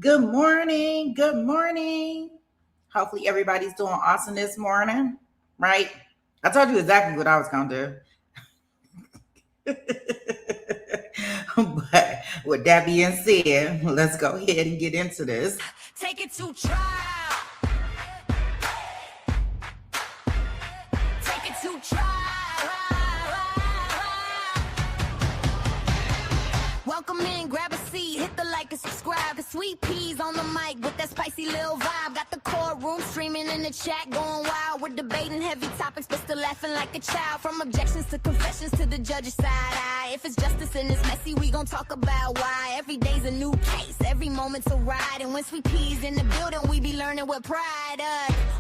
Good morning. Good morning. Hopefully, everybody's doing awesome this morning, right? I told you exactly what I was going to do. But with that being said, let's go ahead and get into this. Take it to trial. Take it to trial. Welcome in, grab a seat, hit the like and subscribe. The sweet peas on the mic with that spicy little vibe. Got the courtroom streaming in the chat, going wild. We're debating heavy topics, but still laughing like a child. From objections to confessions to the judge's side eye. If it's justice and it's messy, we gon' talk about why. Every day's a new case, every moment's a ride. And when sweet peas in the building, we be learning with pride.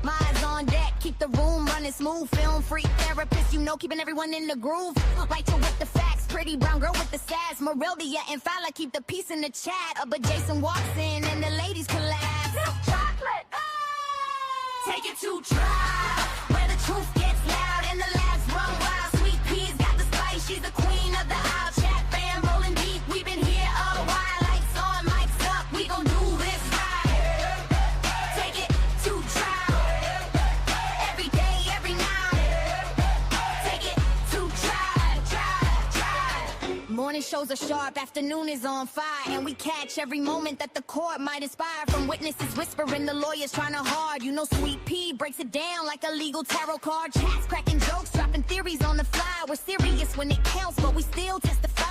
My eyes on deck, keep the room running smooth. Film freak therapist, keeping everyone in the groove. Right to with the facts, pretty brown girl with the sass. Moreldia and Fowler keep the peace in the chat. But Jason walks in and the ladies collapse. Chocolate, take it to trial, where the truth gets loud and the laughs run wild. Sweet peas got the spice, she's the queen of the aisle. Chat fam rolling deep, we've been here a while. Lights on, mics up, we gon' do this right. Take it to trial, every day, every night. Take it to trial. Morning shows are sharp, afternoon is on fire. And we catch every moment that the court might inspire. From witnesses whispering, the lawyers trying to hard. You know Sweet Pea breaks it down like a legal tarot card. Chats cracking jokes, dropping theories on the fly. We're serious when it counts, but we still testify.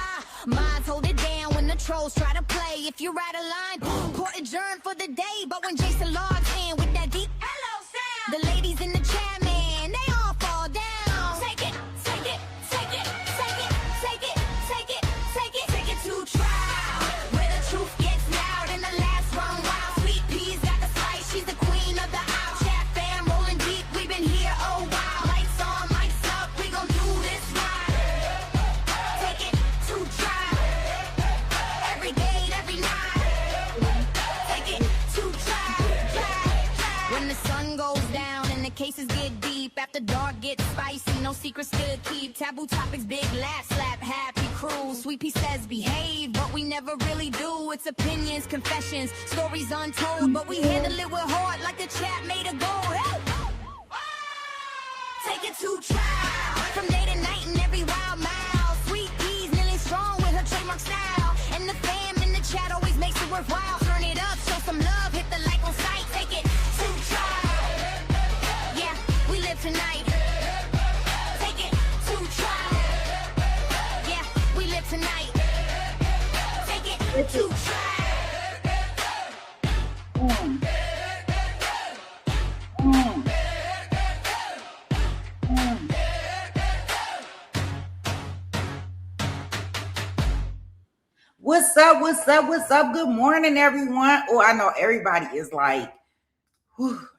Minds hold it down when the trolls try to play. If you're out of line, court adjourned for the day. But when Jason logs in with that deep hello sound, the ladies in the chat, man, they all fall down. Take it, take it, take it, take it, take it, take it, take it, take it to trial, where the truth gets loud and the laughs run wild. Sweet peas got the spice, she's the queen of the aisle. Chat fam rolling deep, we've been here a while. Lights on, mics up, we gon' do this right. Take it to trial, every day, every night. Take it to trial. When the sun goes down and the cases get deep, after dark gets spicy, no secrets to keep. Taboo topics, big laugh, slap, happy crew. Sweet Pea says behave, but we never really do. It's opinions, confessions, stories untold, but we handle it with heart like the chat made a goal. Hey! Take it to trial, from day to night and every wild mile. Sweet Pea's nearly strong with her trademark style, and the fam in the chat always makes it worthwhile. Turn it up, show some love, hit the like on sight. Take it to trial, yeah, we live tonight. Take it to trial, yeah, we live tonight. Take it to trial. What's up? What's up? What's up? Good morning, everyone. Oh, I know everybody is like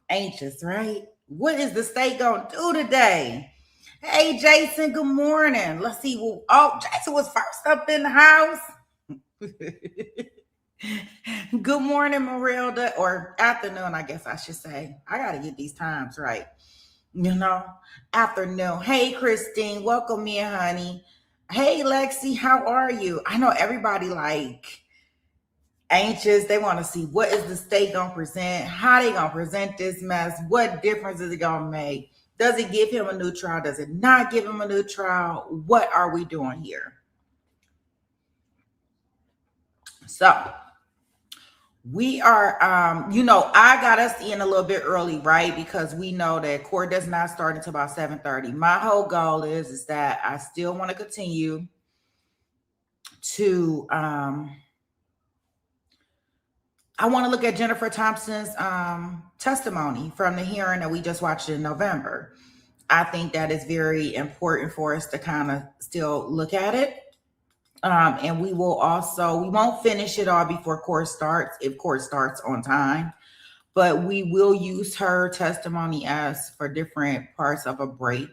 anxious, right? What is the state going to do today? Hey, Jason, good morning. Let's see. Jason was first up in the house. Good morning, Marilda, or afternoon, I guess I should say. I got to get these times right. Afternoon. Hey, Christine, welcome in, honey. Hey, Lexi, how are you? I know everybody like anxious. They want to see what is the state going to present, how they going to present this mess, what difference is it going to make? Does it give him a new trial? Does it not give him a new trial? What are we doing here? So we are, I got us in a little bit early, right? Because we know that court does not start until about 7:30. My whole goal is that I still want to continue to, I want to look at Jennifer Thompson's testimony from the hearing that we just watched in November. I think that is very important for us to kind of still look at it. And we won't finish it all before court starts, if court starts on time, but we will use her testimony as for different parts of a break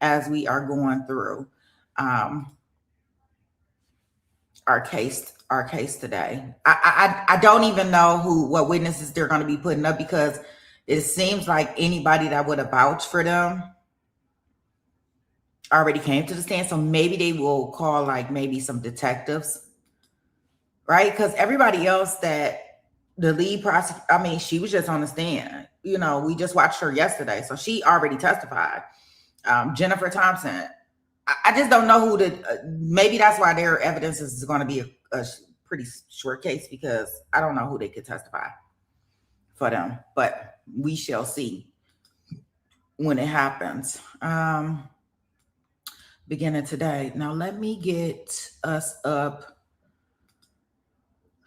as we are going through our case today. I don't even know what witnesses they're going to be putting up, because it seems like anybody that would have vouched for them already came to the stand. So maybe they will call like maybe some detectives, right? Because everybody else that The lead prosecutor, I mean, she was just on the stand. We just watched her yesterday, so she already testified. Jennifer Thompson, I just don't know who maybe that's why their evidence is going to be a pretty short case, because I don't know who they could testify for them, but we shall see when it happens. Beginning today. Now let me get us up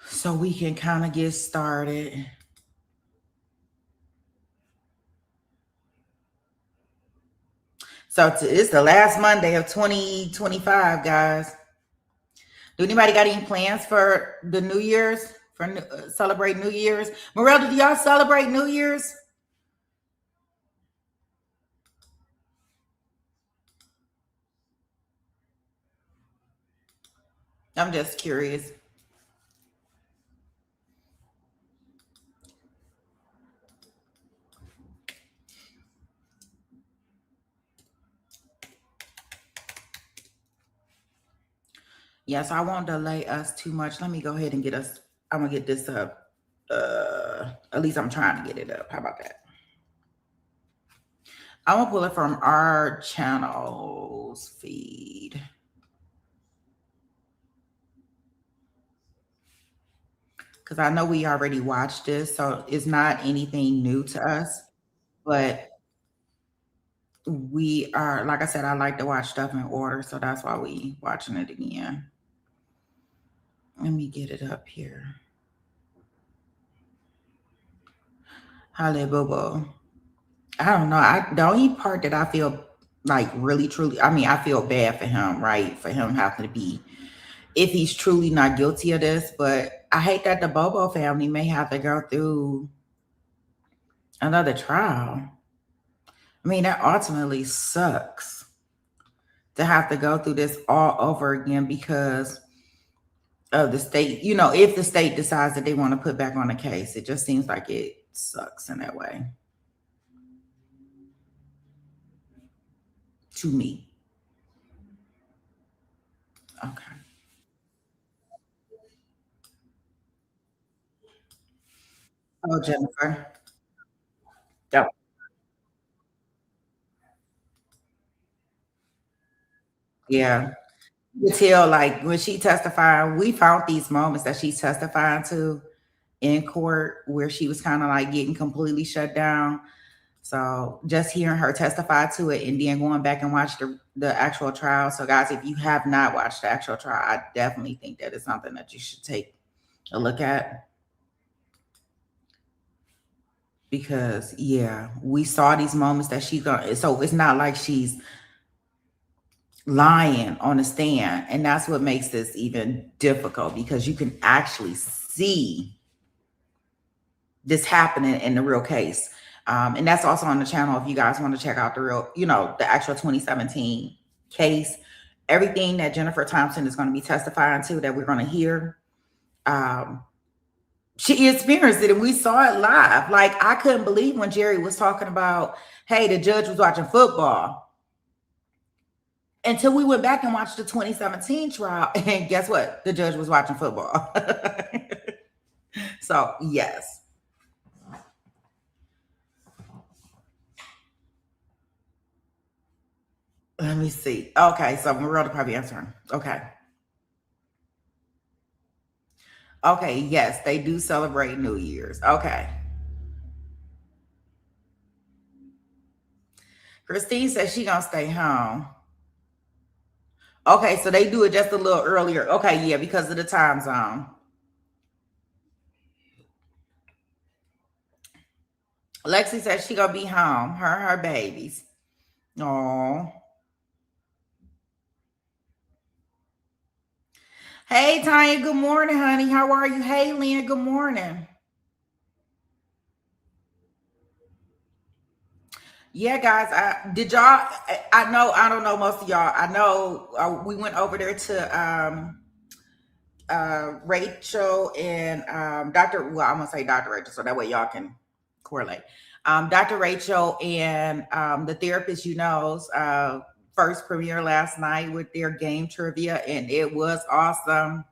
so we can kind of get started. So it's the last Monday of 2025, guys. Do anybody got any plans for the New Year's? Celebrate New Year's? Morel, do y'all celebrate New Year's? I'm just curious. Yes, I won't delay us too much. Let me go ahead and I'm gonna get this up. At least I'm trying to get it up. How about that? I'm gonna pull it from our channel's feed, because I know we already watched this, so it's not anything new to us. But we are, like I said, I like to watch stuff in order, so that's why we watching it again. Let me get it up here. Halle Bobo. I don't know. The only part that I feel like really truly, I mean, I feel bad for him, right? For him having to be, if he's truly not guilty of this, but I hate that the Bobo family may have to go through another trial. I mean, that ultimately sucks to have to go through this all over again because of the state. If the state decides that they want to put back on the case, it just seems like it sucks in that way. To me. Okay. Oh, Jennifer. Yep. Yeah. You could tell, like, when she testified, we found these moments that she's testifying to in court where she was kind of like getting completely shut down. So just hearing her testify to it and then going back and watch the actual trial. So guys, if you have not watched the actual trial, I definitely think that is something that you should take a look at. Because yeah, we saw these moments that she's going, so it's not like she's lying on the stand. And that's what makes this even difficult, because you can actually see this happening in the real case. And that's also on the channel if you guys want to check out the actual 2017 case. Everything that Jennifer Thompson is going to be testifying to that we're going to hear. She experienced it and we saw it live. Like, I couldn't believe when Jerry was talking about, hey, the judge was watching football. Until we went back and watched the 2017 trial. And guess what? The judge was watching football. So, yes. Let me see. Okay, so Marilla probably answering. Okay. Okay, yes, they do celebrate New Year's. Okay. Christine says she gonna stay home. Okay, so they do it just a little earlier. Okay, yeah, because of the time zone. Lexi says she gonna be home. Her and her babies. Oh. Hey Tanya, good morning, honey. How are you? Hey Lynn, good morning. Yeah, guys, I know, I don't know most of y'all. I know we went over there to Rachel and Dr. Well, I'm gonna say Dr. Rachel so that way y'all can correlate. Dr. Rachel and the therapist, first premiere last night with their game trivia, and it was awesome.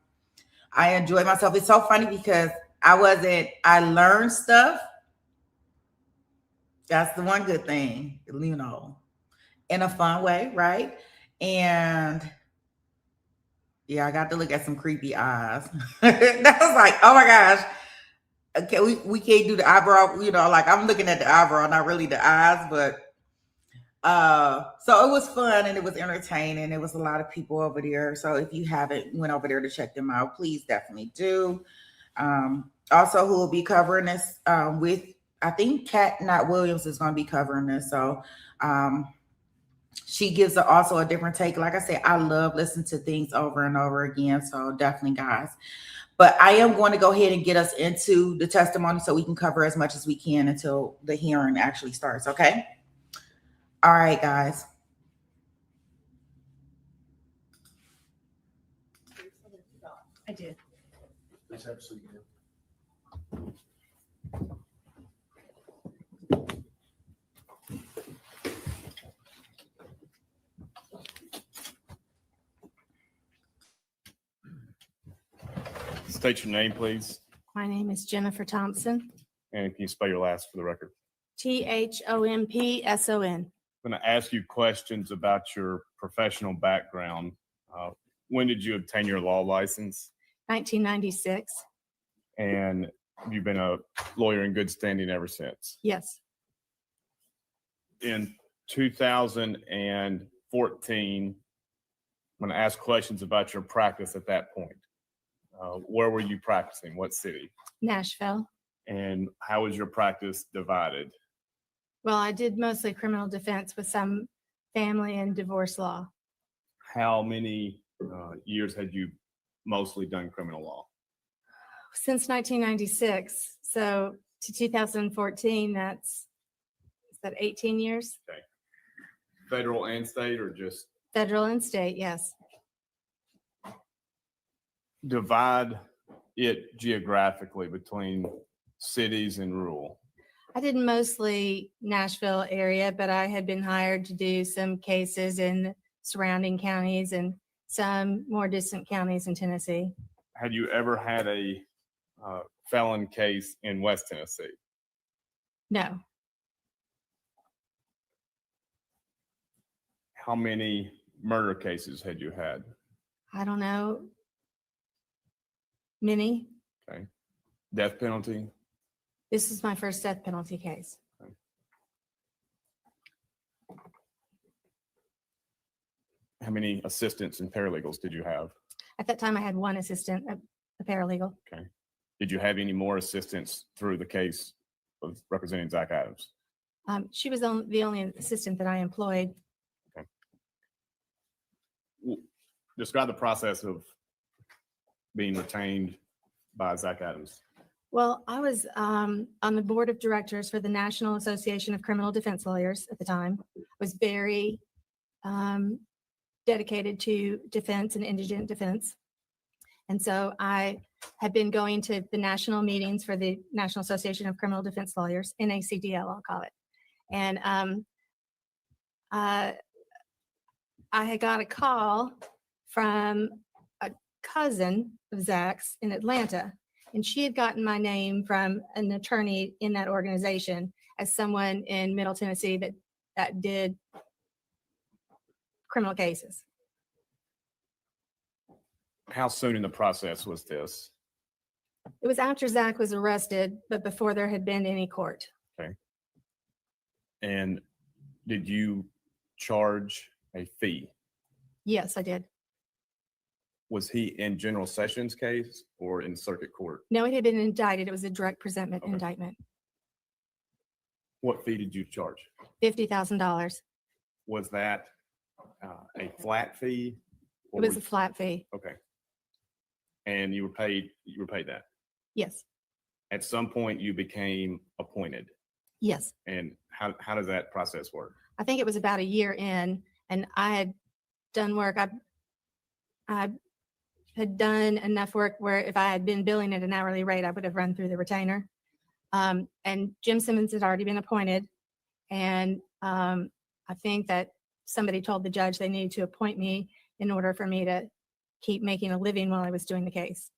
I enjoyed myself. It's so funny because I learned stuff. That's the one good thing, in a fun way, right? And yeah, I got to look at some creepy eyes. That was like, oh my gosh. Okay, we can't do the eyebrow, like I'm looking at the eyebrow, not really the eyes, but so it was fun and it was entertaining. There was a lot of people over there. So if you haven't went over there to check them out, please definitely do. Also, who will be covering this with, I think Kat Not Williams is going to be covering this. So she gives also a different take. Like I said, I love listening to things over and over again. So definitely, guys. But I am going to go ahead and get us into the testimony so we can cover as much as we can until the hearing actually starts. Okay. All right, guys. I did. Please have a seat. State your name, please, My name is Jennifer Thompson, and can you spell your last for the record? Thompson. I'm going to ask you questions about your professional background. When did you obtain your law license? 1996. And you've been a lawyer in good standing ever since. Yes. In 2014, I'm going to ask questions about your practice at that point. Where were you practicing? What city? Nashville. And how was your practice divided? Well, I did mostly criminal defense with some family and divorce law. How many years had you mostly done criminal law? Since 1996. So to 2014, is that 18 years? Okay. Federal and state, or just? Federal and state, yes. Divide it geographically between cities and rural. I did mostly Nashville area, but I had been hired to do some cases in surrounding counties and some more distant counties in Tennessee. Had you ever had a felon case in West Tennessee? No. How many murder cases had you had? I don't know. Many. Okay. Death penalty? This is my first death penalty case. Okay. How many assistants and paralegals did you have? At that time, I had one assistant, a paralegal. Okay. Did you have any more assistants through the case of representing Zach Adams? She was the only assistant that I employed. Describe the process of being retained by Zach Adams. Well, I was on the board of directors for the National Association of Criminal Defense Lawyers at the time. I was very dedicated to defense and indigent defense. And so I had been going to the national meetings for the National Association of Criminal Defense Lawyers, NACDL, I'll call it. And I had got a call from a cousin of Zach's in Atlanta, and she had gotten my name from an attorney in that organization as someone in Middle Tennessee that did criminal cases. How soon in the process was this? It was after Zach was arrested, but before there had been any court. Okay. And did you charge a fee? Yes, I did. Was he in general sessions case or in circuit court? No, it had been indicted. It was a direct presentment Okay. indictment. What fee did you charge? $50,000. Was that a flat fee? It was a flat fee. Okay. And you were paid that. Yes, At some point you became appointed. yes. And how does that process work? I think it was about a year in, and I had done work. I had done enough work where if I had been billing at an hourly rate, I would have run through the retainer. And Jim Simmons had already been appointed. And I think that somebody told the judge they needed to appoint me in order for me to keep making a living while I was doing the case.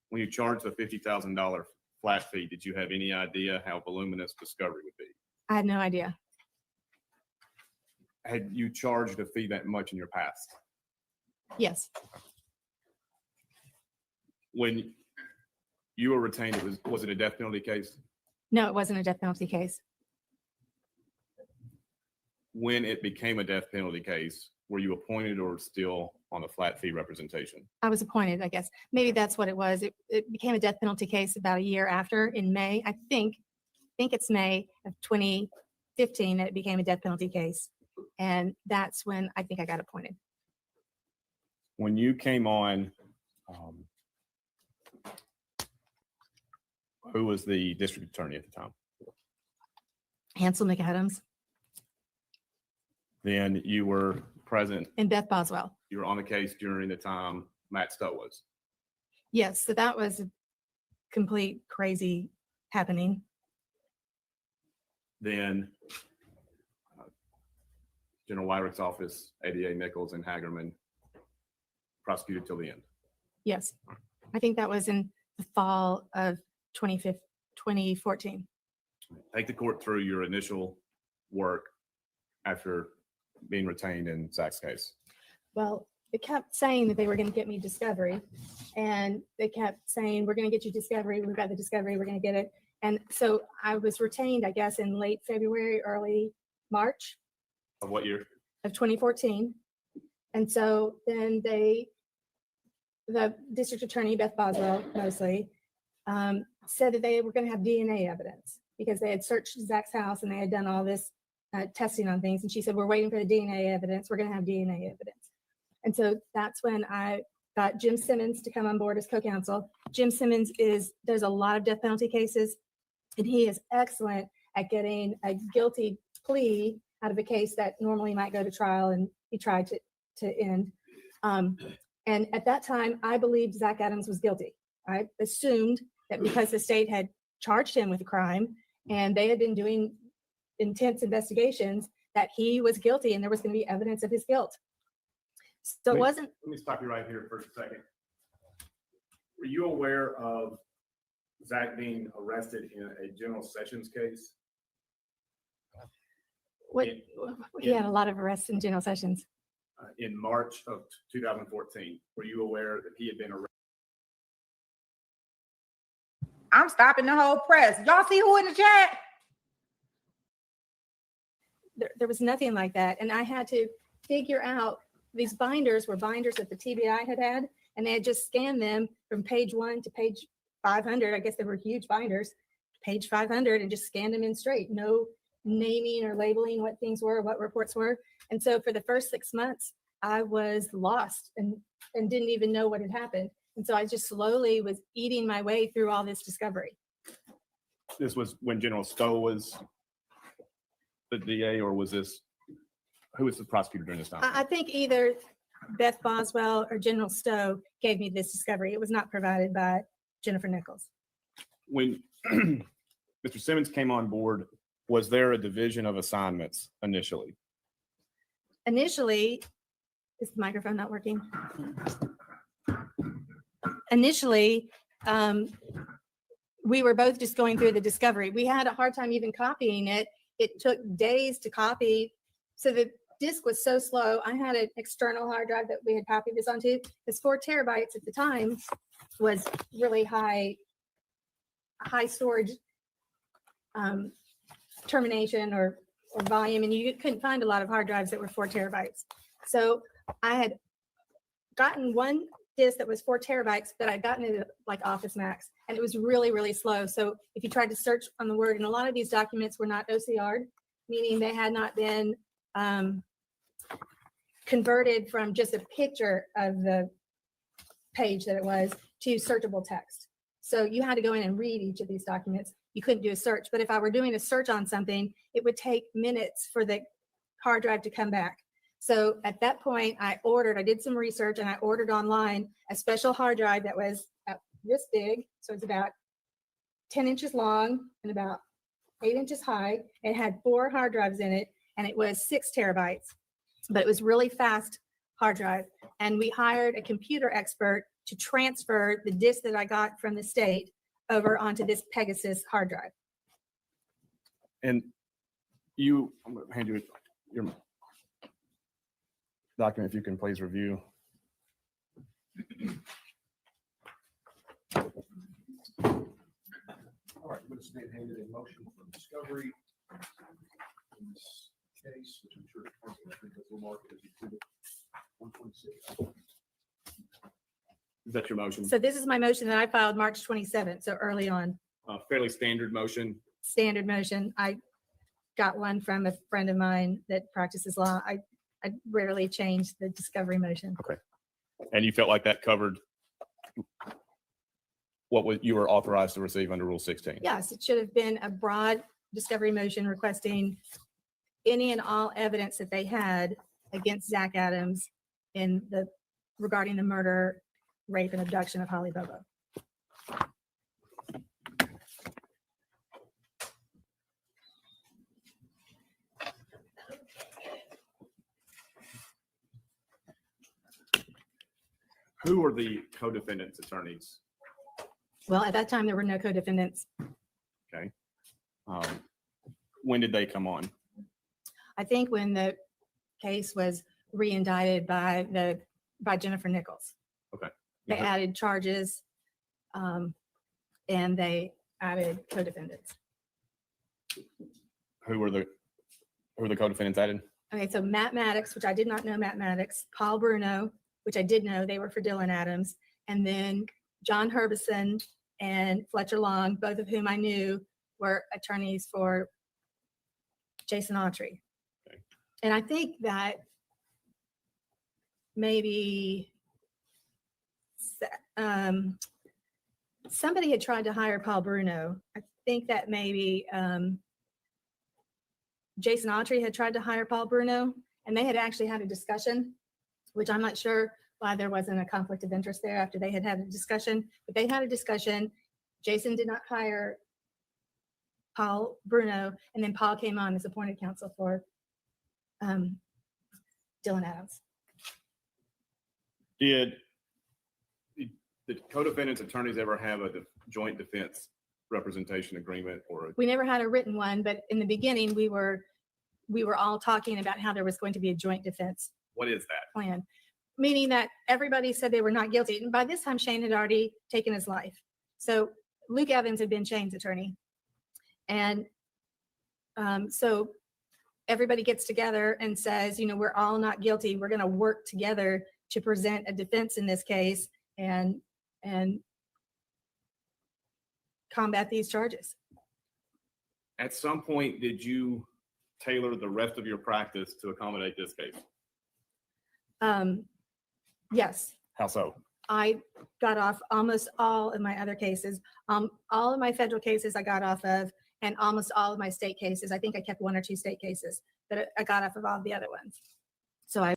When you charged the $50,000 flat fee, did you have any idea how voluminous discovery would be? I had no idea. Had you charged a fee that much in your past? Yes, When you were retained, was it a death penalty case? no, it wasn't a death penalty case. When it became a death penalty case, were you appointed or still on the flat fee representation? I was appointed, I guess. Maybe that's what it was. It became a death penalty case about a year after in May. I think it's May of 2015 that it became a death penalty case. And that's when I think I got appointed. When you came on, who was the district attorney at the time? Hansel McAdams Then you were present, and Beth Boswell. you were on the case during the time Matt Stowe was. Yes, so that was a complete crazy happening. Then General Wyrick's office, ADA Nichols and Hagerman prosecuted till the end. Yes, I think that was in the fall of 2014. Take the court through your initial work after being retained in Zach's case. Well, they kept saying that they were going to get me discovery, and they kept saying, we're going to get you discovery. We've got the discovery. We're going to get it. And so I was retained, I guess, in late February, early March Of what year? of 2014. And so then the district attorney, Beth Boswell, mostly, said that they were going to have DNA evidence because they had searched Zach's house and they had done all this testing on things. And she said, we're waiting for the DNA evidence. We're going to have DNA evidence. And so that's when I got Jim Simmons to come on board as co-counsel. Jim Simmons does a lot of death penalty cases, and he is excellent at getting a guilty plea out of a case that normally might go to trial, and he tried to end. And at that time, I believed Zach Adams was guilty. I assumed that because the state had charged him with a crime and they had been doing intense investigations, that he was guilty and there was going to be evidence of his guilt. So it wasn't. Let me stop you right here for a second. Were you aware of Zach being arrested in a general sessions case? What he had a lot of arrests in general sessions. In March of 2014? Were you aware that he had been arrested? I'm stopping the whole press. Y'all see who in the chat? There was nothing like that. And I had to figure out, these binders were binders that the TBI had, and they had just scanned them from page 1 to page 500. I guess they were huge binders, page 500, and just scanned them in straight. No naming or labeling what things were, what reports were. And so for the first 6 months, I was lost and didn't even know what had happened. And so I just slowly was eating my way through all this discovery. This was when General Stowe was the DA, or was this, who was the prosecutor during this time? I think either Beth Boswell or General Stowe gave me this discovery. It was not provided by Jennifer Nichols. When Mr. Simmons came on board, was there a division of assignments initially? Initially, is the microphone not working? Initially, we were both just going through the discovery. We had a hard time even copying it. It took days to copy. So the disk was so slow. I had an external hard drive that we had copied this onto. This 4 terabytes at the time was really high storage termination or volume, and you couldn't find a lot of hard drives that were 4 terabytes. So I had gotten one disk that was 4 terabytes, but I'd gotten it at like Office Max, and it was really, really slow. So if you tried to search on the word, and a lot of these documents were not OCR'd, meaning they had not been converted from just a picture of the page that it was to searchable text. So you had to go in and read each of these documents. You couldn't do a search, but if I were doing a search on something, it would take minutes for the hard drive to come back. So at that point, I did some research, and I ordered online a special hard drive that was this big. So it's about 10 inches long and about 8 inches high. It had 4 hard drives in it, and it was 6 terabytes, but it was really fast hard drive. And we hired a computer expert to transfer the disk that I got from the state over onto this Pegasus hard drive. And I'm going to hand you your document, if you can please review. All right, let's stand handed a motion for discovery in this case, which I'm sure because we'll mark it as exhibit 126. Is that your motion? So this is my motion that I filed March 27th, so early on, Fairly standard motion. standard motion. I got one from a friend of mine that practices law. I rarely change the discovery motion. And you felt like that covered what you were authorized to receive under Rule 16? Yes, it should have been a broad discovery motion requesting any and all evidence that they had against Zach Adams regarding the murder, rape, and abduction of Holly Bobo. Who were the co-defendants' attorneys? Well, at that time, there were no co-defendants. Okay. When did they come on? I think when the case was re-indicted by Jennifer Nichols. Okay. They added charges, and they added co-defendants. Who were the co-defendants added? Okay, so Matt Maddox, which I did not know Matt Maddox, Paul Bruno, which I did know, they were for Dylan Adams, and then John Herbison and Fletcher Long, both of whom I knew were attorneys for Jason Autry. Okay. And I think that maybe somebody had tried to hire Paul Bruno. I think that maybe Jason Autry had tried to hire Paul Bruno, and they had actually had a discussion, which I'm not sure why there wasn't a conflict of interest there after they had a discussion, but they had a discussion. Jason did not hire Paul Bruno, and then Paul came on as appointed counsel for Dylan Adams. Did the co-defendants' attorneys ever have a joint defense representation agreement or? We never had a written one, but in the beginning, we were all talking about how there was going to be a joint defense What is that? plan, meaning that everybody said they were not guilty. And by this time, Shane had already taken his life. So Luke Evans had been Shane's attorney. And so everybody gets together and says, we're all not guilty. We're going to work together to present a defense in this case and combat these charges. At some point, did you tailor the rest of your practice to accommodate this case? Yes, How so? I got off almost all of my other cases. All of my federal cases I got off of, and almost all of my state cases. I think I kept 1 or 2 state cases, but I got off of all the other ones. So I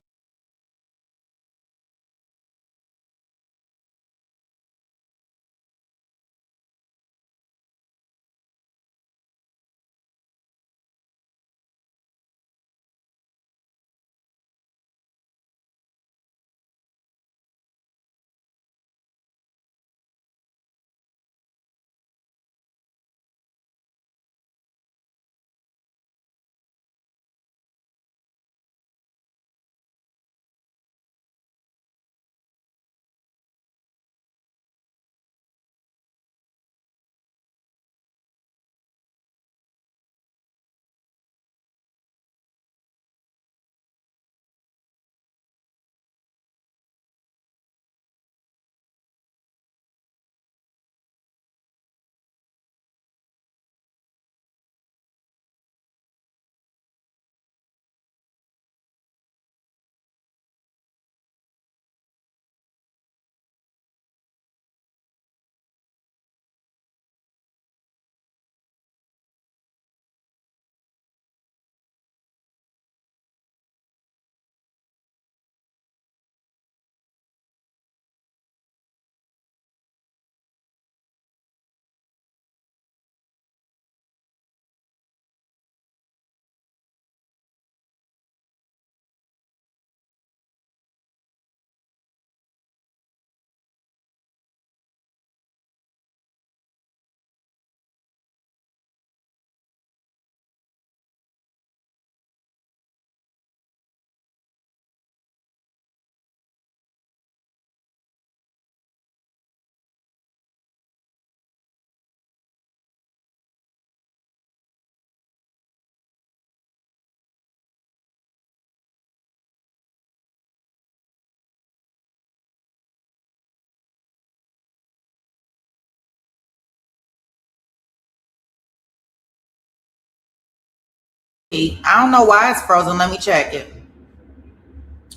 I don't know why it's frozen. Let me check it.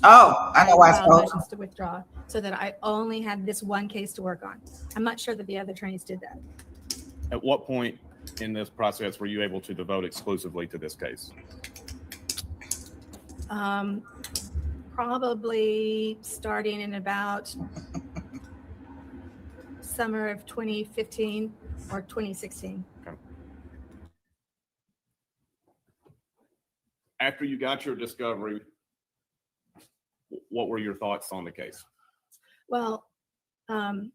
Oh, I know why it's filed frozen. motions to withdraw so that I only had this one case to work on. I'm not sure that the other attorneys did that. At what point in this process were you able to devote exclusively to this case? Probably starting in about summer of 2015 or 2016. Okay. After you got your discovery, what were your thoughts on the case? Well, I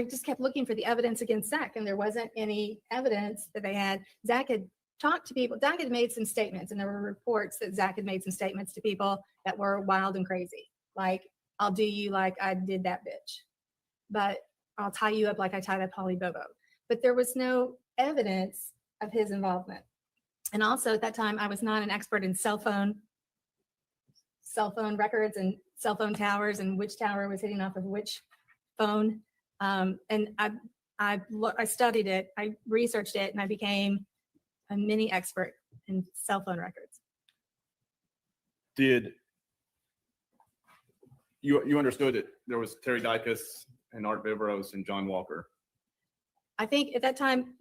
just kept looking for the evidence against Zach, and there wasn't any evidence that they had. Zach had talked to people. Zach had made some statements, and there were reports that Zach had made some statements to people that were wild and crazy. Like, I'll do you like I did that bitch, but I'll tie you up like I tied up Holly Bobo. But there was no evidence of his involvement. And also at that time, I was not an expert in cell phone records and cell phone towers and which tower was hitting off of which phone. And I studied it, I researched it, and I became a mini expert in cell phone records. Did you understood that there was Terry Dicus and Art Vivros and John Walker? I think at that time,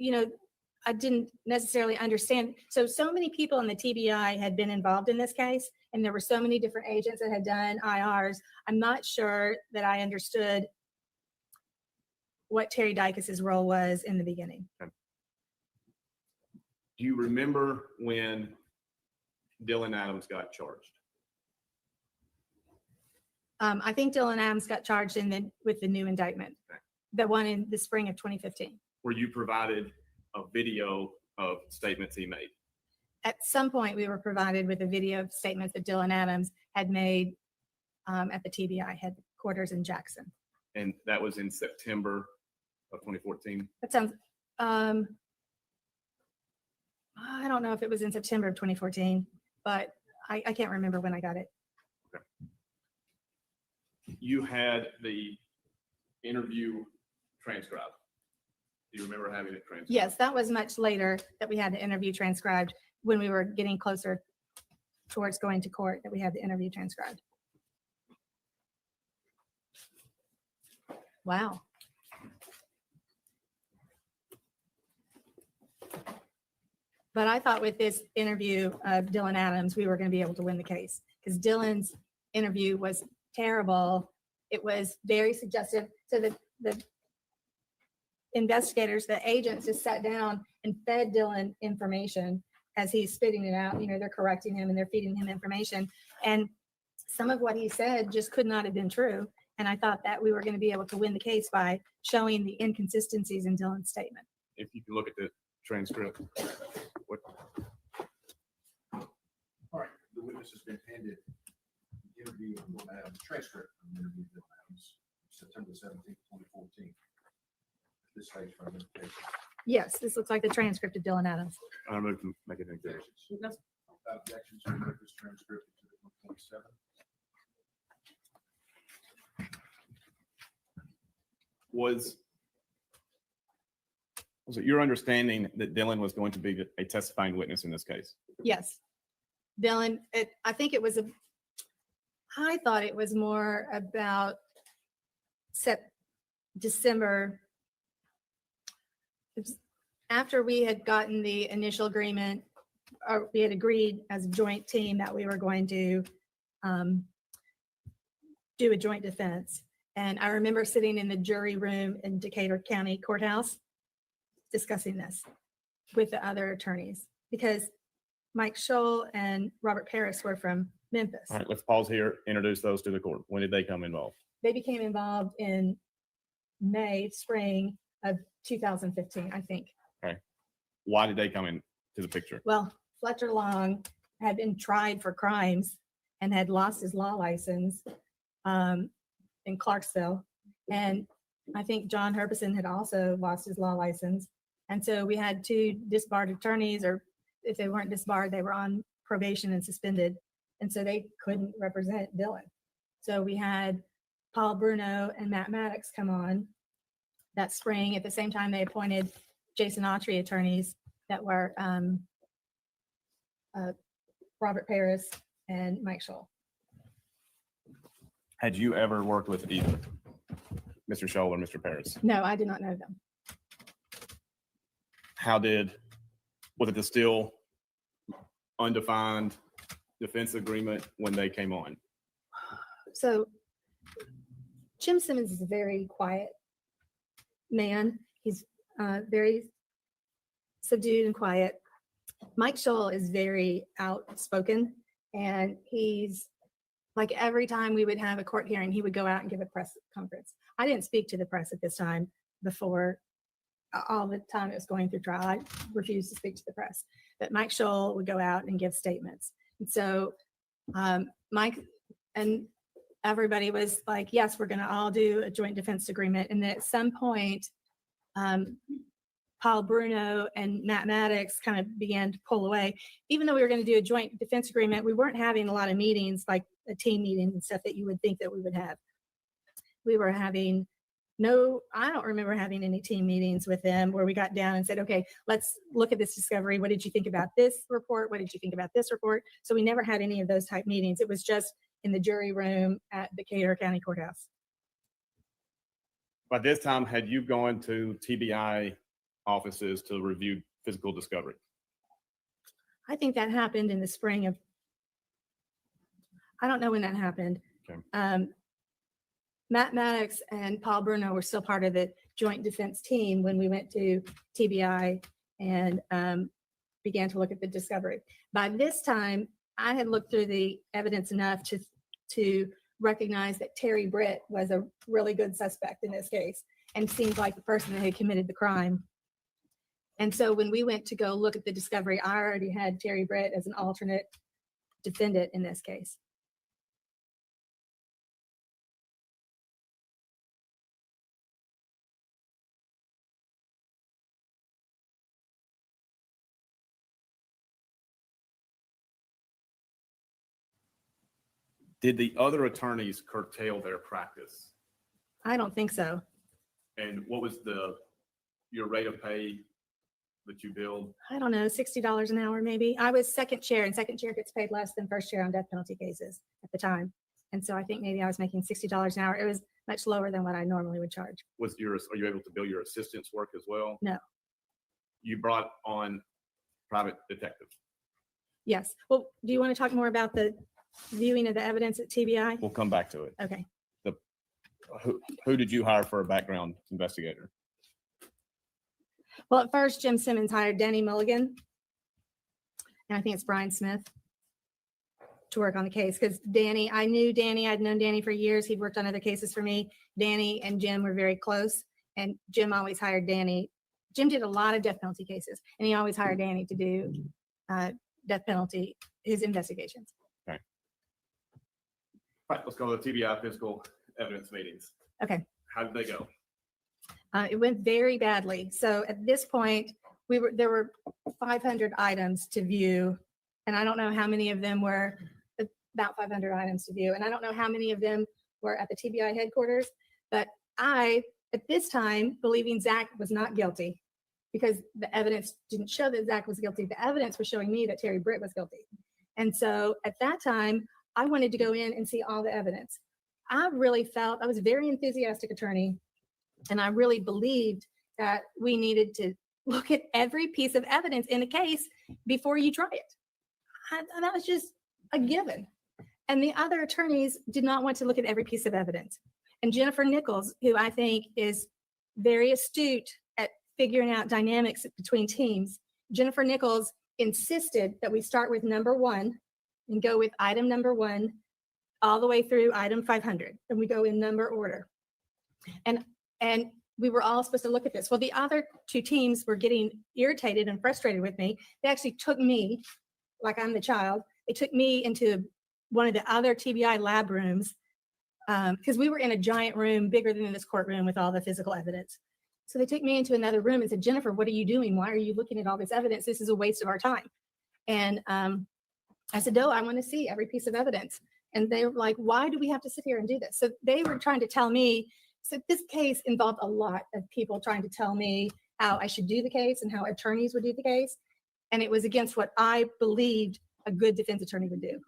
I didn't necessarily understand. So many people in the TBI had been involved in this case, and there were so many different agents that had done IRs. I'm not sure that I understood what Terry Dicus's role was in the beginning. Okay. Do you remember when Dylan Adams got charged? I think Dylan Adams got charged with the new indictment, Okay. the one in the spring of 2015. Were you provided a video of statements he made? At some point, we were provided with a video of statements that Dylan Adams had made at the TBI headquarters in Jackson. And that was in September of 2014? That sounds, I don't know if it was in September of 2014, but I can't remember when I got it. Okay. You had the interview transcribed. Do you remember having it transcribed? Yes, that was much later that we had the interview transcribed, when we were getting closer towards going to court, that we had the interview transcribed. Wow. But I thought with this interview of Dylan Adams, we were going to be able to win the case, because Dylan's interview was terrible. It was very suggestive. So the investigators, the agents just sat down and fed Dylan information as he's spitting it out. They're correcting him and they're feeding him information. And some of what he said just could not have been true. And I thought that we were going to be able to win the case by showing the inconsistencies in Dylan's statement. If you can look at the transcript. All right, the witness has been handed the interview of Dylan Adams, transcript from the interview of Dylan Adams, September 17th, 2014. This stage for identification. Yes, this looks like the transcript of Dylan Adams. I move to make it an exhibit. Without objections, we move this transcript to the 127. Was it your understanding that Dylan was going to be a testifying witness in this case? Yes. Dylan, I thought it was more about December. After we had gotten the initial agreement, or we had agreed as a joint team that we were going to do a joint defense. And I remember sitting in the jury room in Decatur County Courthouse discussing this with the other attorneys, because Mike Scholl and Robert Paris were from Memphis. All right, let's pause here, introduce those to the court. When did they come involved? They became involved in spring of 2015, I think. Okay. Why did they come into the picture? Well, Fletcher Long had been tried for crimes and had lost his law license in Clarksville. And I think John Herbison had also lost his law license. And so we had two disbarred attorneys, or if they weren't disbarred, they were on probation and suspended. And so they couldn't represent Dylan. So we had Paul Bruno and Matt Maddox come on that spring. At the same time, they appointed Jason Autry attorneys that were Robert Paris, and Mike Scholl. Had you ever worked with either Mr. Scholl or Mr. Paris? No, I did not know them. Was it the still undefined defense agreement when they came on? So Jim Simmons is a very quiet man. He's very subdued and quiet. Mike Scholl is very outspoken, and he's like, every time we would have a court hearing, he would go out and give a press conference. I didn't speak to the press at this time. Before all the time it was going through trial, I refused to speak to the press, but Mike Scholl would go out and give statements. And so Mike and everybody was like, yes, we're going to all do a joint defense agreement. And then at some point, Paul Bruno and Matt Maddox kind of began to pull away. Even though we were going to do a joint defense agreement, we weren't having a lot of meetings, like a team meeting and stuff that you would think that we would have. We were having I don't remember having any team meetings with them where we got down and said, okay, let's look at this discovery. What did you think about this report? What did you think about this report? So we never had any of those type meetings. It was just in the jury room at the Decatur County Courthouse. By this time, had you gone to TBI offices to review physical discovery? I think that happened in the spring of, I don't know when that happened. Okay. Matt Maddox and Paul Bruno were still part of the joint defense team when we went to TBI and began to look at the discovery. By this time, I had looked through the evidence enough to recognize that Terry Britt was a really good suspect in this case and seemed like the person that had committed the crime. And so when we went to go look at the discovery, I already had Terry Britt as an alternate defendant in this case. Did the other attorneys curtail their practice? I don't think so. And what was your rate of pay that you billed? I don't know, $60 an hour maybe. I was second chair, and second chair gets paid less than first chair on death penalty cases at the time. And so I think maybe I was making $60 an hour. It was much lower than what I normally would charge. Are you able to bill your assistant's work as well? No. You brought on private detective. Yes. Well, do you want to talk more about the viewing of the evidence at TBI? We'll come back to it. Okay. Who did you hire for a background investigator? Well, at first, Jim Simmons hired Danny Mulligan, and I think it's Brian Smith, to work on the case. Because Danny, I knew Danny, I'd known Danny for years. He'd worked on other cases for me. Danny and Jim were very close, and Jim always hired Danny. Jim did a lot of death penalty cases, and he always hired Danny to do death penalty, his investigations. Okay. All right, let's go to the TBI physical evidence meetings. Okay. How did they go? It went very badly. So at this point, there were 500 items to view, and I don't know how many of them were about 500 items to view, and I don't know how many of them were at the TBI headquarters. But I, at this time, believing Zach was not guilty, because the evidence didn't show that Zach was guilty. The evidence was showing me that Terry Britt was guilty, and so at that time, I wanted to go in and see all the evidence. I really felt I was a very enthusiastic attorney, and I really believed that we needed to look at every piece of evidence in a case before you try it. And that was just a given. And the other attorneys did not want to look at every piece of evidence. And Jennifer Nichols, who I think is very astute at figuring out dynamics between teams, Jennifer Nichols insisted that we start with number 1 and go with item number 1 all the way through item 500, and we go in number order. And we were all supposed to look at this. Well, the other 2 teams were getting irritated and frustrated with me. They actually took me, like I'm the child, they took me into one of the other TBI lab rooms, because we were in a giant room bigger than this courtroom with all the physical evidence. So they took me into another room and said, Jennifer, what are you doing? Why are you looking at all this evidence? This is a waste of our time. And I said, no, I want to see every piece of evidence. And they were like, why do we have to sit here and do this? So they were trying to tell me, so this case involved a lot of people trying to tell me how I should do the case and how attorneys would do the case. And it was against what I believed a good defense attorney would do.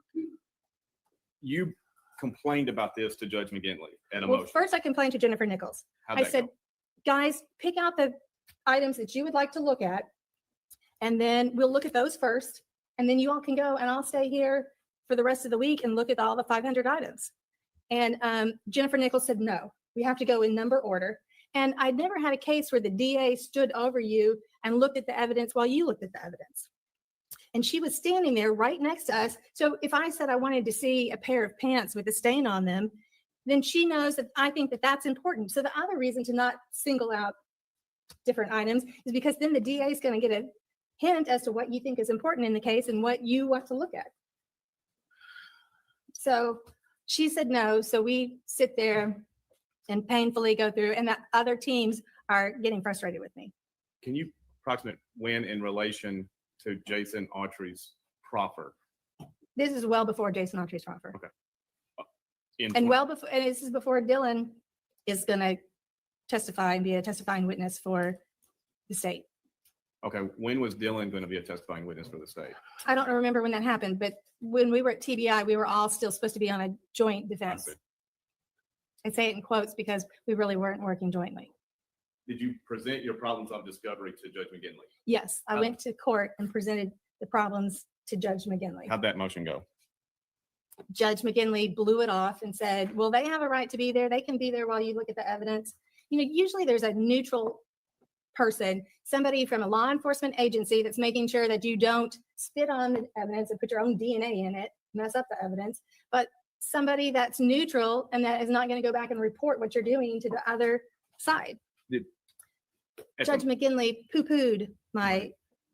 You complained about this to Judge McGinley at a Well, motion. first I complained to Jennifer Nichols. How'd I that said, go? guys, pick out the items that you would like to look at, and then we'll look at those first, and then you all can go, and I'll stay here for the rest of the week and look at all the 500 items. And Jennifer Nichols said, no, we have to go in number order. And I'd never had a case where the DA stood over you and looked at the evidence while you looked at the evidence. And she was standing there right next to us. So if I said I wanted to see a pair of pants with a stain on them, then she knows that I think that that's important. So the other reason to not single out different items is because then the DA is going to get a hint as to what you think is important in the case and what you want to look at. So she said no. So we sit there and painfully go through, and the other teams are getting frustrated with me. Can you approximate when in relation to Jason Autry's proffer? This is well before Jason Autry's proffer. Okay. And well before, and this is before Dylan is going to testify and be a testifying witness for the state. Okay, when was Dylan going to be a testifying witness for the state? I don't remember when that happened, but when we were at TBI, we were all still supposed to be on a joint defense. see. I say it in quotes because we really weren't working jointly. Did you present your problems of discovery to Judge McGinley? Yes, I How- went to court and presented the problems to Judge McGinley. How'd that motion go? Judge McGinley blew it off and said, well, they have a right to be there. They can be there while you look at the evidence. You know, usually there's a neutral person, somebody from a law enforcement agency that's making sure that you don't spit on the evidence and put your own DNA in it, mess up the evidence, but somebody that's neutral and that is not going to go back and report what you're doing to the other side. At Judge the- McGinley poo-pooed my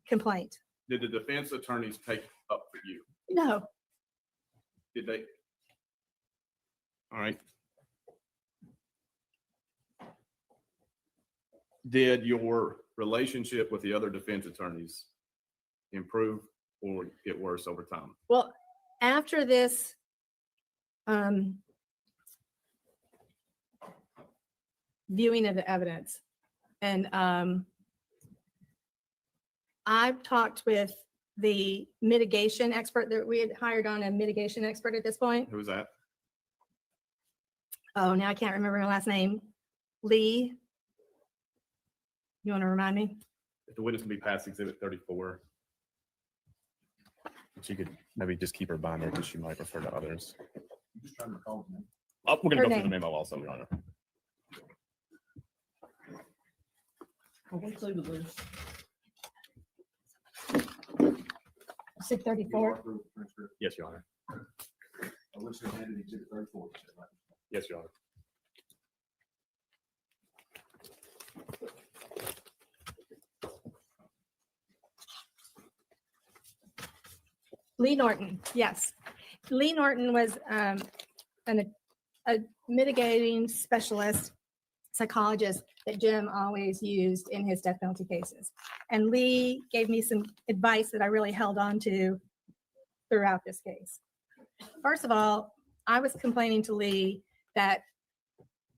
complaint. Did the defense attorneys take up for you? No, Did they? All right. Did your relationship with the other defense attorneys improve or get worse over time? well, after this, viewing of the evidence, and I've talked with the mitigation expert that we had hired on, a mitigation expert at this point. Who was that? Oh, now I can't remember her last name. Lee. You want to remind me? If the witness can be past exhibit 34. She could maybe just keep her binder because she might refer to others. I'm just trying to recall the name. Oh, we're Her gonna go through the name. memo also, Your Honor. Six You 34. are through the transcript. Yes, Your Honor. Alyssa handed exhibit 34. You said, right? Yes, Your Honor. Lee Norton, yes. Lee Norton was a mitigating specialist psychologist that Jim always used in his death penalty cases. And Lee gave me some advice that I really held on to throughout this case. First of all, I was complaining to Lee that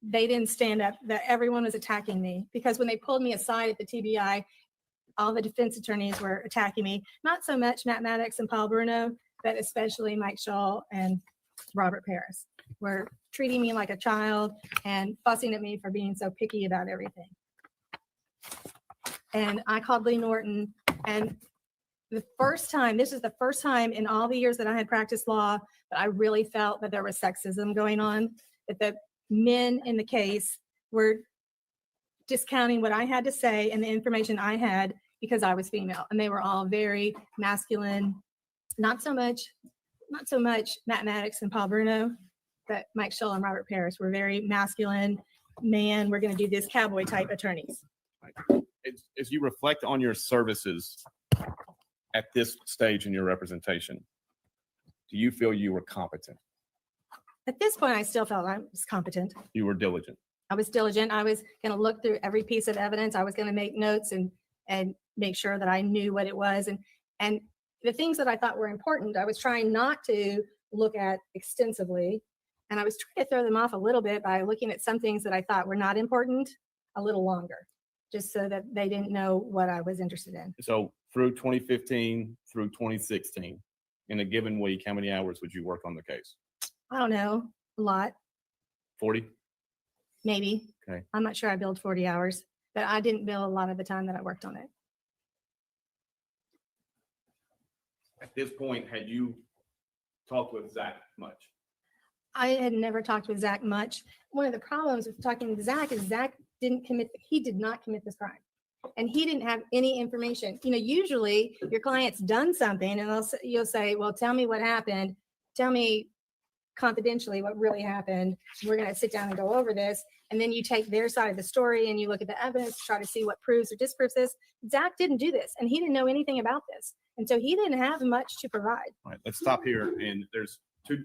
they didn't stand up, that everyone was attacking me, because when they pulled me aside at the TBI, all the defense attorneys were attacking me. Not so much Matt Maddox and Paul Bruno, but especially Mike Shull and Robert Paris were treating me like a child and fussing at me for being so picky about everything. And I called Lee Norton, and the first time, this is the first time in all the years that I had practiced law that I really felt that there was sexism going on, that the men in the case were discounting what I had to say and the information I had because I was female. And they were all very masculine, not so much Matt Maddox and Paul Bruno, but Mike Shull and Robert Paris were very masculine, man, we're going to do this cowboy type attorneys. As you reflect on your services at this stage in your representation, do you feel you were competent? At this point, I still felt I was competent. You were diligent? I was diligent. I was going to look through every piece of evidence. I was going to make notes and make sure that I knew what it was. And the things that I thought were important, I was trying not to look at extensively. And I was trying to throw them off a little bit by looking at some things that I thought were not important a little longer. just so that they didn't know what I was interested in. So through 2015 through 2016, in a given week, how many hours would you work on the case? I don't know, a lot, 40? maybe. Okay. I'm not sure I billed 40 hours, but I didn't bill a lot of the time that I worked on it. At this point, had you talked with Zach much? I had never talked with Zach much. One of the problems with talking with Zach is Zach he did not commit this crime. And he didn't have any information. You know, usually your client's done something and you'll say, well, tell me what happened. Tell me confidentially what really happened. We're going to sit down and go over this. And then you take their side of the story and you look at the evidence, try to see what proves or disproves this. Zach didn't do this and he didn't know anything about this. And so he didn't have much to provide. All right, let's stop here. And there's two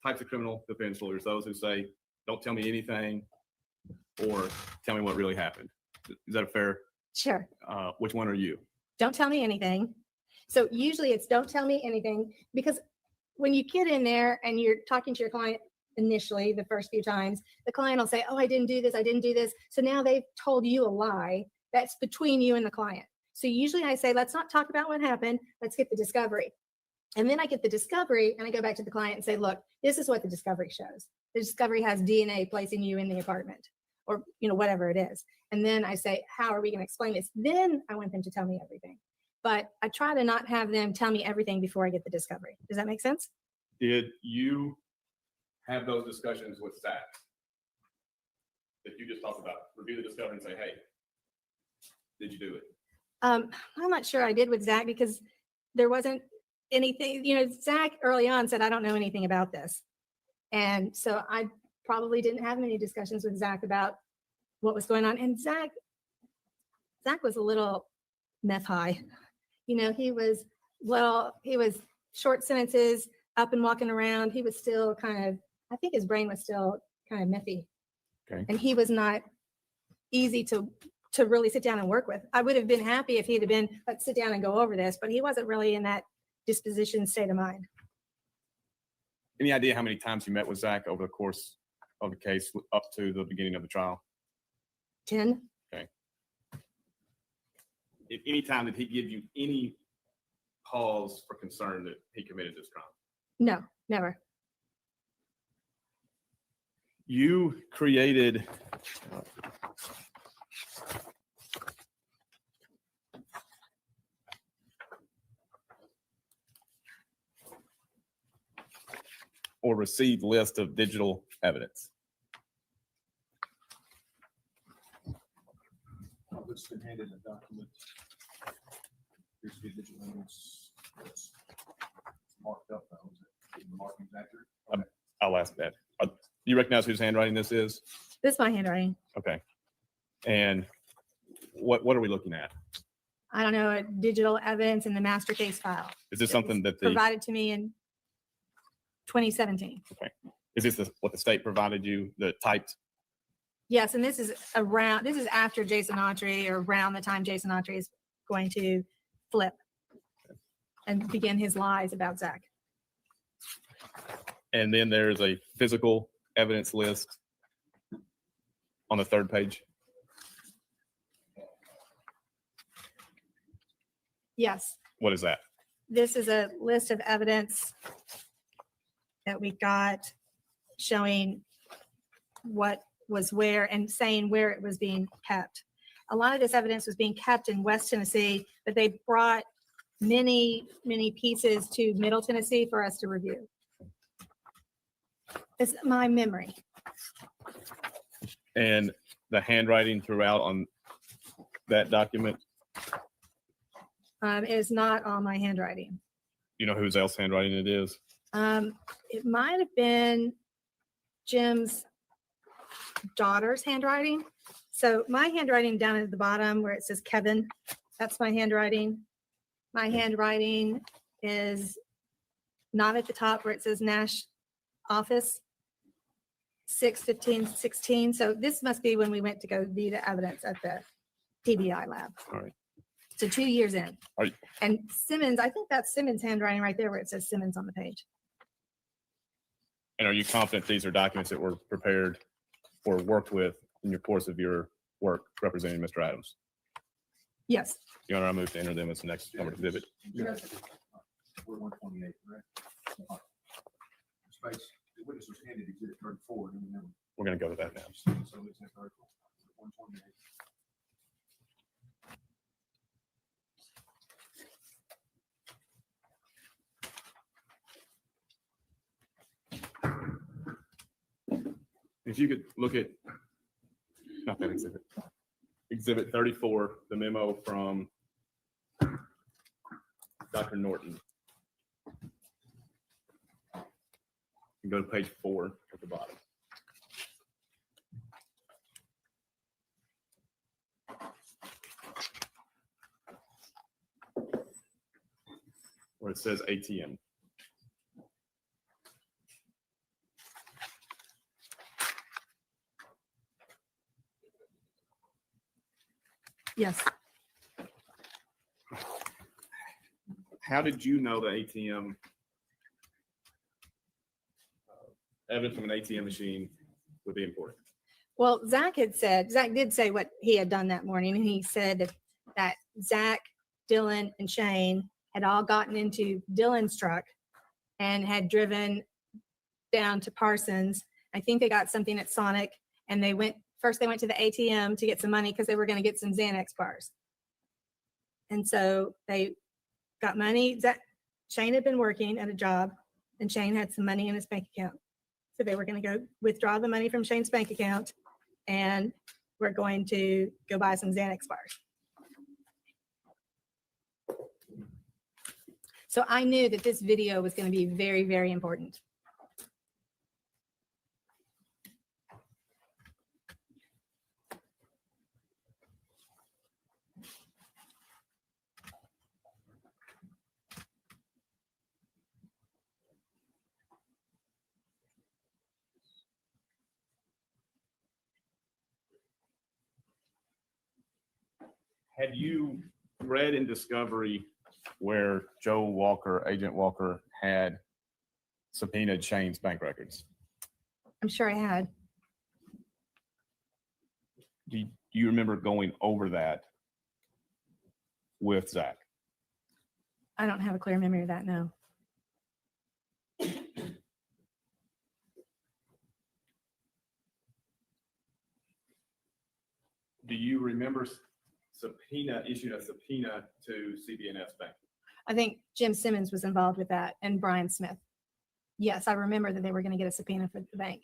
types of criminal defense lawyers, those who say, don't tell me anything, or tell me what really happened. Is that a fair? Sure. Which one are you? Don't tell me anything. So usually it's don't tell me anything, because when you get in there and you're talking to your client initially, the first few times, the client will say, oh, I didn't do this. I didn't do this. So now they've told you a lie that's between you and the client. So usually I say, let's not talk about what happened. Let's get the discovery. And then I get the discovery and I go back to the client and say, look, this is what the discovery shows. The discovery has DNA placing you in the apartment, or, you know, whatever it is. And then I say, how are we going to explain this? Then I want them to tell me everything. But I try to not have them tell me everything before I get the discovery. Does that make sense? Did you have those discussions with Zach that you just talked about? Review the discovery and say, hey, did you do it? I'm not sure I did with Zach, because there wasn't anything, you know, Zach early on said, I don't know anything about this. And so I probably didn't have many discussions with Zach about what was going on. And Zach was a little meth high. You know, he was short sentences, up and walking around. He was still kind of, I think his brain was still kind of methy. Okay. And he was not easy to really sit down and work with. I would have been happy if he'd have been, let's sit down and go over this, but he wasn't really in that disposition state of mind. Any idea how many times you met with Zach over the course of the case up to the beginning of the trial? 10. At any time did he give you any cause for concern that he committed this crime? No, never. You created or received list of digital evidence. It's been handed a document. Here's the digital evidence. It's marked up though. Is the markings accurate? Okay. I'll ask that. Do you recognize whose handwriting this is? This is my handwriting. Okay. And what are we looking at? I don't know, digital evidence in the master case file. Is this It something was that the provided to me in 2017. is this what the state provided you, the typed? Yes, and this is after Jason Autry, or around the time Jason Autry is going to flip and begin his lies about Zach. And then there's a physical evidence list on the third page. Yes, What is that? this is a list of evidence that we got showing what was where and saying where it was being kept. A lot of this evidence was being kept in West Tennessee, but they brought many, many pieces to Middle Tennessee for us to review. It's my memory. And the handwriting throughout on that document, It is not all my handwriting. you know whose else handwriting it is? It might have been Jim's daughter's handwriting. So my handwriting down at the bottom where it says Kevin, that's my handwriting. My handwriting is not at the top where it says Nash office, 6/15/16. So this must be when we went to go view the evidence at the TBI lab. All right. So 2 years in. Are you- And Simmons, I think that's Simmons' handwriting right there where it says Simmons on the page. And are you confident these are documents that were prepared or worked with in your course of your work representing Mr. Adams. Yes, Your Honor, I move to enter them as the next covered exhibit. We're 128, correct? Space, the witness was handed exhibit 34, and then We're going to go with that now. so it's at 128. If you could look at, not that exhibit, exhibit 34, the memo from Dr. Norton. You go to page 4 at the bottom. Where it says ATM. yes. How did you know the ATM, evidence from an ATM machine would be important? Well, Zach did say what he had done that morning, and he said that Zach, Dylan, and Shane had all gotten into Dylan's truck and had driven down to Parsons. I think they got something at Sonic, and they went to the ATM to get some money because they were going to get some Xanax bars. And so they got money. Shane had been working at a job, and Shane had some money in his bank account. So they were going to go withdraw the money from Shane's bank account, and we're going to go buy some Xanax bars. So I knew that this video was going to be very, very important. Had you read in Discovery where Agent Walker had subpoenaed Shane's bank records? I'm sure I had. Do you remember going over that with Zach? I don't have a clear memory of that, no. Do you remember issued a subpoena to CBNS Bank? I think Jim Simmons was involved with that, and Brian Smith. Yes, I remember that they were going to get a subpoena for the bank.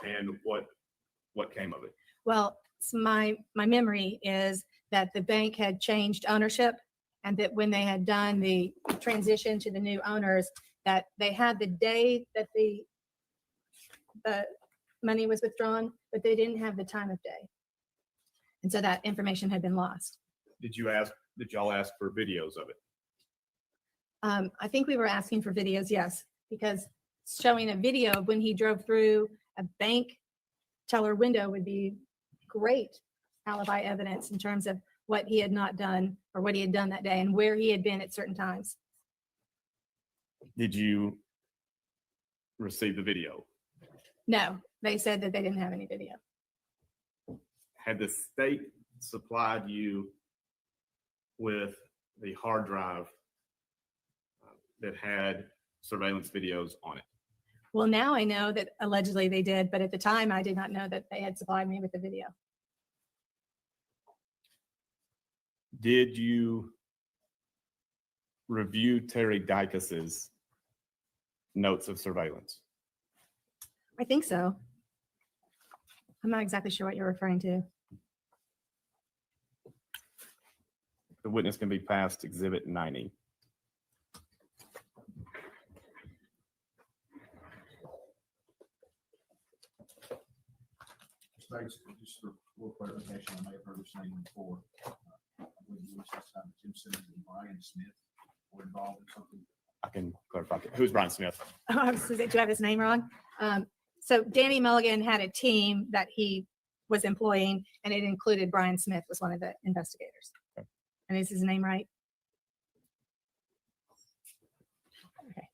And what came of it? Well, my memory is that the bank had changed ownership, and that when they had done the transition to the new owners, that they had the day that the money was withdrawn, but they didn't have the time of day. And so that information had been lost. Did y'all ask for videos of it? I think we were asking for videos, yes, because showing a video of when he drove through a bank teller window would be great alibi evidence in terms of what he had not done or what he had done that day and where he had been at certain times. Did you receive the video? No, they said that they didn't have any video. Had the state supplied you with the hard drive that had surveillance videos on it? Well, now I know that allegedly they did, but at the time I did not know that they had supplied me with the video. Did you review Terry Dykas's notes of surveillance? I think so. I'm not exactly sure what you're referring to. The witness can be passed exhibit 90. Space, just for a little clarification, I may have heard this name before. I believe you listed this time Jim Simmons and Brian Smith were involved in something. I can clarify. Who's Brian Smith? Oh, do I have his name wrong? So Danny Mulligan had a team that he was employing, and it included Brian Smith was one of the investigators. Okay. And is his name right? Okay.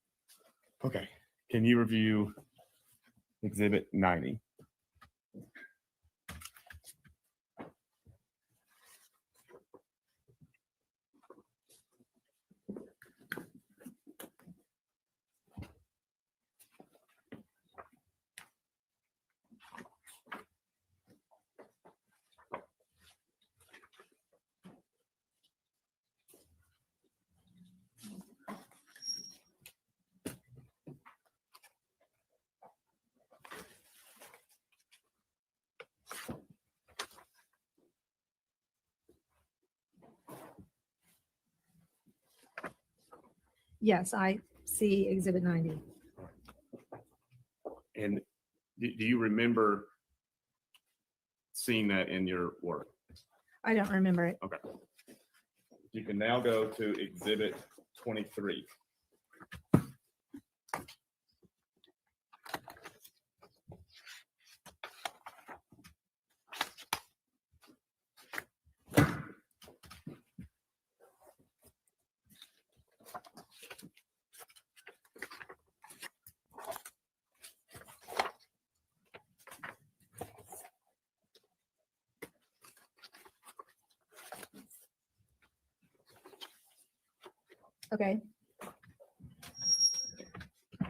Okay. Can you review exhibit 90? Yes, I see Exhibit 90. And do you remember seeing that in your work? I don't remember it. Okay. You can now go to Exhibit 23. Okay.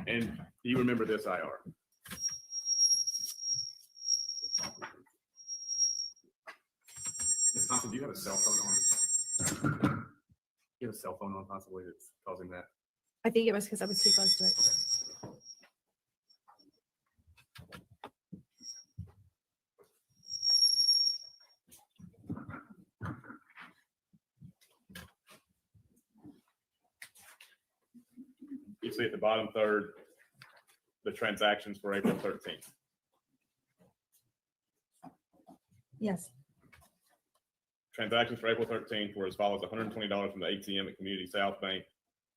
And do you remember this IR? Ms. Thompson, do you have a cell phone on? You have a cell phone on possibly that's causing that? I think it was because I was too close to it. You see at the bottom third, the transactions for April 13th. Yes. Transactions for April 13th were as follows: $120 from the ATM at Community South Bank,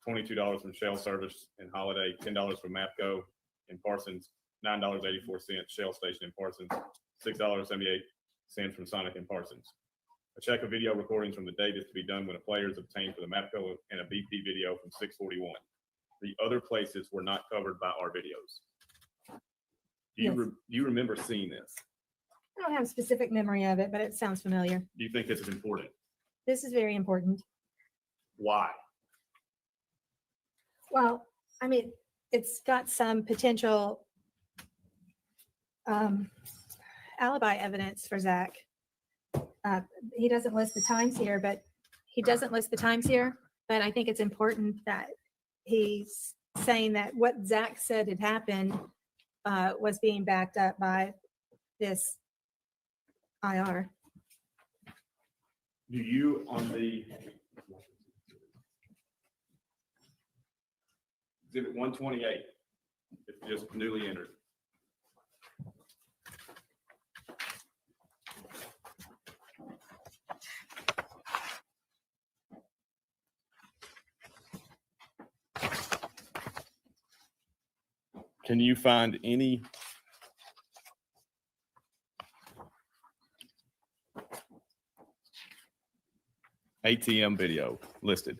$22 from Shell Service and Holiday, $10 from MAPCO in Parsons, $9.84 Shell Station in Parsons, $6.78 from Sonic in Parsons. A check of video recordings from the date is to be done when a player is obtained for the MAPCO and a BP video from 641. The other places were not covered by our videos. Do you remember seeing this? I don't have a specific memory of it, but it sounds familiar. Do you think this is important? This is very important. Why? Well, I mean, it's got some potential alibi evidence for Zach. He doesn't list the times here, but I think it's important that he's saying that what Zach said had happened was being backed up by this IR. Do you on the Exhibit 128, it's just newly entered. Can you find any ATM video listed?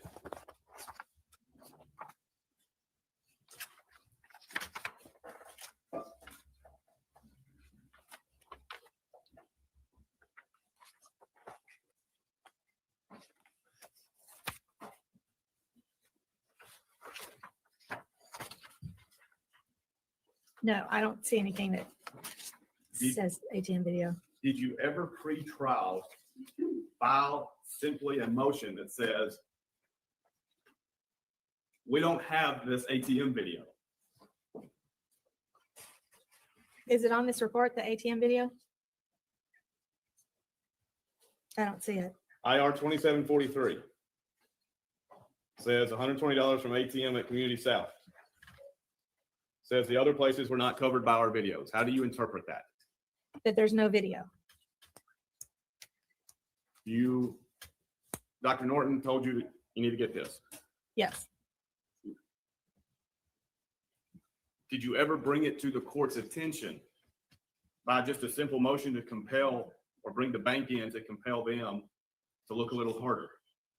No, I don't see anything that says ATM video. Did you ever pre-trial file simply a motion that says, we don't have this ATM video? Is it on this report, the ATM video? I don't see it. IR 2743 says $120 from ATM at Community South. Says the other places were not covered by our videos. How do you interpret that? That there's no video. Dr. Norton told you that you need to get this. Yes. Did you ever bring it to the court's attention by just a simple motion to compel or bring the bank in to compel them to look a little harder?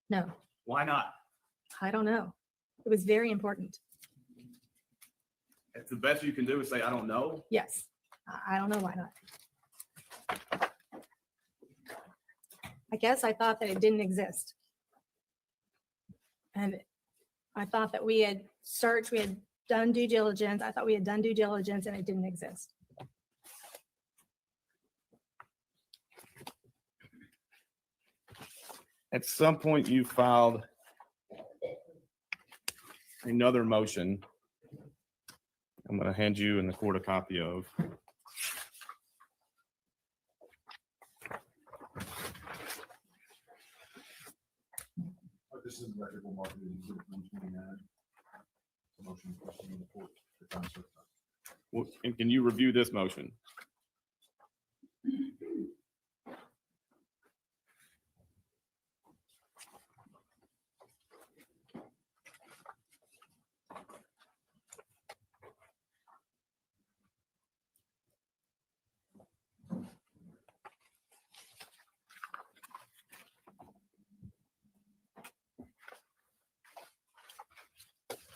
No, Why not? I don't know. It was very important. It's the best you can do is say, I don't know. Yes. I don't know why not. I guess I thought that it didn't exist. And I thought that we had searched, we had done due diligence. I thought we had done due diligence and it didn't exist. At some point you filed another motion. I'm going to hand you in the court a copy of. This is the record we'll mark it in Exhibit 129. Motion to proceed in the court for time certified. Well, and can you review this motion?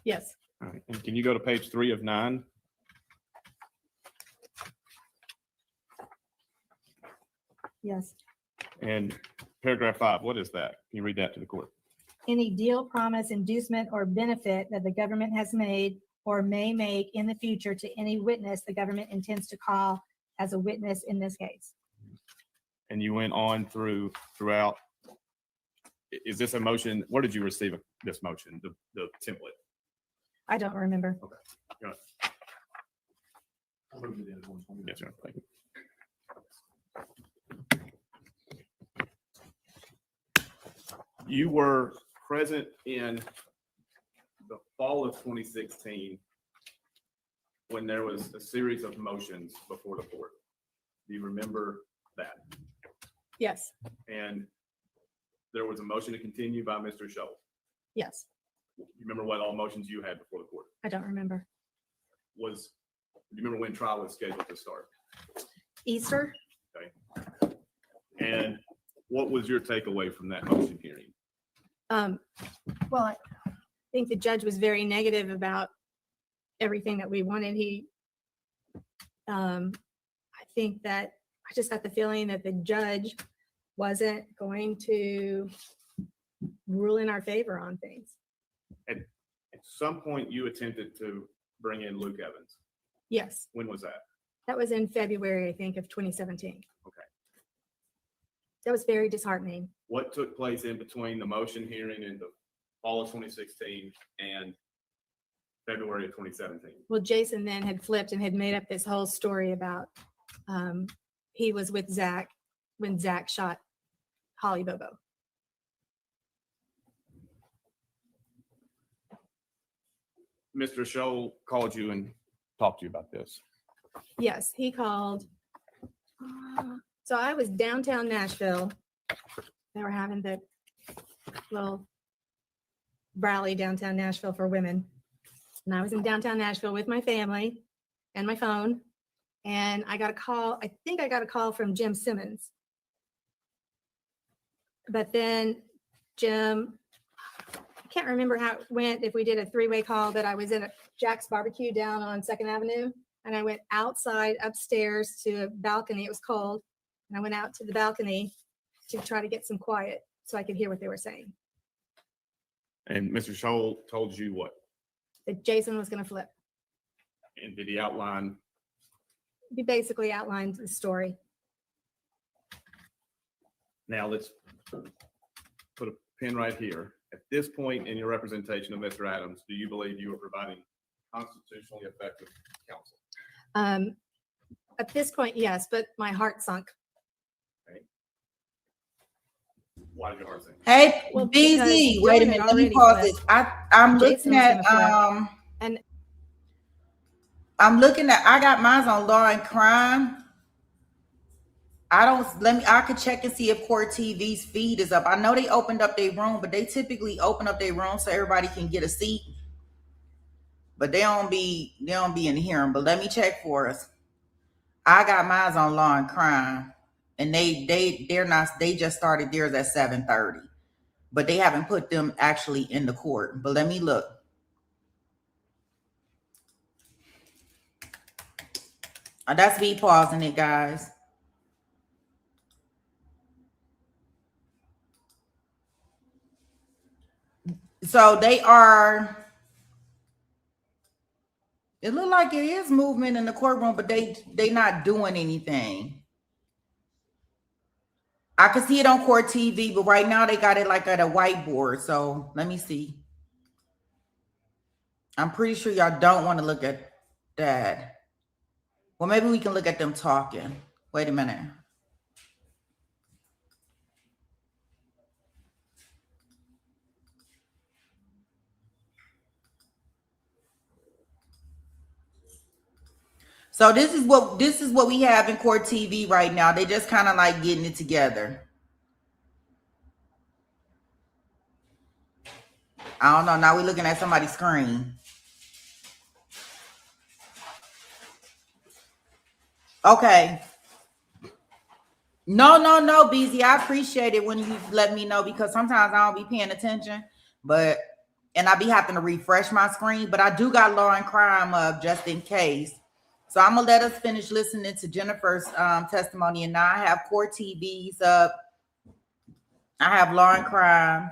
Yes. All right, and can you go to page 3 of 9? Yes. And paragraph 5, what is that? Can you read that to the court? Any deal, promise, inducement, or benefit that the government has made or may make in the future to any witness the government intends to call as a witness in this case. And you went on throughout. Is this a motion? Where did you receive this motion, the template? I don't remember. Go ahead. I'll move it in at 120. Yes, sir. Thank you. You were present in the fall of 2016 when there was a series of motions before the court. Do you remember that? Yes. And there was a motion to continue by Mr. Scholl. Yes. You remember what all motions you had before the court? I don't remember. Do you remember when trial was scheduled to start? Easter? And what was your takeaway from that motion hearing? Well, I think the judge was very negative about everything that we wanted. I think that I just got the feeling that the judge wasn't going to rule in our favor on things. At some point, you attempted to bring in Luke Evans. Yes, When was that? that was in February, I think, of 2017. Okay. That was very disheartening. What took place in between the motion hearing in the fall of 2016 and February of 2017? Well, Jason then had flipped and had made up this whole story about he was with Zach when Zach shot Holly Bobo. Mr. Scholl called you and talked to you about this. Yes, he called. So I was downtown Nashville. They were having the little rally downtown Nashville for women. And I was in downtown Nashville with my family and my phone. And I got a call. I think I got a call from Jim Simmons. But then Jim, I can't remember how it went, if we did a three-way call, but I was in a Jack's Barbecue down on 2nd Avenue. And I went outside upstairs to a balcony. It was cold. And I went out to the balcony to try to get some quiet so I could hear what they were saying. And Mr. Scholl told you what? That Jason was going to flip. And did he outline? He basically outlined the story. Now let's put a pin right here. At this point in your representation of Mr. Adams, do you believe you are providing constitutionally effective counsel? At this point, yes, but my heart sunk. Why did your heart sink? Hey, Well, BZ, because wait a Dylan minute, had let me already pause flipped. this. I'm Jason looking was at, gonna flip. And I got mine on Law and Crime. I could check and see if Court TV's feed is up. I know they opened up their room, but they typically open up their room so everybody can get a seat. But they don't be in the hearing. But let me check for us. I got mine on Law and Crime, and they just started theirs at 7:30, but they haven't put them actually in the court. But let me look. That's me pausing it, guys. So they are. It look like it is movement in the courtroom, but they not doing anything. I can see it on Court TV, but right now they got it like at a whiteboard. So let me see. I'm pretty sure y'all don't want to look at that. Well, maybe we can look at them talking. Wait a minute. So this is what we have in court TV right now. They just kind of like getting it together. I don't know. Now we're looking at somebody's screen. Okay. No, BZ. I appreciate it when you let me know because sometimes I don't be paying attention, and I be having to refresh my screen. But I do got law and crime up just in case. So I'm gonna let us finish listening to Jennifer's testimony, and now I have court TVs up. I have law and crime,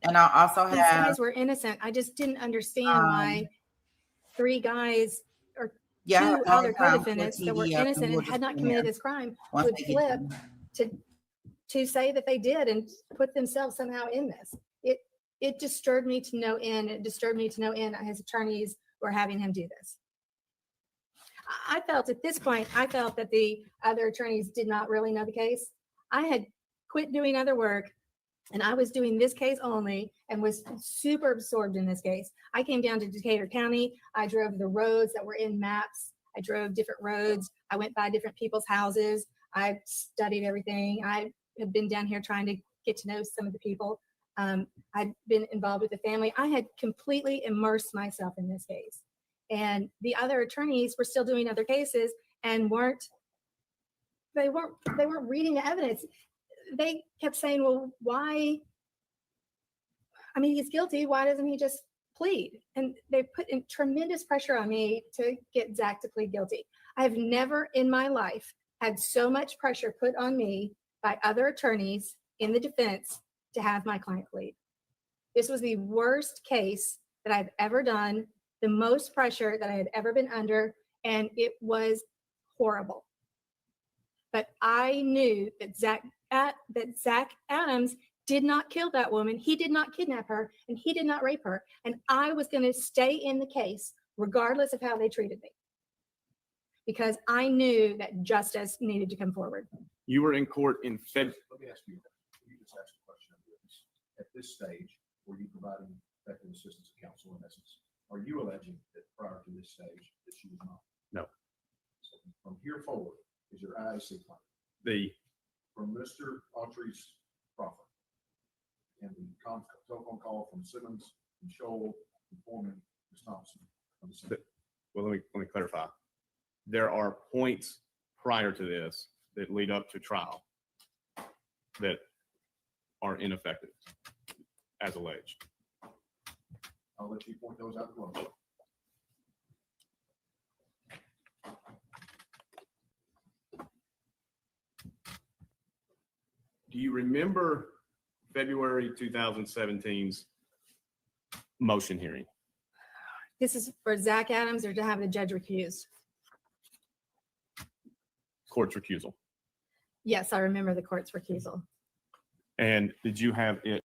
and I also These have guys were innocent. I just didn't understand why 3 guys or yeah, I have 2 law other and crime court co-defendants that were TV up, innocent we'll and had just not go in committed there this crime once would they get flip done. to say that they did and put themselves somehow in this. It disturbed me to no end. It disturbed me to no end that his attorneys were having him do this. I felt at this point, I felt that the other attorneys did not really know the case. I had quit doing other work and I was doing this case only and was super absorbed in this case. I came down to Decatur County. I drove the roads that were in maps. I drove different roads. I went by different people's houses. I studied everything. I had been down here trying to get to know some of the people. I'd been involved with the family. I had completely immersed myself in this case. And the other attorneys were still doing other cases and weren't reading the evidence. They kept saying, well, why? I mean, he's guilty. Why doesn't he just plead? And they put in tremendous pressure on me to get Zach to plead guilty. I've never in my life had so much pressure put on me by other attorneys in the defense to have my client plead. This was the worst case that I've ever done, the most pressure that I had ever been under, and it was horrible. But I knew that Zach Adams did not kill that woman. He did not kidnap her, and he did not rape her. And I was going to stay in the case regardless of how they treated me, because I knew that justice needed to come forward. You were in court in Let me ask you, you just asked a question of this. At this stage, were you providing effective assistance to counsel in essence? Are you alleging that prior to this stage that she was not? No. So from here forward, is your IAC claim from Mr. Autry's proffer and the telephone call from Simmons and Scholl informing Ms. Thompson of the same? Well, let me clarify. There are points prior to this that lead up to trial that are ineffective, as alleged. I'll let you point those out close. Do you remember February 2017's motion hearing? This is for Zach Adams or to have the judge recused? Court's recusal. Yes, I remember the court's recusal. And did you have it?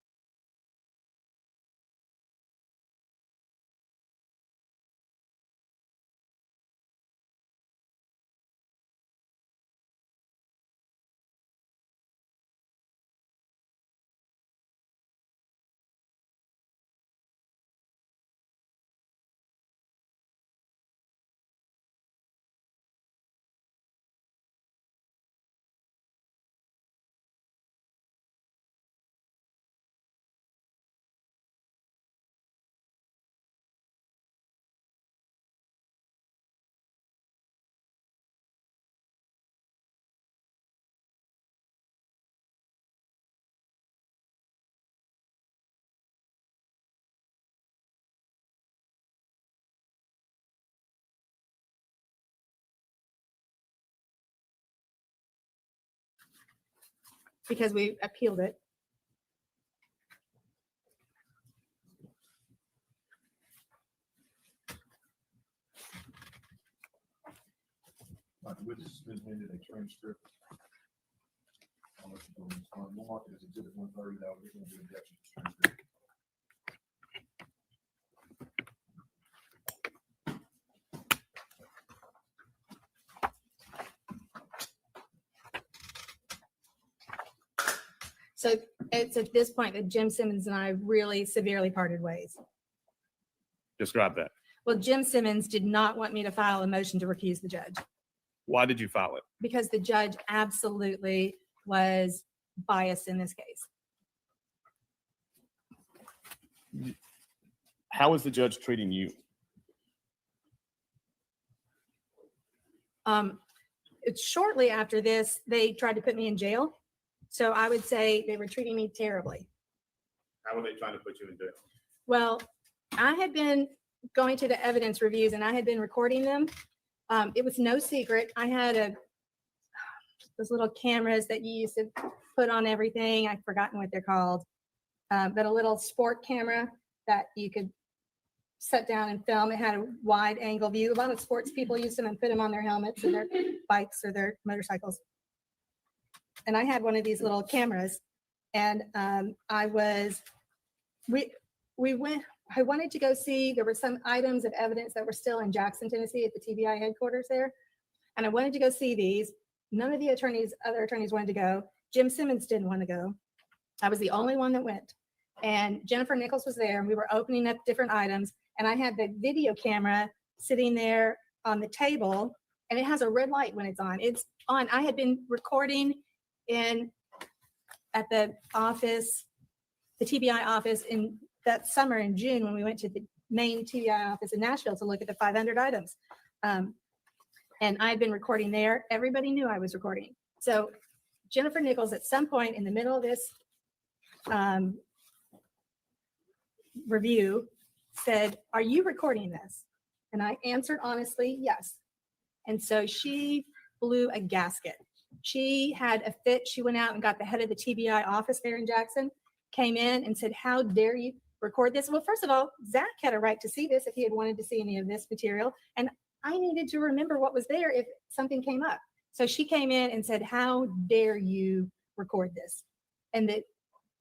Because we appealed it. The witness has been handed a transcript. I'll let you go and respond more. It is exhibit 130. That will be an objection to the transcript. So it's at this point that Jim Simmons and I really severely parted ways. Describe that. Well, Jim Simmons did not want me to file a motion to recuse the judge Why did you file it? because the judge absolutely was biased in this case. How is the judge treating you? It's shortly after this, they tried to put me in jail. So I would say they were treating me terribly. How are they trying to put you in jail? Well, I had been going to the evidence reviews and I had been recording them. It was no secret. I had those little cameras that you used to put on everything. I've forgotten what they're called. But a little sport camera that you could set down and film. It had a wide angle view. A lot of sports people use them and put them on their helmets or their bikes or their motorcycles. And I had one of these little cameras, and I wanted to go see, there were some items of evidence that were still in Jackson, Tennessee at the TBI headquarters there. And I wanted to go see these. None of the other attorneys wanted to go. Jim Simmons didn't want to go. I was the only one that went. And Jennifer Nichols was there and we were opening up different items. And I had the video camera sitting there on the table and it has a red light when it's on. It's on. I had been recording at the office, the TBI office in that summer in June when we went to the main TBI office in Nashville to look at the 500 items. And I had been recording there. Everybody knew I was recording. So Jennifer Nichols at some point in the middle of this review said, "Are you recording this?" And I answered honestly, yes. And so she blew a gasket. She had a fit. She went out and got the head of the TBI office there in Jackson, came in and said, "How dare you record this?" Well, first of all, Zach had a right to see this if he had wanted to see any of this material. And I needed to remember what was there if something came up. So she came in and said, "How dare you record this?" And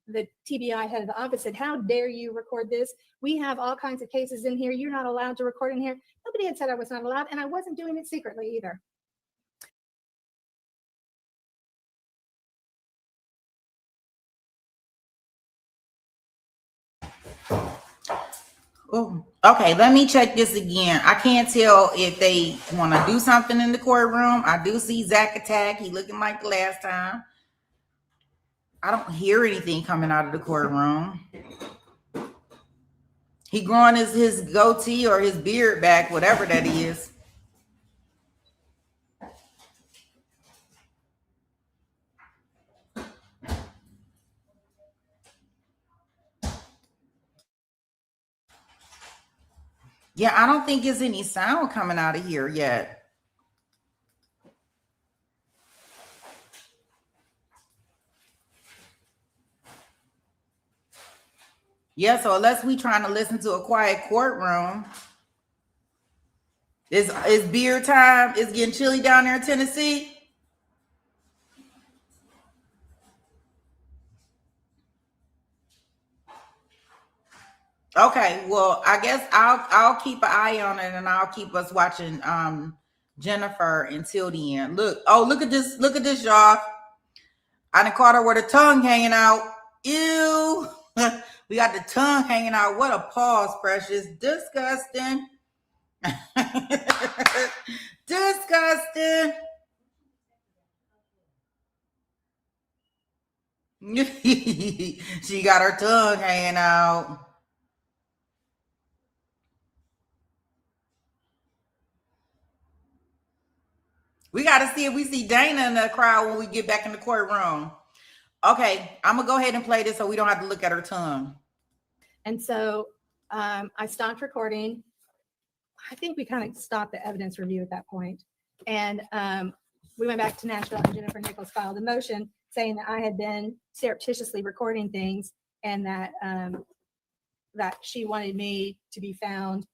the TBI head of the office said, "How dare you record this? We have all kinds of cases in here. You're not allowed to record in here." Nobody had said I was not allowed, and I wasn't doing it secretly either. Oh, okay. Let me check this again. I can't tell if they want to do something in the courtroom. I do see Zach attack. He looking like the last time. I don't hear anything coming out of the courtroom. He growing his goatee or his beard back, whatever that is. Yeah, I don't think there's any sound coming out of here yet. Yeah, so unless we trying to listen to a quiet courtroom, it's beer time. It's getting chilly down there in Tennessee. Okay, well, I guess I'll keep an eye on it and I'll keep us watching Jennifer until the end. Look at this, y'all. I done caught her with her tongue hanging out. Ew. We got the tongue hanging out. What a pause, Precious. Disgusting. Disgusting. She got her tongue hanging out. We got to see if we see Dana in the crowd when we get back in the courtroom. Okay, I'm going to go ahead and play this so we don't have to look at her tongue. And so I stopped recording. I think we kind of stopped the evidence review at that point. And we went back to Nashville and Jennifer Nichols filed a motion saying that I had been surreptitiously recording things and that that she wanted me to be found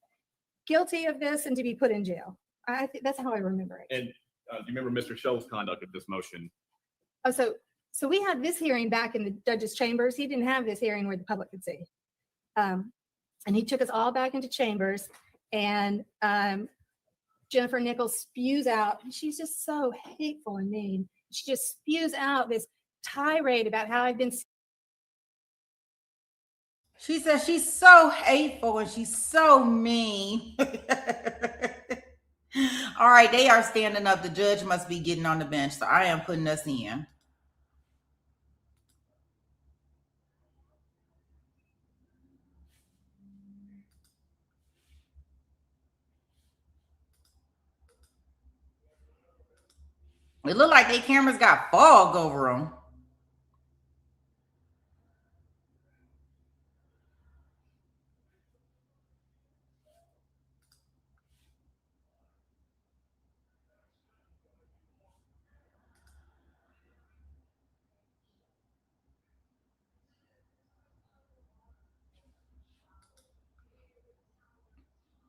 guilty of this and to be put in jail. I think that's how I remember it. And do you remember Mr. Scholl's conduct of this motion? Oh, so we had this hearing back in the judge's chambers. He didn't have this hearing where the public could see. And he took us all back into chambers and Jennifer Nichols spews out, she's just so hateful and mean. She just spews out this tirade about how I've been. She says she's so hateful and she's so mean. All right, they are standing up. The judge must be getting on the bench, so I am putting us in. It looked like they cameras got fog over them.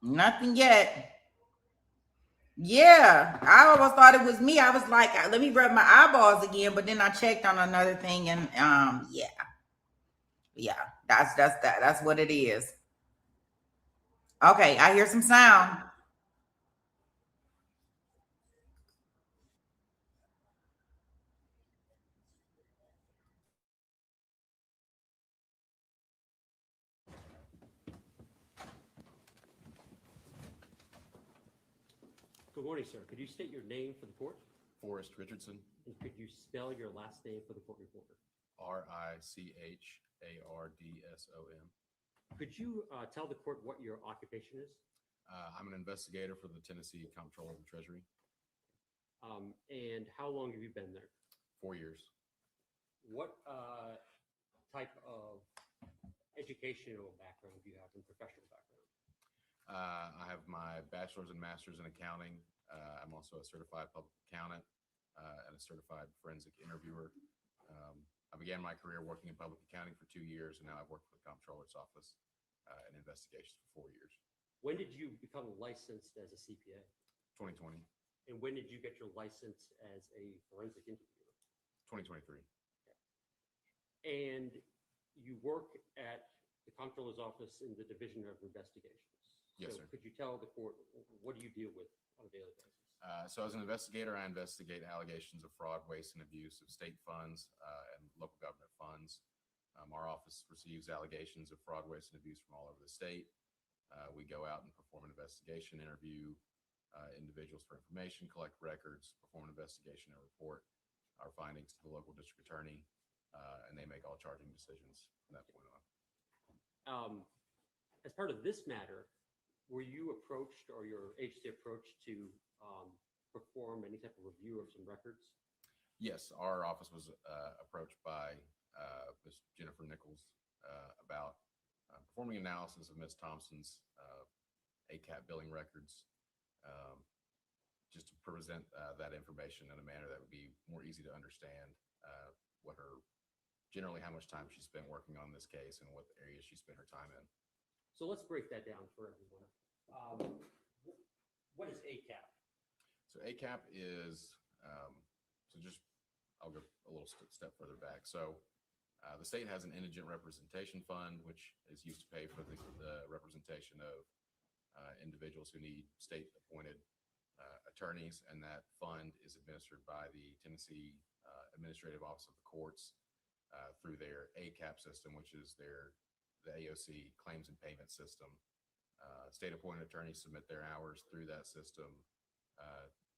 Nothing yet. Yeah, I almost thought it was me. I was like, let me rub my eyeballs again, but then I checked on another thing, and yeah, that's what it is. Okay, I hear some sound. Good morning, sir. Could you state your name for the court? Forrest Richardson, And could you spell your last name for the court reporter? Richardson. Could you tell the court what your occupation is? I'm an investigator for the Tennessee Comptroller of the Treasury. And how long have you been there? 4 years. What type of educational background do you have and professional background? I have my bachelor's and master's in accounting. I'm also a certified public accountant and a certified forensic interviewer. I began my career working in public accounting for 2 years, and now I've worked for the Comptroller's Office in investigations for 4 years. When did you become licensed as a CPA? 2020, And when did you get your license as a forensic interviewer? 2023. And you work at the Comptroller's Office in the Division of Investigations. Yes, So sir. could you tell the court, what do you deal with on a daily basis? So as an investigator, I investigate allegations of fraud, waste, and abuse of state funds and local government funds. Our office receives allegations of fraud, waste, and abuse from all over the state. We go out and perform an investigation, interview individuals for information, collect records, perform an investigation, and report our findings to the local district attorney, and they make all charging decisions from that point on. As part of this matter, were you approached or your agency approached to perform any type of review of some records? Yes, our office was approached by Ms. Jennifer Nichols about performing analysis of Ms. Thompson's ACAP billing records, just to present that information in a manner that would be more easy to understand generally how much time she spent working on this case and what areas she spent her time in. So let's break that down for everyone. What is ACAP? So ACAP is, I'll go a little step further back. So the state has an indigent representation fund, which is used to pay for the representation of individuals who need state appointed attorneys. And that fund is administered by the Tennessee Administrative Office of the Courts through their ACAP system, which is the AOC claims and payment system. State appointed attorneys submit their hours through that system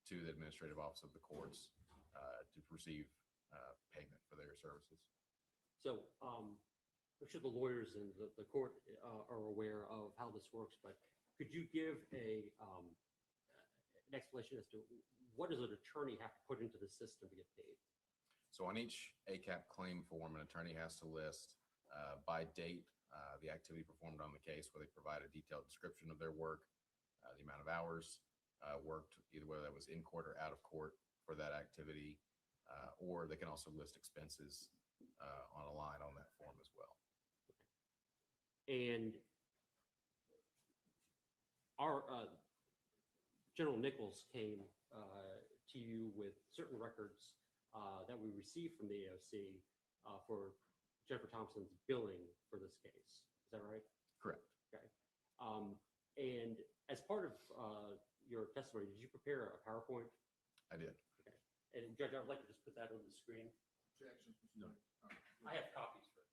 to the Administrative Office of the Courts to receive payment for their services. So I'm sure the lawyers and the court are aware of how this works, but could you give an explanation as to what does an attorney have to put into the system to get paid? So on each ACAP claim form, an attorney has to list by date the activity performed on the case, where they provide a detailed description of their work, the amount of hours worked, either whether that was in court or out of court for that activity, or they can also list expenses on a line on that form as well. And our General Nichols came to you with certain records that we received from the AOC for Jennifer Thompson's billing for this case. Is that right? Correct. Okay. And as part of your testimony, did you prepare a PowerPoint? I did. Okay. And Judge, I would like to just put that on the screen. Objection? No. I have copies for it.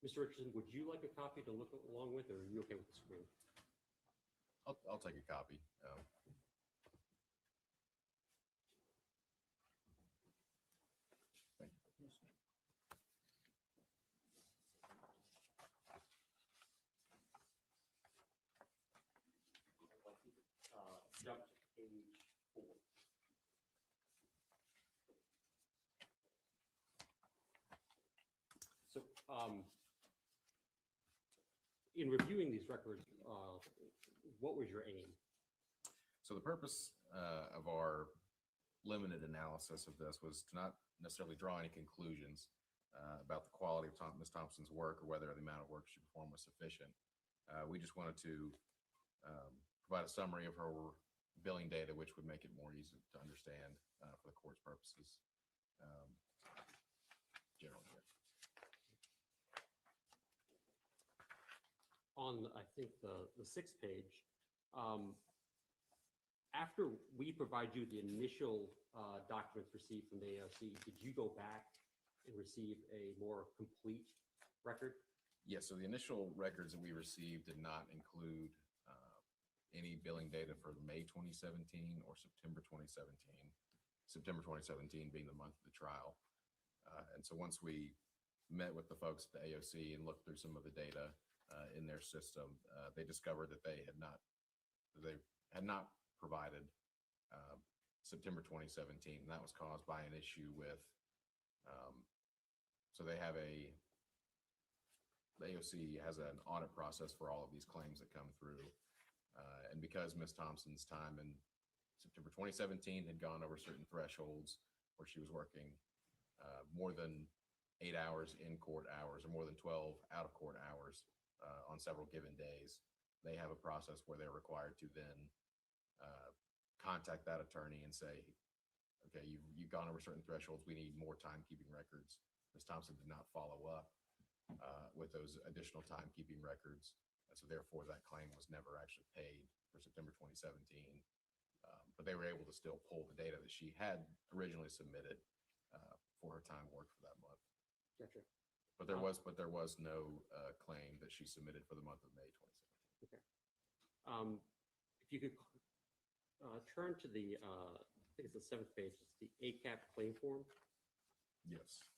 Mr. Richardson, would you like a copy to look along with, or are you okay with the screen? I'll take a copy. Thank you. Jump to page 4. So, in reviewing these records, what was your aim? So the purpose of our limited analysis of this was to not necessarily draw any conclusions about the quality of Ms. Thompson's work or whether the amount of work she performed was sufficient. We just wanted to provide a summary of her billing data, which would make it more easy to understand for the court's purposes. Generally, yeah. On, I think, the 6th page, after we provide you the initial documents received from the AOC, did you go back and receive a more complete record? Yes, so the initial records that we received did not include any billing data for May 2017 or September 2017. September 2017 being the month of the trial. And so once we met with the folks at the AOC and looked through some of the data in their system, they discovered that they had not provided September 2017, and that was caused by an issue with, so they have the AOC has an audit process for all of these claims that come through. And because Ms. Thompson's time in September 2017 had gone over certain thresholds where she was working more than 8 hours in court hours or more than 12 out of court hours on several given days, they have a process where they're required to then contact that attorney and say, okay, you've gone over certain thresholds. We need more timekeeping records. Ms. Thompson did not follow up with those additional timekeeping records. And so therefore that claim was never actually paid for September 2017. But they were able to still pull the data that she had originally submitted for her time worked for that month. Gotcha. But there was no claim that she submitted for the month of May 2017. Okay. If you could turn to the, I think it's the 7th page, it's the ACAP claim form. Yes.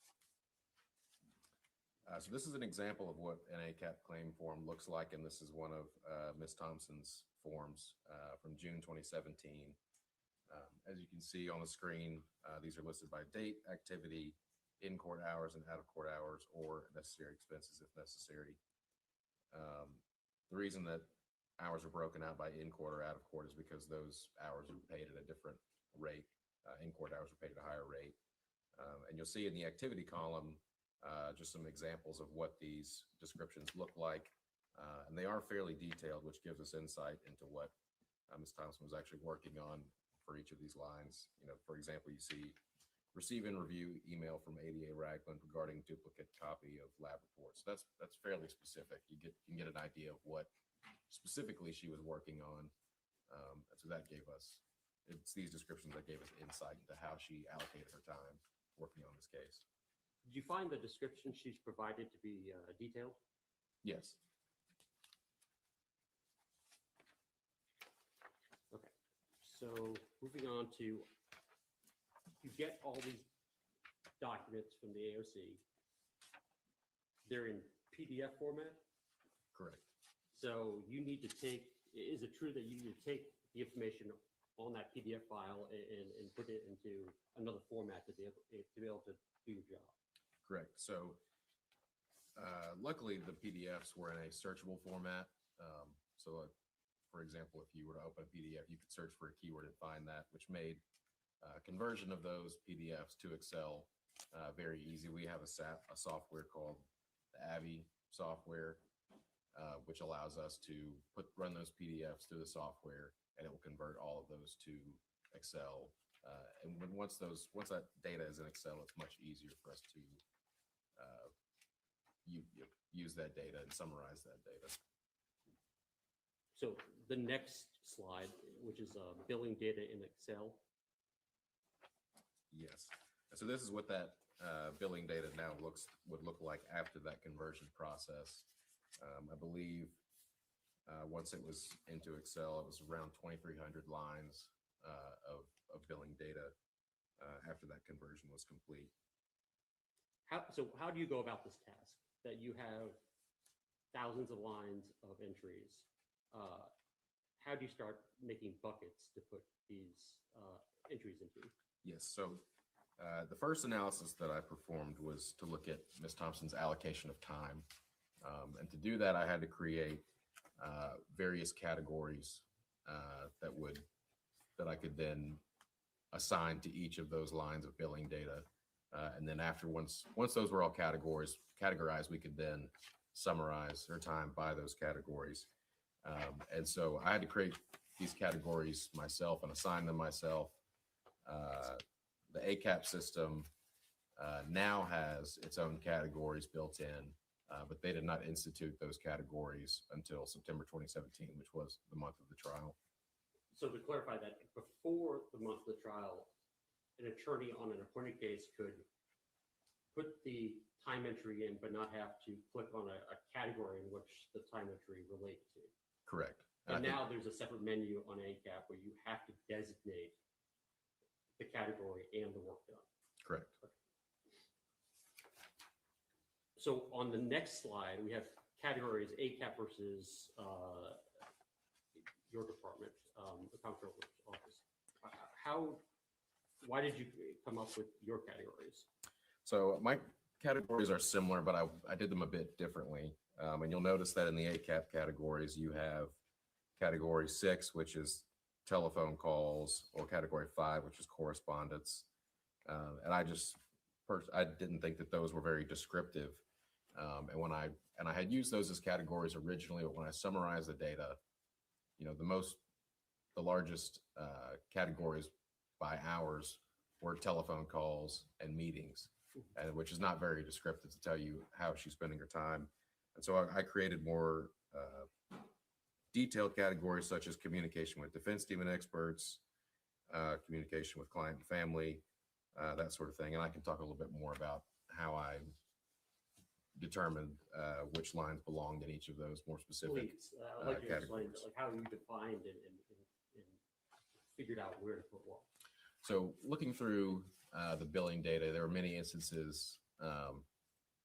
So this is an example of what an ACAP claim form looks like, and this is one of Ms. Thompson's forms from June 2017. As you can see on the screen, these are listed by date, activity, in-court hours and out-of-court hours, or necessary expenses if necessary. The reason that hours are broken out by in-court or out-of-court is because those hours are paid at a different rate. In-court hours are paid at a higher rate. And you'll see in the activity column just some examples of what these descriptions look like. And they are fairly detailed, which gives us insight into what Ms. Thompson was actually working on for each of these lines. You know, for example, you see receive and review email from ADA Ragland regarding duplicate copy of lab reports. That's fairly specific. You can get an idea of what specifically she was working on. So that gave us, it's these descriptions that gave us insight into how she allocated her time working on this case. Did you find the description she's provided to be detailed? Yes. Okay. So moving on to, you get all these documents from the AOC. They're in PDF format. Correct. So you need to take, is it true that you need to take the information on that PDF file and put it into another format to be able to do your job? Correct. So luckily the PDFs were in a searchable format. For example, if you were to open a PDF, you could search for a keyword and find that, which made conversion of those PDFs to Excel very easy. We have a software called the Abby software, which allows us to run those PDFs through the software, and it will convert all of those to Excel. And once that data is in Excel, it's much easier for us to use that data and summarize that data. So the next slide, which is billing data in Excel. Yes. So this is what that billing data now would look like after that conversion process. I believe once it was into Excel, it was around 2,300 lines of billing data after that conversion was complete. How do you go about this task? That you have thousands of lines of entries. How do you start making buckets to put these entries into? Yes. So the first analysis that I performed was to look at Ms. Thompson's allocation of time. And to do that, I had to create various categories that I could then assign to each of those lines of billing data. And then once those were all categorized, we could then summarize her time by those categories. And so I had to create these categories myself and assign them myself. The ACAP system now has its own categories built in, but they did not institute those categories until September 2017, which was the month of the trial. So to clarify that, before the month of the trial, an attorney on an appointed case could put the time entry in, but not have to click on a category in which the time entry relates to. Correct. And now there's a separate menu on ACAP where you have to designate the category and the work done. Correct. So on the next slide, we have categories ACAP versus your department, the comptroller's office. Why did you come up with your categories? So my categories are similar, but I did them a bit differently. And you'll notice that in the ACAP categories, you have category 6, which is telephone calls, or category 5, which is correspondence. And I didn't think that those were very descriptive. And I had used those as categories originally, but when I summarized the data, the largest categories by hours were telephone calls and meetings, and which is not very descriptive to tell you how she's spending her time. And so I created more detailed categories such as communication with defense team and experts, communication with client and family, that sort of thing. And I can talk a little bit more about how I determined which lines belonged in each of those more specific Please, I'd like you to explain categories. like how you defined and figured out where to put what. So looking through the billing data, there were many instances,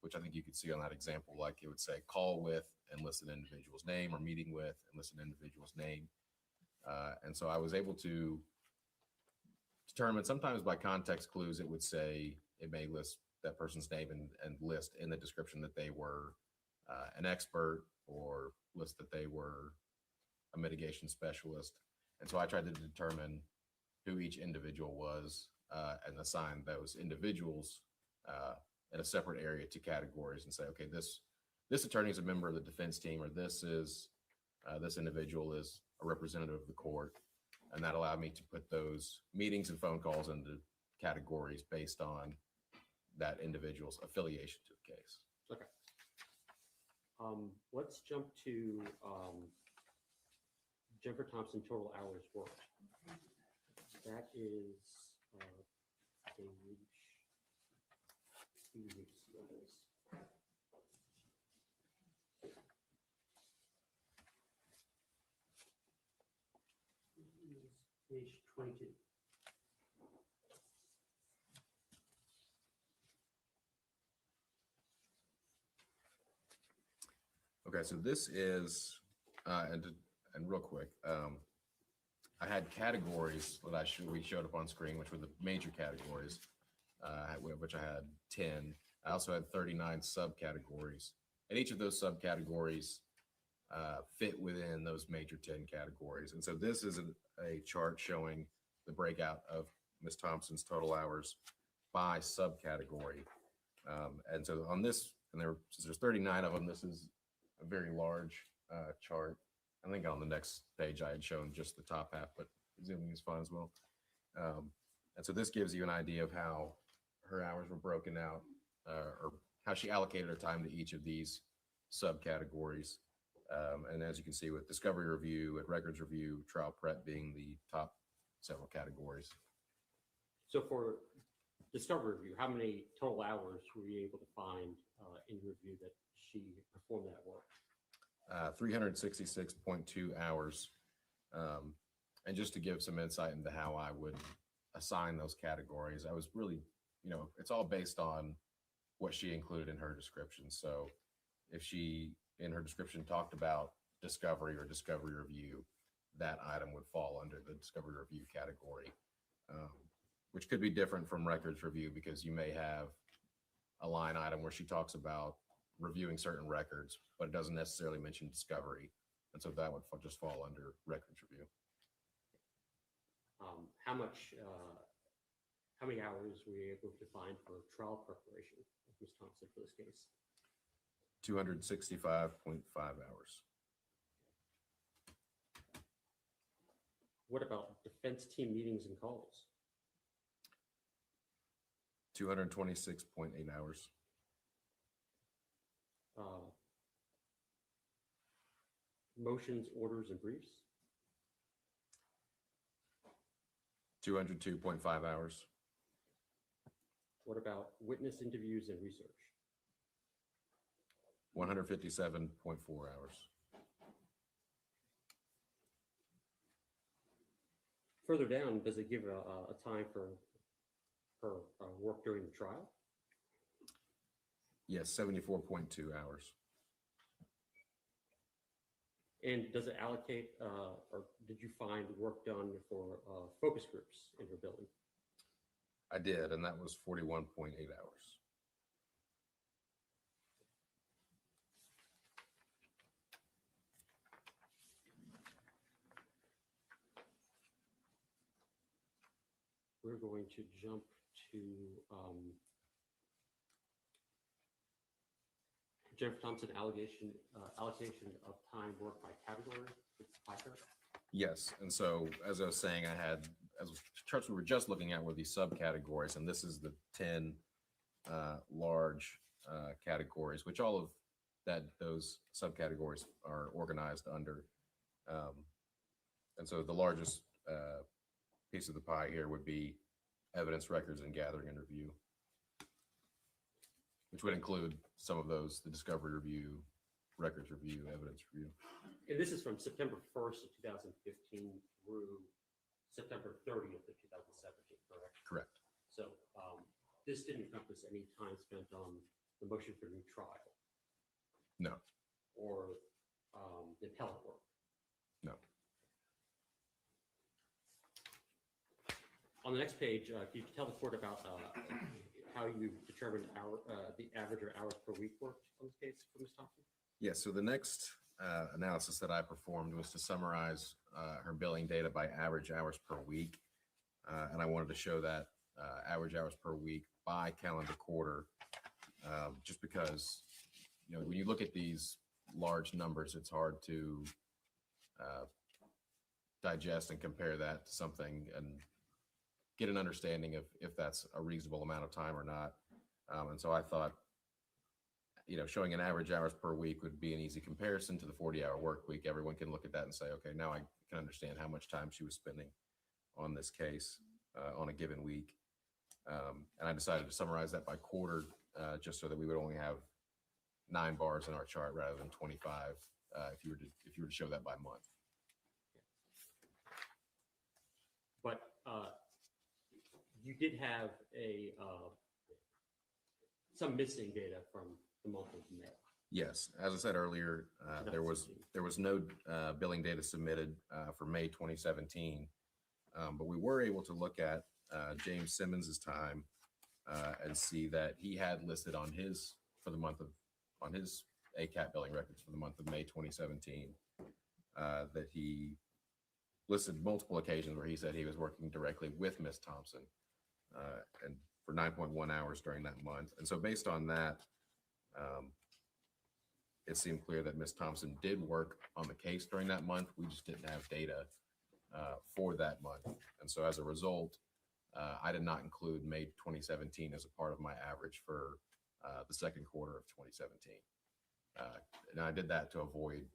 which I think you could see on that example, like it would say call with and list an individual's name, or meeting with and list an individual's name. And so I was able to determine, sometimes by context clues, it would say, it may list that person's name and list in the description that they were an expert, or list that they were a mitigation specialist. And so I tried to determine who each individual was and assign those individuals in a separate area to categories, and say, okay, this attorney is a member of the defense team, or this individual is a representative of the court. And that allowed me to put those meetings and phone calls into categories based on that individual's affiliation to the case. Okay. Let's jump to Jennifer Thompson total hours worked. That is page 22. Okay, so this is, and real quick, I had categories that we showed up on screen, which were the major categories, which I had 10. I also had 39 subcategories, and each of those subcategories fit within those major 10 categories. And so this is a chart showing the breakout of Ms. Thompson's total hours by subcategory. And so on this, since there's 39 of them, this is a very large chart. I think on the next page I had shown just the top half, but zooming is fine as well. And so this gives you an idea of how her hours were broken out, or how she allocated her time to each of these subcategories. And as you can see, with discovery review and records review, trial prep being the top several categories. So for discovery review, how many total hours were you able to find in your review that she performed that work? 366.2 hours. And just to give some insight into how I would assign those categories, I was really, it's all based on what she included in her description. So if she, in her description, talked about discovery or discovery review, that item would fall under the discovery review category, which could be different from records review because you may have a line item where she talks about reviewing certain records, but it doesn't necessarily mention discovery. And so that would just fall under records review. How many hours were you able to find for trial preparation of Ms. Thompson for this case? 265.5 hours. What about defense team meetings and calls? 226.8 hours. Motions, orders, and briefs? 202.5 hours. What about witness interviews and research? 157.4 hours. Further down, does it give a time for her work during the trial? Yes, 74.2 hours. And does it allocate, or did you find work done for focus groups in her building? I did, and that was 41.8 hours. We're going to jump to Jennifer Thompson allocation of time worked by category. Yes, and so as I was saying, I had, as charts we were just looking at were these subcategories, and this is the 10 large categories, which all of those subcategories are organized under. And so the largest piece of the pie here would be evidence, records, and gathering and review, which would include some of those, the discovery review, records review, evidence review. And this is from September 1st of 2015 through September 30th of 2017, correct? Correct. So this didn't encompass any time spent on the motion for new trial? No. Or the appellate work? No. On the next page, can you tell the court about how you determined the average or hours per week worked on this case for Ms. Thompson? Yes, so the next analysis that I performed was to summarize her billing data by average hours per week. And I wanted to show that average hours per week by calendar quarter, just because, when you look at these large numbers, it's hard to digest and compare that to something and get an understanding of if that's a reasonable amount of time or not. And so I thought, showing an average hours per week would be an easy comparison to the 40-hour work week. Everyone can look at that and say, okay, now I can understand how much time she was spending on this case on a given week. And I decided to summarize that by quarter, just so that we would only have 9 bars in our chart rather than 25 if you were to show that by month. But you did have some missing data from the month of May. Yes, as I said earlier, there was no billing data submitted for May 2017, but we were able to look at James Simmons's time and see that he had listed on his ACAT billing records for the month of May 2017 that he listed multiple occasions where he said he was working directly with Ms. Thompson and for 9.1 hours during that month. And so based on that, it seemed clear that Ms. Thompson did work on the case during that month. We just didn't have data for that month. And so as a result, I did not include May 2017 as a part of my average for the second quarter of 2017. And I did that to avoid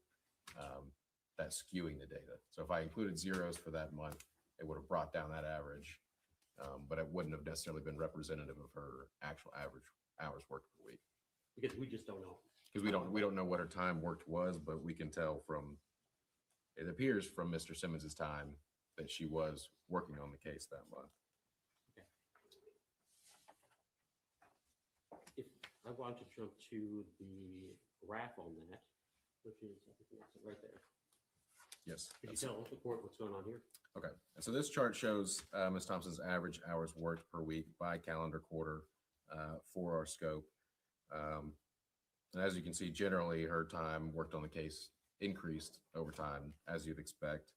that skewing the data. So if I included zeros for that month, it would have brought down that average. but it wouldn't have necessarily been representative of her actual average hours worked per week. Because we just don't know. Because we don't know what her time worked was, but we can tell from, it appears from Mr. Simmons's time that she was working on the case that month. If I want to jump to the graph on that, which is, I think that's it right there. Yes. Could you tell the court what's going on here? Okay, and so this chart shows Ms. Thompson's average hours worked per week by calendar quarter for our scope. And as you can see, generally her time worked on the case increased over time, as you'd expect.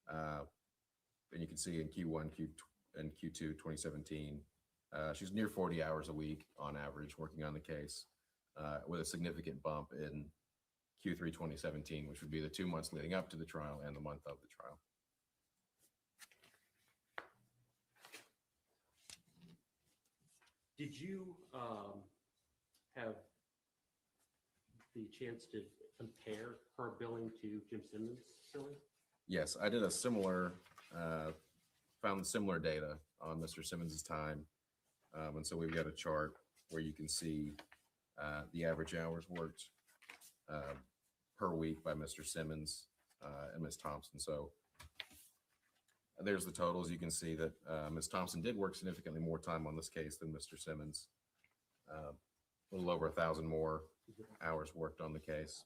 And you can see in Q1, and Q2 2017, she's near 40 hours a week on average working on the case, with a significant bump in Q3 2017, which would be the 2 months leading up to the trial and the month of the trial. Did you have the chance to compare her billing to Jim Simmons' billing? Yes, I did a similar, found similar data on Mr. Simmons's time. And so we've got a chart where you can see the average hours worked per week by Mr. Simmons and Ms. Thompson. So there's the totals. You can see that Ms. Thompson did work significantly more time on this case than Mr. Simmons. A little over 1,000 more hours worked on the case.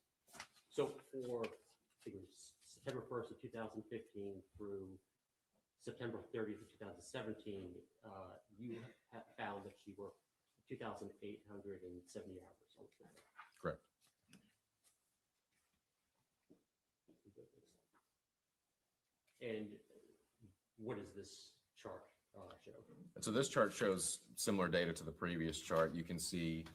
So for September 1st of 2015 through September 30th of 2017, you found that she worked 2,870 hours on the case. Correct. And what does this chart show? So this chart shows similar data to the previous chart. You can see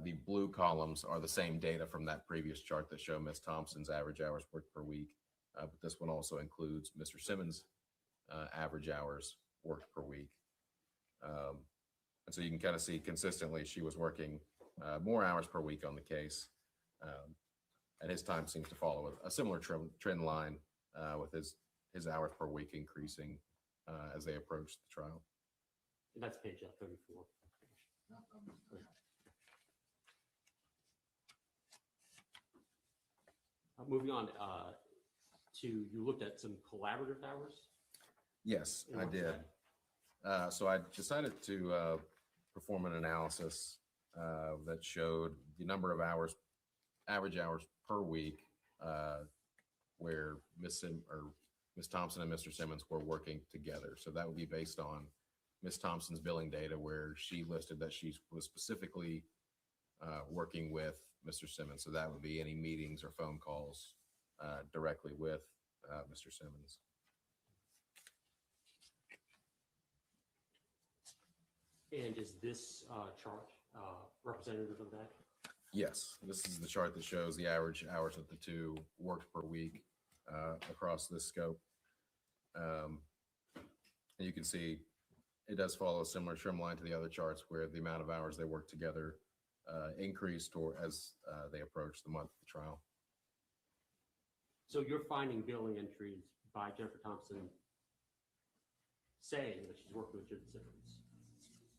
the blue columns are the same data from that previous chart that show Ms. Thompson's average hours worked per week. But this one also includes Mr. Simmons' average hours worked per week. And so you can kind of see consistently she was working more hours per week on the case. And his time seems to follow a similar trend line with his hours per week increasing as they approach the trial. And that's page 34. Moving on to, you looked at some collaborative hours? Yes, And I what's did. that? So I decided to perform an analysis that showed the number of hours, average hours per week, where Ms. Thompson and Mr. Simmons were working together. So that would be based on Ms. Thompson's billing data, where she listed that she was specifically working with Mr. Simmons. So that would be any meetings or phone calls directly with Mr. Simmons. And is this chart representative of that? Yes, this is the chart that shows the average hours that the two worked per week across this scope. And you can see it does follow a similar trim line to the other charts, where the amount of hours they worked together increased or as they approached the month of the trial. So you're finding billing entries by Jennifer Thompson saying that she's working with Jim Simmons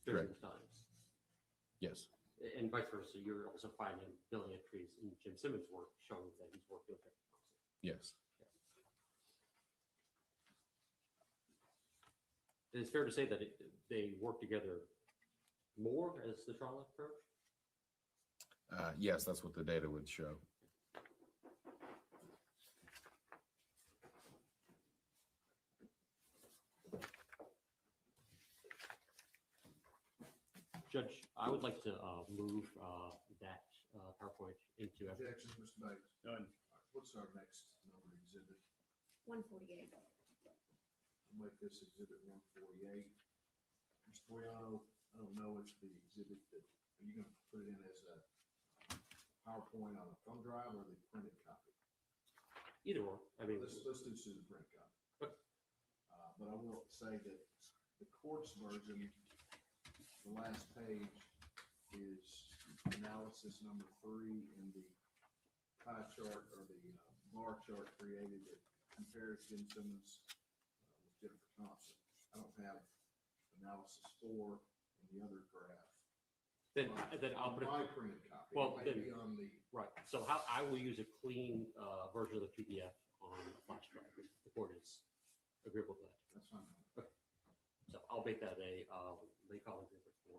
during Correct. those times. Yes. And vice versa, you're also finding billing entries in Jim Simmons' work showing that he's working with Jennifer Thompson. Yes. And it's fair to say that they work together more as the trial approached? Yes, that's what the data would show. Judge, I would like to move that PowerPoint into evidence. Objections, Mr. Bates? Done. What's our next number exhibit? 148. I'll make this exhibit 148. Mr. Boyano, I don't know if the exhibit that, are you gonna put it in as a PowerPoint on a thumb drive or the printed copy? Either or, I mean, Let's do the print copy. Okay. But I will say that the court's version, the last page is analysis number 3 in the pie chart or the bar chart created that compares Jim Simmons with Jennifer Thompson. I don't have analysis 4 and the other graph. Then I'll put My it, printed copy. Well, It may then- be on the, right. So how, I will use a clean version of the PDF on a flash drive if the board is agreeable to that. that's fine. So I'll make that a, they call it exhibit 4.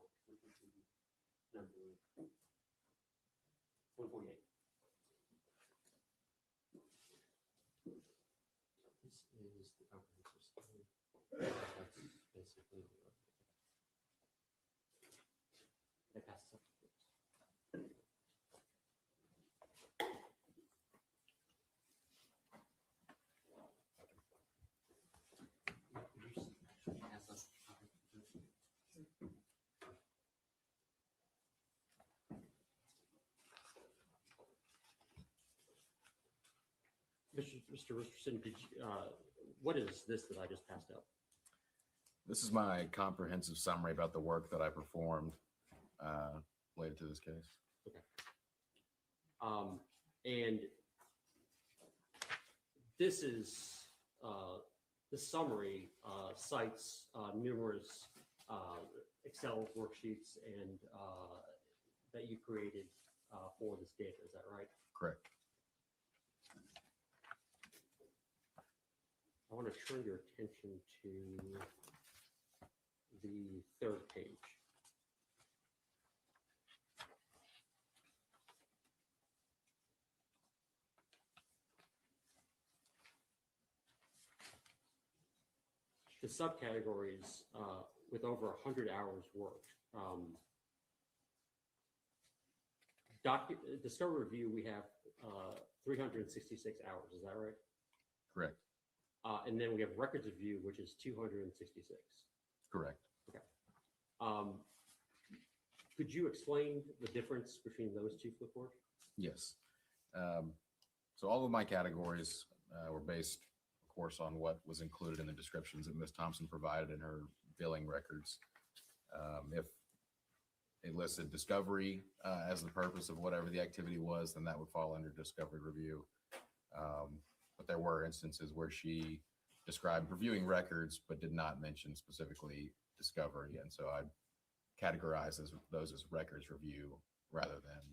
Number 148. This is the comprehensive summary. That's basically they pass it up. Mr. Richardson, did you, what is this that I just passed out? This is my comprehensive summary about the work that I performed related to this case. And this is, the summary cites numerous Excel worksheets and that you created for this data, is that right? Correct. I want to turn your attention to the third page. The subcategories with over 100 hours worked. Discovery review, we have 366 hours, is that right? Correct. And then we have records review, which is 266. Correct. Could you explain the difference between those two flipboard? Yes. So all of my categories were based, of course, on what was included in the descriptions that Ms. Thompson provided in her billing records. If it listed discovery as the purpose of whatever the activity was, then that would fall under discovery review. But there were instances where she described reviewing records, but did not mention specifically discovery. And so I categorize those as records review rather than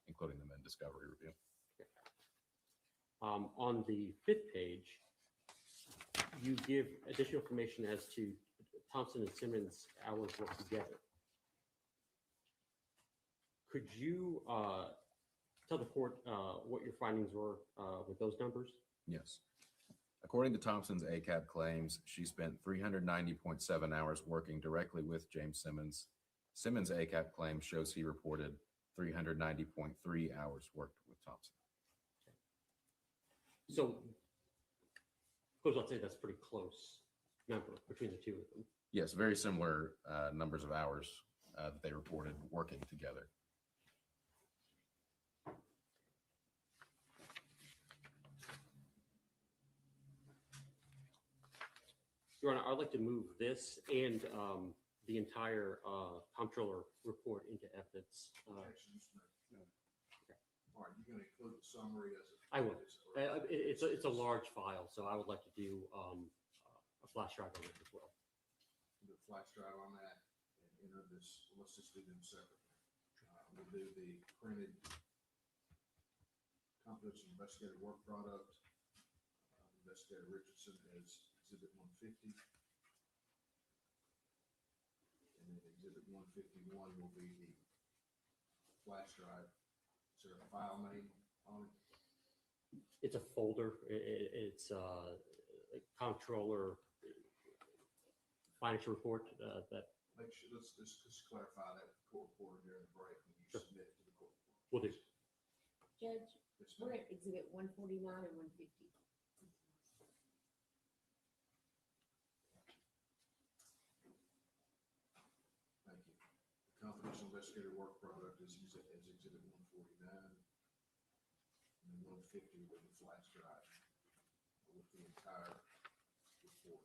including them in discovery review. On the fifth page, you give additional information as to Thompson and Simmons' hours worked together. Could you tell the court what your findings were with those numbers? Yes. According to Thompson's ACAP claims, she spent 390.7 hours working directly with James Simmons. Simmons' ACAP claim shows he reported 390.3 hours worked with Thompson. So, goes on to say that's pretty close number between the two of them. Yes, very similar numbers of hours that they reported working together. Your Honor, I'd like to move this and the entire comptroller report into evidence. Objection, Mr. Mayor. All right, you're going to include the summary as a. I will. It's a large file, so I would like to do a flash drive on it as well. The flash drive on that and enter this, let's just do them separately. We'll do the printed confidential investigative work product. Investigator Richardson as exhibit 150. And then exhibit 151 will be the flash drive. Is there a file name on it? It's a folder. It's a comptroller financial report that Make sure, let's just clarify that with the court reporter during the break when you Sure. submit it to the court reporter. will do. Judge, Yes, we're ma'am. at exhibit 149 and 150. Thank you. The confidential investigator work product is used as exhibit 149. And then 150 with the flash drive with the entire report.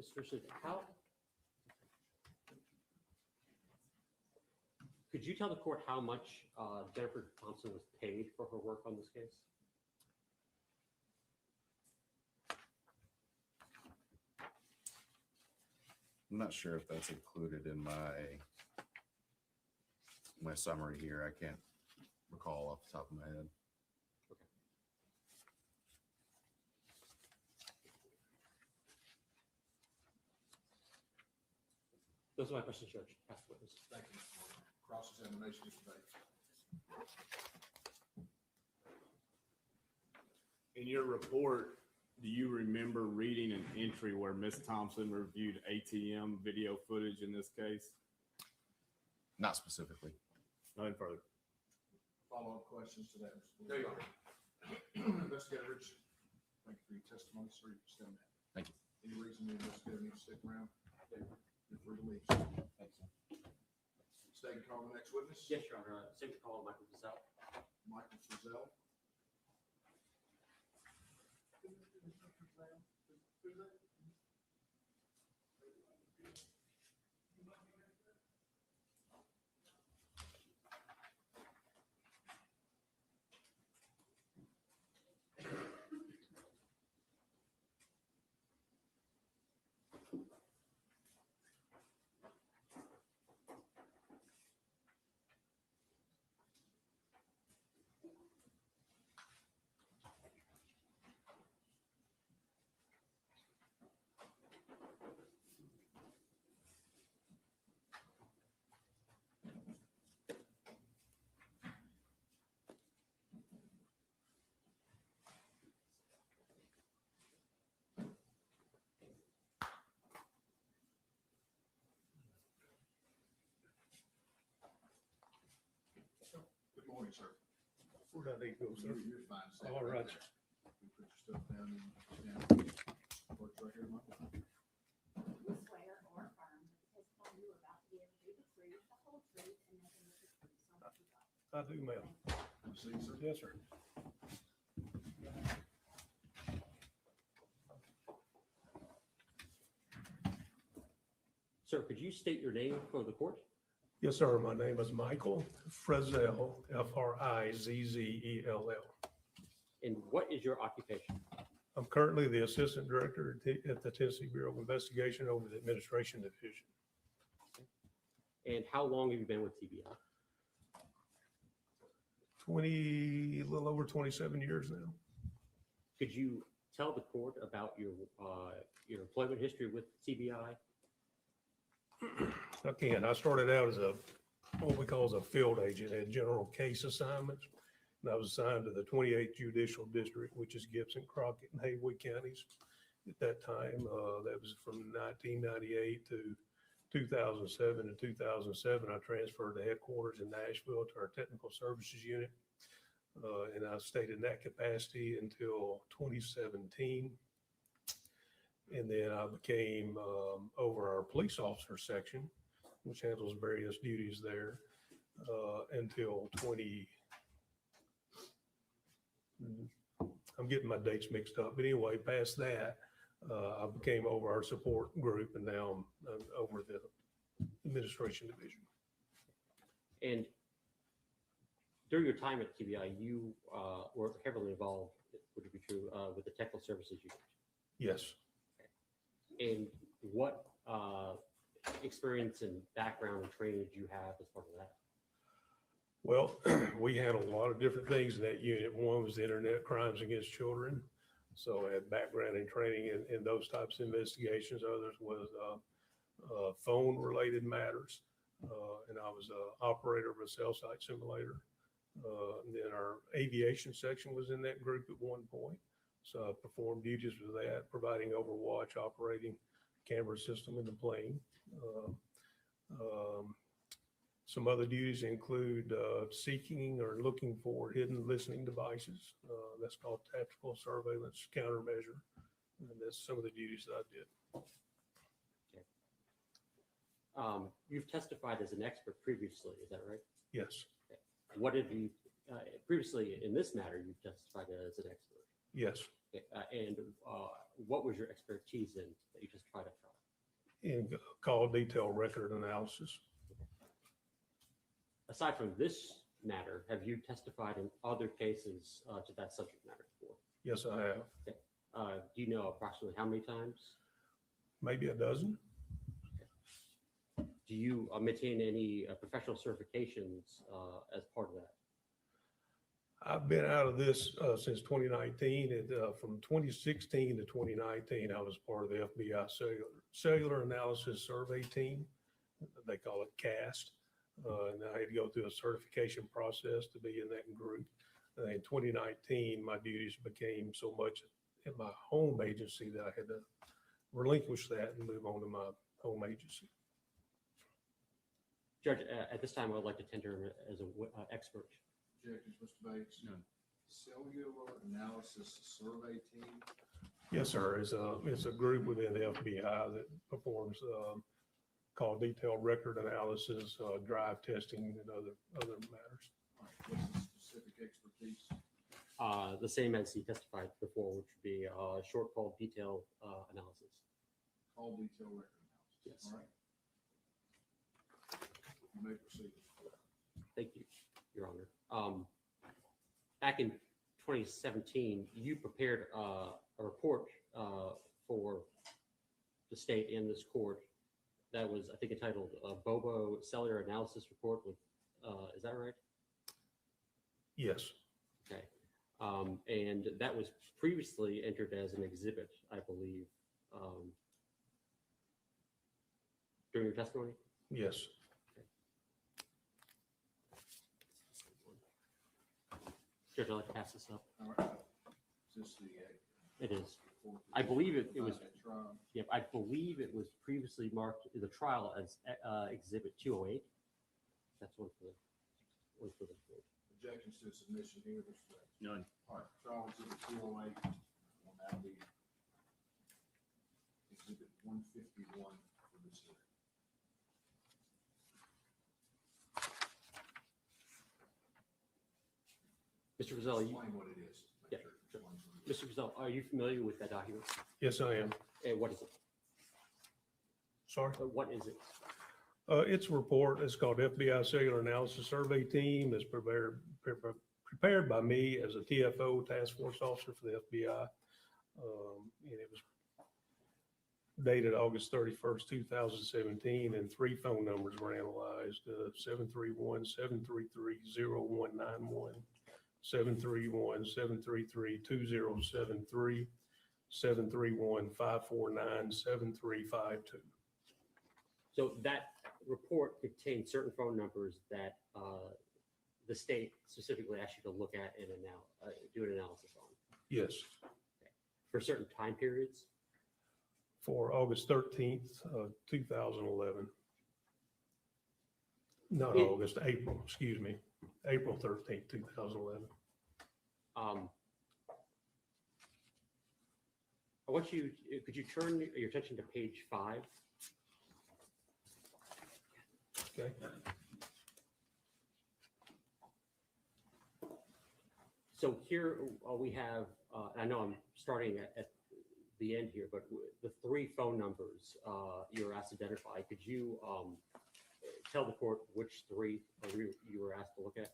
Mr. Richardson, could you tell the court how much Jennifer Thompson was paid for her work on this case? I'm not sure if that's included in my summary here. I can't recall off the top of my head. Those are my questions, Judge. Past witness. Thank you, Mr. Morgan. Cross-examination is debate. In your report, do you remember reading an entry where Ms. Thompson reviewed ATM video footage in this case? Not specifically. Nothing further. Follow-up questions to that, Mr. No, Williams? Investigator Richardson, thank you for your testimony, sir. You can stand down. Thank you. Any reason the investigator needs to stick around? You're free to leave. Thanks. Stay and call the next witness. Yes, Your Honor. Same call, Michael Gazelle. Michael Frizzell. Good morning, sir. Where did I need to go, sir? You're fine. Stay All right. there. You put your stuff down and stand. Work's right here, Michael. You swear or affirm that the testimony you are about to give will be the truth, the whole truth, and nothing but the truth. So help you God. I do, ma'am. See, sir. Yes, sir. Sir, could you state your name for the court? Yes, sir. My name is Michael Frizzell, Frizzell. And what is your occupation? I'm currently the Assistant Director at the Tennessee Bureau of Investigation over the Administration Division. And how long have you been with TBI? A little over 27 years now. Could you tell the court about your employment history with TBI? I can. I started out as what we call as a field agent at general case assignments. And I was assigned to the 28th Judicial District, which is Gibson, Crockett, and Haywood counties at that time. That was from 1998 to 2007. In 2007, I transferred to headquarters in Nashville to our Technical Services Unit. And I stayed in that capacity until 2017. And then I became over our police officer section, which handles various duties there until I'm getting my dates mixed up. But anyway, past that, I became over our support group, and now I'm over the administration division. And during your time at TBI, you were heavily involved, would it be true, with the technical services unit? Yes. And what experience and background and training did you have as part of that? Well, we handled a lot of different things in that unit. One was the internet crimes against children. So I had background and training in those types of investigations. Others was phone related matters. And I was an operator of a cell site simulator. And then our aviation section was in that group at one point. So I performed duties with that, providing overwatch, operating camera system in the plane. Some other duties include seeking or looking for hidden listening devices. That's called tactical surveillance countermeasure. And that's some of the duties that I did. Okay. You've testified as an expert previously, is that right? Yes. Okay. What have you, previously in this matter, you've testified as an expert? Yes. Okay. And what was your expertise in that you testified at trial? In call detail record analysis. Aside from this matter, have you testified in other cases to that subject matter before? Yes, I have. Okay. Do you know approximately how many times? Maybe a dozen. Okay. do you maintain any professional certifications as part of that? I've been out of this since 2019. From 2016 to 2019, I was part of the FBI Cellular Analysis Survey Team. They call it CAST. And I had to go through a certification process to be in that group. And in 2019, my duties became so much at my home agency that I had to relinquish that and move on to my home agency. Judge, at this time, I would like to tender as an expert. Objections, Mr. Bates? None. Cellular Analysis Survey Team? Yes, sir. It's a group within the FBI that performs called detailed record analysis, drive testing, and other matters. All right, what's the specific expertise? The same as he testified before, which would be short call detail analysis. Call detail record analysis. Yes. All right. You may proceed. Thank you, Your Honor. Back in 2017, you prepared a report for the state in this court that was, I think, entitled Bobo Cellular Analysis Report with, is that right? Yes. Okay. And that was previously entered as an exhibit, I believe, during your testimony? Yes. Judge, I'd like to pass this up. All right. Is this the? It is. I believe it was, yep, I believe it was previously marked in the trial as Exhibit 208. That's one for the court. Objections to submission here, Mr. Bates? None. All right, trial exhibit 208 will now be exhibit 151 for this hearing. Mr. Frizell, Explain what it is. Yeah, sure. Mr. Frizell, are you familiar with that document? Yes, I am. And what is it? Sorry. What is it? It's a report. It's called FBI Cellular Analysis Survey Team. It's prepared by me as a TFO, Task Force Officer for the FBI. And it was dated August 31st, 2017, and 3 phone numbers were analyzed, 731-733-0191, 731-733-2073, 731-549-7352. So that report contains certain phone numbers that the state specifically asked you to look at and do an analysis on. Yes. For certain time periods? For August 13th, 2011. Not It- August, April, excuse me. April 13th, 2011. I want you, could you turn your attention to page 5? Okay. So here we have, I know I'm starting at the end here, but the 3 phone numbers you're asked to identify, could you tell the court which 3 you were asked to look at?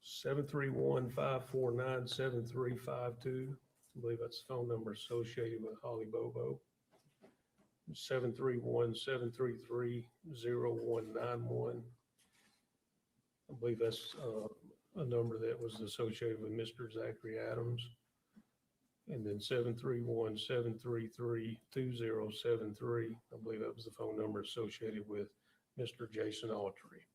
731-549-7352. I believe that's the phone number associated with Holly Bobo. 731-733-0191. I believe that's a number that was associated with Mr. Zachary Adams. And then 731-733-2073. I believe that was the phone number associated with Mr. Jason Autry.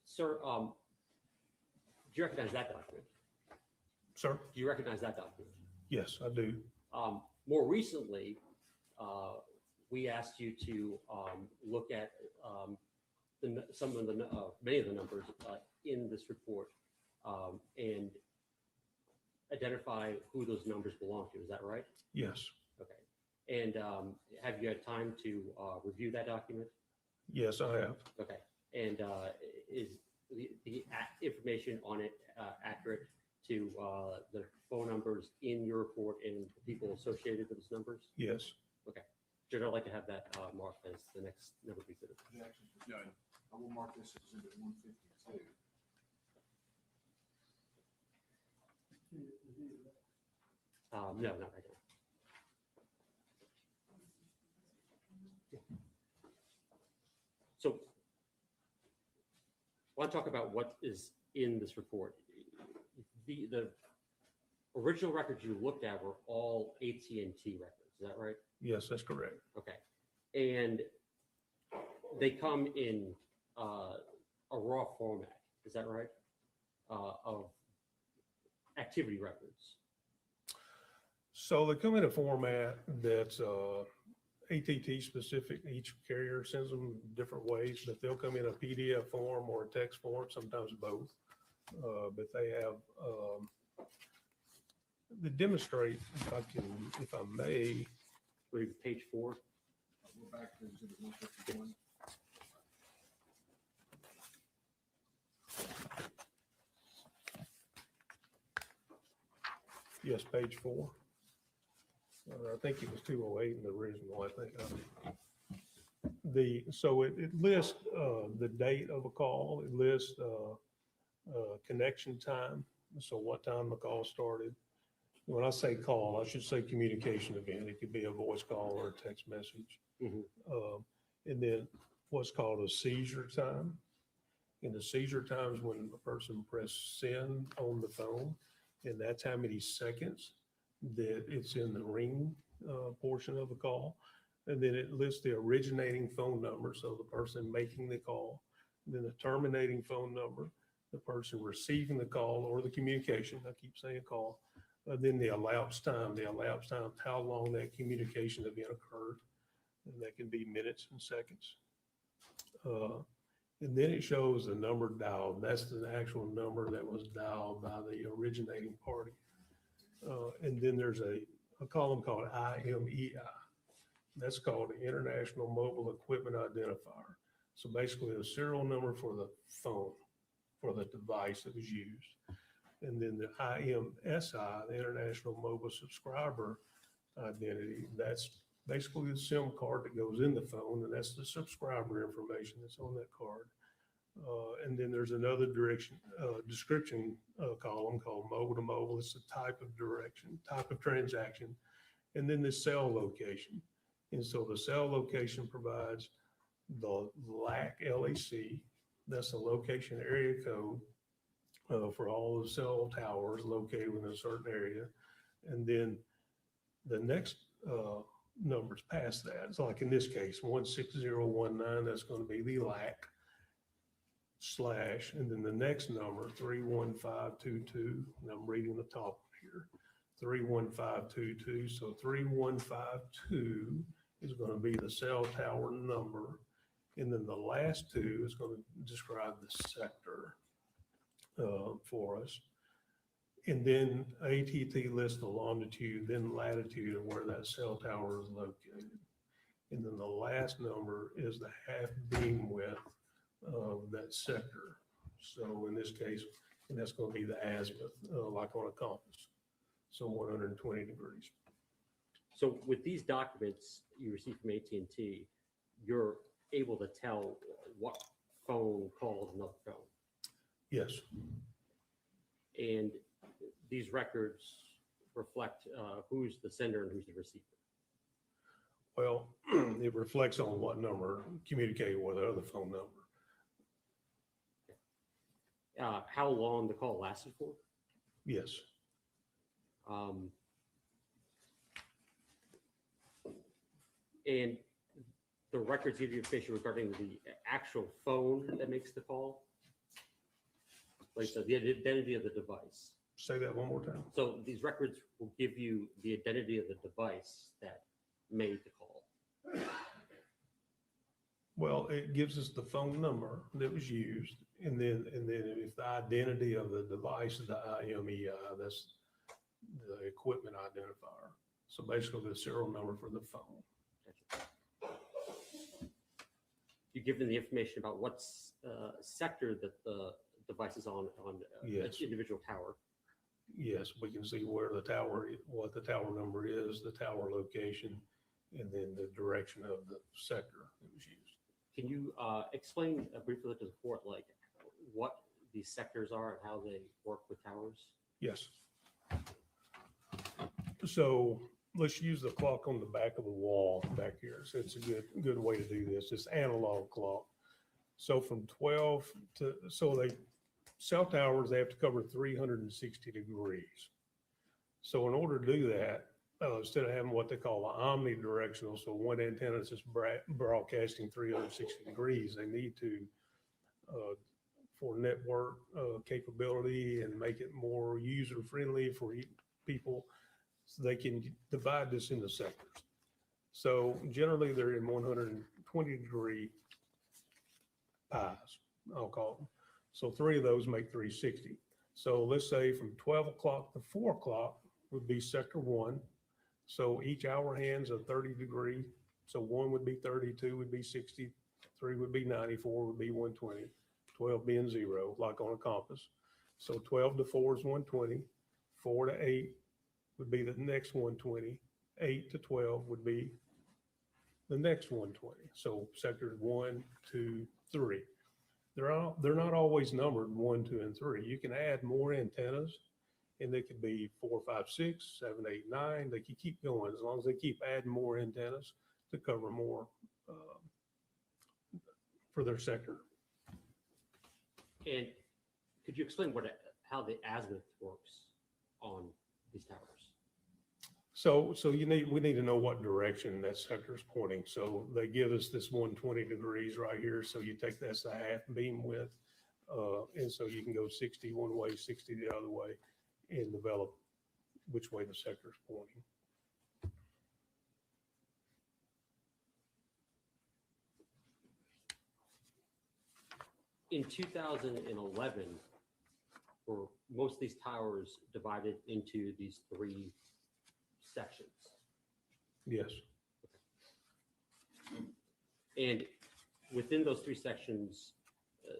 Sir, do you recognize that document? Sir? Do you recognize that document? Yes, I do. More recently, we asked you to look at some of the, many of the numbers in this report and identify who those numbers belong to. Is that right? Yes, Okay. And have you had time to review that document? yes, I have. Okay. And is the information on it accurate to the phone numbers in your report and the people associated with those numbers? Yes. Okay. Should I like to have that marked as the next number to be considered? Objection was done. I will mark this as exhibit 152. No, not right now. So I want to talk about what is in this report. The original records you looked at were all AT&T records. Is that right? Yes, that's correct. Okay. And they come in a raw format. Is that right? Of activity records. So they come in a format that's AT&T specific. Each carrier sends them different ways, but they'll come in a PDF form or a text form, sometimes both. But they have, they demonstrate, if I may, Read page 4. We're back to exhibit 151. yes, page 4. I think it was 208 in the original, I think. So it lists the date of a call, it lists connection time, so what time the call started. When I say call, I should say communication event. It could be a voice call or a text message. And then what's called a seizure time. And the seizure time is when a person presses send on the phone, and that's how many seconds that it's in the ring portion of the call. And then it lists the originating phone number, so the person making the call, and then the terminating phone number, the person receiving the call or the communication, I keep saying call, then the elapsed time, how long that communication event occurred, and that can be minutes and seconds. And then it shows the number dialed. That's the actual number that was dialed by the originating party. And then there's a column called IMEI. That's called the International Mobile Equipment Identifier. So basically a serial number for the phone, for the device that was used. And then the IMSI, the International Mobile Subscriber Identity, that's basically the SIM card that goes in the phone, and that's the subscriber information that's on that card. And then there's another description column called mobile to mobile. It's the type of transaction, and then the cell location. And so the cell location provides the LAC, LAC, that's the location area code for all the cell towers located within a certain area. And then the next numbers past that, so like in this case, 16019, that's going to be the LAC / and then the next number, 31522, and I'm reading the top here, 31522. So 3152 is going to be the cell tower number. And then the last two is going to describe the sector for us. And then AT&T lists the longitude, then latitude of where that cell tower is located. And then the last number is the half beam width of that sector. So in this case, and that's going to be the azimuth, like on a compass. So 120 degrees. So with these documents you received from AT&T, you're able to tell what phone called another phone. Yes. And these records reflect who's the sender and who's the receiver. Well, it reflects on what number communicated with the other phone number. How long the call lasted for? Yes. And the records give you information regarding the actual phone that makes the call? Like so the identity of the device. Say that one more time. So these records will give you the identity of the device that made the call. Well, it gives us the phone number that was used, and then if the identity of the device is the IMEI, that's the equipment identifier. So basically the serial number for the phone. You give them the information about what's sector that the device is on Yes. each individual tower. Yes, we can see where the tower, what the tower number is, the tower location, and then the direction of the sector that was used. Can you explain briefly to the court, like what these sectors are and how they work with towers? Yes. So let's use the clock on the back of the wall back here. So it's a good way to do this. It's analog clock. So from 12 to, cell towers, they have to cover 360 degrees. So in order to do that, instead of having what they call an omnidirectional, so one antenna is just broadcasting 360 degrees, they need to, for network capability and make it more user-friendly for people, so they can divide this into sectors. So generally they're in 120 degree pies, I'll call them. So 3 of those make 360. So let's say from 12 o'clock to 4 o'clock would be sector 1. So each hour hands a 30 degree. So 1 would be 30, 2 would be 60, 3 would be 90, 4 would be 120, 12 being 0, like on a compass. So 12 to 4 is 120, 4 to 8 would be the next 120, 8 to 12 would be the next 120. So sectors 1, 2, 3. They're not always numbered 1, 2, and 3. You can add more antennas, and they could be 4, 5, 6, 7, 8, 9. They can keep going as long as they keep adding more antennas to cover more for their sector. And could you explain how the azimuth works on these towers? So we need to know what direction that sector is pointing. So they give us this 120 degrees right here. So you take that's the half beam width. And so you can go 60 one way, 60 the other way, and develop which way the sector is pointing. In 2011, were most of these towers divided into these 3 sections? Yes. And within those 3 sections, the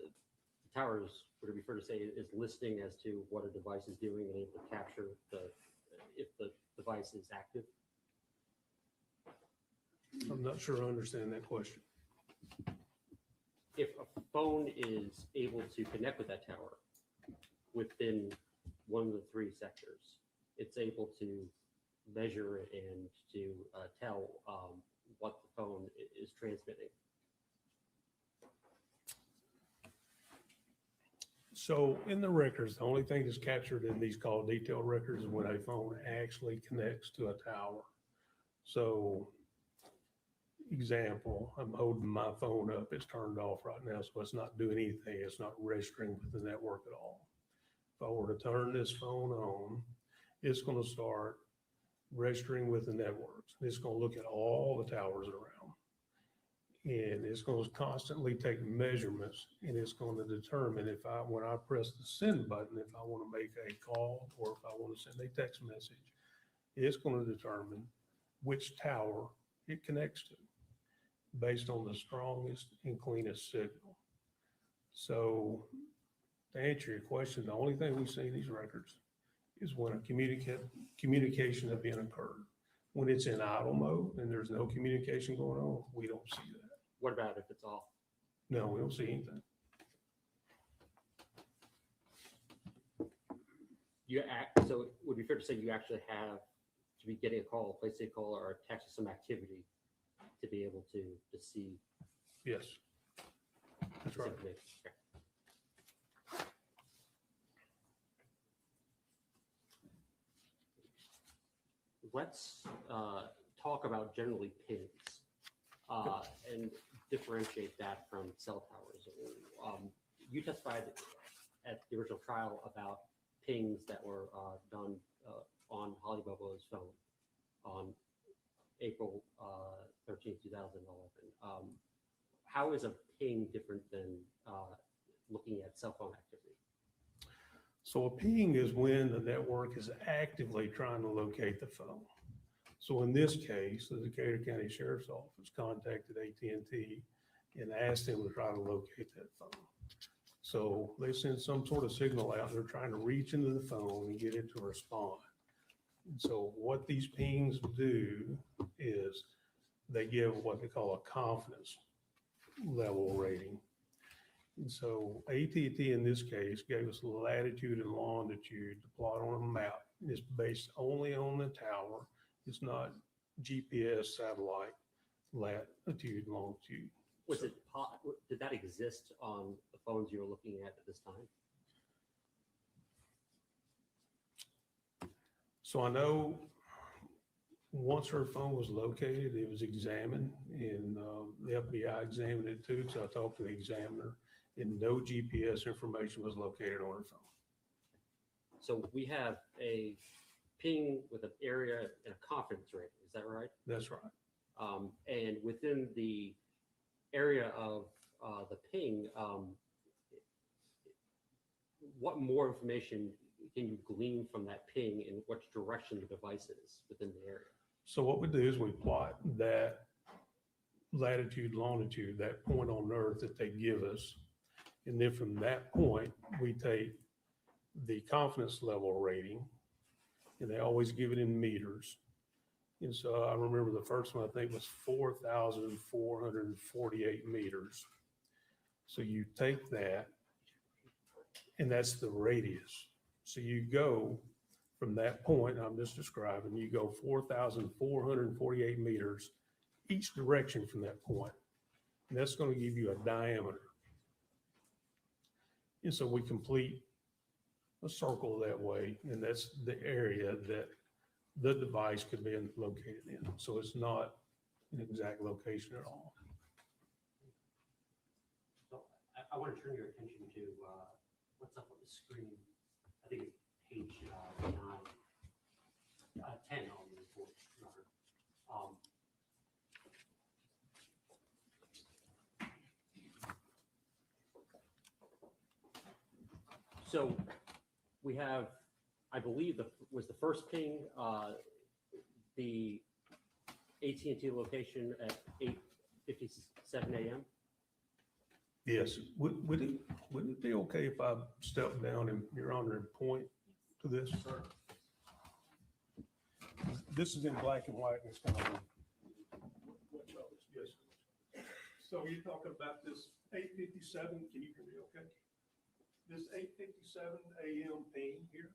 towers, would it be fair to say, is listening as to what a device is doing and able to capture if the device is active? I'm not sure I understand that question. If a phone is able to connect with that tower within one of the 3 sectors, it's able to measure and to tell what the phone is transmitting. So in the records, the only thing that's captured in these call detail records is when a phone actually connects to a tower. So example, I'm holding my phone up, it's turned off right now, so it's not doing anything. It's not registering with the network at all. If I were to turn this phone on, it's going to start registering with the networks. It's going to look at all the towers around. And it's going to constantly take measurements, and it's going to determine when I press the send button, if I want to make a call or if I want to send a text message, it's going to determine which tower it connects to based on the strongest and cleanest signal. So to answer your question, the only thing we see in these records is when a communication event occurred. When it's in idle mode and there's no communication going on, we don't see that. What about if it's off? No, we don't see anything. So it would be fair to say you actually have to be getting a call, placing a call, or a text or some activity to be able to see. Yes, that's right. Okay. Let's talk about generally pings and differentiate that from cell towers. You testified at the original trial about pings that were done on Holly Bobo's phone on April 13th, 2011. how is a ping different than looking at cell phone activity? So a ping is when the network is actively trying to locate the phone. So in this case, the Decatur County Sheriff's Office contacted AT&T and asked them to try to locate that phone. So they send some sort of signal out. They're trying to reach into the phone and get it to respond. And so what these pings do is they give what they call a confidence level rating. And so AT&T in this case gave us latitude and longitude to plot on a map. It's based only on the tower. It's not GPS satellite latitude, longitude. Did that exist on the phones you were looking at this time? So I know once her phone was located, it was examined, and the FBI examined it too. So I talked to the examiner, and no GPS information was located on her phone. So we have a ping with an area and a confidence rating. Is that right? That's right. And within the area of the ping, what more information can you glean from that ping and which direction the device is within the area? So what we do is we plot that latitude, longitude, that point on Earth that they give us. And then from that point, we take the confidence level rating, and they always give it in meters. And so I remember the first one, I think, was 4,448 meters. So you take that, and that's the radius. So you go from that point I'm just describing, you go 4,448 meters each direction from that point. And that's going to give you a diameter. And so we complete a circle that way, and that's the area that the device could be located in. So it's not an exact location at all. So I want to turn your attention to what's up on the screen. I think it's page 10 on the report. So we have, I believe, was the first ping the AT&T location at 8:57 a.m. Yes. Would it be okay if I step down and Your Honor and point to this? Sir. This is in black and white, and it's kind of. Yes. So you're talking about this 8:57, can you hear me okay? This 8:57 a.m. ping here?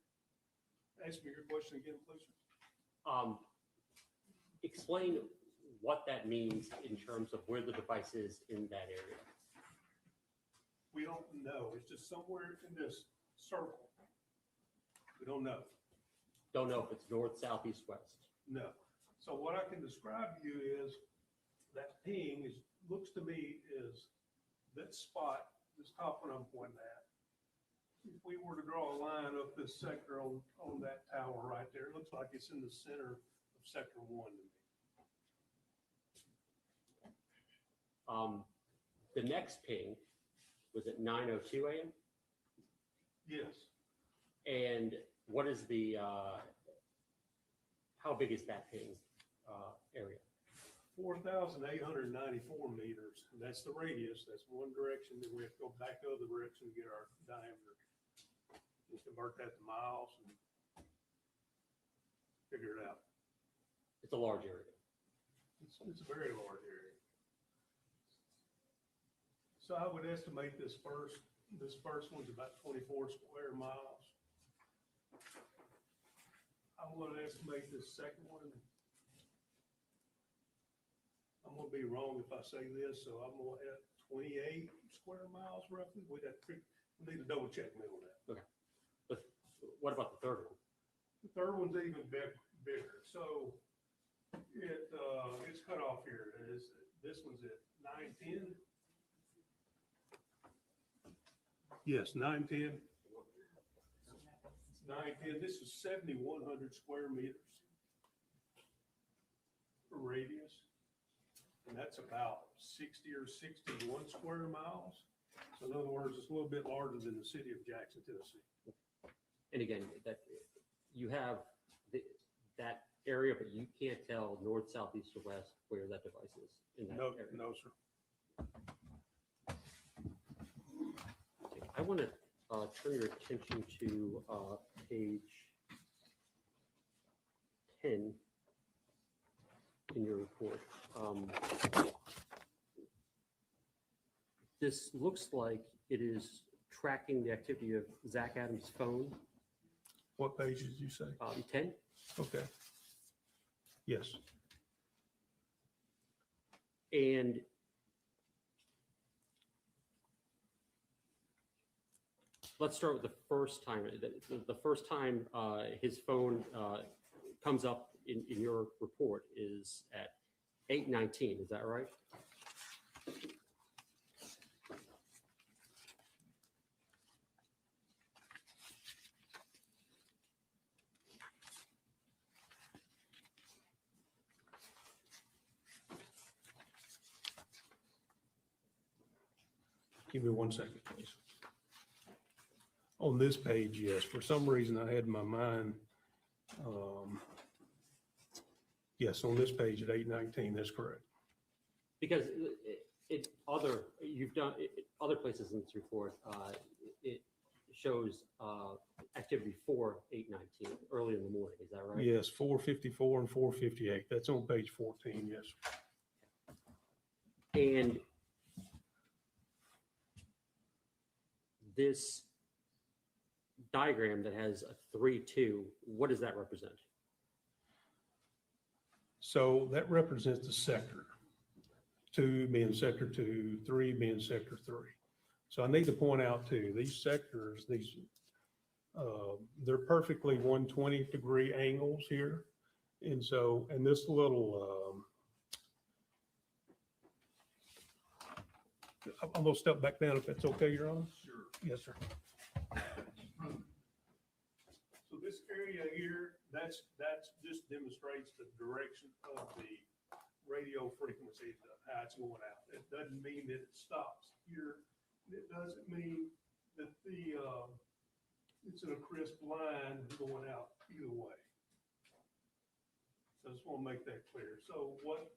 Ask me your question again, please. Explain what that means in terms of where the device is in that area. We don't know. It's just somewhere in this circle. We don't know. Don't know if it's north, south, east, west. No. So what I can describe to you is that ping looks to me is that spot, this top one I'm pointing at. If we were to draw a line up this sector on that tower right there, it looks like it's in the center of sector 1 to me. The next ping was at 9:02 a.m. Yes. And what is the, how big is that ping area? 4,894 meters. And that's the radius. That's one direction. Then we have to go back the other direction to get our diameter. We convert that to miles and figure it out. It's a large area. It's a very large area. So I would estimate this first one's about 24 square miles. I'm going to estimate this second one. I'm going to be wrong if I say this, so I'm going to add 28 square miles roughly. We need to double check me on that. Okay. But what about the third one? The third one's even bigger. So it's cut off here. This one's at 910. Yes, 910. 910. This is 7,100 square meters for radius. and that's about 60 or 61 square miles. So in other words, it's a little bit larger than the city of Jackson, Tennessee. And again, that you have that area, but you can't tell north, south, east, or west where that device is in that No, area. no, sir. I want to turn your attention to page 10 in your report. This looks like it is tracking the activity of Zach Adams' phone. What page did you say? 10. Okay. Yes. And let's start with the first time. The first time his phone comes up in your report is at 8:19. Is that right? Give me 1 second, please. On this page, yes, for some reason I had in my mind, yes, on this page at 8:19, that's correct. Because you've done other places in this report, it shows activity for 8:19 early in the morning. Is that right? Yes, 454 and 458. That's on page 14, yes. And this diagram that has a 3-2, what does that represent? So that represents the sector. 2 being sector 2, 3 being sector 3. So I need to point out too, these sectors, they're perfectly 120-degree angles here. And so, and this little, I'm gonna step back down if that's okay, Your Honor? Sure. Yes, sir. So this area here, that's just demonstrates the direction of the radio frequency, how it's going out. It doesn't mean that it stops here. It doesn't mean that it's in a crisp line going out either way. So I just want to make that clear. So what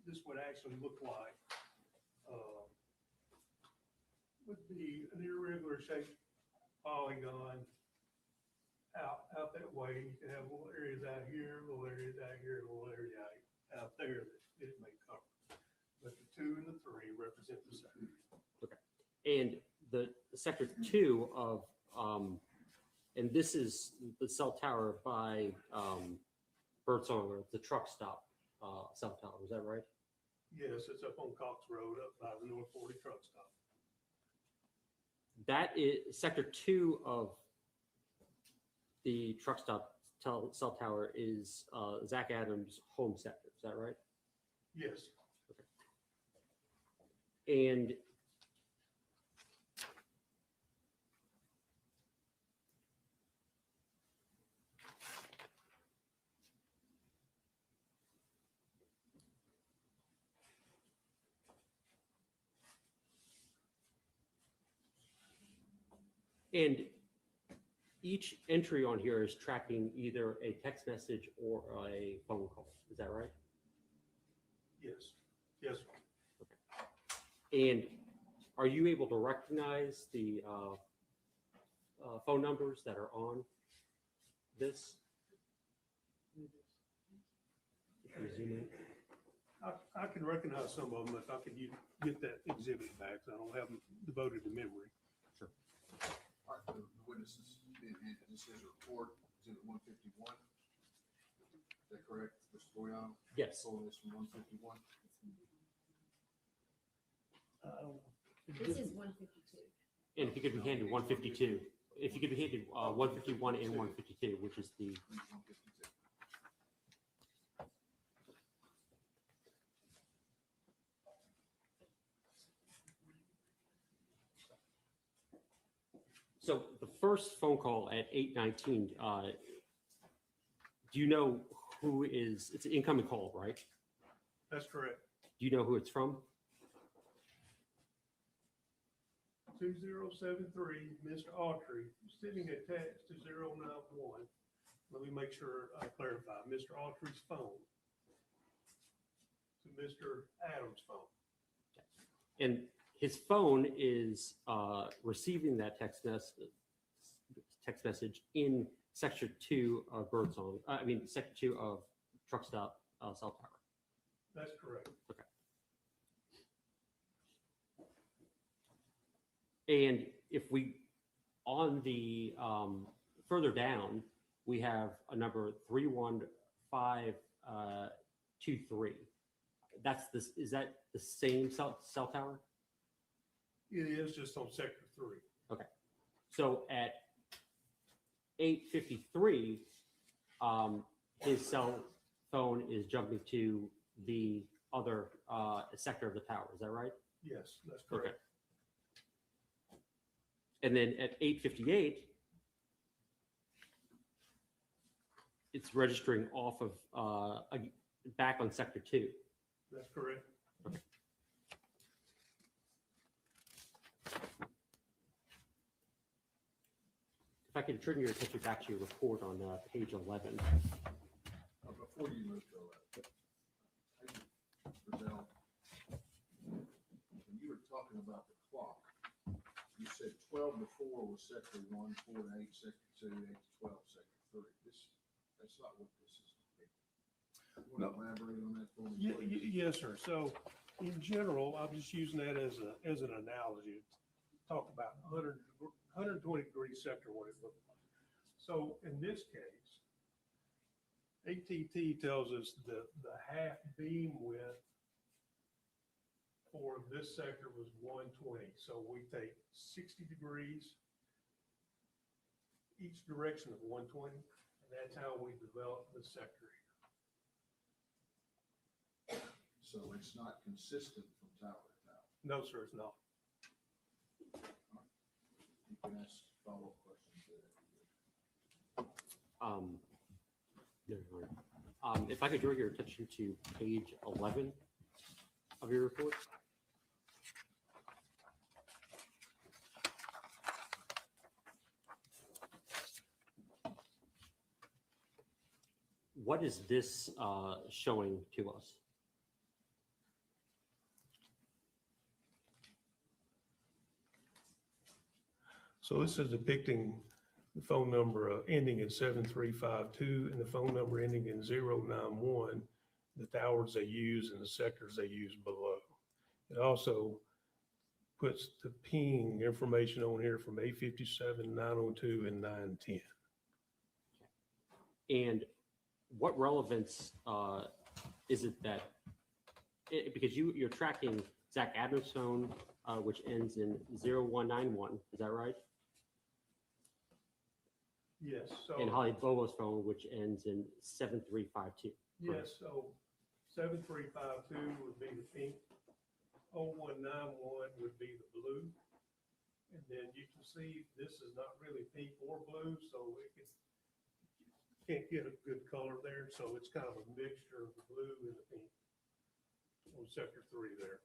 this would actually look like would be an irregular shaped polygon out that way. You can have little areas out here, little areas out here, little area out there that it may cover. But the 2 and the 3 represent the sector. Okay. And the sector 2 of, and this is the cell tower by Birdsong, or the truck stop cell tower. Is that right? Yes, it's up on Cox Road, up by the North 40 truck stop. That is sector 2 of the truck stop cell tower is Zach Adams' home sector. Is that right? Yes. And each entry on here is tracking either a text message or a phone call. Is that right? Yes. Yes. And are you able to recognize the phone numbers that are on this? If you zoom in. I can recognize some of them if I could get that exhibit back. So I don't have them devoted to memory. Sure. All right, the witnesses, this is a report, is it 151? Is that correct, Mr. Boyan? Yes. Pulling this from 151? This is 152. And if you could be handed 152, if you could be handed 151 and 152, which is the 152. so the first phone call at 8:19. Do you know who is? It's an incoming call, right? That's correct. Do you know who it's from? 2073, Mr. Autry, sending a text to 091. Let me make sure I clarify. Mr. Autry's phone to Mr. Adams' phone. And his phone is receiving that text message in Sector 2 of Birdsong. Sector 2 of Truck Stop Cell Tower. That's correct. Okay. And if we, on the further down, we have a number 31523. That's this. Is that the same cell tower? It is just on Sector 3. Okay. So at 8:53, his cell phone is jumping to the other sector of the tower. Is that right? Yes, that's correct. Okay. And then at 8:58, it's registering off of back on Sector 2. That's correct. Okay. If I could turn your attention back to your report on page 11. Before you move to that, Brazil, when you were talking about the clock, you said 12 to 4 was Sector 1, 4 to 8, Sector 2, 8 to 12, Sector 3. That's not what this is. Want to elaborate on that for me, please? Yes, sir. So in general, I'm just using that as an analogy. Talk about 120-degree sector, what it looks like. So in this case, AT&T tells us the half beam width for this sector was 120. So we take 60 degrees each direction of 120, and that's how we develop the sector here. So it's not consistent from tower to tower. No, sir, it's not. You can ask follow-up questions there. If I could draw your attention to page 11 of your report. What is this showing to us? So this is depicting the phone number ending in 7352 and the phone number ending in 091, the towers they use and the sectors they use below. It also puts the ping information on here from 857, 902, and 910. And what relevance is it that, because you're tracking Zach Adams' phone, which ends in 0191, is that right? Yes. So And Holly Bobo's phone, which ends in 7352. yes. So 7352 would be the pink. 0191 would be the blue. And then you can see this is not really pink or blue, so can't get a good color there. So it's kind of a mixture of the blue and the pink on sector 3 there.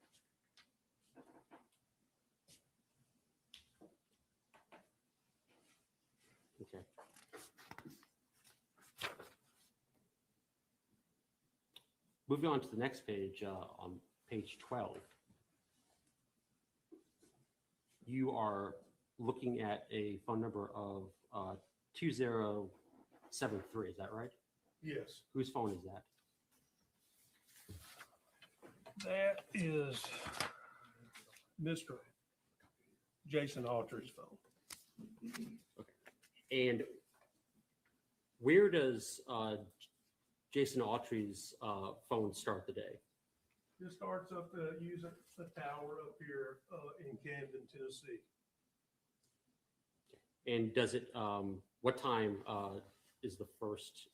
Okay. Moving on to the next page, on page 12, you are looking at a phone number of 2073, is that right? Yes. Whose phone is that? That is Mr. Jason Autry's phone. And where does Jason Autry's phone start the day? This starts up using the tower up here in Camden, Tennessee. And does it, what time is the first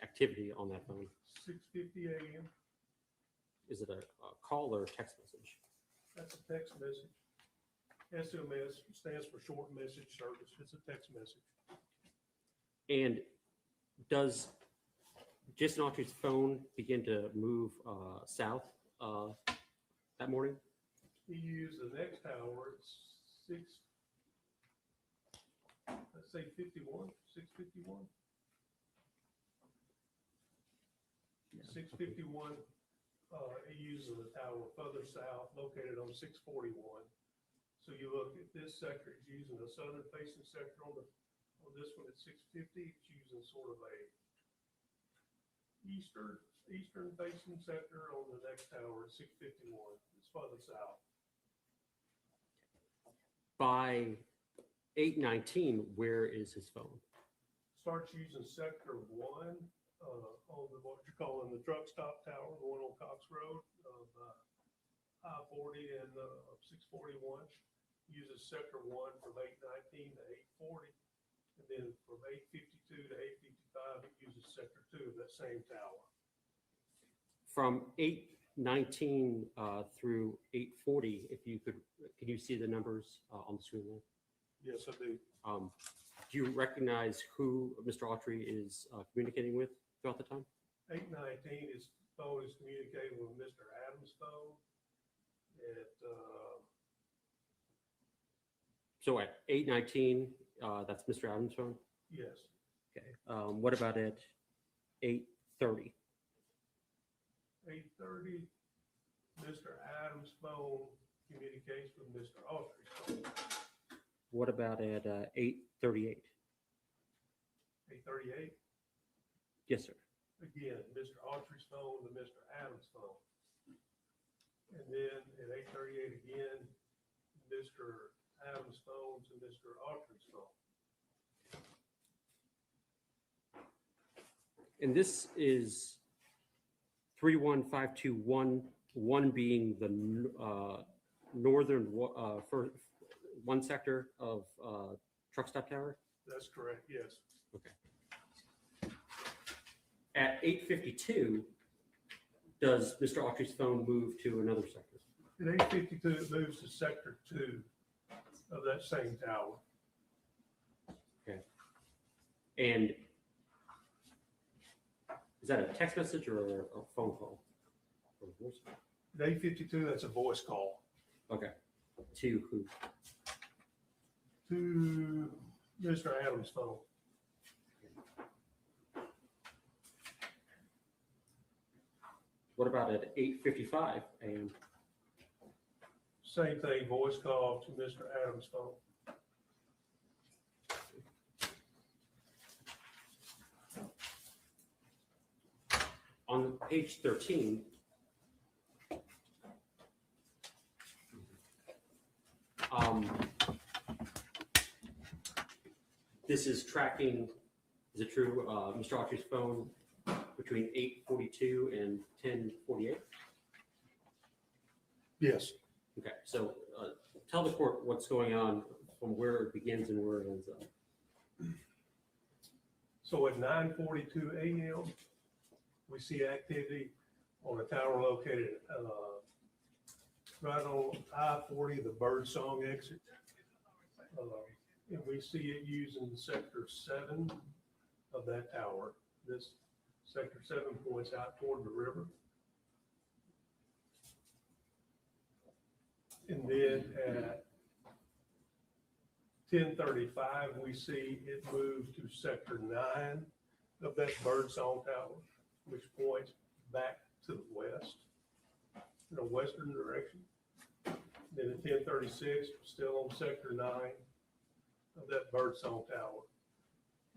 activity on that phone? 6:50 a.m. Is it a call or a text message? That's a text message. SMS stands for short message service. It's a text message. And does Jason Autry's phone begin to move south that morning? He used the next tower at 6:51. 6:51, he uses the tower further south, located on 641. So you look at this sector, it's using the southern facing sector on this one at 650, it's using sort of a eastern facing sector on the next tower at 651. It's further south. By 8:19, where is his phone? Starts using sector one, on what you're calling the truck stop tower, the one on Cox Road, I-40 and 641. Uses sector one from 819 to 840. And then from 852 to 855, it uses sector two of that same tower. From 8:19 through 8:40, if you could you see the numbers on the screen there? Yes, I do. Do you recognize who Mr. Autry is communicating with throughout the time? 819, his phone is communicating with Mr. Adams' phone at, So at 8:19, that's Mr. Adams' phone? yes, Okay. What about at 8:30? 830, Mr. Adams' phone communicates with Mr. Autry's phone. What about at 8:38? 838, Yes, sir. again, Mr. Autry's phone to Mr. Adams' phone. And then at 838 again, Mr. Adams' phone to Mr. Autry's phone. And this is 31521, one being the northern for one sector of truck stop tower. That's correct, yes. Okay. At 8:52, does Mr. Autry's phone move to another sector? At 852, it moves to sector two of that same tower. Okay. And is that a text message or a phone call? Or a voice call? At 852, that's a voice call Okay. To who? to Mr. Adams' phone. What about at 8:55 a.m.? Same thing, voice call to Mr. Adams' phone. On page 13, this is tracking, is it true, Mr. Autry's phone between 8:42 and 10:48? Yes. Okay, so tell the court what's going on from where it begins and where it ends up. So at 9:42 a.m., we see activity on a tower located right on I-40, the Birdsong exit. And we see it using sector 7 of that tower. This sector 7 points out toward the river. And then at 10:35, we see it move to sector 9 of that Birdsong tower, which points back to the west, in a western direction. Then at 10:36, still on sector 9 of that Birdsong tower.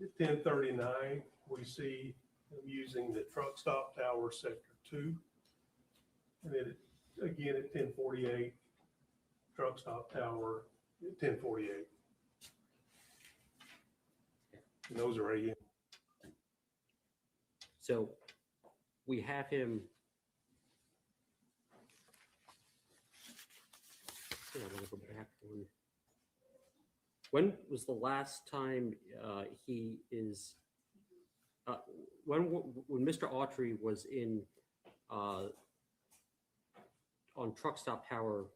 At 10:39, we see them using the truck stop tower sector 2. And then again at 10:48, truck stop tower at 10:48. And those are AM. So we have him. Yeah, I'm gonna go back one. When was the last time he is? When Mr. Autry was in on truck stop tower,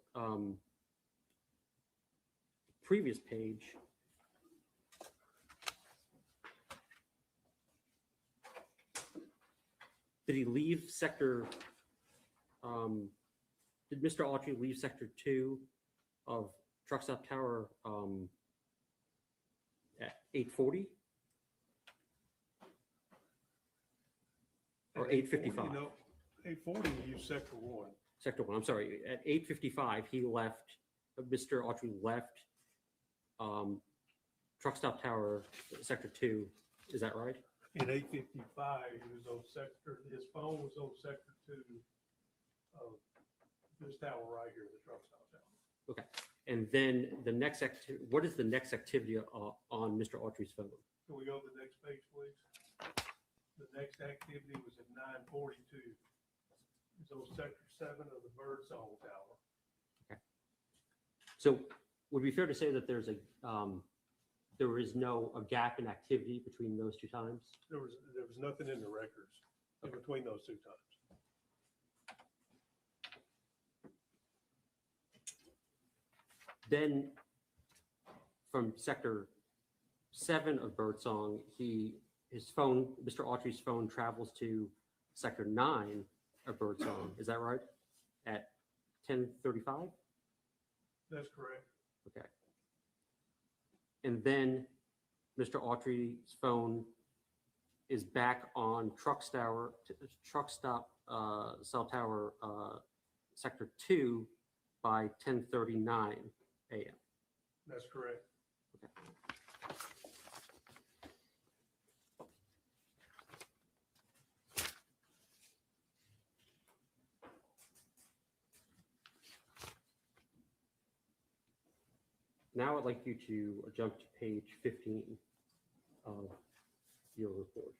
previous page. Did he leave sector did Mr. Autry leave sector 2 of truck stop tower at 8:40? Or 8:55? No, 8:40, you use sector 1. Sector 1, I'm sorry. At 8:55, he left, Mr. Autry left truck stop tower, sector 2. Is that right? In 8:55, he was on sector, his phone was on sector 2 of this tower right here, the truck stop tower. Okay. And then the next what is the next activity on Mr. Autry's phone? Can we go to the next page, please? The next activity was at 9:42. It's on sector 7 of the Birdsong Tower. So would it be fair to say that there is a gap in activity between those two times? There was nothing in the records in between those two times. Then from sector 7 of Birdsong, Mr. Autry's phone travels to sector 9 of Birdsong. Is that right? At 10:35? That's correct. Okay. And then Mr. Autry's phone is back on truck stop cell tower sector 2 by 10:39 a.m. That's correct. Okay. Now I'd like you to jump to page 15 of your report.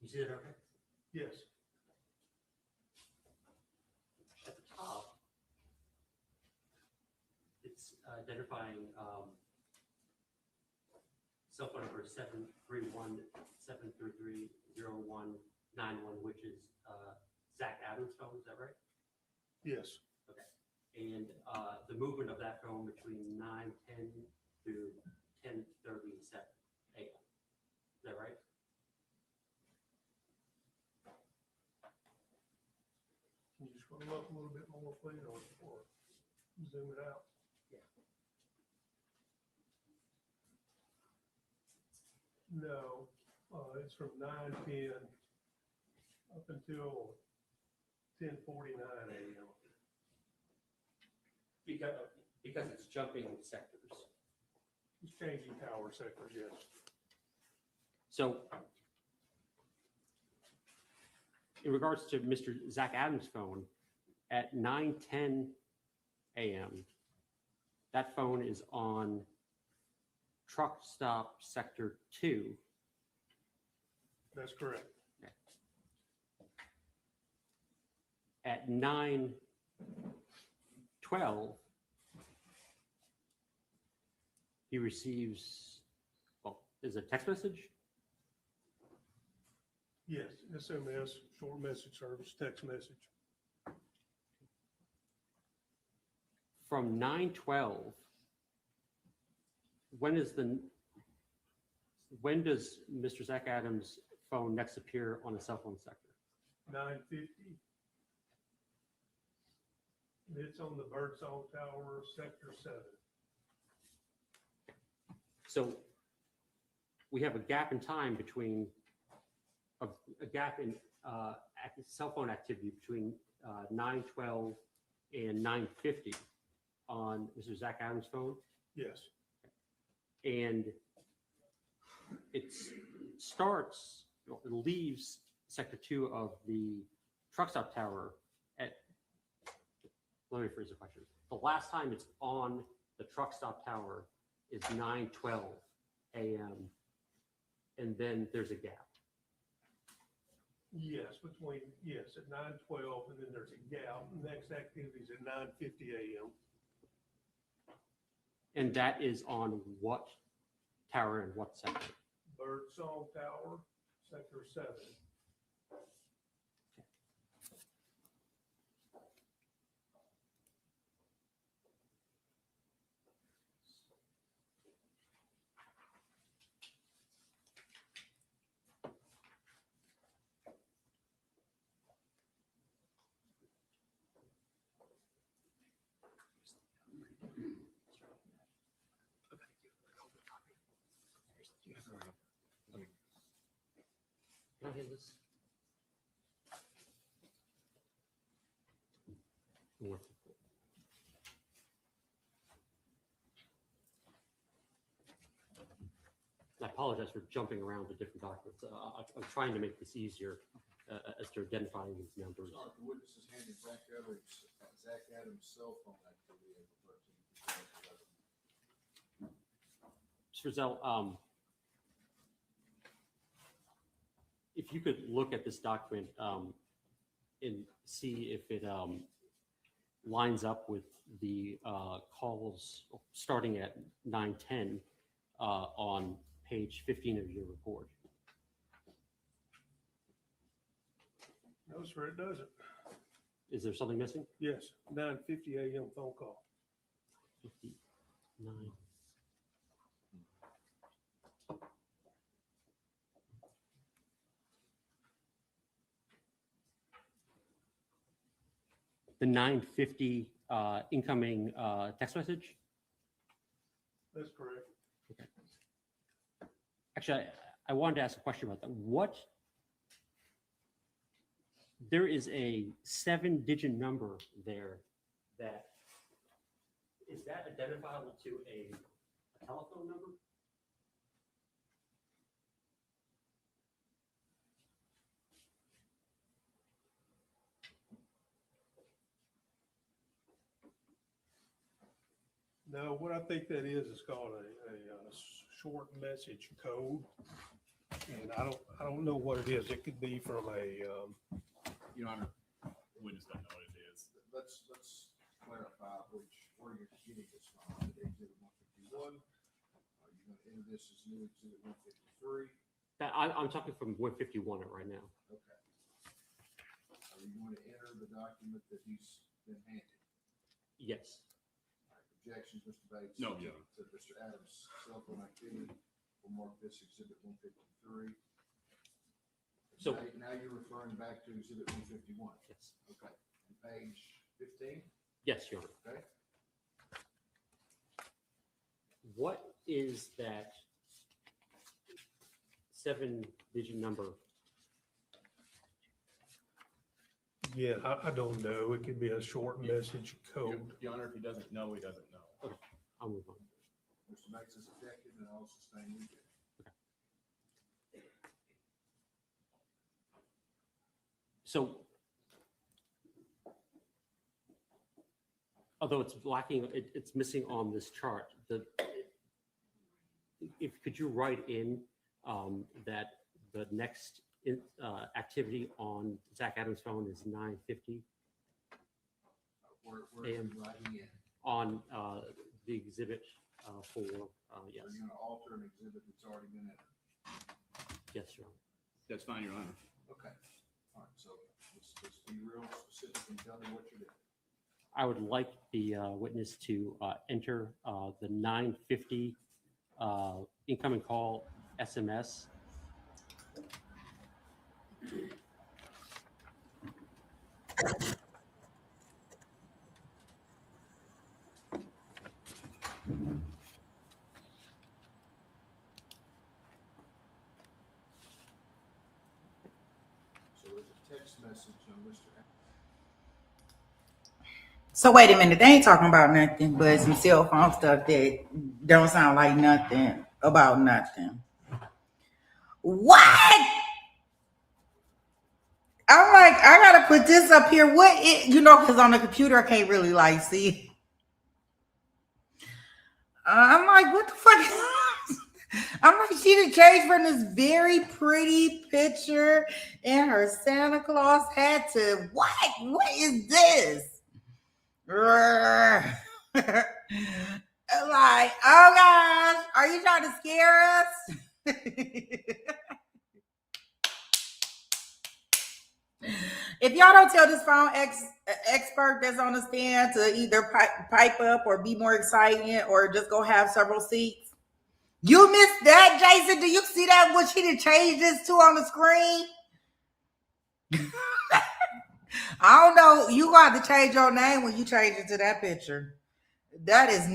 You see that okay? Yes. At the top, it's identifying cell phone number 731-733-0191, which is Zach Adams' phone. Is that right? Yes. Okay. And the movement of that phone between 9:10 to 10:37 a.m. Is that right? Can you scroll up a little bit more, please, or zoom it out? Yeah. No, it's from 9:10 up until 10:49 a.m. Because it's jumping sectors. It's changing tower sectors, yes. So in regards to Mr. Zach Adams' phone, at 9:10 a.m., that phone is on truck stop sector 2. That's correct. At 9:12, he receives, is a text message? Yes, SMS, short message service, text message. From 9:12, when does Mr. Zach Adams' phone next appear on a cell phone sector? 9:50. It's on the Birdsong Tower, sector 7. So we have a gap in time between a gap in cell phone activity between 9:12 and 9:50 on Mr. Zach Adams' phone. Yes. And it leaves sector 2 of the truck stop tower at, let me phrase the question. The last time it's on the truck stop tower is 9:12 a.m. and then there's a gap. Yes, at 9:12, and then there's a gap. Next activity is at 9:50 a.m. And that is on what tower in what sector? Birdsong Tower, Sector 7. Can I have this? More. I apologize for jumping around to different documents. I'm trying to make this easier as to identifying these numbers. Sorry, the witnesses handed Zach Adams' cell phone activity April 13th. Mr. Frizzell, if you could look at this document and see if it lines up with the calls starting at 9:10 on page 15 of your report. No, sir, it doesn't. Is there something missing? Yes, 9:50 a.m. phone call. 59. The 9:50 incoming text message? That's correct. Actually, I wanted to ask a question about that. There is a 7-digit number there is that identifiable to a telephone number? No, what I think that is called a short message code. And I don't know what it is. It could be from Your Honor, witness doesn't know what it is. Let's clarify where you're getting this from. Exhibit 151. Are you going to enter this as new exhibit 153? I'm talking from 151 right now. Okay. Are you going to enter the document that he's been handed? Yes. Objections, Mr. Bates? No, Your Honor. To Mr. Adams' cell phone activity, we'll mark this exhibit 153. So- Now you're referring back to exhibit 151. Yes. Okay. And page 15? Yes, Your Honor. Okay. What is that 7-digit number? Yeah, I don't know. It could be a short message code. Your Honor, if he doesn't know, he doesn't know. Okay, I'll move on. Mr. Bates is objected and I'll sustain the objection. So, although it's lacking, it's missing on this chart. Could you write in that the next activity on Zach Adams' phone is 9:50 Where is AM. he writing in? on the exhibit for yes, Are you going to alter an exhibit that's already been entered? yes, Your Honor. That's fine, Your Honor. Okay. All right. So let's be real specific and tell me what you're doing. I would like the witness to enter the 9:50 incoming call SMS. So there's a text message on Mr. So wait a minute, they ain't talking about nothing but some cell phone stuff that don't sound like nothing about nothing. What? I'm like, I gotta put this up here. Because on the computer I can't really like see. I'm like, what the fuck? I'm like, she did change from this very pretty picture in her Santa Claus hat to what? What is this? Like, oh gosh, are you trying trying to scare us? If y'all don't tell this phone expert that's on the stand to either pipe up or be more exciting or just go have several seats. You missed that, Jason. Do you see that? What she did change this to on the screen? I don't know. You got to change your name when you change it to that picture. That is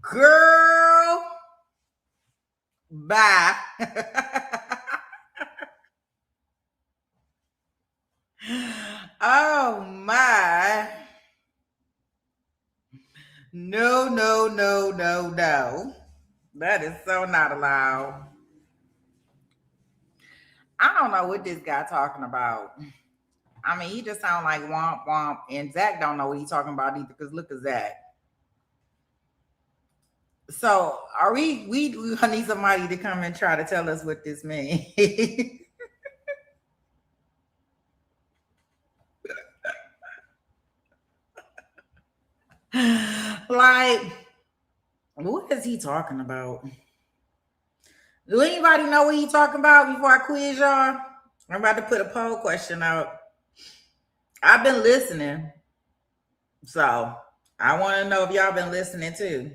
girl. Bye. Oh my. No, no, no, no, no. That is so not allowed. I don't know what this guy talking about. I mean, he just sound like womp womp, and Zach don't know what he's talking about either. Because look at Zach. So, are we need somebody to come and try to tell us what this means? Like, what is he talking about? Do anybody know what he's talking about before I quiz y'all? I'm about to put a poll question out. I've been listening. So I want to know if y'all been listening too.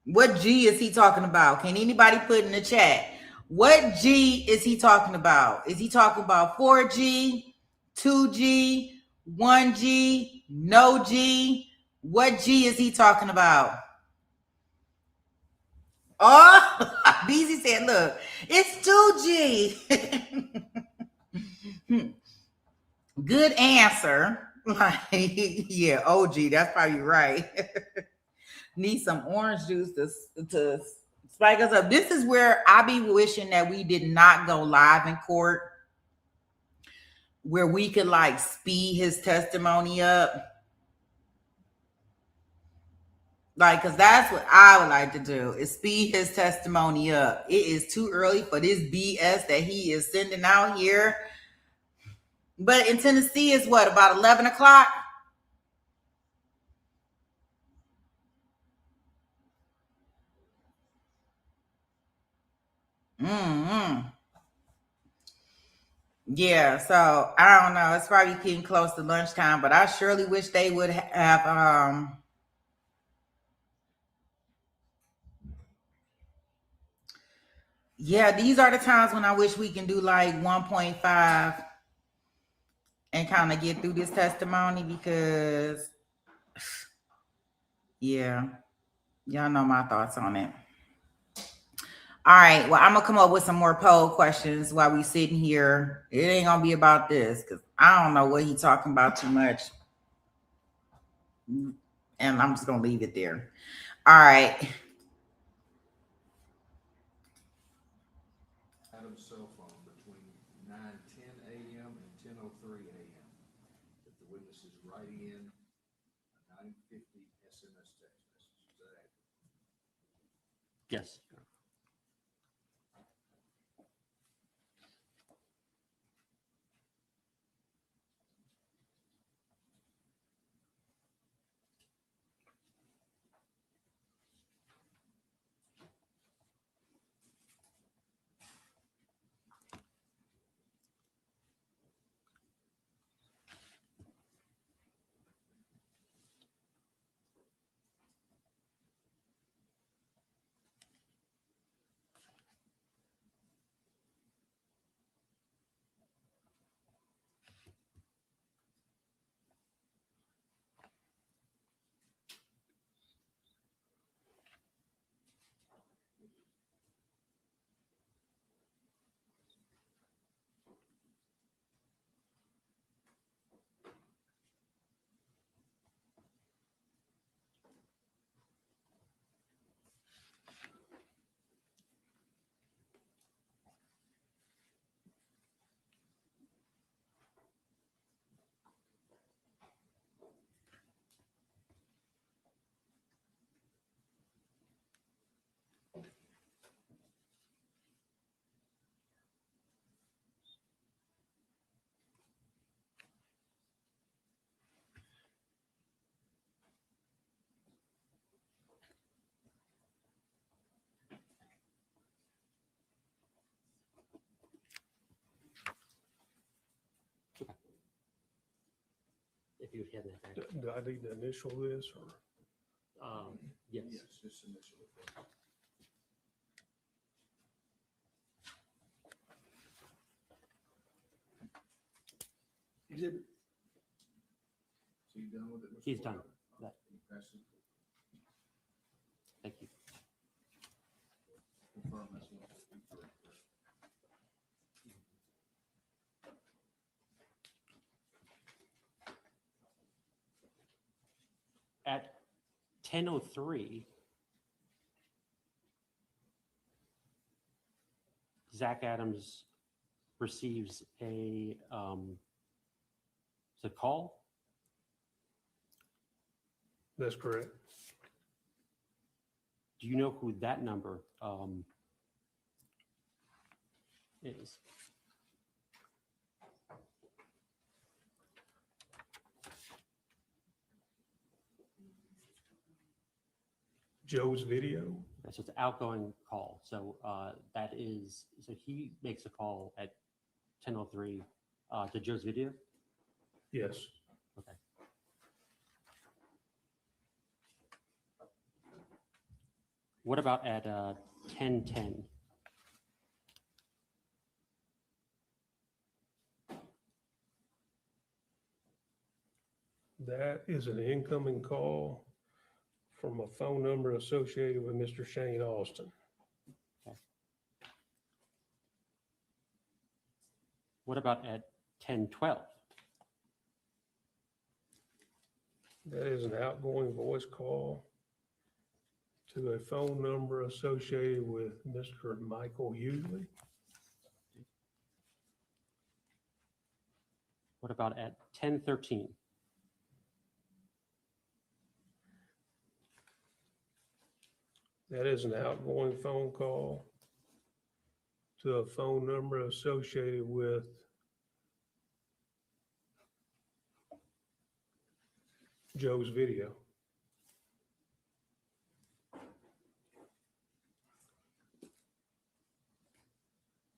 What G is he talking about? Can anybody put in the chat? What G is he talking about? Is he talking about 4G, 2G, 1G, no G? What G is he talking about? Oh, BZ said, look, it's 2G. Good answer. Like, yeah, OG, that's probably right. Need some orange juice to spike us up. This is where I be wishing that we did not go live in court, where we could like speed his testimony up. Like, because that's what I would like to do, is speed his testimony up. It is too early for this BS that he is sending out here. But in Tennessee, it's what, about 11 o'clock? Mm-hmm. Yeah, so I don't know. It's probably getting close to lunchtime, but I surely wish they would have yeah, these are the times when I wish we can do like 1.5 and kind of get through this testimony, because yeah, y'all know my thoughts on it. All right, well, I'm gonna come up with some more poll questions while we sitting here. It ain't gonna be about this because I don't know what he talking about too much, and I'm just gonna leave it there. All right. Adam's cell phone between 9:10 a.m. and 10:03 a.m. If the witness is writing in a 950 SMS text message. Is that accurate? Yes. if you would hand that back. Do I need to initial this or? Yes. Yes, just initial. Exhibit. So you done with it? Mr. He's Boyle? done. That- You pass it? Thank you. Confirm that's what. At 10:03, Zach Adams receives a call. That's correct. Do you know who that number is? Joe's video. So it's an outgoing call. So that is, so he makes a call at 10:03 to Joe's video. Yes. Okay. What about at 10:10? That is an incoming call from a phone number associated with Mr. Shane Austin. What about at 10:12? That is an outgoing voice call to a phone number associated with Mr. Michael Hughley. What about at 10:13? That is an outgoing phone call to a phone number associated with Joe's video.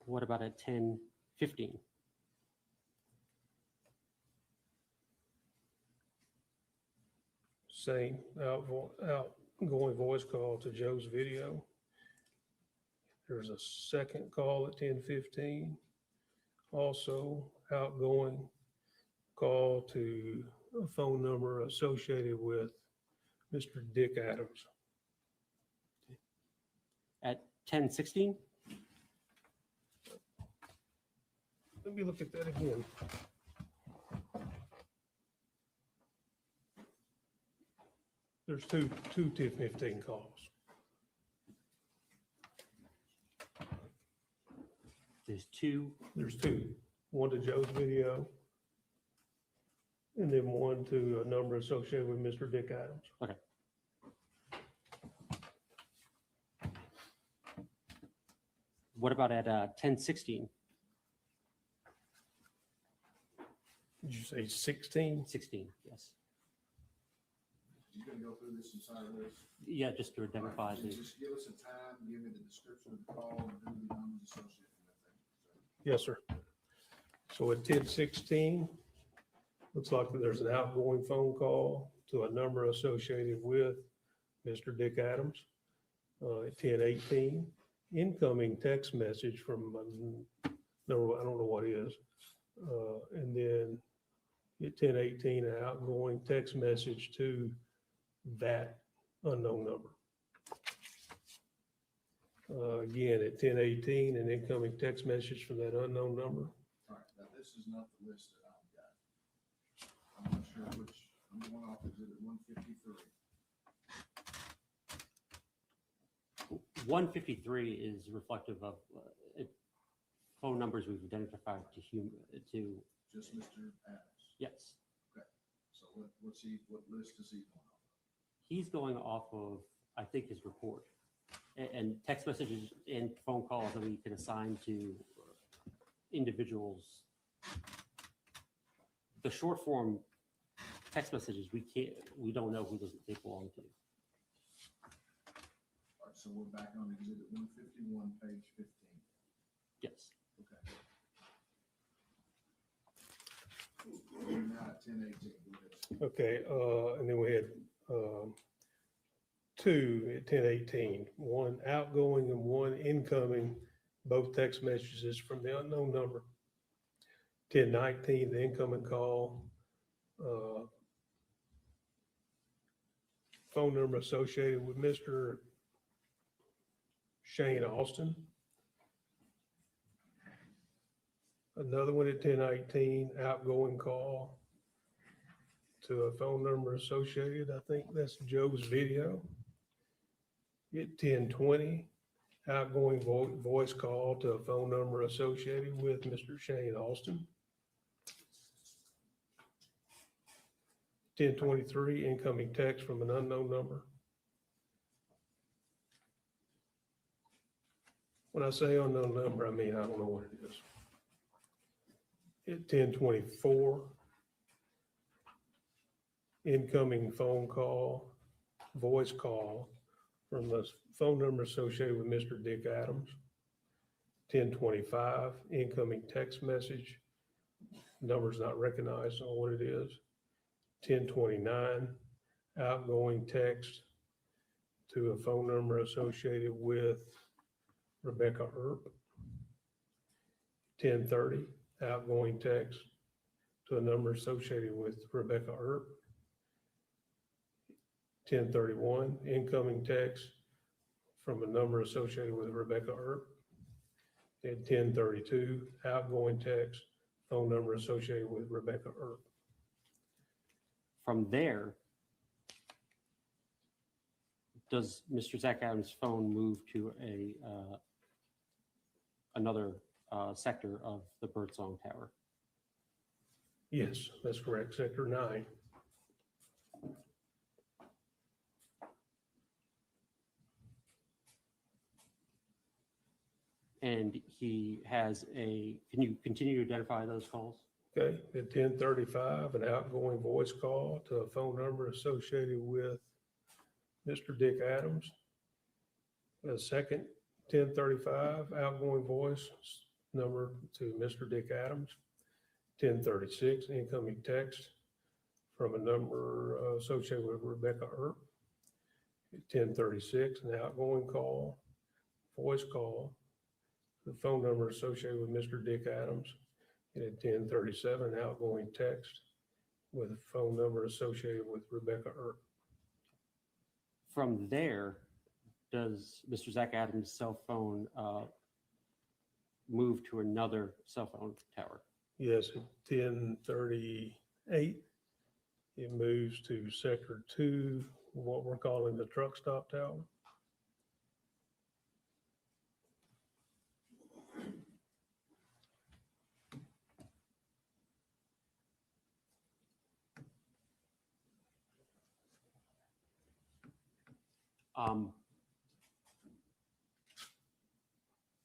What about at 10:15? Same outgoing voice call to Joe's video. There's a second call at 10:15. Also outgoing call to a phone number associated with Mr. Dick Adams. At 10:16? Let me look at that again. There's two 10:15 calls. There's two. There's two. One to Joe's video, and then one to a number associated with Mr. Dick Adams. Okay. What about at 10:16? Did you say 16? 16, yes. You gonna go through this and sign this? Yeah, just to identify And the, just give us a time, give me the description of the call and who the numbers associated with it. Yes, sir. So at 10:16, looks like there's an outgoing phone call to a number associated with Mr. Dick Adams. At 10:18, incoming text message from, no, I don't know what it is. And then at 10:18, an outgoing text message to that unknown number. Again, at 10:18, an incoming text message from that unknown number. All right, now this is not the list that I've got. I'm not sure which, I'm going off exhibit 153. 153 is reflective of phone numbers we've identified to, Just Mr. Adams. yes. So what list is he going off? He's going off of, I think, his report. And text messages and phone calls that we can assign to individuals. The short form text messages, we don't know who they belong to. All right, so we're back on exhibit 151, page 15. Yes. Okay. We're now at 10:18. Okay, and then we had, two at 10:18, one outgoing and one incoming, both text messages from the unknown number. 10:19, the incoming call, phone number associated with Mr. Shane Austin. Another one at 10:18, outgoing call to a phone number associated, I think that's Joe's Video. At 10:20, outgoing voice call to a phone number associated with Mr. Shane Austin. 10:23, incoming text from an unknown number. When I say unknown number, I mean, I don't know what it is. At 10:24, incoming phone call, voice call from a phone number associated with Mr. Dick Adams. 10:25, incoming text message, number's not recognized on what it is. 10:29, outgoing text to a phone number associated with Rebecca Earp. 10:30, outgoing text to a number associated with Rebecca Earp. 10:31, incoming text from a number associated with Rebecca Earp. At 10:32, outgoing text, phone number associated with Rebecca Earp. From there, does Mr. Zach Adams' phone move to another sector of the Birdsong Tower? Yes, that's correct, Sector 9. And he has can you continue to identify those calls? Okay, at 10:35, an outgoing voice call to a phone number associated with Mr. Dick Adams. A second, 10:35, outgoing voice number to Mr. Dick Adams. 10:36, incoming text from a number associated with Rebecca Earp. At 10:36, an outgoing call, voice call, the phone number associated with Mr. Dick Adams. And at 10:37, outgoing text with a phone number associated with Rebecca Earp. From there, does Mr. Zach Adams' cell phone move to another cell phone tower? Yes, at 10:38, it moves to Sector 2, what we're calling the truck stop tower.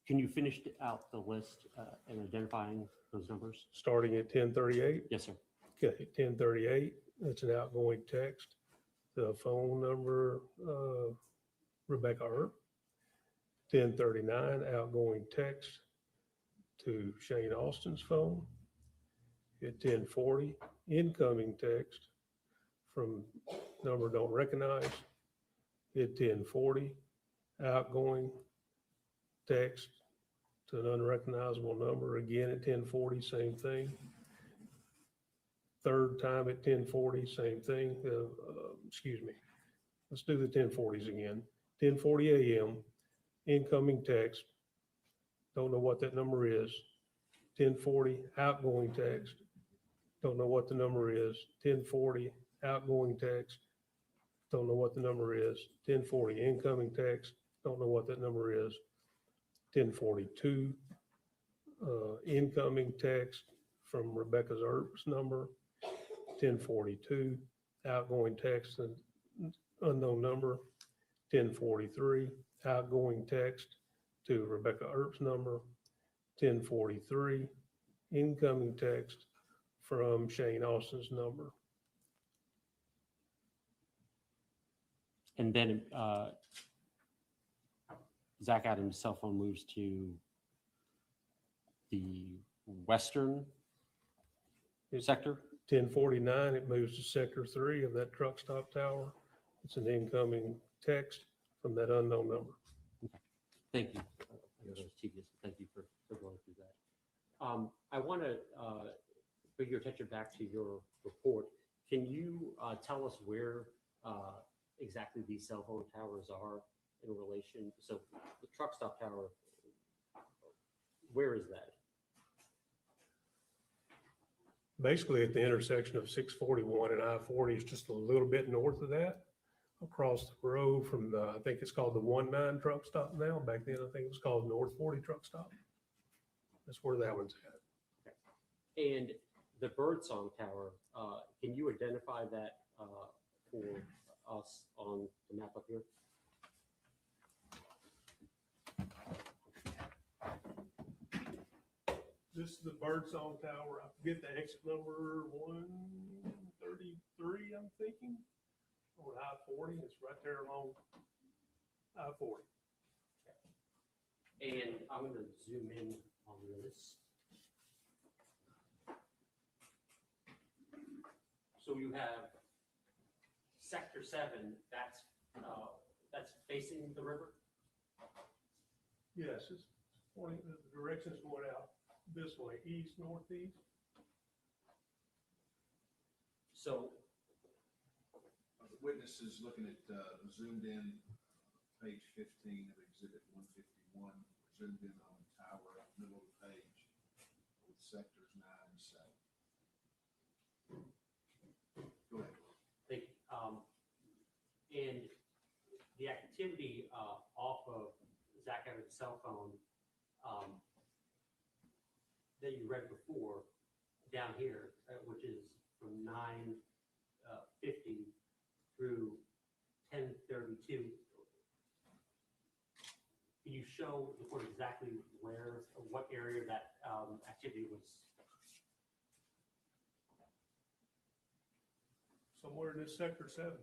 Can you finish out the list and identifying those numbers? Starting at 10:38. Yes, sir. Okay, 10:38, that's an outgoing text. The phone number, Rebecca Earp. 10:39, outgoing text to Shane Austin's phone. At 10:40, incoming text from number don't recognize. At 10:40, outgoing text to an unrecognizable number. Again, at 10:40, same thing. Third time at 10:40, same thing. Excuse me. Let's do the 10:40s again. 10:40 a.m., incoming text. Don't know what that number is. 10:40, outgoing text. Don't know what the number is. 10:40, outgoing text. Don't know what the number is. 10:40, incoming text. Don't know what that number is. 10:42, incoming text from Rebecca's Earp's number. 10:42, outgoing text and unknown number. 10:43, outgoing text to Rebecca Earp's number. 10:43, incoming text from Shane Austin's number. And then Zach Adams' cell phone moves to the western sector? 1049, it moves to sector 3 of that truck stop tower. It's an incoming text from that unknown number. Thank you. I know that was tedious. Thank you for going through that. I want to bring your attention back to your report. Can you tell us where exactly these cell phone towers are in relation? So the truck stop tower, where is that? Basically at the intersection of 641 and I-40 is just a little bit north of that. Across the road from the, I think it's called the 19 truck stop now. Back then, I think it was called North 40 truck stop. That's where that one's at. And the Birdsong Tower, can you identify that for us on the map up here? This is the Birdsong Tower. I forget the exit number 133, I'm thinking. On I-40, it's right there along I-40. And I'm going to zoom in on this. So you have sector 7, that's facing the river? Yes, it's pointing, the direction's going out this way, east, northeast. So The witness is looking at zoomed in page 15 of exhibit 151, zoomed in on the tower, middle of the page with sectors 9 and 7. Go ahead. Thank you. And the activity off of Zach Evans' cell phone that you read before down here, which is from 9:50 through 10:32. Can you show the court exactly where, what area that activity was? Somewhere in this sector 7.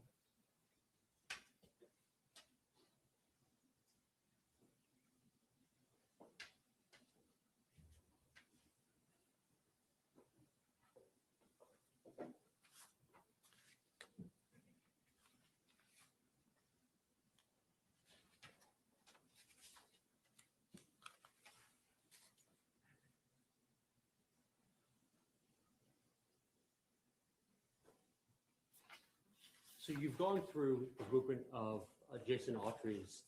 So you've gone through the movement of Jason Autry's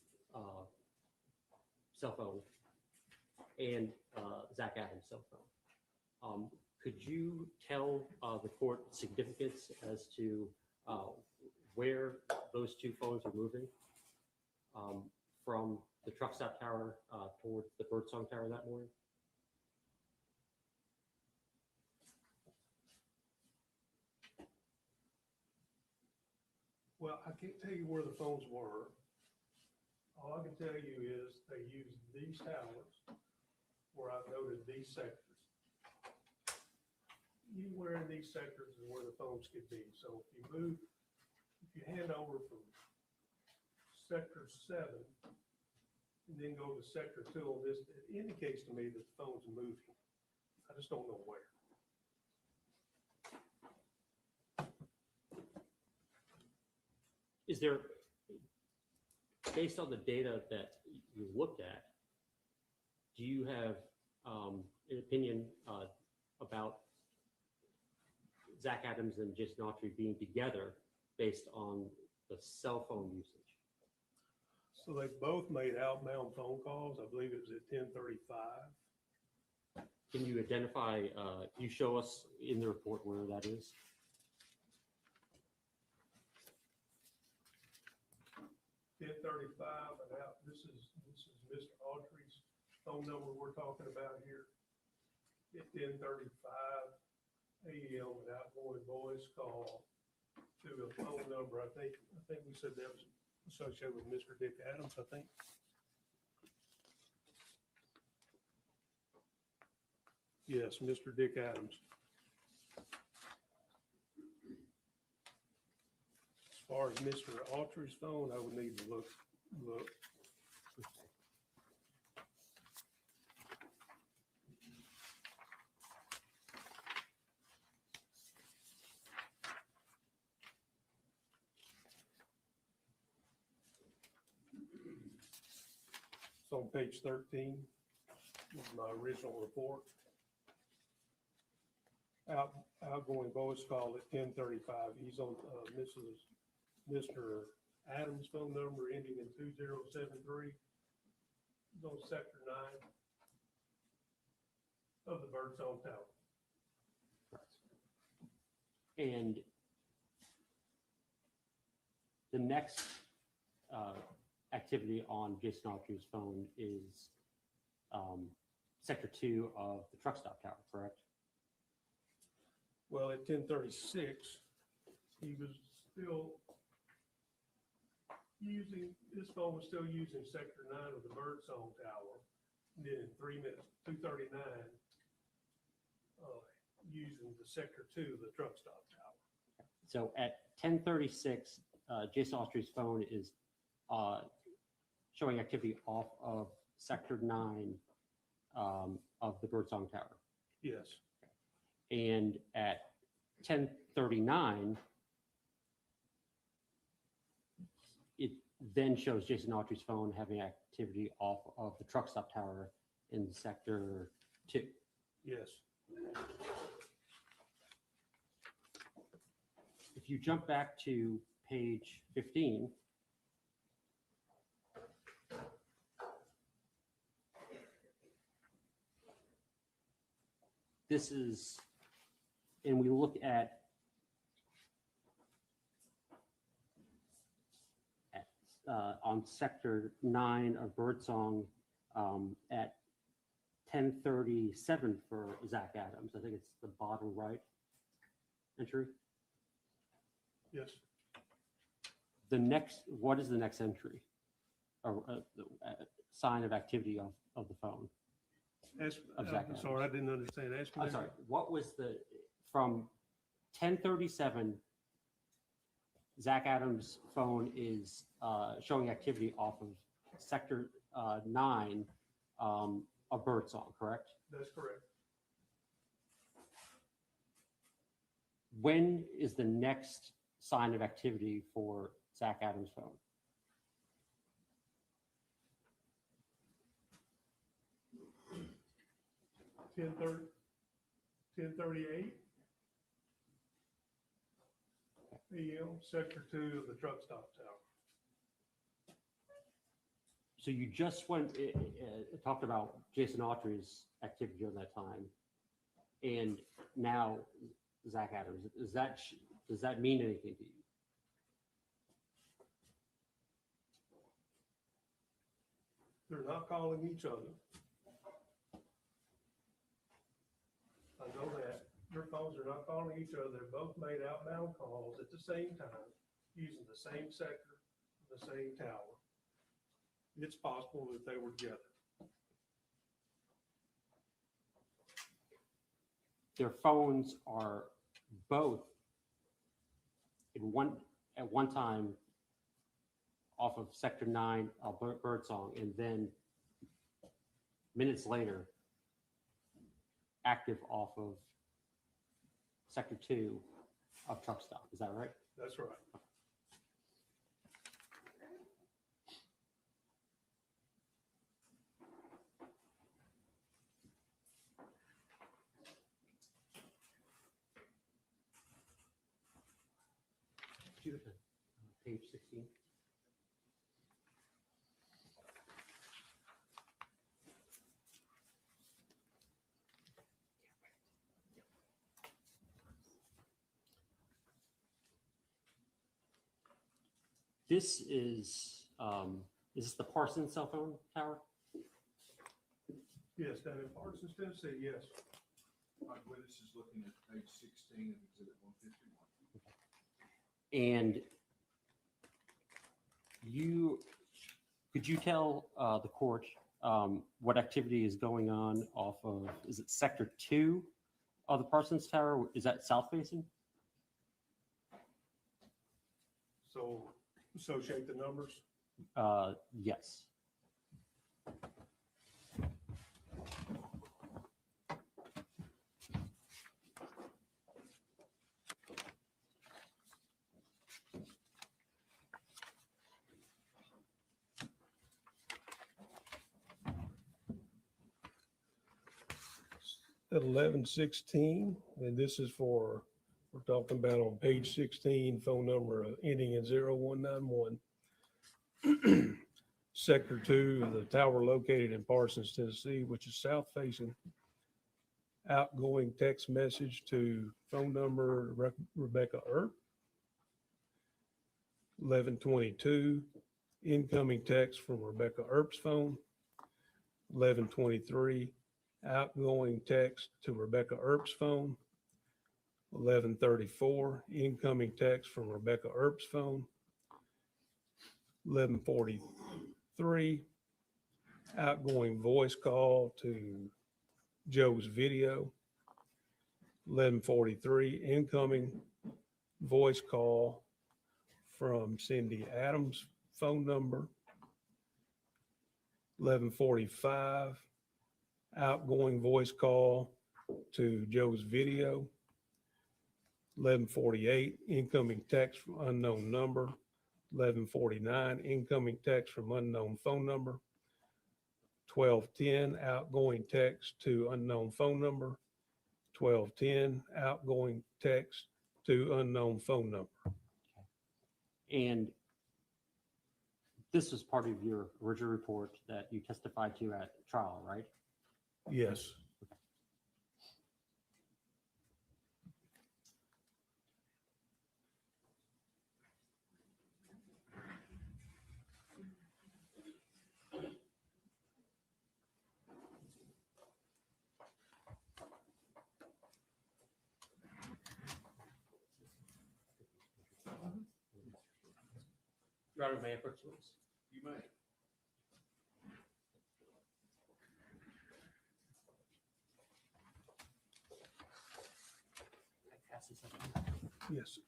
cell phone and Zach Adams' cell phone. Could you tell the court significance as to where those two phones are moving from the truck stop tower towards the Birdsong Tower that morning? Well, I can't tell you where the phones were. All I can tell you is they used these towers where I've noted these sectors. Anywhere in these sectors is where the phones could be. So if you hand over from sector 7 and then go to sector 2 on this, it indicates to me that the phone's moving. I just don't know where. Is there, based on the data that you looked at, do you have an opinion about Zach Adams and Jason Autry being together based on the cell phone usage? So they both made outbound phone calls. I believe it was at 10:35. Can you identify, can you show us in the report where that is? And out. This is Mr. Autry's phone number we're talking about here. At 10:35 a.m. an outgoing voice call to a phone number. I think we said that was associated with Mr. Dick Adams, I think. Yes, Mr. Dick Adams. As far as Mr. Autry's phone, I would need to look. on page 13 of my original report. Outgoing voice call at 10:35. He's on Mr. Adams' phone number ending in 2073. He's on sector 9 of the Birdsong Tower. And the next activity on Jason Autry's phone is sector 2 of the truck stop tower, correct? Well, at 10:36, he was still using, his phone was still using sector 9 of the Birdsong Tower. And then in 3 minutes, 2:39, using the sector 2 of the truck stop tower. So at 10:36, Jason Autry's phone is showing activity off of sector 9 of the Birdsong Tower. Yes, And at 10:39, it then shows Jason Autry's phone having activity off of the truck stop tower in sector 2. yes. If you jump back to page 15, this is, and we look at on sector 9 of Birdsong at 10:37 for Zach Adams. I think it's the bottom right entry. Yes. The next, what is the next entry? Or sign of activity of the phone? Of Zach I'm sorry, I didn't understand. Ask me I'm that. sorry, what was the, from 10:37, Zach Adams' phone is showing activity off of sector 9 of Birdsong, correct? That's correct. When is the next sign of activity for Zach Adams' phone? 10:38 p.m. sector 2 of the truck stop tower. So you just went, talked about Jason Autry's activity during that time, and now Zach Adams. Does that mean anything to you? They're not calling each other. I know that. Their phones are not calling each other. They both made outbound calls at the same time, using the same sector, the same tower. It's possible that they were together. Their phones are both at one time off of sector 9 of Birdsong, and then minutes later active off of sector 2 of truck stop. Is that right? That's right. Page 16. This is this the Parsons cell phone tower? Yes, down in Parsons, Tennessee, yes. Mike Willis is looking at page 16 of exhibit 151. And could you tell the court what activity is going on off of, is it sector 2 of the Parsons Tower? Is that south facing? So associate the numbers. Yes. at 1116, and this is for, we're talking about on page 16, phone number ending in 0191. Sector 2 of the tower located in Parsons, Tennessee, which is south facing. Outgoing text message to phone number Rebecca Earp. 1122, incoming text from Rebecca Earp's phone. 1123, outgoing text to Rebecca Earp's phone. 1134, incoming text from Rebecca Earp's phone. 1143, outgoing voice call to Joe's video. 1143, incoming voice call from Cindy Adams' phone number. 1145, outgoing voice call to Joe's video. 1148, incoming text from unknown number. 1149, incoming text from unknown phone number. 1210, outgoing text to unknown phone number. 1210, outgoing text to unknown phone number. And this is part of your original report that you testified to at trial, right? Yes. Your Honor, may I approach this? You may. Pass this up. Yes.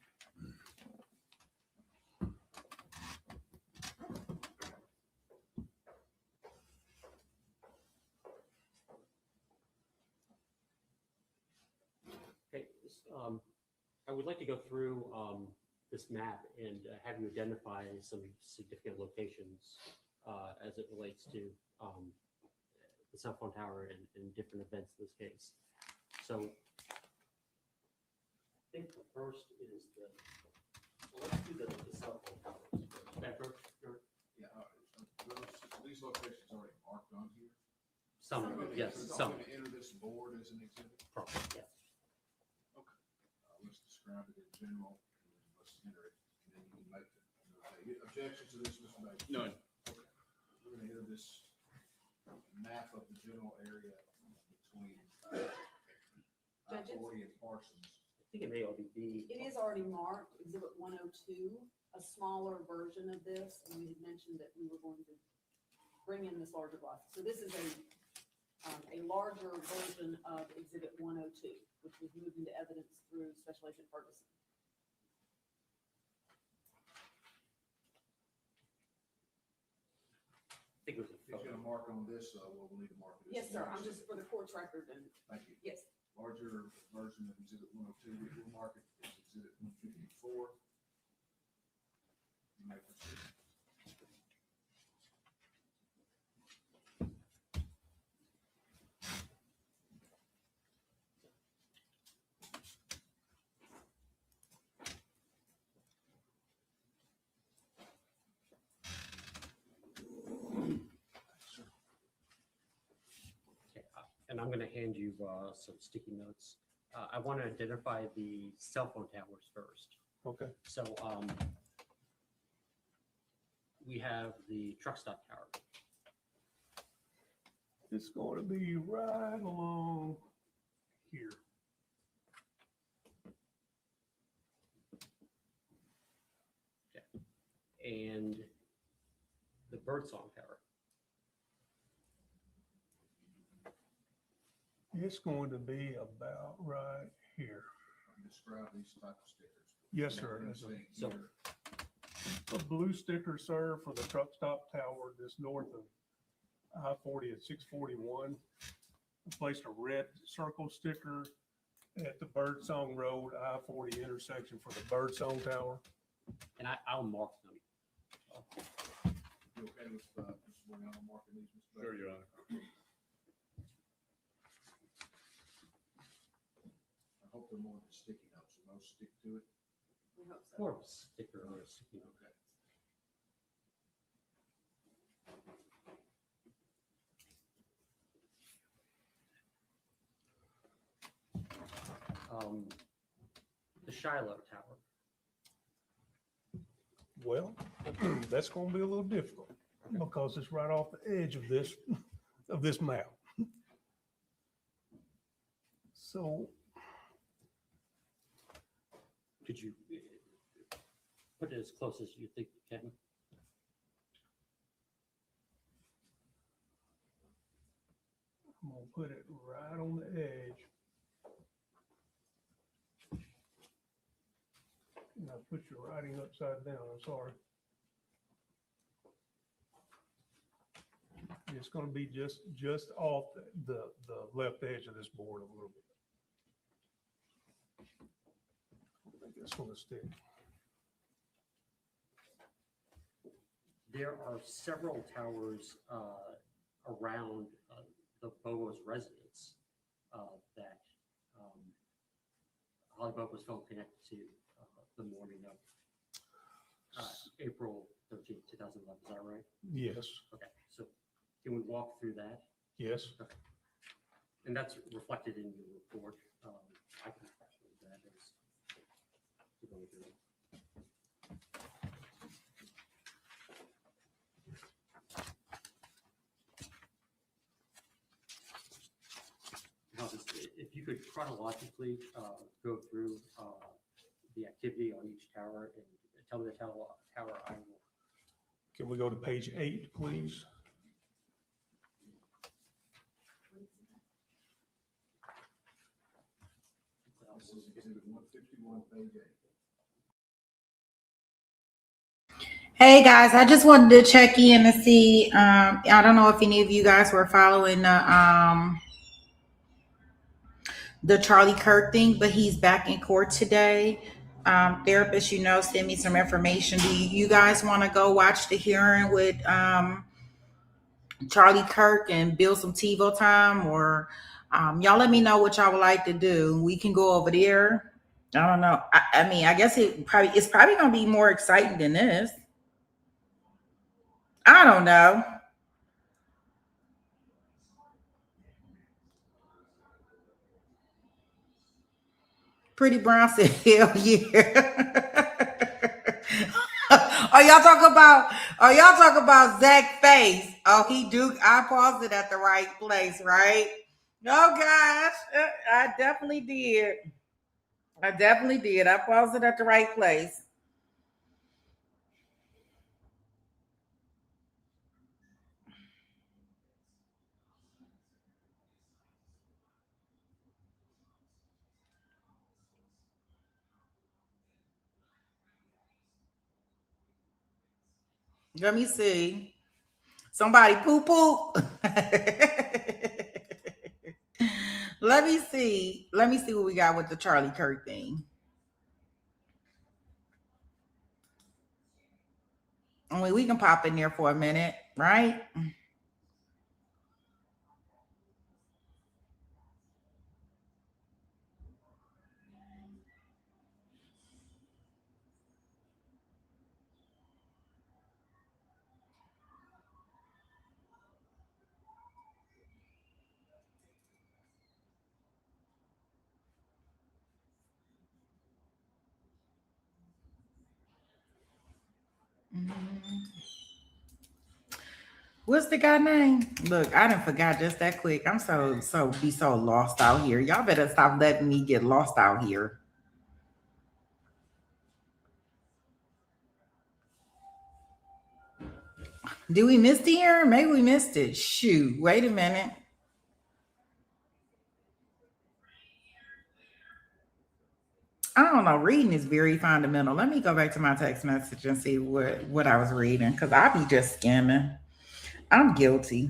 Okay, I would like to go through this map and have you identify some significant locations as it relates to the cell phone tower and different events in this case. So I think the first is let's do the cell phone towers. That first, or Yeah, these locations already marked on here. some, yes, some. I'm going to enter this board as an exhibit. Yes. Let's describe it in general, and then let's enter it, and then you can make it. Okay, objections to this, Mr. Bates? None. Okay. We're gonna enter this map of the general area between I-40 and Parsons. I think it may already be. It is already marked, exhibit 102, a smaller version of this, and we had mentioned that we were going to bring in this larger block. So this is a larger version of exhibit 102, which was moved into evidence through Special Agent Ferguson. I think it was He's gonna mark on this, we'll need to mark it. as Yes, sir, I'm one. just for the court's record, and Thank you. yes. Larger version of exhibit 102, we will mark it as exhibit 154. You may proceed. Okay, and I'm going to hand you some sticky notes. I want to identify the cell phone towers first. Okay. So we have the truck stop tower. It's going to be right along here. And the birdsong tower. It's going to be about right here. Describe these type of stickers. Yes, sir. What I'm That's saying So- here, a blue sticker, sir, for the truck stop tower just north of I-40 at 641. I placed a red circle sticker at the Birdsong Road I-40 intersection for the Birdsong Tower. And I'll mark them. You okay with, Mr. Boyano marking these, Mr. Bates? Sure, Your Honor. I hope they're more than sticky notes, so those stick to it. We hope so. Or a sticker or a sticky note. Okay. The Shiloh Tower. Well, that's gonna be a little difficult because it's right off the edge of this map. So Could you put it as close as you think you can? I'm gonna put it right on the edge. Now put your writing upside down, I'm sorry. It's gonna be just off the left edge of this board a little bit. I think it's gonna stick. There are several towers around the Bobo's residence that Holly Bobo was phone connected to the morning of April 13th, 2011. Is that right? Yes, Okay, so can we walk through that? yes. Okay. And that's reflected in your report. I can do that as we go through it. Now, if you could chronologically go through the activity on each tower and tell me the tower I will. Can we go to page 8, please? This is exhibit 151, page 8. Hey guys, I just wanted to check in to see. I don't know if any of you guys were following the Charlie Kirk thing, but he's back in court today. Therapist, sent me some information. Do you guys want to go watch the hearing with Charlie Kirk and build some TiVo time, or y'all let me know what y'all would like to do. We can go over there. I don't know. I mean, I guess it's probably gonna be more exciting than this. I don't know. Pretty Brown said, "Hell yeah." Are y'all talking about Zach Face? Oh, I paused it at the right place, right? Oh gosh, I definitely did. I paused it at the right place. Let me see. Somebody poo poo. Let me see. Let me see what we got with the Charlie Kirk thing. I mean, we can pop in there for a minute, right? What's the guy name? Look, I done forgot just that quick. I'm so lost out here. Y'all better stop letting me get lost out here. Did we miss the hearing? Maybe we missed it. Shoot, wait a minute. I don't know. Reading is very fundamental. Let me go back to my text message and see what I was reading, because I be just skimming. I'm guilty.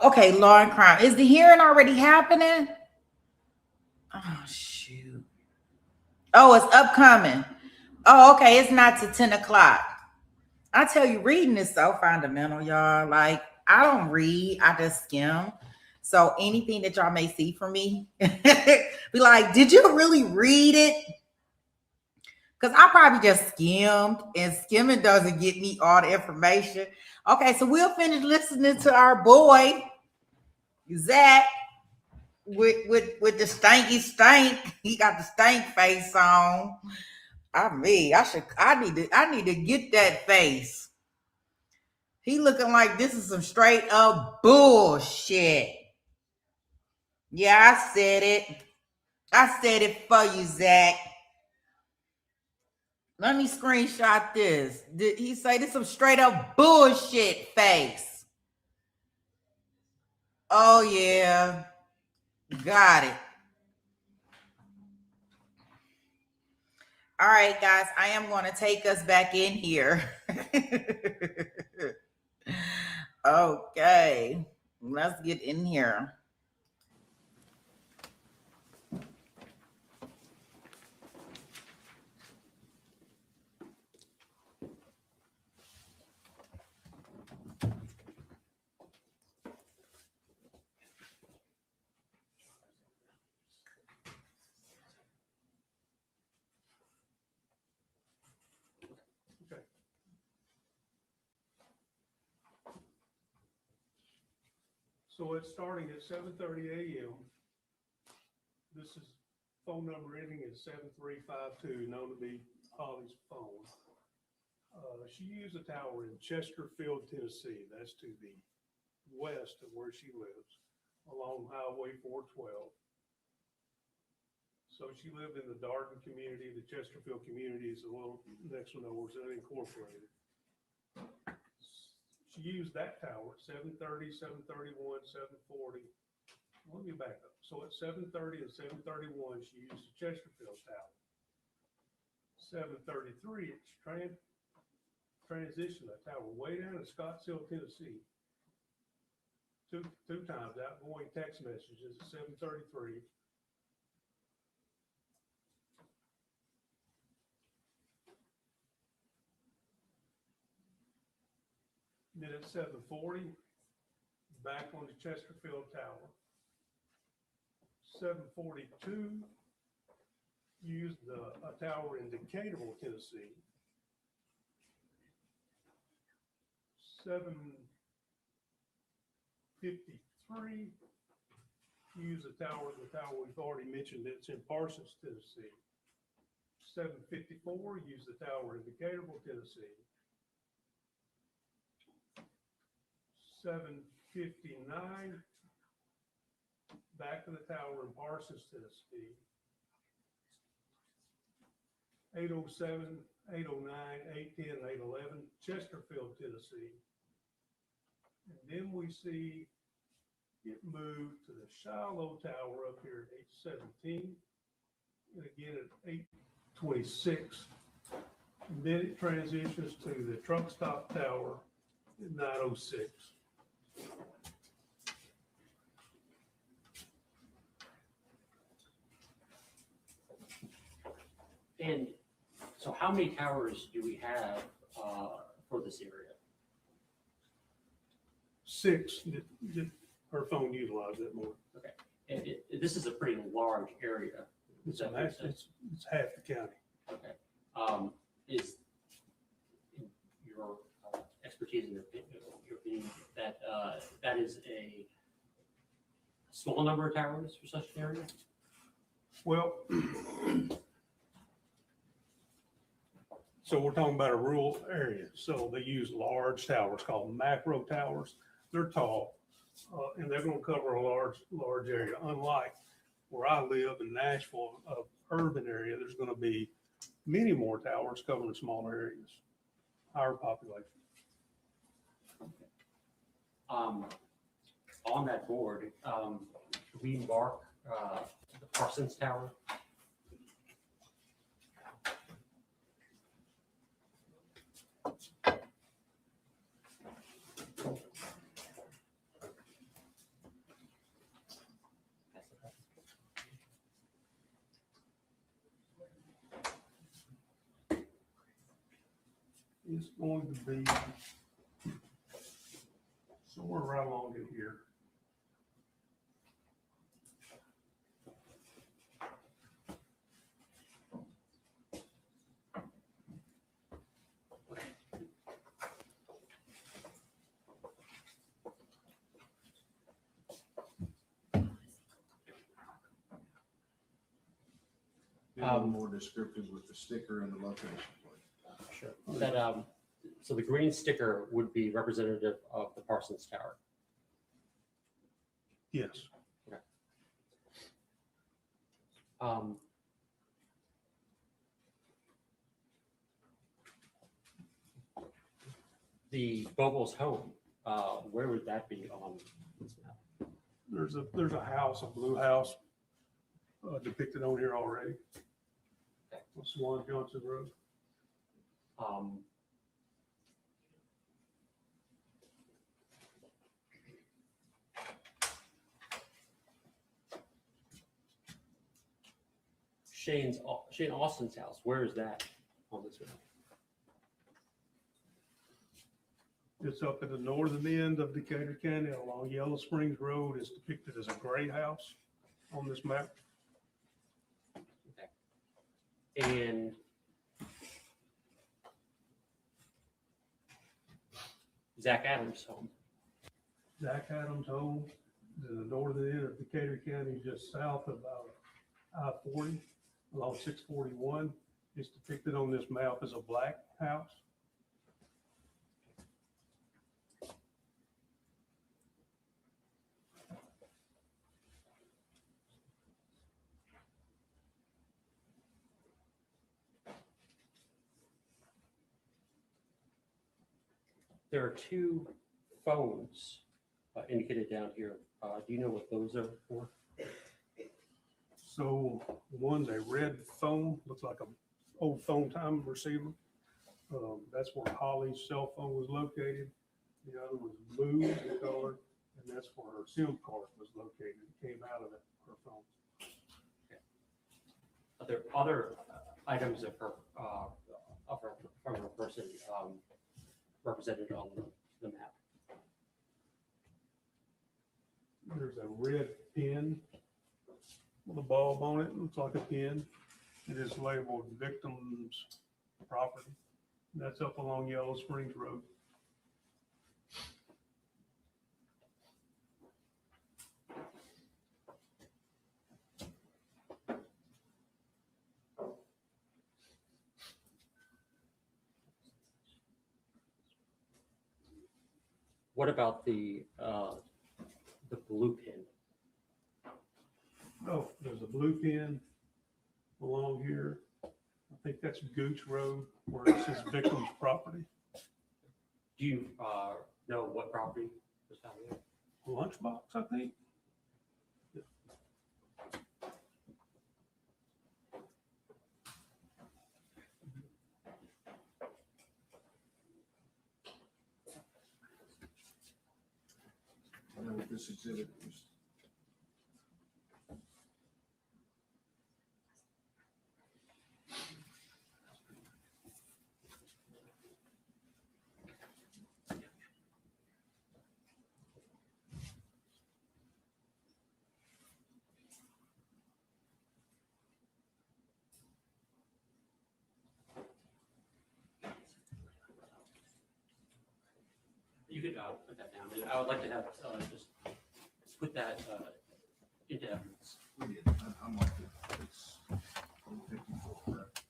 Okay, law and crime. Is the hearing already happening? Oh shoot. Oh, it's upcoming. Oh, okay. It's not to 10 o'clock. I tell you, reading is so fundamental, y'all. Like, I don't read, I just skim. So anything that y'all may see from me, be like, did you really read it? Because I probably just skimmed, and skimming doesn't get me all the information. Okay, so we'll finish listening to our boy, Zach, with the stanky stank. He got the stank face on. I need to get that face. He looking like this is some straight up bullshit. Yeah, I said it. I said it for you, Zach. Let me screenshot this. Did he say this some straight up bullshit face? Oh yeah. Got it. All right, guys, I am going to take us back in here. Okay, let's get in here. Okay. So it's starting at 7:30 a.m. This is phone number ending in 7352, known to be Holly's phone. She used a tower in Chesterfield, Tennessee. That's to the west of where she lives, along Highway 412. So she lived in the Darden community. The Chesterfield community is a little next one over, so unincorporated. She used that tower at 7:30, 7:31, 7:40. Let me back up. So at 7:30 and 7:31, she used the Chesterfield tower. 7:33, it's transitioned that tower way down in Scottsdale, Tennessee. Two times outgoing text messages at 7:33. Then at 7:40, back on the Chesterfield tower. 7:42, used a tower in Decaturville, Tennessee. 7:53, used the tower we've already mentioned, it's in Parsons, Tennessee. 7:54, used the tower in Decaturville, Tennessee. 7:59, back to the tower in Parsons, Tennessee. 8:07, 8:09, 8:10, 8:11, Chesterfield, Tennessee. And then we see it moved to the Shiloh Tower up here at 8:17, and again at 8:26. And then it transitions to the Truck Stop Tower at 9:06. And so how many towers do we have for this area? 6, her phone utilized that more. Okay, and this is a pretty large area. It's half the county. Okay. Is in your expertise and your opinion that that is a small number of towers for such an area? Well, so we're talking about a rural area. So they use large towers called macro towers. They're tall, and they're going to cover a large area. Unlike where I live in Nashville, a urban area, there's going to be many more towers covering smaller areas, higher population. On that board, we mark the Parsons Tower. It's going to be somewhere right along in here. Be a little more descriptive with the sticker and the location, please. Sure. That, so the green sticker would be representative of the Parsons Tower. Yes. Um, The Bobos home, where would that be on this map? There's a house, a blue house depicted on here already. Okay. On Swan Johnson Road. Um, Shane Austin's house, where is that on this map? It's up at the northern end of Decatur County along Yellow Springs Road. It's depicted as a gray house on this map. And Zach Adams' home. Zach Adams' home is in the northern end of Decatur County, just south of I-40 along 641. It's depicted on this map as a black house. There are two phones indicated down here. Do you know what those are for? So one's a red phone, looks like an old phone time receiver. That's where Holly's cell phone was located. The other was blue in color, and that's where her SIM card was located. It came out of her phone. Are there other items of her, from her person represented on the map? There's a red pin with a bulb on it. Looks like a pin. It is labeled victim's property. And that's up along Yellow Springs Road. What about the blue pin? Oh, there's a blue pin along here. I think that's Gooch Road where it says victim's property. Do you know what property was found there? Lunchbox, I think. I know what this exhibit is. You could put that down. I would like to have just put that into evidence. We did. I'm like, it's 54, correct?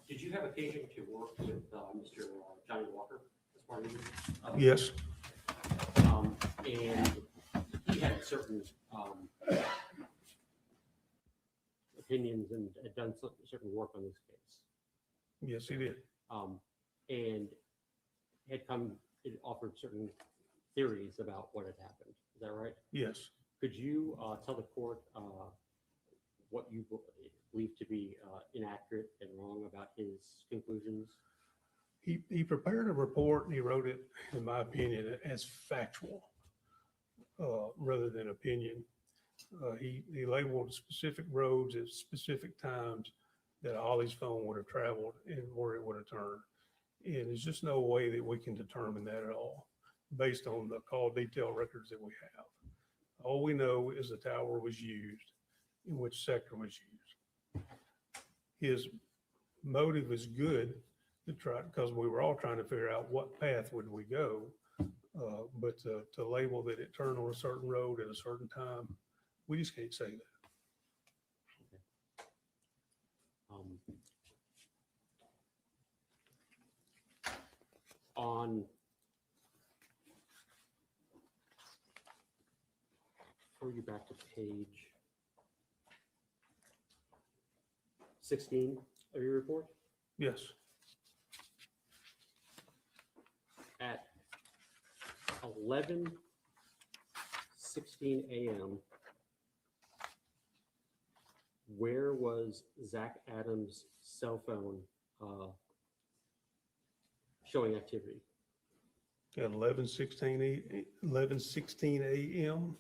Did you have occasion to work with Mr. Johnny Walker as part of your? Yes. And he had certain opinions and had done certain work on this case. Yes, he did. And it offered certain theories about what had happened. Is that right? Yes. Could you tell the court what you believe to be inaccurate and wrong about his conclusions? He prepared a report and he wrote it, in my opinion, as factual rather than opinion. He labeled specific roads at specific times that Ollie's phone would have traveled and where it would have turned. And there's just no way that we can determine that at all based on the call detail records that we have. All we know is the tower was used, in which sector was used. His motive is good to try, because we were all trying to figure out what path would we go. But to label that it turned on a certain road at a certain time, we just can't say that. On before you back to page 16 of your report, Yes. at 11:16 a.m., where was Zach Adams' cell phone showing activity? At 11:16 a.m.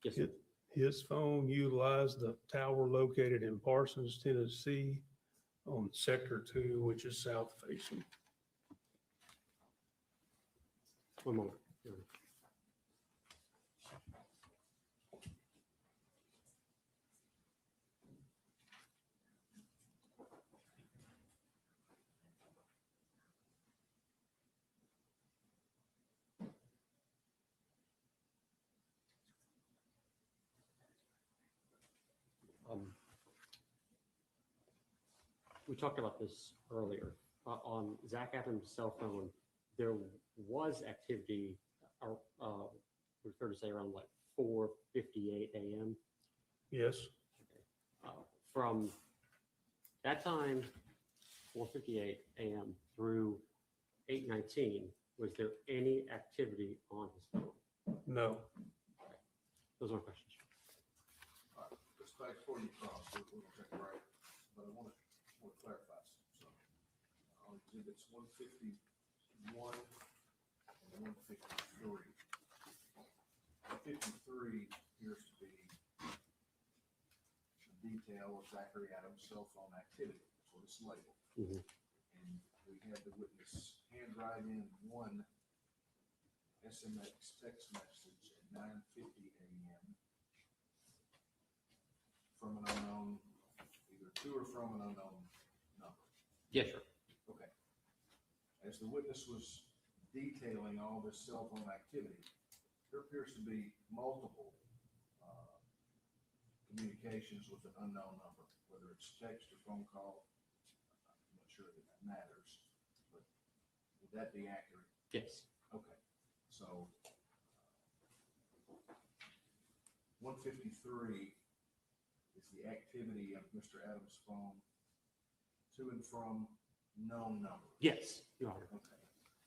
Yes, sir. His phone utilized the tower located in Parsons, Tennessee on sector 2, which is south facing. One moment. We talked about this earlier. On Zach Adams' cell phone, there was activity, we're fair to say around like 4:58 a.m. Yes. From that time, 4:58 a.m. through 8:19, was there any activity on his phone? No. Those are my questions. Just back before you cross, we'll check it right, but I want to clarify some. On exhibits 151 and 153. 153 appears to be a detail of Zachary Adams' cell phone activity. That's what it's labeled. Mhm. And we had the witness handwrite in one SMS text message at 9:50 a.m. from an unknown, either to or from an unknown number. Yeah, sure. Okay. As the witness was detailing all this cell phone activity, there appears to be multiple communications with an unknown number, whether it's text or phone call. I'm not sure that matters, but would that be accurate? Yes. Okay. So 153 is the activity of Mr. Adams' phone to and from known number. Yes, Your Honor. Okay.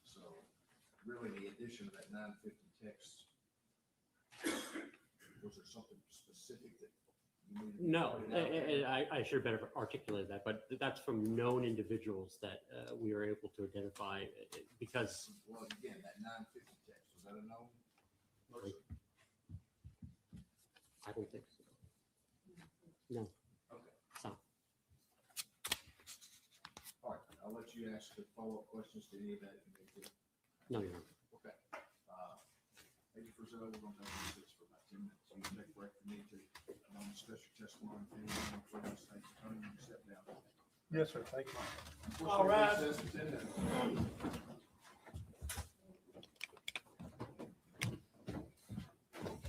So really the addition of that 950 text, was there something specific that you needed? No, to point out? I should better articulate that, but that's from known individuals that we were able to identify because. Well, again, that 950 text, was that a known person? I don't think so. No. Okay. So. All right. I'll let you ask the follow-up questions to any of that if you need to. No, Your Honor. Okay. Thank you for we're going to have this for about 10 minutes. You can take a break if you need to. Discuss your testimony. If anyone for this, thanks for coming. You step down. Yes, sir. Thank you. All right. 10 minutes.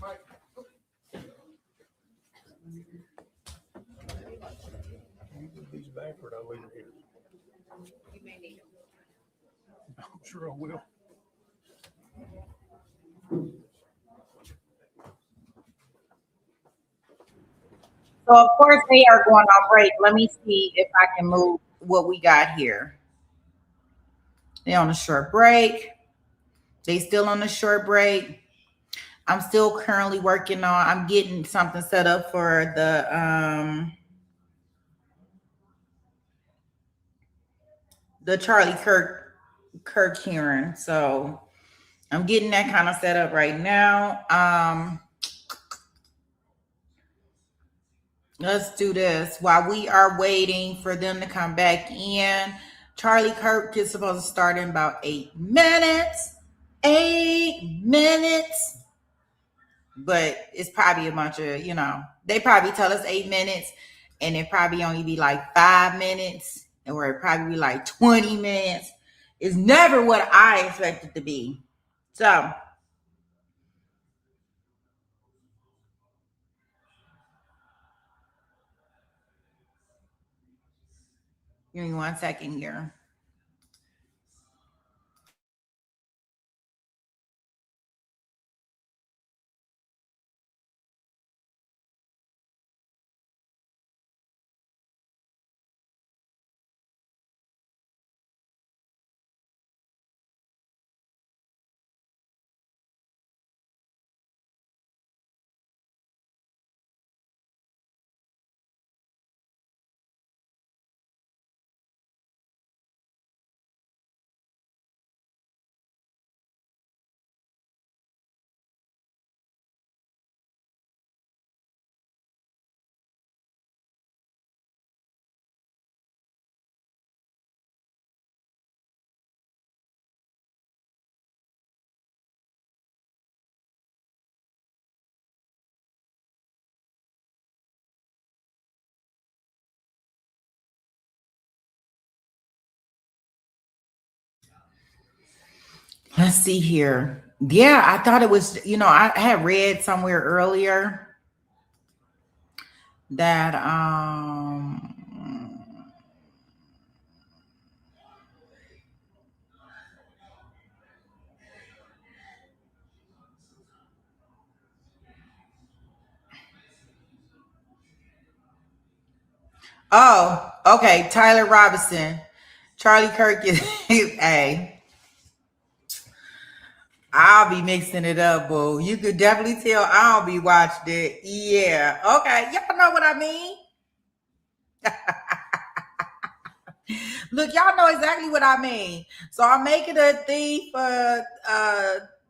Mike. You put these back or I'll leave it here. You may need them. I'm sure I will. So of course they are going on break. Let me see if I can move what we got here. They're on a short break. They still on a short break. I'm still currently working on, I'm getting something set up for the Charlie Kirk hearing. So I'm getting that kind of set up right now. Let's do this while we are waiting for them to come back in. Charlie Kirk is supposed to start in about 8 minutes. 8 minutes. But it's probably a bunch of, they probably tell us 8 minutes and it probably only be like 5 minutes, or it probably be like 20 minutes. It's never what I expect it to be. So give me 1 second here. Let's see here. Yeah, I thought it was, I had read somewhere earlier that oh, okay, Tyler Robinson. Charlie Kirk is hey. I'll be mixing it up, boo. You could definitely tell I'll be watching it. Yeah. Okay. Y'all know what I mean? Look, y'all know exactly what I mean. So I'm making a thing for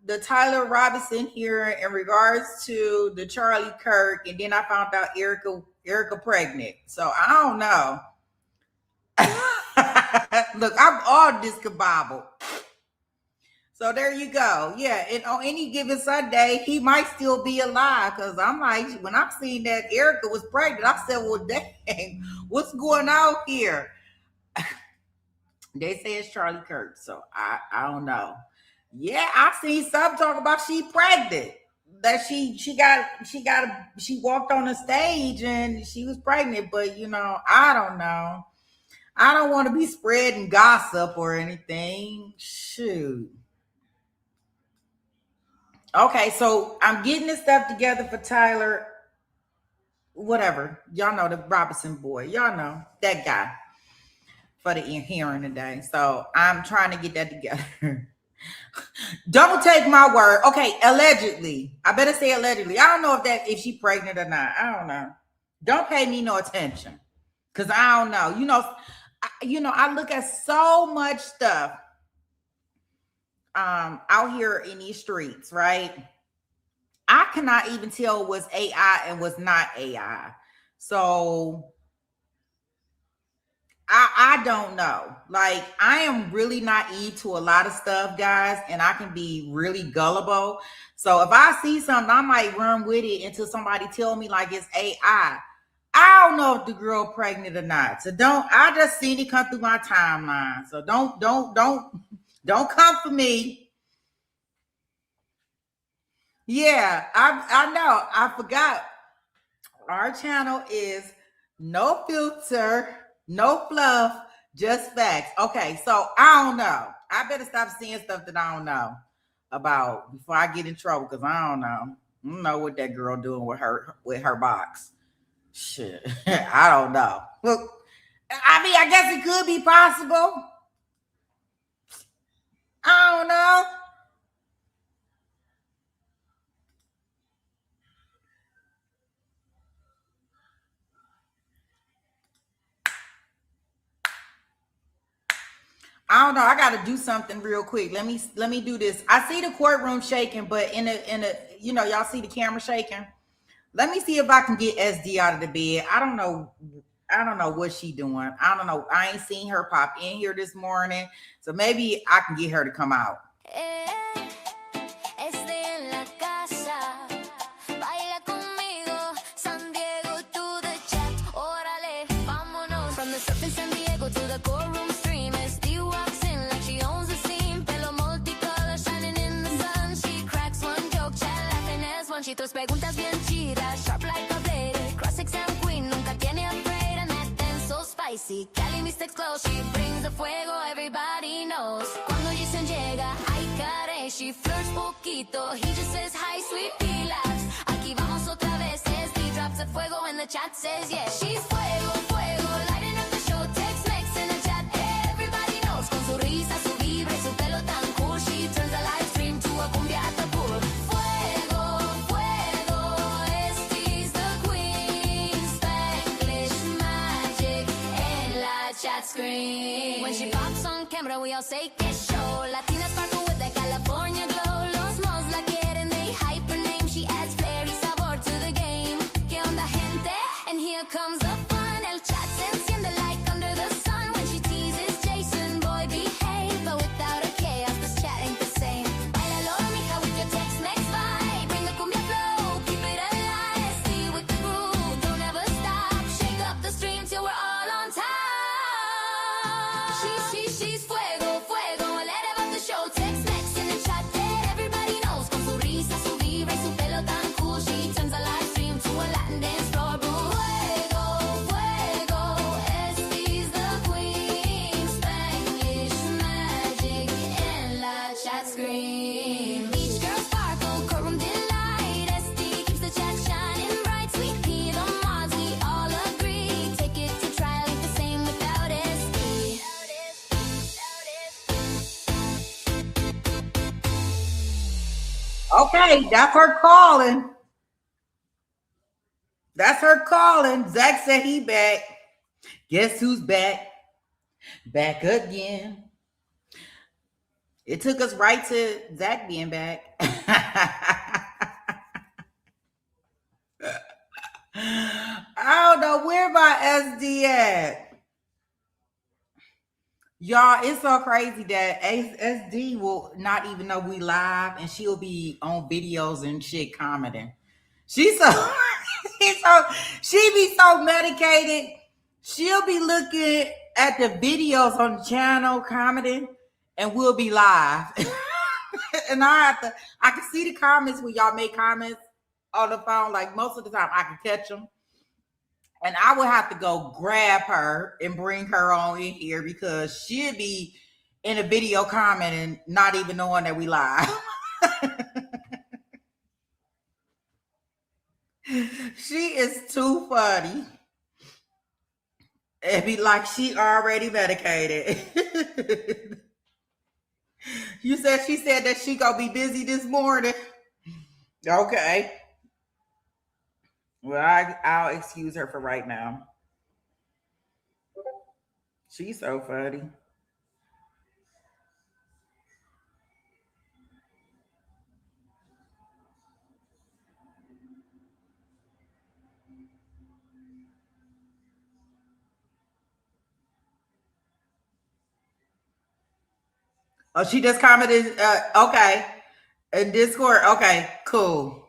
the Tyler Robinson here in regards to the Charlie Kirk, and then I found out Erica pregnant. So I don't know. Look, I'm all discombobbled. So there you go. Yeah, and on any given Sunday, he might still be alive. Cause I'm like, when I seen that Erica was pregnant, I said, well, dang, what's going on here? They say it's Charlie Kirk, so I don't know. Yeah, I seen some talk about she pregnant. That she walked on the stage and she was pregnant, but I don't know. I don't want to be spreading gossip or anything. Shoot. Okay, so I'm getting this stuff together for Tyler. Whatever. Y'all know the Robinson boy. Y'all know that guy for the hearing today. So I'm trying to get that together. Don't take my word. Okay, allegedly. I better say allegedly. I don't know if she pregnant or not. I don't know. Don't pay me no attention. Cause I don't know. I look at so much stuff out here in these streets, right? I cannot even tell what's AI and what's not AI. So I don't know. Like, I am really naive to a lot of stuff, guys, and I can be really gullible. So if I see something, I might run with it until somebody tell me like it's AI. I don't know if the girl pregnant or not. So I just seen it come through my timeline. So don't come for me. Yeah, I know. I forgot. Our channel is no filter, no fluff, just facts. Okay, so I don't know. I better stop seeing stuff that I don't know about before I get in trouble, because I don't know. I don't know what that girl doing with her box. Shit. I don't know. Look, I mean, I guess it could be possible. I don't know. I don't know. I got to do something real quick. Let me do this. I see the courtroom shaking, but in a y'all see the camera shaking. Let me see if I can get SD out of the bed. I don't know. I don't know what she doing. I don't know. I ain't seen her pop in here this morning, so maybe I can get her to come out. From the surf in San Diego to the courtroom stream, SD walks in like she owns the scene. Pelo multicolor shining in the sun. She cracks one joke, chat laughing as one. She throws preguntas bien chidas, sharp like a blade. Cross-exam queen, nunca tiene a grade. And that dance so spicy, Cali mistakes close. She brings the fuego, everybody knows. Cuando Jason llega, ay caray, she flirts poquito. He just says hi, sweet pea laughs. Aquí vamos otra vez, SD drops the fuego and the chat says yes. She's fuego, fuego, lighting up the show. Tex-Mex in the chat, everybody knows. Con su risa, su vibra y su pelo tan cool, she turns the live stream to a cumbia at the pool. Fuego, fuego, SD's the queen. Spanglish magic en la chat screen. When she pops on camera, we all say que show. Latina sparkle with that California glow. Los mos la quieren, they hype her name. She adds flair y sabor to the game. ¿Qué onda, gente? And here comes the fun. El chat se enciende like under the sun. When she teases Jason, boy, behave. But without a chaos, this chat ain't the same. Bailalo, mija, with your Tex-Mex vibe. Bring the cumbia flow, keep it alive. Stay with the groove, don't ever stop. Shake up the stream till we're all on top. She's fuego, fuego. Let her up the show. Tex-Mex in the chat, everybody knows. Con su risa, su vibra y su pelo tan cool, she turns the live stream to a Latin dance floor. Fuego, fuego, SD's the queen. Spanglish magic en la chat screen. Each girl sparkle, courtroom delight. SD keeps the chat shining bright. Sweet pea, the mods, we all agree. Take it to trial, ain't the same without SD. Okay, that's her calling. That's her calling. Zach said he back. Guess who's back? Back again. It took us right to Zach being back. I don't know where my SD at. Y'all, it's so crazy that SD will not even know we live, and she'll be on videos and shit commenting. She's so she be so medicated. She'll be looking at the videos on the channel commenting, and we'll be live. And I can see the comments when y'all make comments on the phone. Like most of the time, I can catch them. And I would have to go grab her and bring her on in here because she'd be in a video commenting, not even knowing that we live. She is too funny. It'd be like she already medicated. She said that she gonna be busy this morning. Okay. Well, I'll excuse her for right now. She's so funny. Oh, she just commented. Okay, in Discord. Okay, cool.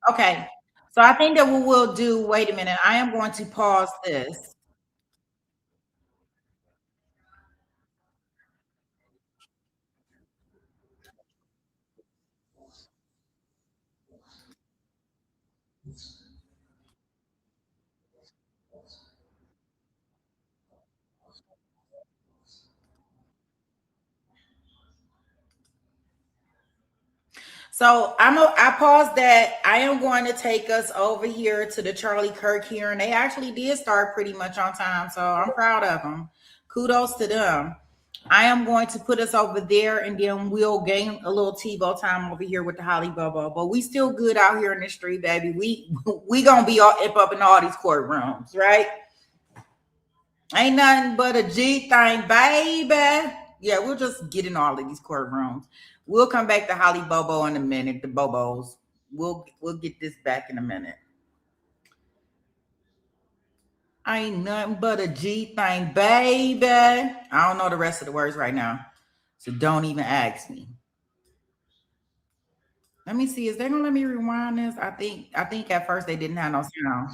Okay. So I think that what we'll do, wait a minute, I am going to pause this. So I paused that. I am going to take us over here to the Charlie Kirk hearing. They actually did start pretty much on time, so I'm proud of them. Kudos to them. I am going to put us over there, and then we'll gain a little TiVo time over here with the Holly Bubble. But we still good out here in the street, baby. We gonna be all up in all these courtrooms, right? Ain't nothing but a G thing, baby. Yeah, we'll just get in all of these courtrooms. We'll come back to Holly Bobo in a minute, the Bobos. We'll get this back in a minute. Ain't nothing but a G thing, baby. I don't know the rest of the words right now. So don't even ask me. Let me see. Is they gonna let me rewind this? I think at first they didn't have no sound.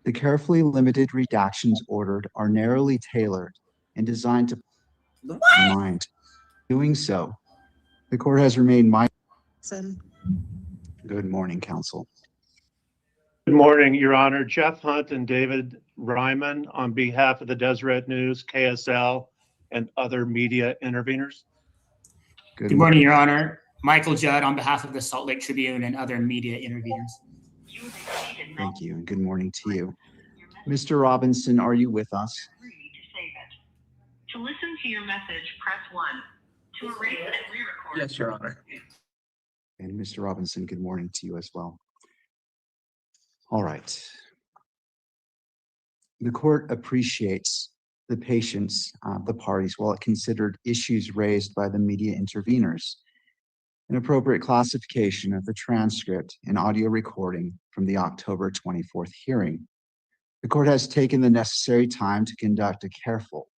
The carefully limited redactions ordered are narrowly tailored and designed to What? mind. Doing so, the court has remained mindful. Good morning, counsel. Good morning, Your Honor. Jeff Hunt and David Ryman on behalf of the Deseret News, KSL, and other media interveners. Good morning, Your Honor. Michael Judd on behalf of the Salt Lake Tribune and other media interveners. Thank you, and good morning to you. Mr. Robinson, are you with us? To listen to your message, press 1. To erase and re-record. Yes, Your Honor. And Mr. Robinson, good morning to you as well. All right. The court appreciates the patience of the parties while it considered issues raised by the media interveners. An appropriate classification of the transcript and audio recording from the October 24th hearing. The court has taken the necessary time to conduct a careful,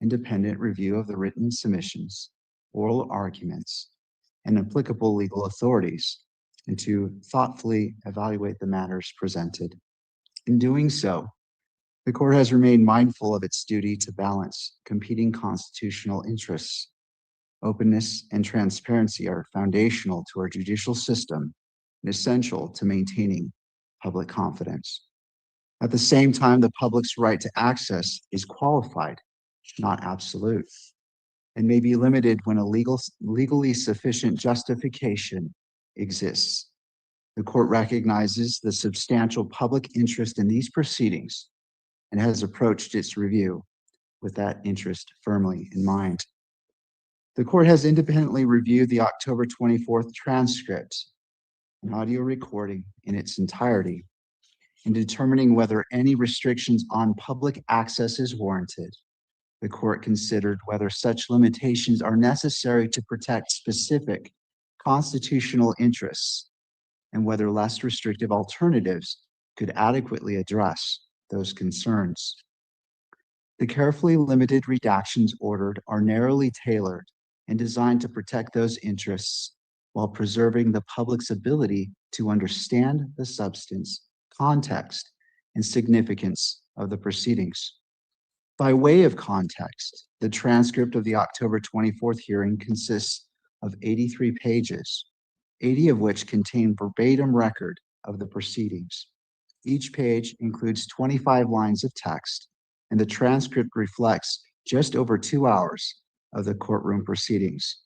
independent review of the written submissions, oral arguments, and applicable legal authorities, and to thoughtfully evaluate the matters presented. In doing so, the court has remained mindful of its duty to balance competing constitutional interests. Openness and transparency are foundational to our judicial system and essential to maintaining public confidence. At the same time, the public's right to access is qualified, not absolute, and may be limited when a legally sufficient justification exists. The court recognizes the substantial public interest in these proceedings and has approached its review with that interest firmly in mind. The court has independently reviewed the October 24th transcript and audio recording in its entirety in determining whether any restrictions on public access is warranted. The court considered whether such limitations are necessary to protect specific constitutional interests and whether less restrictive alternatives could adequately address those concerns. The carefully limited redactions ordered are narrowly tailored and designed to protect those interests while preserving the public's ability to understand the substance, context, and significance of the proceedings. By way of context, the transcript of the October 24th hearing consists of 83 pages, 80 of which contain verbatim record of the proceedings. Each page includes 25 lines of text, and the transcript reflects just over 2 hours of the courtroom proceedings.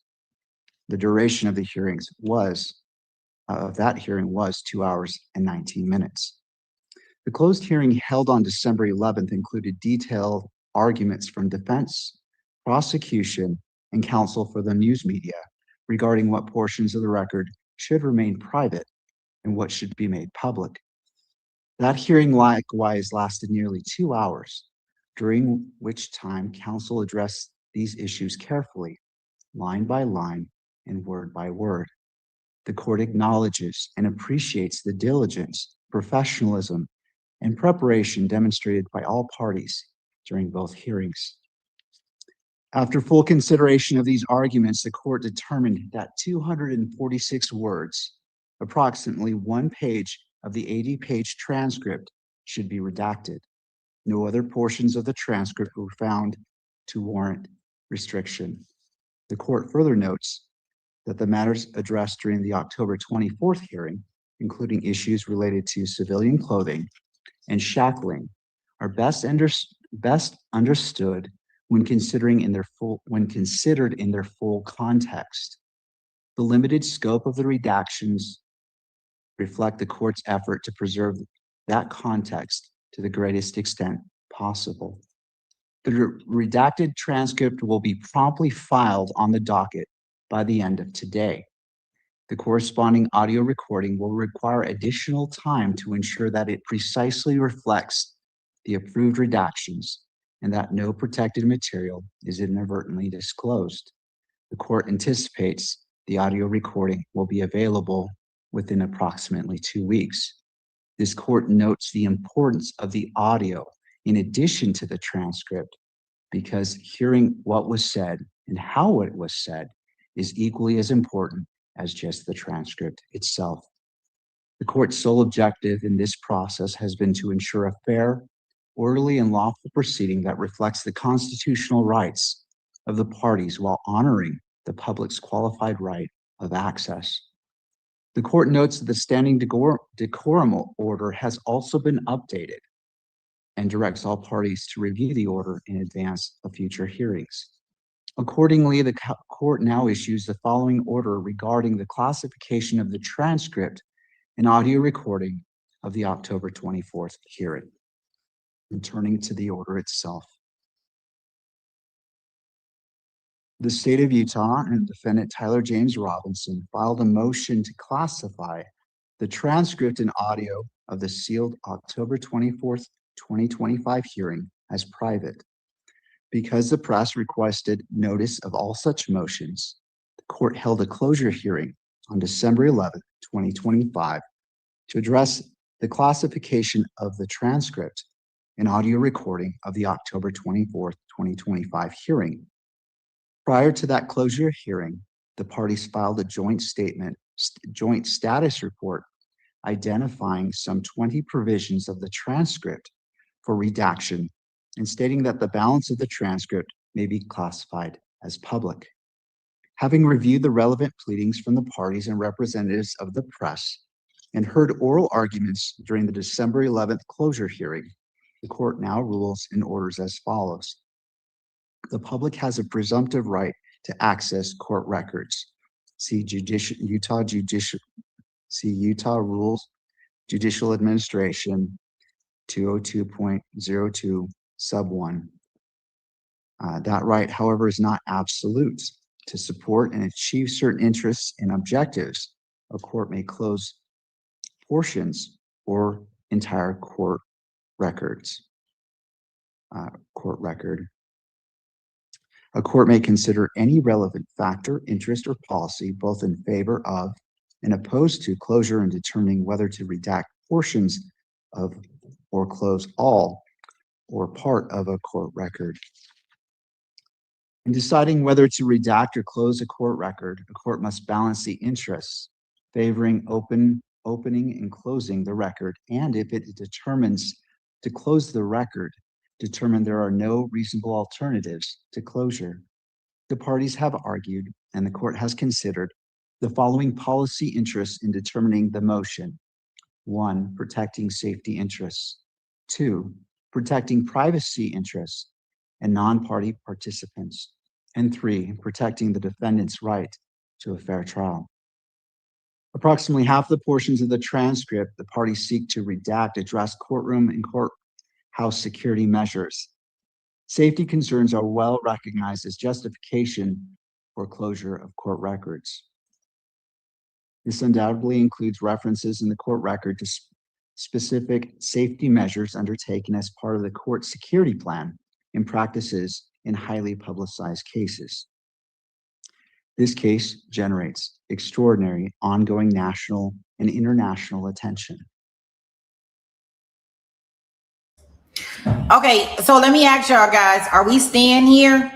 The duration of the hearings was 2 hours and 19 minutes. The closed hearing held on December 11th included detailed arguments from defense, prosecution, and counsel for the news media regarding what portions of the record should remain private and what should be made public. That hearing likewise lasted nearly 2 hours, during which time counsel addressed these issues carefully, line by line and word by word. The court acknowledges and appreciates the diligence, professionalism, and preparation demonstrated by all parties during both hearings. After full consideration of these arguments, the court determined that 246 words Approximately 1 page of the 80-page transcript should be redacted. No other portions of the transcript were found to warrant restriction. The court further notes that the matters addressed during the October 24th hearing, including issues related to civilian clothing and shackling, are best understood when considered in their full context. The limited scope of the redactions reflect the court's effort to preserve that context to the greatest extent possible. The redacted transcript will be promptly filed on the docket by the end of today. The corresponding audio recording will require additional time to ensure that it precisely reflects the approved redactions and that no protected material is inadvertently disclosed. The court anticipates the audio recording will be available within approximately 2 weeks. This court notes the importance of the audio in addition to the transcript, because hearing what was said and how it was said is equally as important as just the transcript itself. The court's sole objective in this process has been to ensure a fair, orderly, and lawful proceeding that reflects the constitutional rights of the parties while honoring the public's qualified right of access. The court notes that the standing decorum order has also been updated and directs all parties to review the order in advance of future hearings. Accordingly, the court now issues the following order regarding the classification of the transcript and audio recording of the October 24th hearing. And turning to the order itself. The state of Utah and defendant Tyler James Robinson filed a motion to classify the transcript and audio of the sealed October 24th, 2025 hearing as private. Because the press requested notice of all such motions, the court held a closure hearing on December 11th, 2025 to address the classification of the transcript and audio recording of the October 24th, 2025 hearing. Prior to that closure hearing, the parties filed a joint status report identifying some 20 provisions of the transcript for redaction and stating that the balance of the transcript may be classified as public. Having reviewed the relevant pleadings from the parties and representatives of the press and heard oral arguments during the December 11th closure hearing, the court now rules and orders as follows. The public has a presumptive right to access court records. See Utah Rules, Judicial Administration 202.02 sub 1. That right, however, is not absolute. To support and achieve certain interests and objectives, a court may close portions or entire court records. Court record. A court may consider any relevant factor, interest, or policy, both in favor of and opposed to closure, in determining whether to redact portions of or close all or part of a court record. In deciding whether to redact or close a court record, a court must balance the interests favoring opening and closing the record, and if it determines to close the record, determine there are no reasonable alternatives to closure. The parties have argued, and the court has considered, the following policy interests in determining the motion. 1, protecting safety interests. 2, protecting privacy interests and non-party participants. And 3, protecting the defendant's right to a fair trial. Approximately half the portions of the transcript the parties seek to redact address courtroom and courthouse security measures. Safety concerns are well recognized as justification for closure of court records. This undoubtedly includes references in the court record to specific safety measures undertaken as part of the court security plan and practices in highly publicized cases. This case generates extraordinary ongoing national and international attention. Okay, so let me ask y'all guys, are we staying here?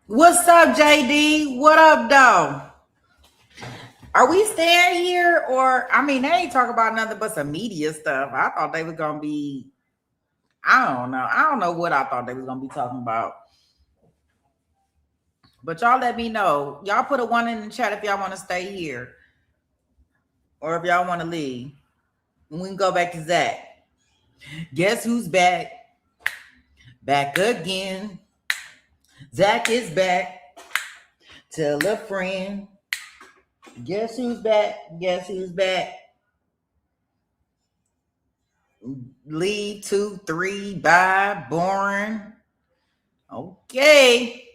What's up, JD? What up, though? Are we staying here, or I mean, they ain't talking about nothing but some media stuff. I thought they was gonna be. I don't know. I don't know what I thought they was gonna be talking about. But y'all let me know. Y'all put a 1 in the chat if y'all want to stay here, or if y'all want to leave. And we can go back to Zach. Guess who's back? Back again. Zach is back. Tell a friend. Guess who's back? Guess who's back? Leave 2, 3, bye, boring. Okay.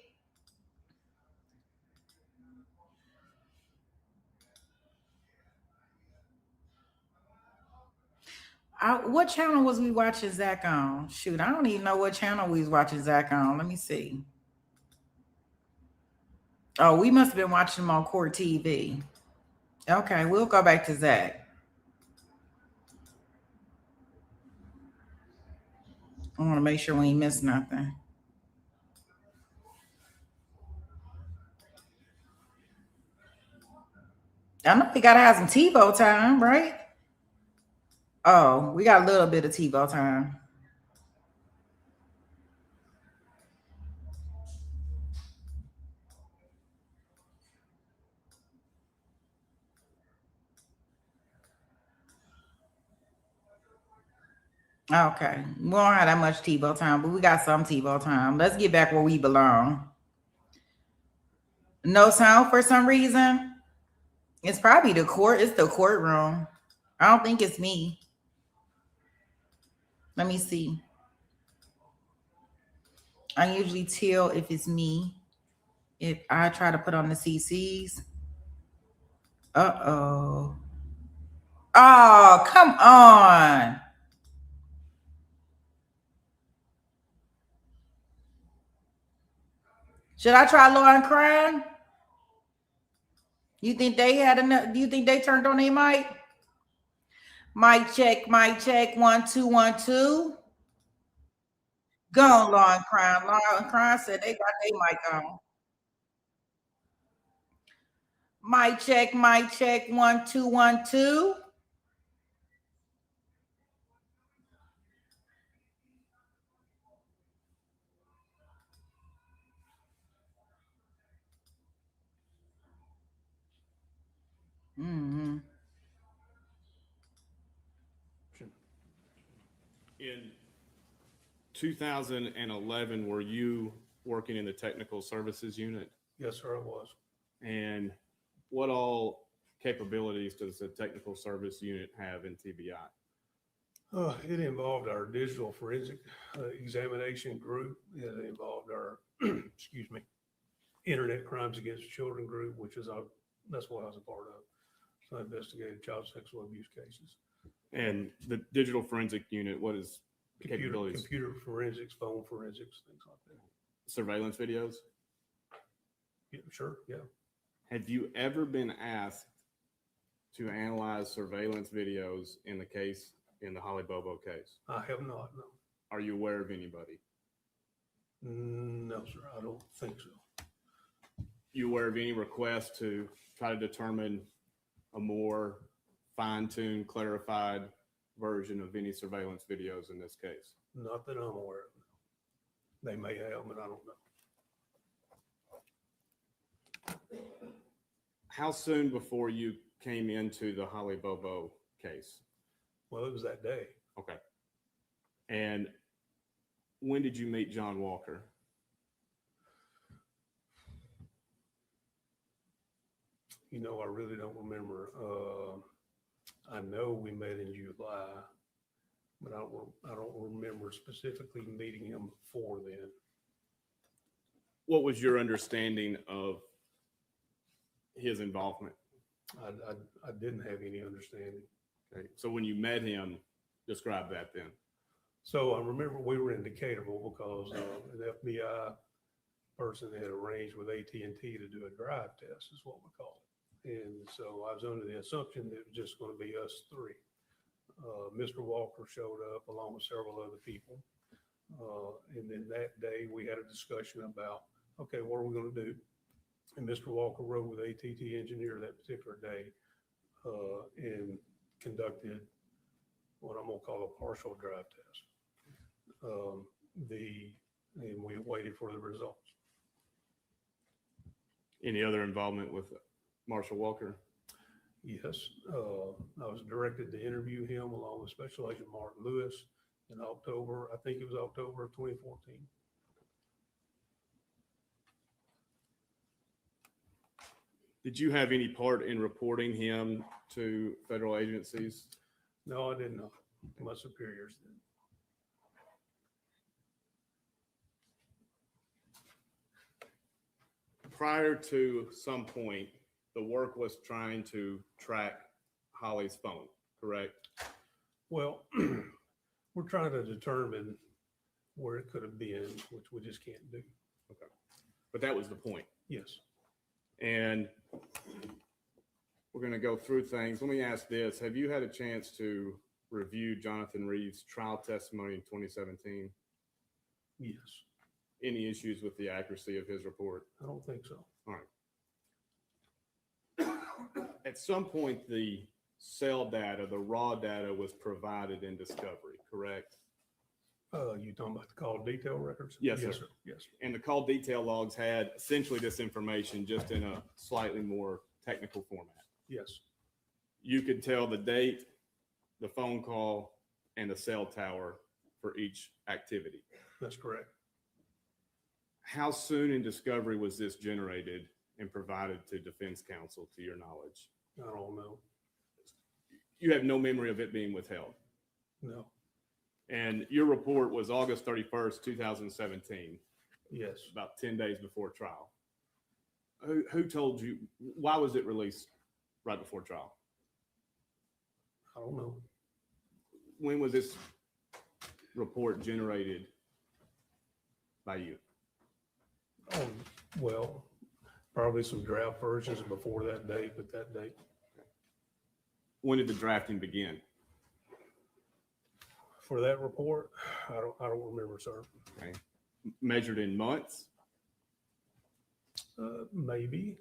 What channel was we watching Zach on? Shoot, I don't even know what channel we was watching Zach on. Let me see. Oh, we must have been watching him on Court TV. Okay, we'll go back to Zach. I want to make sure we ain't miss nothing. I know we gotta have some TiVo time, right? Oh, we got a little bit of TiVo time. Okay, we don't have that much TiVo time, but we got some TiVo time. Let's get back where we belong. No sound for some reason. It's probably the court. It's the courtroom. I don't think it's me. Let me see. I usually tell if it's me if I try to put on the CCs. Uh-oh. Oh, come on. Should I try law and crime? You think they had enough? Do you think they turned on their mic? Mic check, mic check. 1, 2, 1, 2. Go on, law and crime. Law and crime said they got their mic on. Mic check, mic check. 1, 2, 1, 2. Mm-hmm. In 2011, were you working in the technical services unit? Yes, sir, it was. And what all capabilities does the technical service unit have in TBI? It involved our digital forensic examination group. It involved our, excuse me, internet crimes against children group, which is that's what I was a part of. So I investigated child sexual abuse cases. And the digital forensic unit, what is capabilities? Computer forensics, phone forensics, things like that. Surveillance videos? Yeah, sure, yeah. Have you ever been asked to analyze surveillance videos in the case, in the Holly Bobo case? I have not, no. Are you aware of anybody? No, sir, I don't think so. You aware of any request to try to determine a more fine-tuned, clarified version of any surveillance videos in this case? Not that I'm aware of. They may have, but I don't know. How soon before you came into the Holly Bobo case? Well, it was that day. Okay. And when did you meet John Walker? You know, I really don't remember. I know we met in July, but I don't remember specifically meeting him before then. What was your understanding of his involvement? I didn't have any understanding. Okay. So when you met him, describe that then. So I remember we were in Decaturville because an FBI person had arranged with AT&T to do a drive test, is what we call it. And so I was under the assumption that it was just going to be us three. Mr. Walker showed up along with several other people. And then that day we had a discussion about, okay, what are we going to do? And Mr. Walker rode with ATT engineer that particular day and conducted what I'm gonna call a partial drive test. And we waited for the results. Any other involvement with Marshall Walker? Yes, I was directed to interview him along with Special Agent Mark Lewis in October, I think it was October of 2014. Did you have any part in reporting him to federal agencies? No, I didn't know. My superiors did. Prior to some point, the work was trying to track Holly's phone, correct? Well, we're trying to determine where it could have been, which we just can't do. Okay. But that was the point. Yes. And we're going to go through things. Let me ask this. Have you had a chance to review Jonathan Reeves' trial testimony in 2017? Yes. Any issues with the accuracy of his report? I don't think so. All right. At some point, the cell data, the raw data was provided in discovery, correct? You talking about the call detail records? Yes, sir. Yes. And the call detail logs had essentially this information just in a slightly more technical format. Yes. You could tell the date, the phone call, and the cell tower for each activity. That's correct. How soon in discovery was this generated and provided to defense counsel, to your knowledge? I don't know. You have no memory of it being withheld? No. And your report was August 31st, 2017. Yes. About 10 days before trial. Who told you, why was it released right before trial? I don't know. When was this report generated by you? Oh, well, probably some draft versions before that date, but that date. When did the drafting begin? For that report, I don't remember, sir. Okay. Measured in months? Maybe.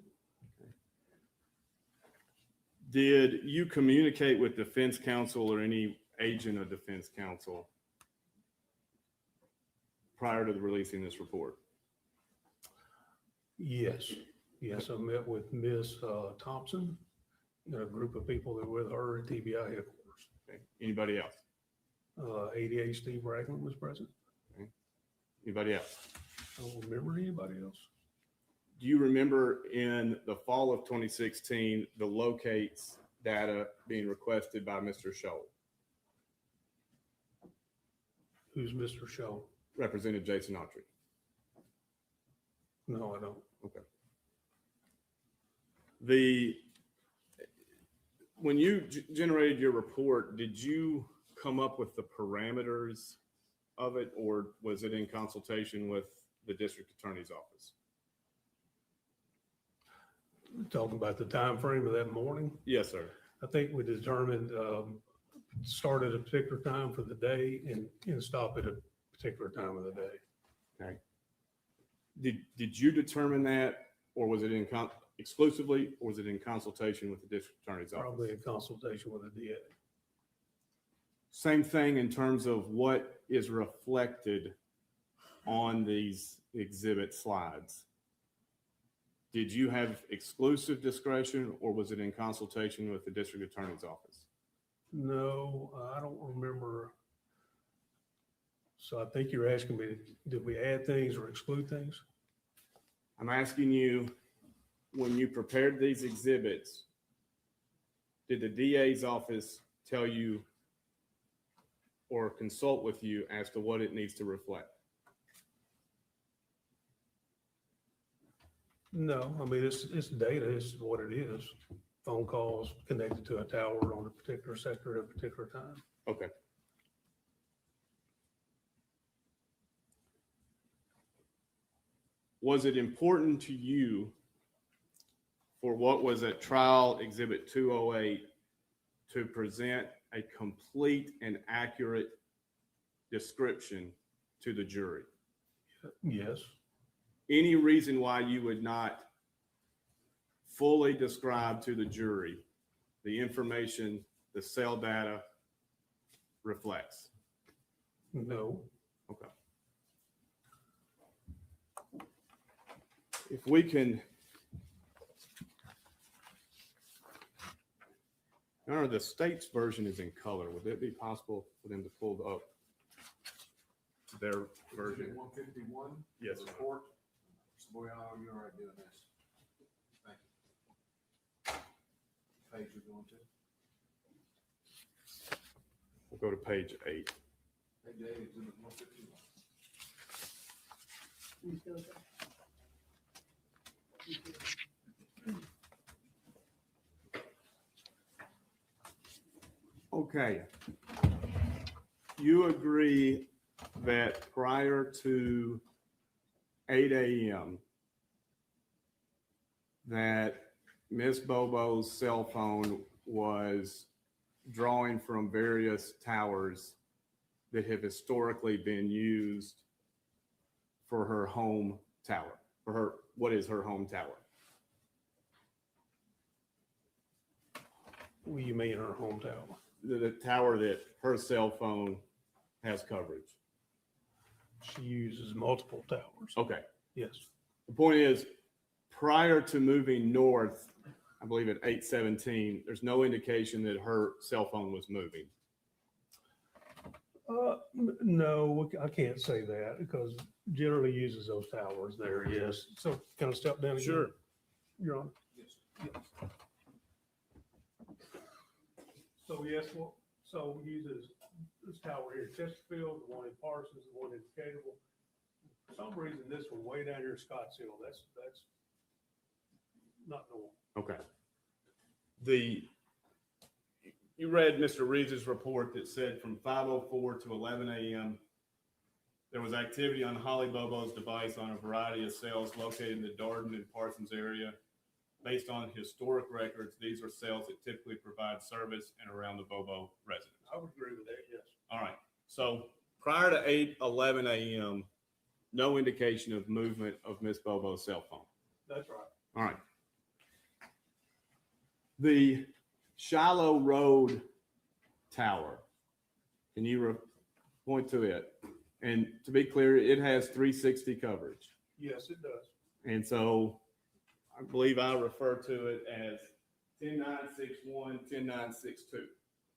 Did you communicate with defense counsel or any agent of defense counsel prior to the releasing this report? Yes. Yes, I met with Ms. Thompson and a group of people that were with her at TBI headquarters. Okay. Anybody else? ADA Steve Ragland was present. Okay. Anybody else? I don't remember anybody else. Do you remember in the fall of 2016, the locates data being requested by Mr. Scholl? Who's Mr. Scholl? Representative Jason Autry. No, I don't. Okay. When you generated your report, did you come up with the parameters of it, or was it in consultation with the district attorney's office? Talking about the time frame of that morning. Yes, sir. I think we determined start at a particular time for the day and stop at a particular time of the day. Okay. Did you determine that, or was it exclusively, or was it in consultation with the district attorney's office? Probably in consultation with the DA. Same thing in terms of what is reflected on these exhibit slides. Did you have exclusive discretion, or was it in consultation with the district attorney's office? No, I don't remember. So I think you're asking me, did we add things or exclude things? I'm asking you, when you prepared these exhibits, did the DA's office tell you or consult with you as to what it needs to reflect? No, I mean, it's data, it's what it is. Phone calls connected to a tower on a particular sector at a particular time. Okay. Was it important to you for what was at trial exhibit 208 to present a complete and accurate description to the jury? Yes. Any reason why you would not fully describe to the jury the information the cell data reflects? No. Okay. If we can, or the state's version is in color. Would it be possible for them to pull up their version? 151? Yes, sir. Report. Mr. Boyano, you're all right doing this. Thank you. Page you're going to? We'll go to page 8. Page 8, exhibit 151. Okay. You agree that prior to 8 a.m. that Miss Bobo's cell phone was drawing from various towers that have historically been used for her home tower, for her, what is her home tower? What do you mean her home tower? The tower that her cell phone has coverage. She uses multiple towers. Okay. Yes. The point is, prior to moving north, I believe at 817, there's no indication that her cell phone was moving. No, I can't say that because generally uses those towers there. Yes. So can I step down again? Sure. Your Honor. Yes. So yes, well, so uses this tower here, Chesterfield, the one in Parsons, the one in Decaturville. For some reason, this one way down here in Scottsdale, that's not normal. Okay. You read Mr. Reeves' report that said from 5:04 to 11 a.m. there was activity on Holly Bobo's device on a variety of cells located in the Darden and Parsons area. Based on historic records, these are cells that typically provide service and around the Bobo residence. I would agree with that, yes. All right. So prior to 8:11 a.m., no indication of movement of Miss Bobo's cell phone. That's right. All right. The Shiloh Road Tower, can you point to it? And to be clear, it has 360 coverage. Yes, it does. And so I believe I refer to it as 10961, 10962.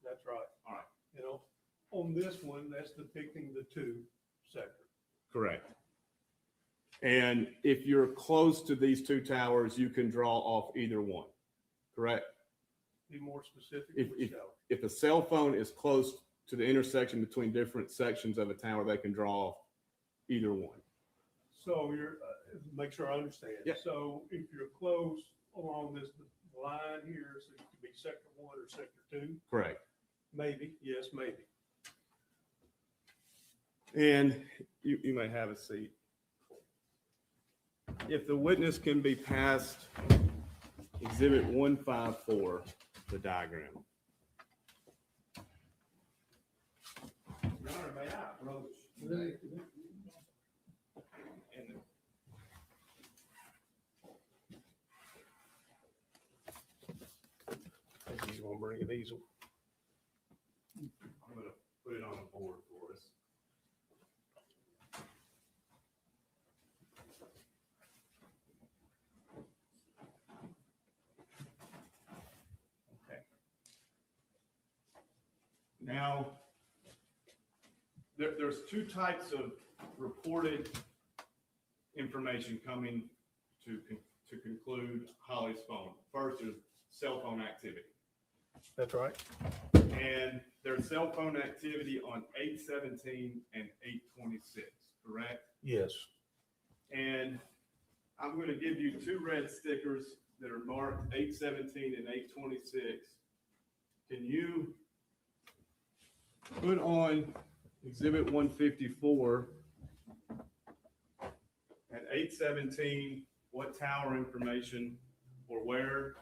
That's right. All right. You know, on this one, that's depicting the 2 sector. Correct. And if you're close to these 2 towers, you can draw off either one. Correct? Be more specific. If a cell phone is close to the intersection between different sections of a tower, they can draw off either one. So you're, make sure I understand. Yeah. So if you're close along this line here, so you could be sector 1 or sector 2? Correct. Maybe, yes, maybe. And you may have a seat. If the witness can be passed exhibit 154, the diagram. Your Honor, may I approach? I think he's gonna bring an easel. I'm going to put it on the board for us. Okay. Now, there's 2 types of reported information coming to conclude Holly's phone. First is cell phone activity. That's right. And there's cell phone activity on 817 and 826, correct? Yes. And I'm going to give you 2 red stickers that are marked 817 and 826. Can you put on exhibit 154 at 817 what tower information or where?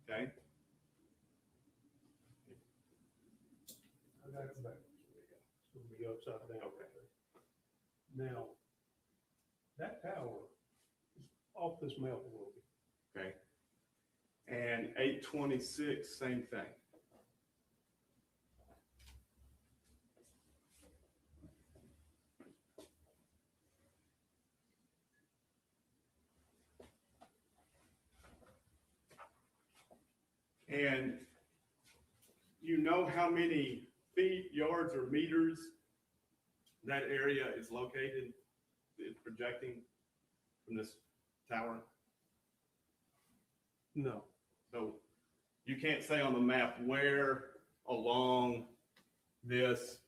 Okay. I got it back. It's gonna be upside down. Okay. Now, that tower is off this map a little bit. Okay. And 826, same thing. And you know how many feet, yards, or meters that area is located, is projecting from this tower? No, So you can't say on the map where along this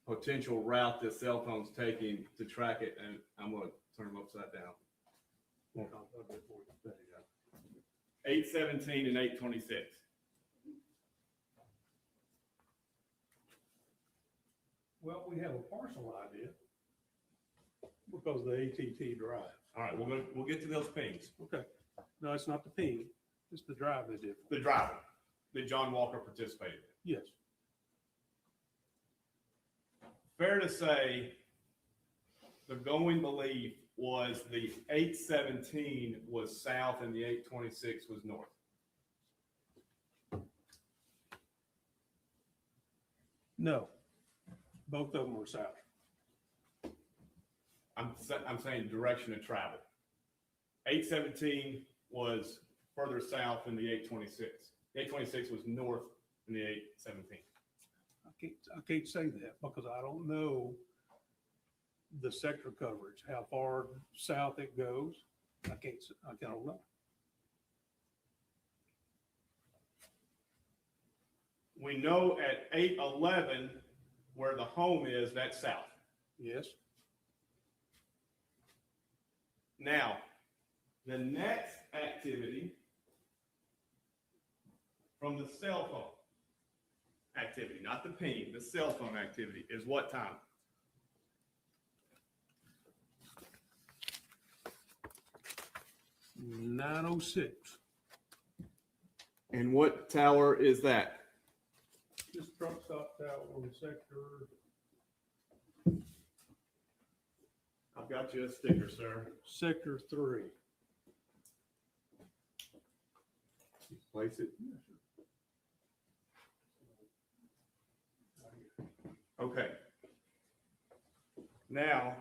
potential route this cell phone's taking to track it, and I'm gonna turn them upside down. I'll do it for you. There you go. 817 and 826. Well, we have a partial idea because of the ATT drive. All right, we'll get to those pings. Okay. No, it's not the ping. It's the drive that's different. The driver that John Walker participated in. Yes. Fair to say, the going belief was the 817 was south and the 826 was north. No. Both of them were south. I'm saying direction of travel. 817 was further south than the 826. The 826 was north than the 817. I can't say that because I don't know the sector coverage, how far south it goes. I don't know. We know at 811 where the home is, that's south. Yes. Now, the next activity from the cell phone activity, not the ping, the cell phone activity is what time? .906. And what tower is that? This truck stop tower on sector. I've got you a sticker, sir. Sector 3. Place it. Okay. Now,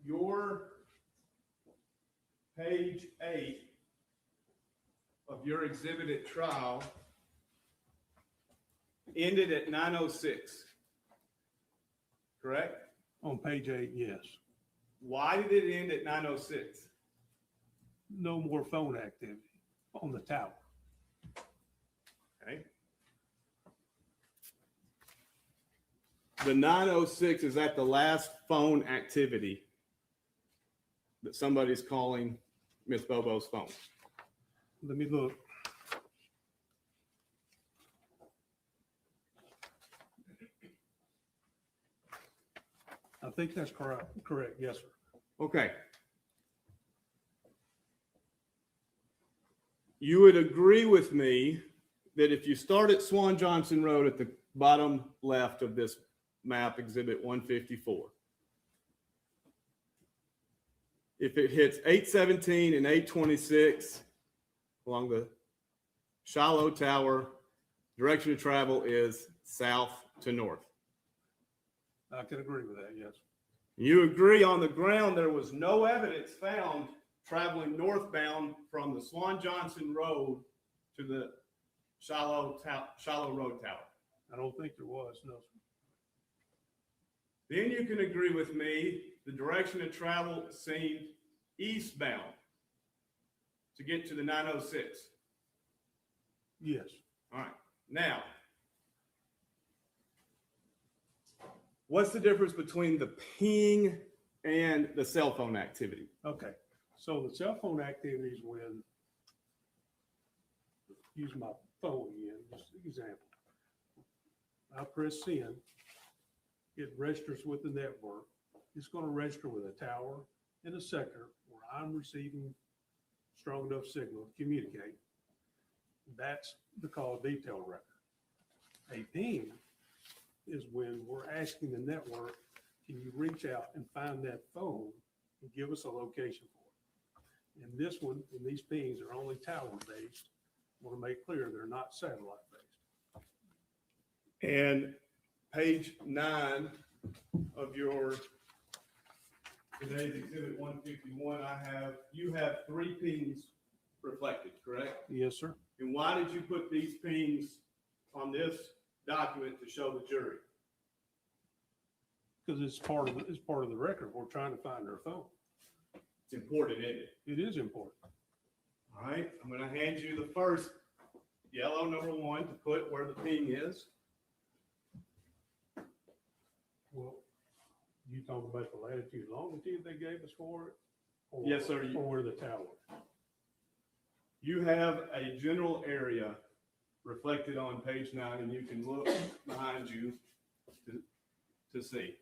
your page 8 of your exhibit at trial ended at 9:06, correct? On page 8, yes. Why did it end at 9:06? No more phone activity on the tower. Okay. The 9:06 is at the last phone activity that somebody's calling Miss Bobo's phone. Let me look. I think that's correct. Correct. Yes, sir. Okay. You would agree with me that if you start at Swan Johnson Road at the bottom left of this map, exhibit 154, if it hits 817 and 826 along the Shiloh Tower, direction of travel is south to north. I can agree with that. Yes. You agree on the ground there was no evidence found traveling northbound from the Swan Johnson Road to the Shiloh Road Tower. I don't think there was. No, sir. Then you can agree with me, the direction of travel seemed eastbound to get to the 906. Yes. All right. Now, what's the difference between the ping and the cell phone activity? Okay. So the cell phone activity is when, use my phone again, just an example. I press send, it registers with the network. It's going to register with a tower in a sector where I'm receiving strong enough signal to communicate. That's the call detail record. A ping is when we're asking the network, can you reach out and find that phone and give us a location for it. And this one, and these pings are only tower based. Want to make clear they're not satellite based. And page 9 of your today's exhibit 151, you have 3 pings reflected, correct? Yes, sir. And why did you put these pings on this document to show the jury? Because it's part of the record. We're trying to find their phone. It's important, isn't it? It is important. All right, I'm going to hand you the first yellow number 1 to put where the ping is. Well, you talk about the latitude, longitude they gave us for it? Or- Yes, sir. Or where the tower? You have a general area reflected on page 9, and you can look behind you to see.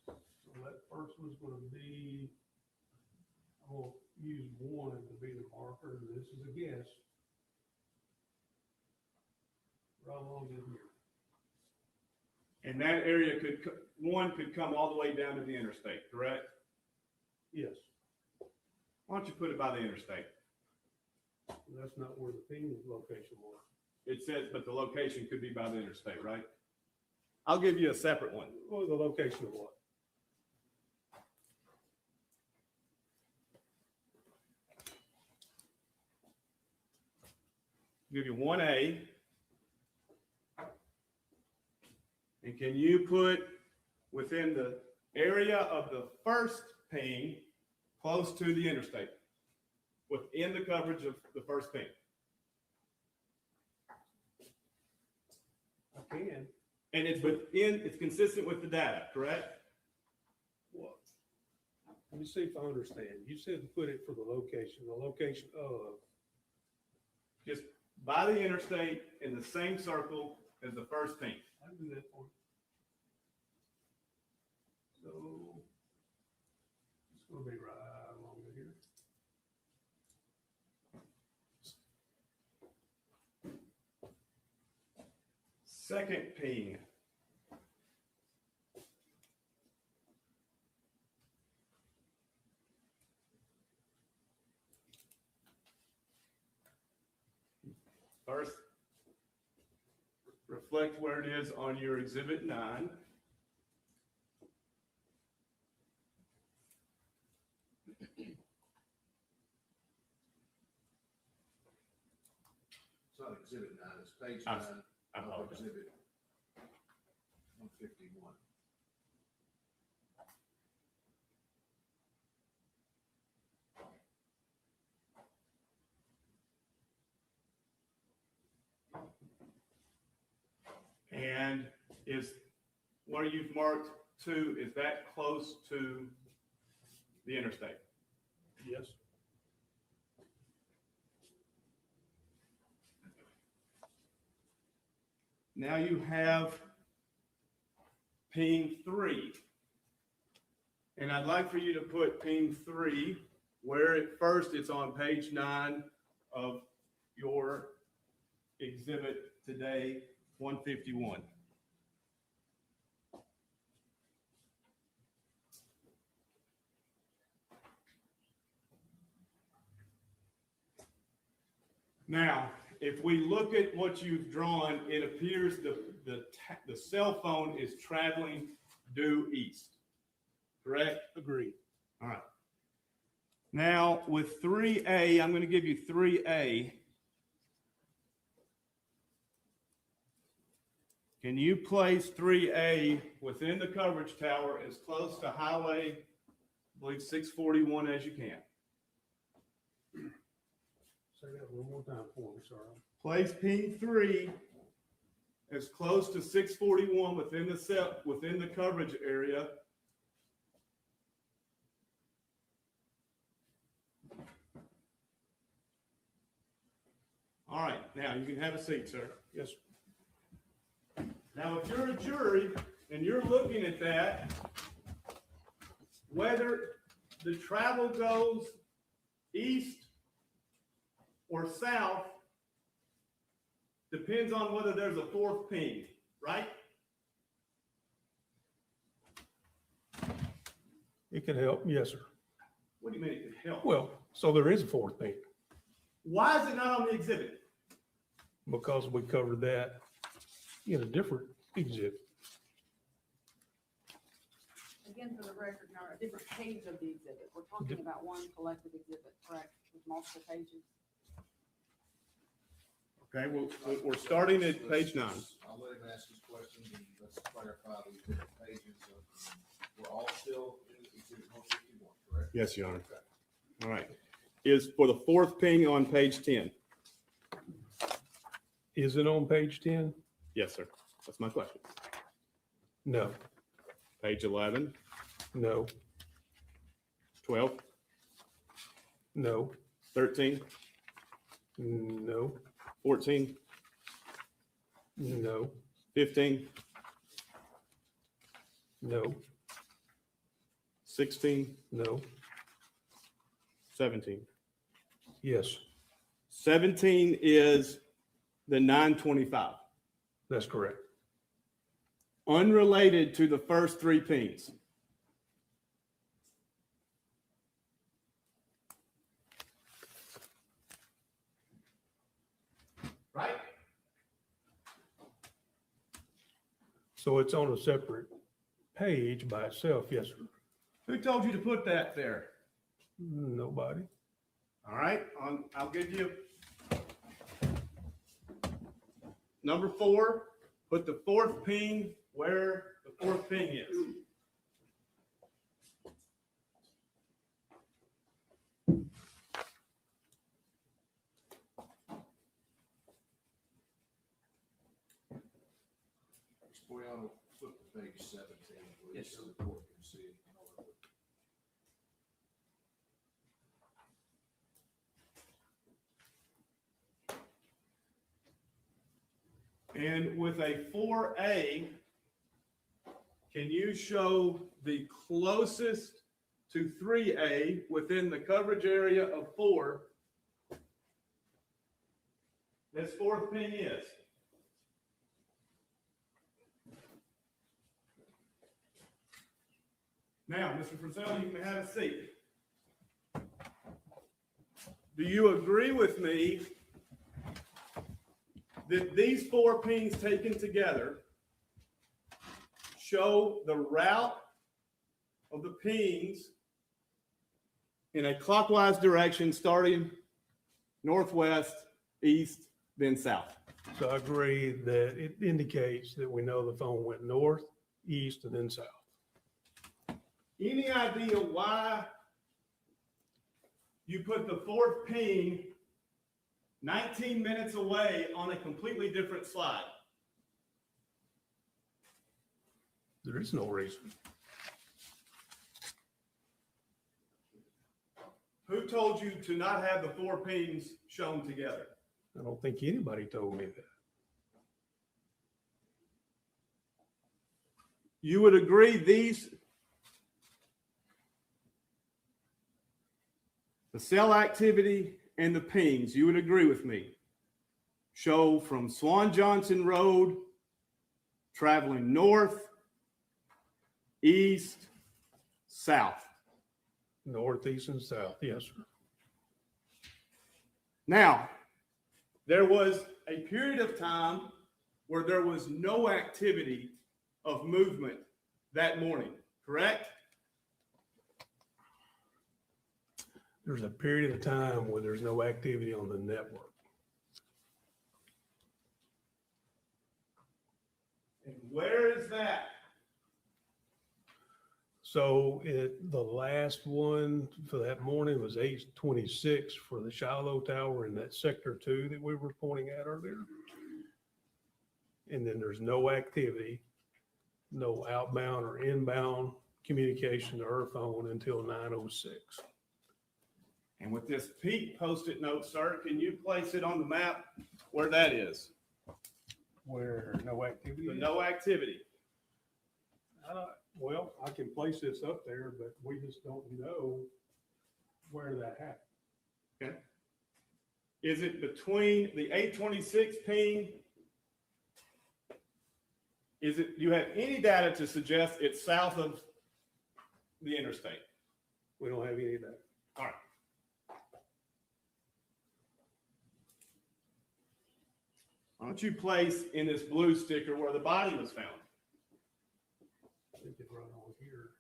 So that first one's going to be, I'll use 1 to be the marker. This is a guess. Right along in here. And that area could come all the way down to the interstate, correct? Yes, Why don't you put it by the interstate? that's not where the ping location was. It says, but the location could be by the interstate, right? I'll give you a separate one. What was the location of what? Give you 1A. And can you put within the area of the first ping close to the interstate? Within the coverage of the first ping? I can. And it's consistent with the data, correct? What? Let me see if I understand. You said to put it for the location of. Just by the interstate in the same circle as the first ping. I can do that for you. So it's going to be right along here. Second ping. First, reflect where it is on your exhibit 9. It's not exhibit 9, it's page I 9 of apologize. exhibit 151. And is where you've marked 2, is that close to the interstate? Yes. Now you have ping 3. And I'd like for you to put ping 3 where at first it's on page 9 of your exhibit today, 151. Now, if we look at what you've drawn, it appears the cell phone is traveling due east. Correct? Agreed. All right. Now, with 3A, I'm going to give you 3A. Can you place 3A within the coverage tower as close to highway, I believe 641 as you can? Say that one more time for me, sorry. Place ping 3 as close to 641 within the coverage area. All right, now you can have a seat, sir. Yes. Now, if you're a jury and you're looking at that, whether the travel goes east or south depends on whether there's a fourth ping, right? It could help, yes, sir. What do you mean it could help? Well, so there is a fourth ping Why is it not on the exhibit? because we covered that in a different exhibit. Again, for the record, now, a different page of the exhibit. We're talking about one collective exhibit, correct, with multiple pages? Okay, well, we're starting at page 9. I'll let him ask his questions and let's clarify these different pages. We're all still in exhibit 161, correct? Yes, Your Honor. All right. Is for the fourth ping on page 10? Is it on page 10? Yes, sir. That's my question. No, Page 11, no, 12, no, 13, no, 14, no, 15, no, 16, no, 17. yes, 17 is the 925, that's correct. unrelated to the first 3 pings. Right? So it's on a separate page by itself, yes, sir. Who told you to put that there? Nobody. All right, I'll give you number 4. Put the fourth ping where the fourth ping is. We ought to flip to page 17, please, so the court can see it. And with a 4A, can you show the closest to 3A within the coverage area of 4? This fourth ping is. Now, Mr. Frisell, you can have a seat. Do you agree with me that these 4 pings taken together show the route of the pings in a clockwise direction, starting northwest, east, then south? So I agree that it indicates that we know the phone went north, east, and then south. Any idea why you put the fourth ping 19 minutes away on a completely different slide? There is no reason. Who told you to not have the 4 pings shown together? I don't think anybody told me that. You would agree the cell activity and the pings, you would agree with me, show from Swan Johnson Road, traveling north, east, south. North, east, and south, yes, sir. Now, there was a period of time where there was no activity of movement that morning, correct? There's a period of time where there's no activity on the network. And where is that? So the last one for that morning was 8:26 for the Shiloh Tower in that sector 2 that we were pointing at earlier. And then there's no activity, no outbound or inbound communication to her phone until 9:06. And with this peak post-it note, sir, can you place it on the map where that is? Where no activity The is? no activity. Well, I can place this up there, but we just don't know where that happened. Okay. Is it between the 826 ping? Do you have any data to suggest it's south of The interstate. We don't have any of that. All right. Why don't you place in this blue sticker where the body was found? I think it's right on here.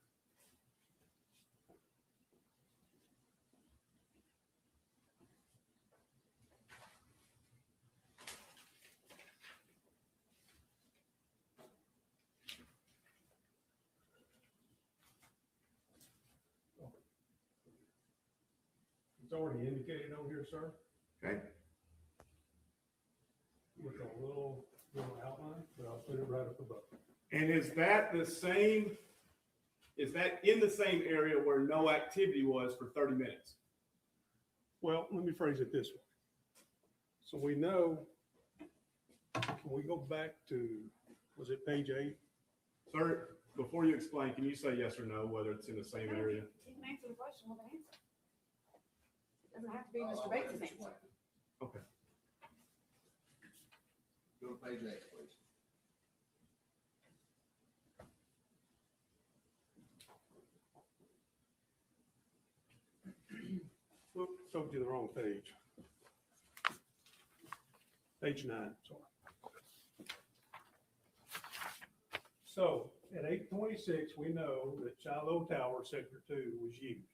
It's already indicated on here, sir, Okay. with a little outline, but I'll put it right up above. And is that the same, is that in the same area where no activity was for 30 minutes? Well, let me phrase it this way. So we know, can we go back to, was it page 8? Sir, before you explain, can you say yes or no, whether it's in the same area? You can answer the question with an answer. It doesn't have to be Mr. Bates' answer. Okay. Go to page 8, please. Whoop, showed you the wrong page. Page 9, sorry. So at 8:26, we know that Shiloh Tower Sector 2 was used.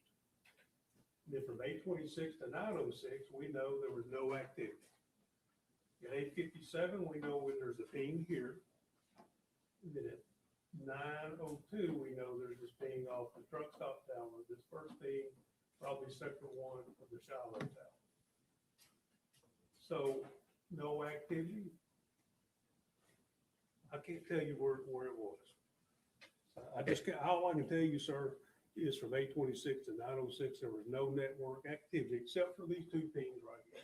Then from 8:26 to 9:06, we know there was no activity. At 8:57, we know when there's a ping here. And then at 9:02, we know there's this ping off the truck stop tower. This first ping, probably Sector 1 of the Shiloh Tower. So no activity. I can't tell you where it was. I just, all I can tell you, sir, is from 8:26 to 9:06, there was no network activity except for these two pings right here.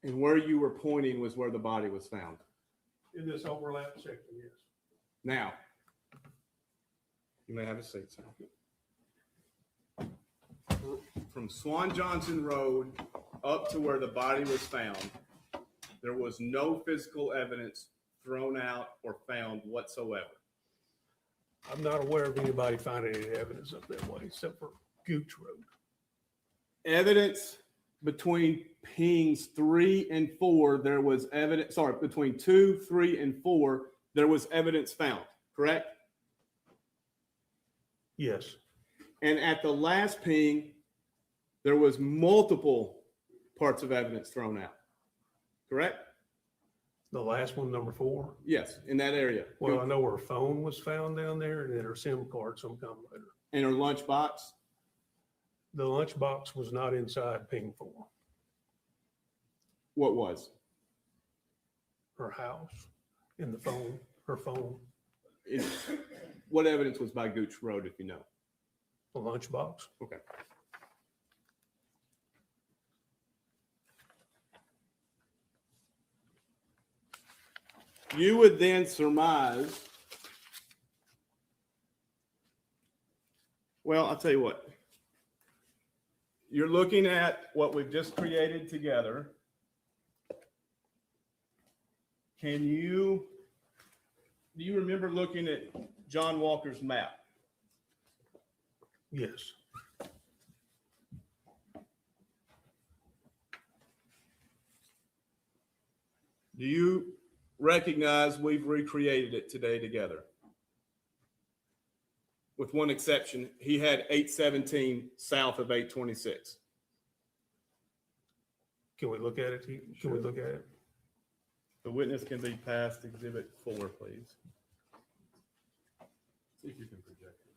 And where you were pointing was where the body was found. In this overlap section, yes. Now, you may have a seat, sir. From Swan Johnson Road up to where the body was found, there was no physical evidence thrown out or found whatsoever. I'm not aware of anybody finding any evidence up that way except for Gooch Road. Evidence between pings 3 and 4, there was evidence, sorry, between 2, 3, and 4, there was evidence found, correct? Yes. And at the last ping, there was multiple parts of evidence thrown out, correct? The last one, number 4. Yes, in that area. Well, I know her phone was found down there and then her SIM card sometime later. And her lunchbox. The lunchbox was not inside ping 4. What was? Her house and the phone, her phone. What evidence was by Gooch Road, if you know? The lunchbox. Okay. You would then surmise, well, I'll tell you what. You're looking at what we've just created together. Do you remember looking at John Walker's map? Yes. Do you recognize we've recreated it today together? With one exception, he had 817 south of 826. Can we look at it? Can we look at it? The witness can be passed exhibit 4, please. See if you can project it.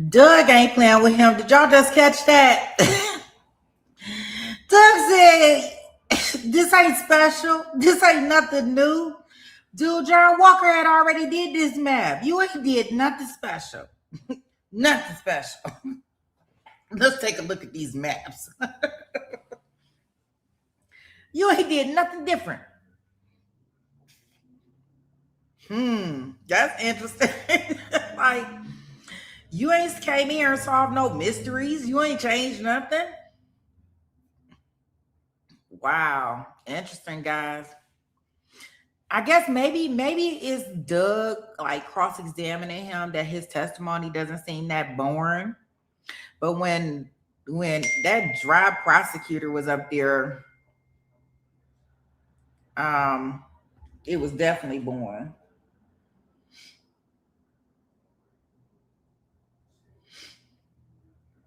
Doug ain't playing with him. Did y'all just catch that? Doug said, this ain't special. This ain't nothing new. Dude, John Walker had already did this map. You ain't did nothing special. Nothing special. Let's take a look at these maps. You ain't did nothing different. That's interesting. Like, You ain't came here and solved no mysteries. You ain't changed nothing. Wow. Interesting, guys. I guess maybe it's Doug like cross-examining him that his testimony doesn't seem that boring. But when that dry prosecutor was up there, it was definitely boring.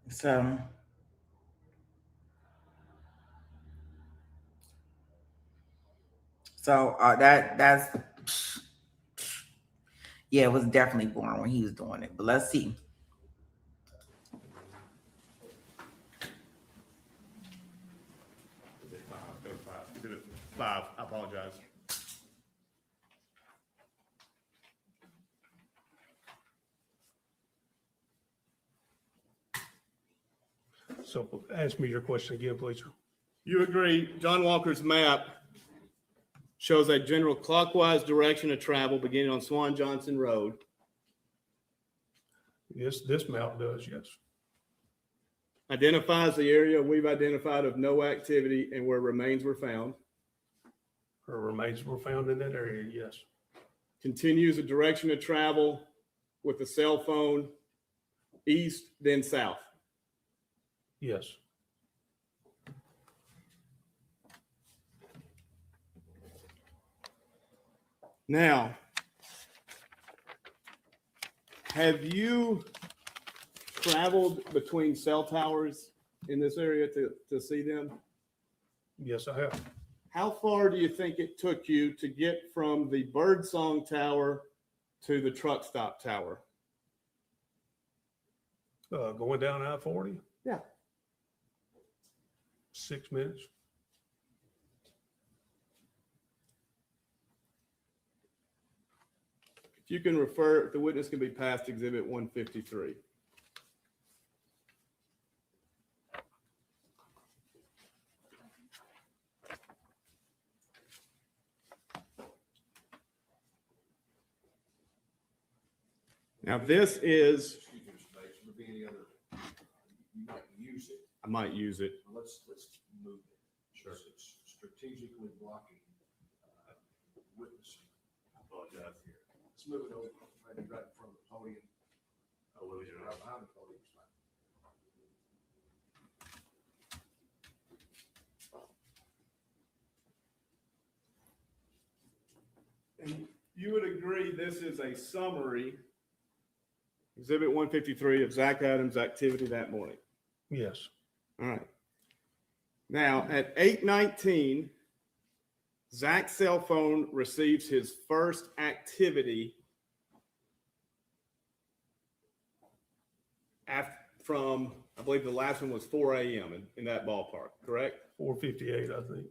So that's yeah, it was definitely boring when he was doing it. But let's see. Five. I apologize. So ask me your question again, please. You agree, John Walker's map shows a general clockwise direction of travel beginning on Swan Johnson Road. Yes, this map does, yes. Identifies the area we've identified of no activity and where remains were found. Her remains were found in that area, yes. Continues a direction of travel with the cell phone east, then south. Yes. Now, have you traveled between cell towers in this area to see them? Yes, I have. How far do you think it took you to get from the Birdsong Tower to the truck stop tower? Going down I-40? Yeah. 6 minutes. If you can refer, the witness can be passed Exhibit 153. Now, this is, You might use it. I might use it. Let's move it. Sure. It's strategically blocking witnessing. I apologize here. Let's move it over, maybe right in front of the podium. Oh, well, you're right behind the podium. And you would agree this is a summary, Exhibit 153 of Zach Adams' activity that morning. Yes. All right. Now, at 8:19, Zach's cell phone receives his first activity from, I believe the last one was 4 a.m. in that ballpark, correct? 4:58, I think.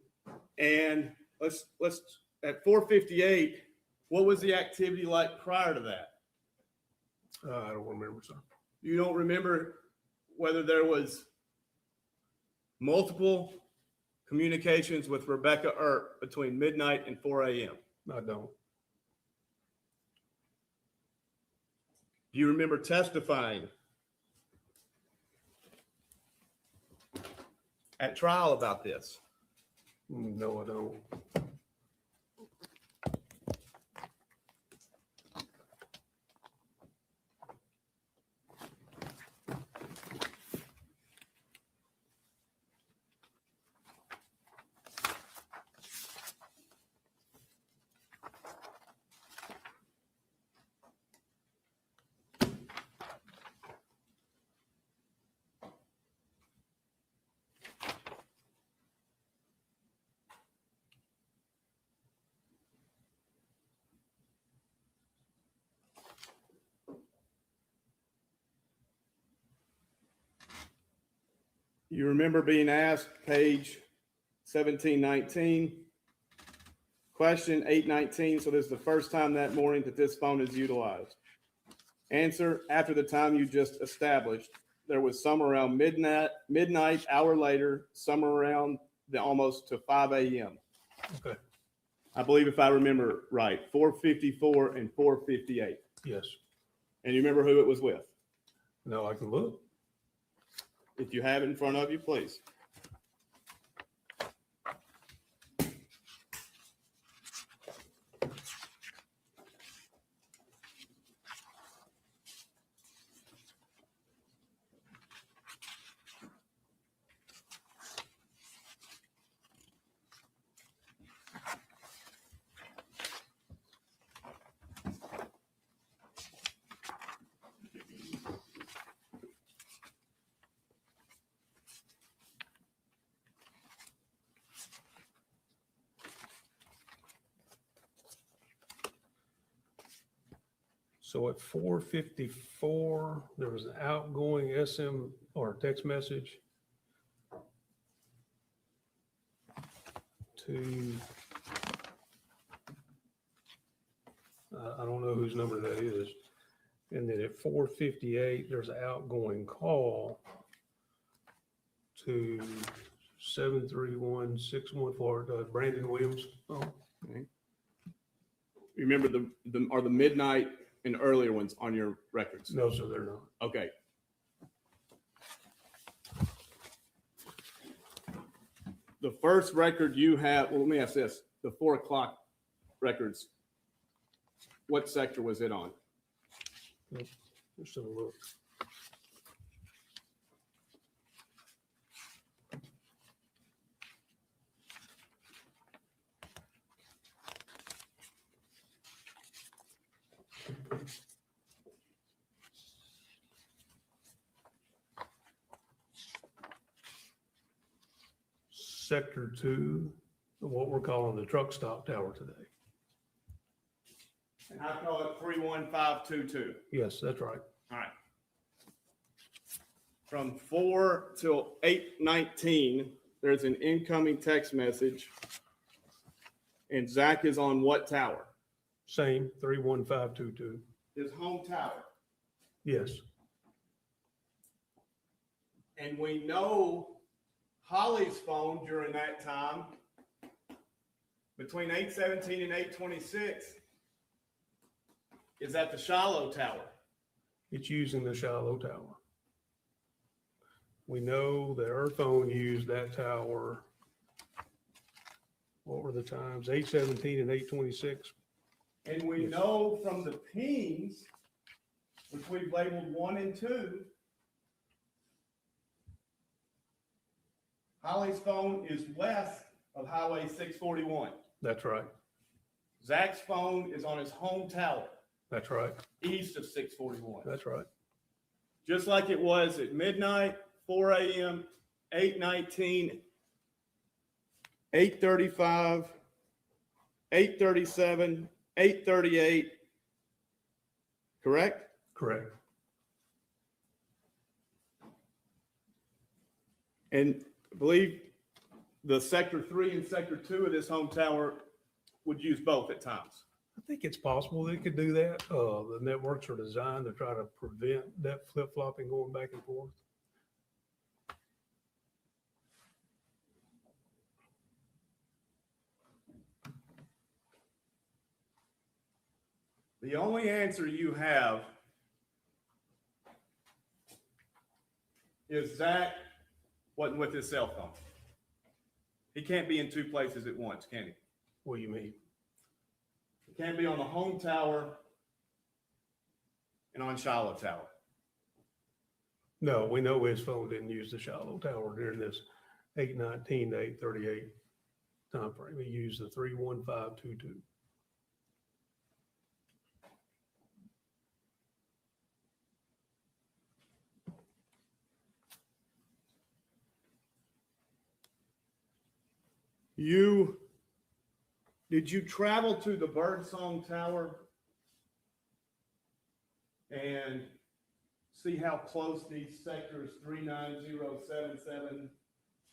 And let's at 4:58, what was the activity like prior to that? I don't remember, sir. You don't remember whether there was multiple communications with Rebecca Earp between midnight and 4 a.m.? I don't. Do you remember testifying at trial about this? No, I don't. You remember being asked, page 1719, question 819. So this is the first time that morning that this phone is utilized. Answer, after the time you just established, there was some around midnight, hour later, some around the almost to 5 a.m. Okay. I believe if I remember right, 4:54 and 4:58. Yes. And you remember who it was with? No, I can look. If you have it in front of you, please. So at 4:54, there was an outgoing SM or text message to, I don't know whose number that is. And then at 4:58, there's an outgoing call to 731-614, Brandon Williams. Oh, Remember the midnight and earlier ones on your records? no, sir, they're not. Okay. The first record you have, well, let me ask this, the 4 o'clock records, what sector was it on? Just a look. Sector 2, what we're calling the truck stop tower today. And I call it 31522. Yes, that's right. All right. From 4 till 8:19, there's an incoming text message. And Zach is on what tower? Same, 31522. His home tower. Yes, And we know Holly's phone during that time, between 8:17 and 8:26, is at the Shiloh Tower. it's using the Shiloh tower. We know that her phone used that tower. What were the times? 8:17 and 8:26. And we know from the pings, which we've labeled 1 and 2, Holly's phone is west of Highway 641. That's right. Zach's phone is on his home tower, That's right. east of 641. That's right. Just like it was at midnight, 4 a.m., 8:19, 8:35, 8:37, 8:38. Correct? Correct. And I believe the sector 3 and sector 2 of this home tower would use both at times. I think it's possible they could do that. The networks are designed to try to prevent that flip-flopping going back and forth. The only answer you have is Zach wasn't with his cell phone. He can't be in 2 places at once, can he? What do you mean? He can't be on the home tower and on Shiloh Tower. No, we know his phone didn't use the Shiloh tower during this 8:19 to 8:38 timeframe. He used the 31522. Did you travel to the Birdsong Tower and see how close these sectors 39077,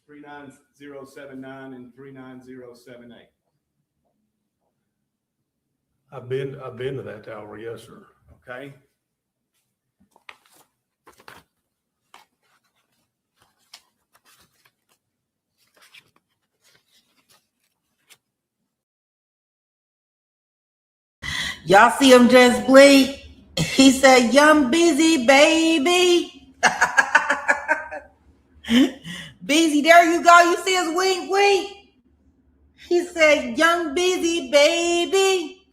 39079, and 39078? I've been to that tower, yes, sir. Okay. Y'all see him just blink? He said, young busy baby. Busy, there you go. You see his wink, wink. He said, young busy baby.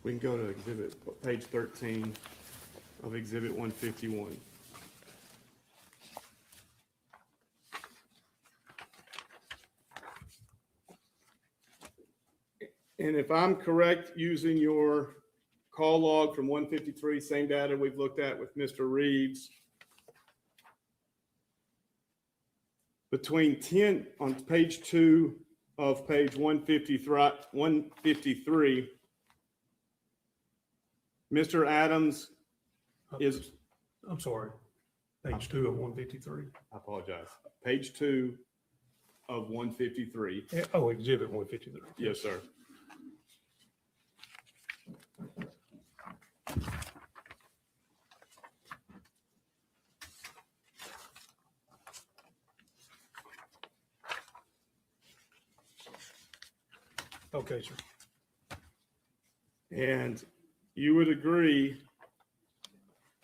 We can go to page 13 of exhibit 151. And if I'm correct, using your call log from 153, same data we've looked at with Mr. Reeves, between 10 on page 2 of page 153, Mr. Adams is, I'm sorry, page 2 of 153. I apologize, page 2 of 153. Oh, exhibit 153. Yes, sir. Okay, sir. And you would agree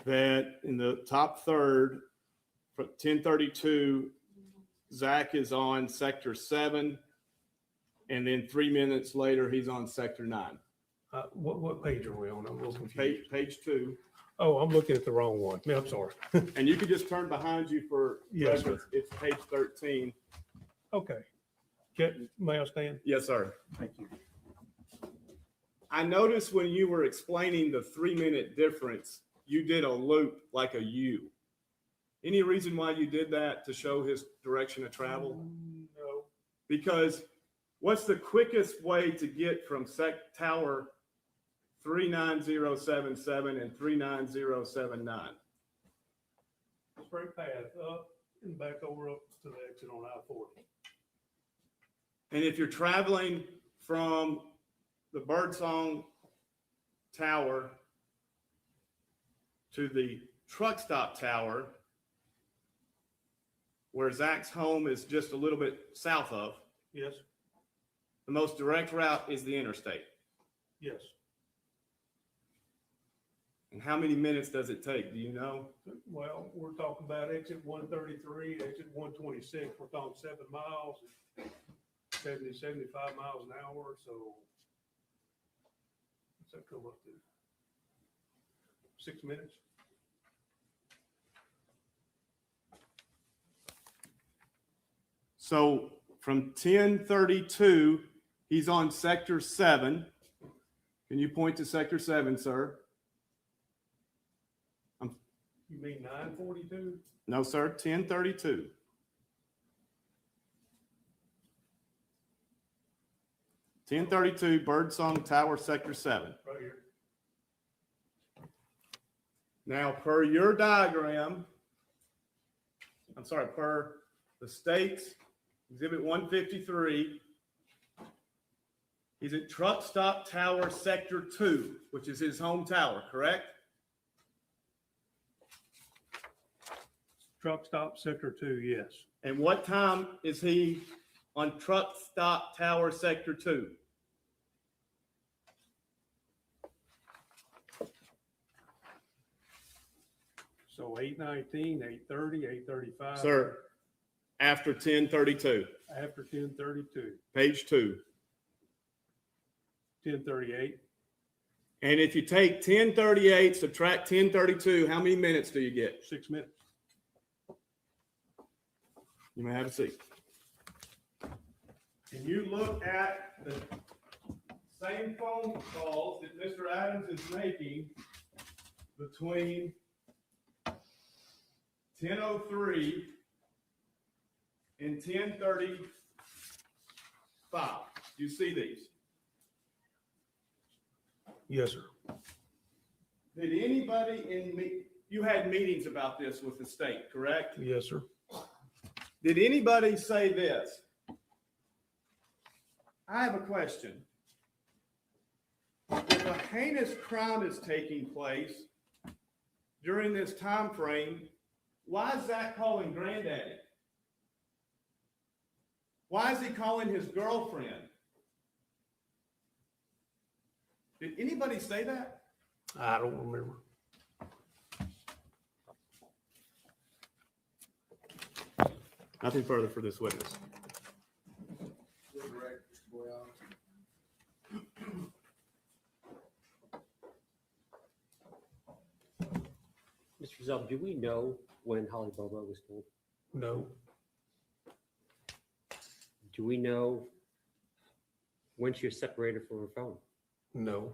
that in the top third, for 1032, Zach is on sector 7, and then 3 minutes later, he's on sector 9. What page are we on? I'm a little confused. Page 2. Oh, I'm looking at the wrong one. Yeah, I'm sorry. And you can just turn behind you for Yes, reference. It's page 13. Okay. May I stand? Yes, sir. Thank you. I noticed when you were explaining the 3-minute difference, you did a loop like a U. Any reason why you did that to show his direction of travel? No. Because what's the quickest way to get from tower 39077 and 39079? Straight path up and back over up to the exit on I-40. And if you're traveling from the Birdsong Tower to the truck stop tower, where Zach's home is just a little bit south of, Yes. the most direct route is the interstate. Yes. And how many minutes does it take? Do you know? Well, we're talking about exit 133, exit 126. We're talking 7 miles, 70, 75 miles an hour. So what's that come up to? 6 minutes? So from 1032, he's on sector 7. Can you point to sector 7, sir? You mean 942? No, sir, 1032. Birdsong Tower, sector 7. Right here. Now, per your diagram, per the state's exhibit 153, he's at Truck Stop Tower, sector 2, which is his home tower, correct? Truck stop sector 2, yes. And what time is he on Truck Stop Tower, sector 2? So 8:19, 8:30, 8:35. Sir, after 1032, After 10:32, page 2. 10:38. And if you take 1038, subtract 1032, how many minutes do you get? 6 minutes. You may have a seat. Can you look at the same phone calls that Mr. Adams is making between 10:03 and 10:35? Do you see these? Yes, sir. Did anybody you had meetings about this with the state, correct? Yes, sir. Did anybody say this? I have a question. If a heinous crime is taking place during this time frame, why is Zach calling granddaddy? Why is he calling his girlfriend? Did anybody say that? I don't remember. Nothing further for this witness. Mr. Zell, do we know when Holly Bobo was killed? No, Do we know when she was separated from her phone? no,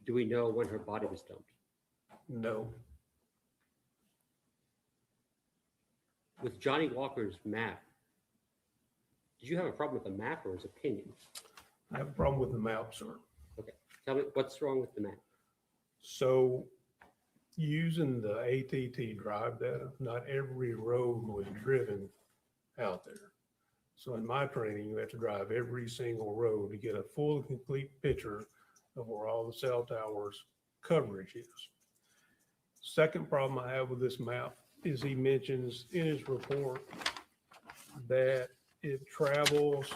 Do we know when her body was dumped? no. With Johnny Walker's map, did you have a problem with the map or his opinion? I have a problem with the map, sir. Okay, tell me what's wrong with the map. So using the ATT drive data, not every road was driven out there. So in my training, you have to drive every single road to get a full and complete picture of where all the cell towers coverage is. Second problem I have with this map is he mentions in his report that it travels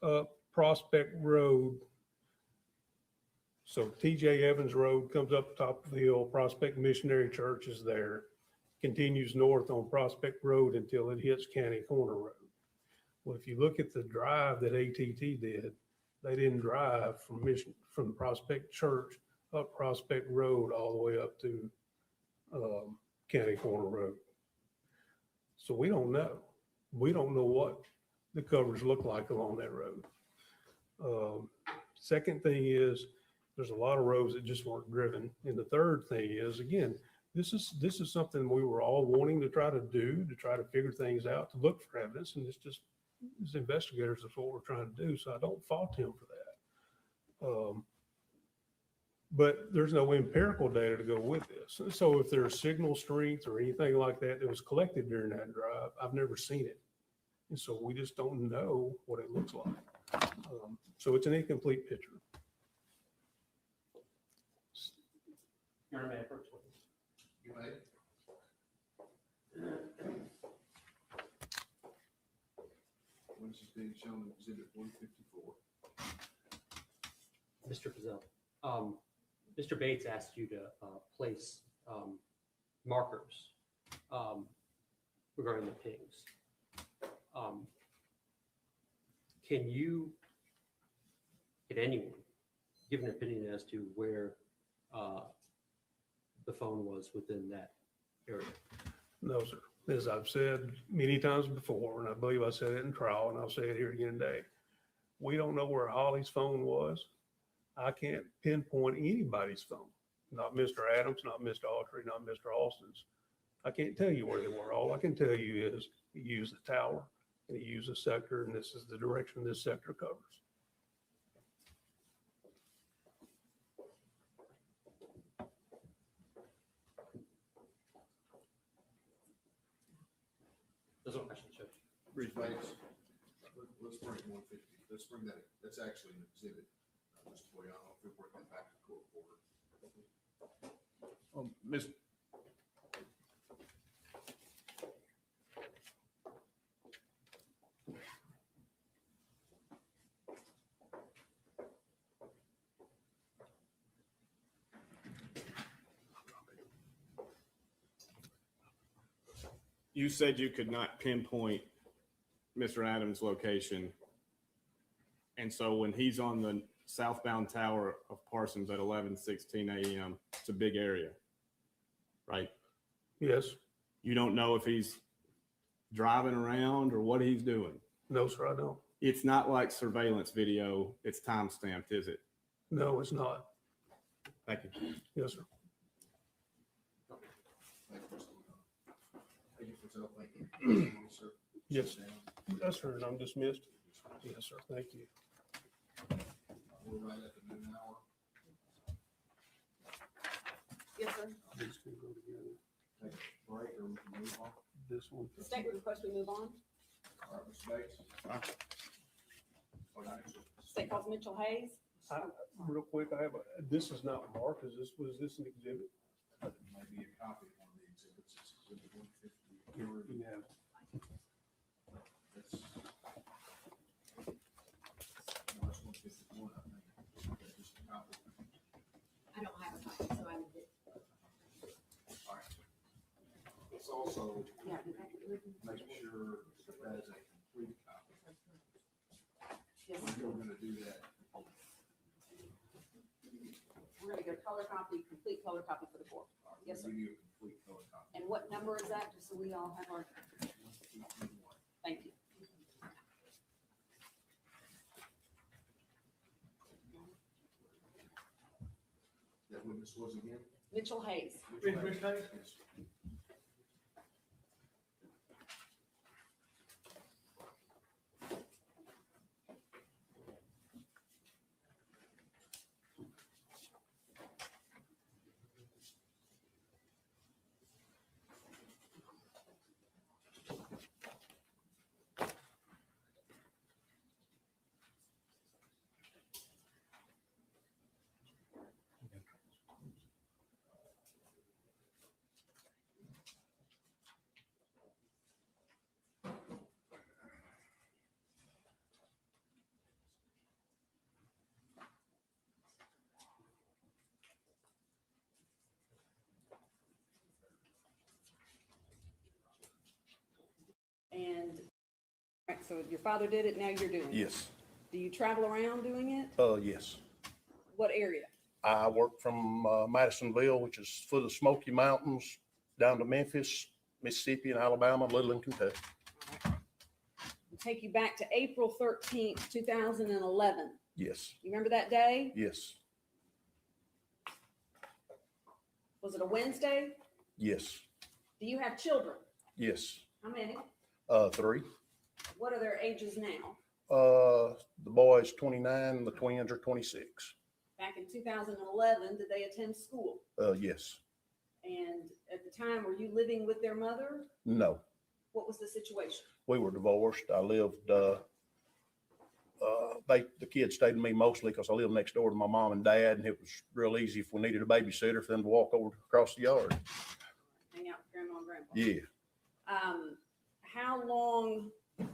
up Prospect Road. So TJ Evans Road comes up the top of the hill, Prospect Missionary Church is there, continues north on Prospect Road until it hits County Corner Road. Well, if you look at the drive that ATT did, they didn't drive from Prospect Church up Prospect Road all the way up to County Corner Road. So we don't know. We don't know what the covers look like along that road. Second thing is, there's a lot of roads that just weren't driven. And the third thing is, again, this is something we were all wanting to try to do, to try to figure things out, to look for evidence. And it's just, as investigators, that's what we're trying to do. So I don't fault him for that. But there's no empirical data to go with this. So if there's signal strength or anything like that that was collected during that drive, I've never seen it. And so we just don't know what it looks like. So it's an incomplete picture. Your man first, please. You may. When this is being shown in Exhibit 154. Mr. Fazell, Mr. Bates asked you to place markers regarding the pings. Can anyone give an opinion as to where the phone was within that area? No, sir. As I've said many times before, and I believe I said it in trial, and I'll say it here again today, we don't know where Holly's phone was. I can't pinpoint anybody's phone, not Mr. Adams, not Mr. Autry, not Mr. Alston's. I can't tell you where they were. All I can tell you is he used the tower and he used a sector, and this is the direction this sector covers. Those are questions, Judge. Bruce Bates, let's bring 150. Let's bring that. That's actually an exhibit. Mr. Boyano, if we bring that back to court order. Ms. You said you could not pinpoint Mr. Adams' location. And so when he's on the southbound tower of Parsons at 11:16 a.m., it's a big area, right? Yes. You don't know if he's driving around or what he's doing. No, sir, I don't. It's not like surveillance video. It's time stamped, is it? No, it's not. Thank you. Yes, sir. Thank you, Mr. Boyano. Thank you, Fazell. Thank you. Sir. Yes. Yes, sir. And I'm dismissed. Yes, sir. Thank you. We're right at the noon hour. Yes, sir. These two go together. Take a break or we can move on. This one. The state would request we move on. All right, Mr. Bates. State calls Mitchell Hayes. Real quick, this is not marked. Was this an exhibit? Maybe a copy of one of the exhibits. It's exhibit 150. You have. That's 151, I think. Okay, just a copy. also make sure that is a complete copy. We're gonna do that. We're gonna go color copy, complete color copy for the court. Yes, sir. Give you a complete color copy. And what number is that, just so we all have our, thank you. That witness was again? Mitchell Hayes. Mitchell Hayes? Yes. And, all right, so your father did it, now you're doing it. Yes. Do you travel around doing it? Yes. What area? I work from Madisonville, which is foot of the Smoky Mountains, down to Memphis, Mississippi, and Alabama, little in Kentucky. I'll take you back to April 13th, 2011. Yes. You remember that day? Yes. Was it a Wednesday? Yes. Do you have children? Yes. How many? 3. What are their ages now? The boy's 29, the twins are 26. Back in 2011, did they attend school? Yes. And at the time, were you living with their mother? No. What was the situation? We were divorced. I lived, the kids stayed with me mostly because I lived next door to my mom and dad, and it was real easy if we needed a babysitter for them to walk over across the yard. Hang out with grandma and grandpa? Yeah. How long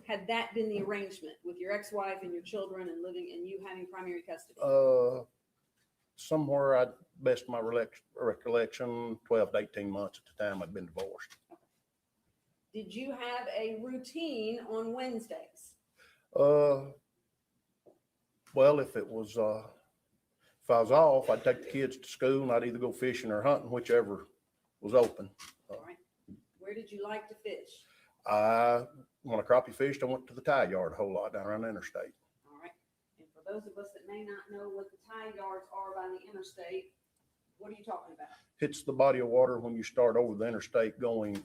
had that been the arrangement with your ex-wife and your children and living and you having primary custody? Somewhere, best of my recollection, 12 to 18 months at the time I'd been divorced. Did you have a routine on Wednesdays? Well, if it was, if I was off, I'd take the kids to school and I'd either go fishing or hunting, whichever was open. All right. Where did you like to fish? When I crappie fished, I went to the tie yard a whole lot down around the interstate. All right. And for those of us that may not know what the tie yards are by the interstate, what are you talking about? It's the body of water when you start over the interstate going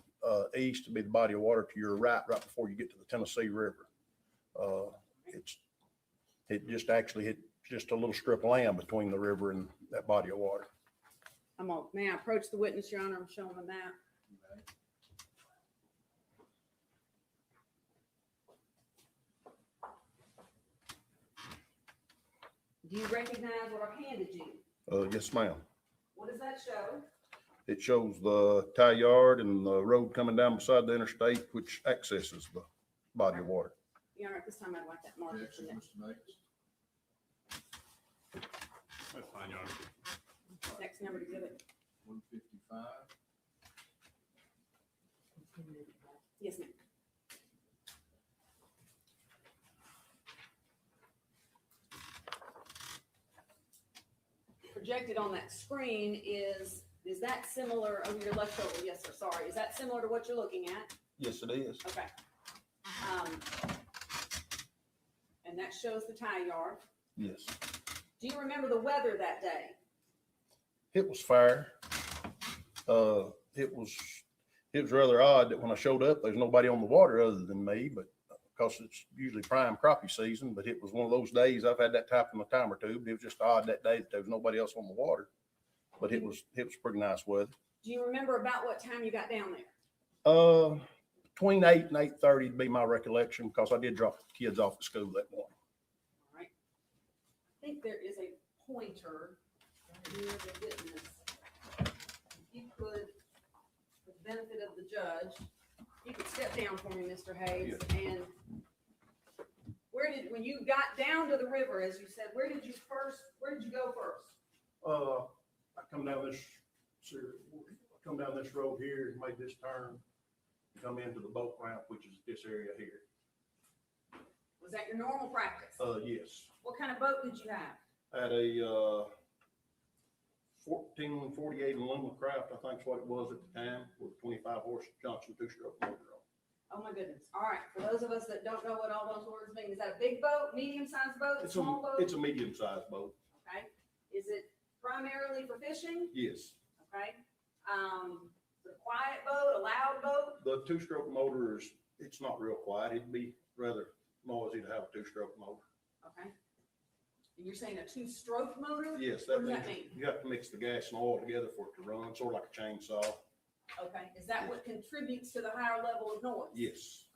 east, to be the body of water to your right before you get to the Tennessee River. It just actually hit just a little strip of land between the river and that body of water. May I approach the witness, Your Honor? I'm showing the map. Do you recognize what I've handed you? Yes, ma'am. What does that show? It shows the tie yard and the road coming down beside the interstate, which accesses the body of water. Your Honor, at this time, I'd like that marker. Objection, Mr. Mays? That's fine, Your Honor. Next number to give it. 155. Yes, ma'am. Projected on that screen is that similar, over your left shoulder? Yes, sir, sorry. Is that similar to what you're looking at? Yes, it is. Okay. And that shows the tie yard. Yes. Do you remember the weather that day? It was fair. It was rather odd that when I showed up, there's nobody on the water other than me, but because it's usually prime crappie season, but it was one of those days. I've had that happen a time or two, but it was just odd that day that there was nobody else on the water. But it was pretty nice weather. Do you remember about what time you got down there? Between 8 and 8:30 would be my recollection, because I did drop the kids off at school that morning. All right. I think there is a pointer near the witness. If you could, for the benefit of the judge, you could step down for me, Mr. Hayes. Yes. And when you got down to the river, as you said, where did you go first? I come down this road here and made this turn You come into the boat ramp, which is this area here. Was that your normal practice? Yes. What kind of boat did you have? I had a 1448 aluminum craft, I think is what it was at the time, with 25 horse Johnson two-stroke motor on. Oh my goodness. All right. For those of us that don't know what all those words mean, is that a big boat, medium-sized boat, small boat? It's a medium-sized boat. Okay. Is it primarily for fishing? Yes. Okay. Is it a quiet boat, a loud boat? The two-stroke motor is, it's not real quiet. It'd be rather noisy to have a two-stroke motor. Okay. And you're saying a two-stroke motor? Yes, What that does that means mean? you have to mix the gas and oil together for it to run, sort of like a chainsaw. Okay. Is that what contributes to the higher level of noise? Yes.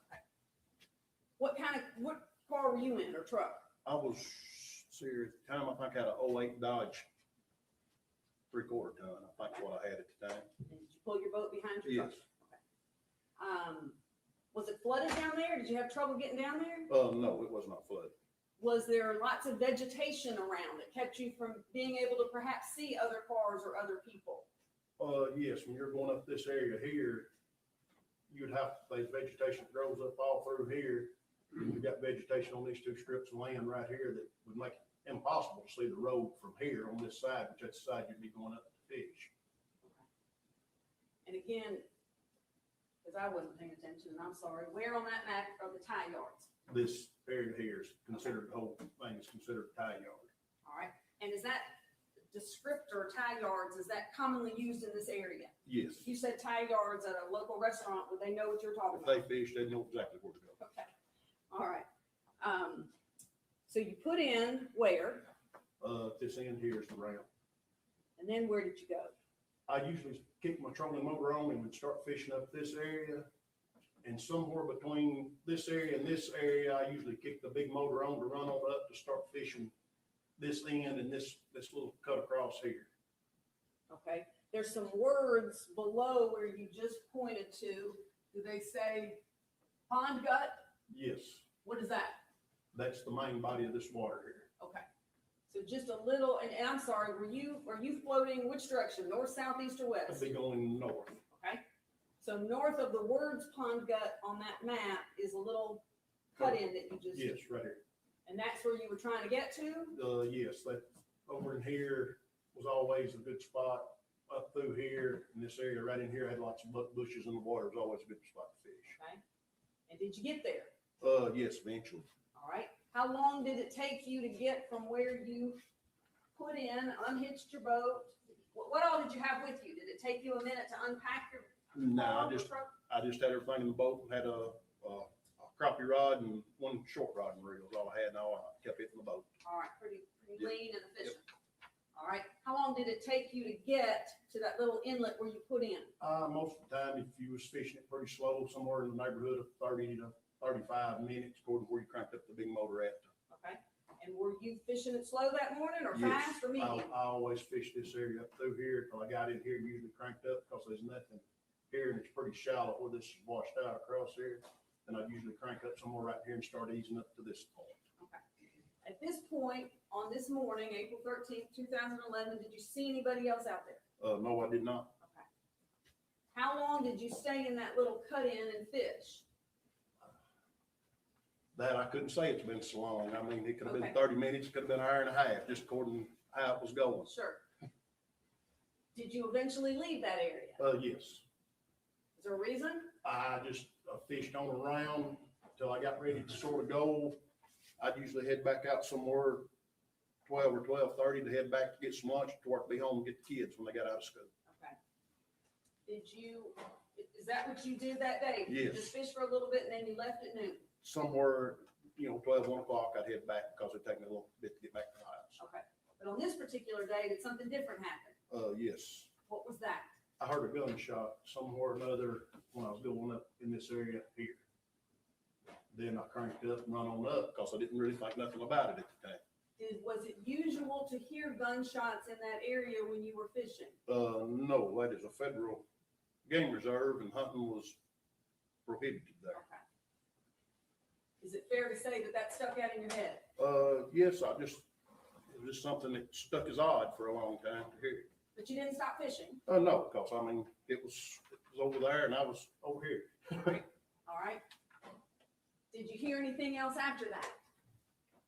What car were you in, or truck? I was, see, at the time, I think I had a 08 Dodge 3/4 ton, I think what I had at the time. And did you pull your boat behind your truck? Yes. Was it flooded down there? Did you have trouble getting down there? No, it was not flooded. Was there lots of vegetation around that kept you from being able to perhaps see other cars or other people? Yes, when you're going up this area here, you'd have, there's vegetation that grows up all through here. You've got vegetation on these two strips of land right here that would make it impossible to see the road from here on this side, which that's the side you'd be going up to fish. And again, because I wasn't paying attention, and I'm sorry, where on that map are the tie yards? This area here is considered, the whole thing is considered a tie yard. All right, and is that descriptor, tie yards, is that commonly used in this area? Yes. If you said tie yards at a local restaurant, would they know what you're talking If they about? fish, they know exactly where to go. Okay, all right. So you put in where, This end here is the ramp. and then where did you go? I usually kick my trolling motor on and would start fishing up this area. And somewhere between this area and this area, I usually kick the big motor on to run on up to start fishing this end and this little cut across here. Okay, there's some words below where you just pointed to. Do they say pond gut? Yes, What is that? that's the main body of this water here. Okay. So just a little, and I'm sorry, were you floating which direction? North, south, east, or I'd west? be going north. Okay. So north of the words pond gut on that map is a little cut in that you just. Yes, right here. And that's where you were trying to get to? Yes, that over in here was always a good spot. Up through here, in this area right in here, had lots of bushes in the water. It was always a good spot to fish. Okay. And did you get there? Yes, eventually. All right. How long did it take you to get from where you put in, unhitched your boat? What all did you have with you? Did it take you a minute to unpack your? No, car I or just truck? had everything in the boat and had a crappie rod and one short rod and reel. All I had. Now I kept it in the boat. All right, pretty Yep. lean and efficient. All right. How long did it take you to get to that little inlet where you put in? Most of the time, if you was fishing it pretty slow, somewhere in the neighborhood of 30 to 35 minutes, according to where you cranked up the big motor at. Okay. And were you fishing it slow that morning or Yes, fast or medium? I always fish this area up through here till I got in here, usually cranked up because there's nothing here and it's pretty shallow where this is washed out across here. And I usually crank up somewhere right here and start easing up to this point. Okay. At this point, on this morning, April 13th, 2011, did you see anybody else out there? No, I did not. Okay. How long did you stay in that little cut in and fish? That I couldn't say it's been so long. I mean, it could have been Okay. 30 minutes, it could have been an hour and a half, just according to how it was going. Sure. Did you eventually leave that area? Yes. Is there a reason? I just fished on around till I got ready to sort of go. I'd usually head back out somewhere 12 or 12:30 to head back to get some lunch to work, be home and get the kids when they got out of school. Okay. Is that what you did that day? Did you Yes. just fish for a little bit and then you left at noon? Somewhere, 12, 1 o'clock, I'd head back because it'd take me a little bit to get back to the house. Okay. But on this particular day, did something different happen? Yes. What was that? I heard a gunshot somewhere or another when I was going up in this area here. Then I cranked up and run on up because I didn't really think nothing about it at the time. Was it usual to hear gunshots in that area when you were fishing? No, that is a federal game reserve and hunting was prohibited there. Okay. Is it fair to say that that stuck out in your head? Yes, it was just something that stuck as odd for a long time to hear. But you didn't stop fishing? No, because I mean, it was was over there and I was over here. All right. Did you hear anything else after that?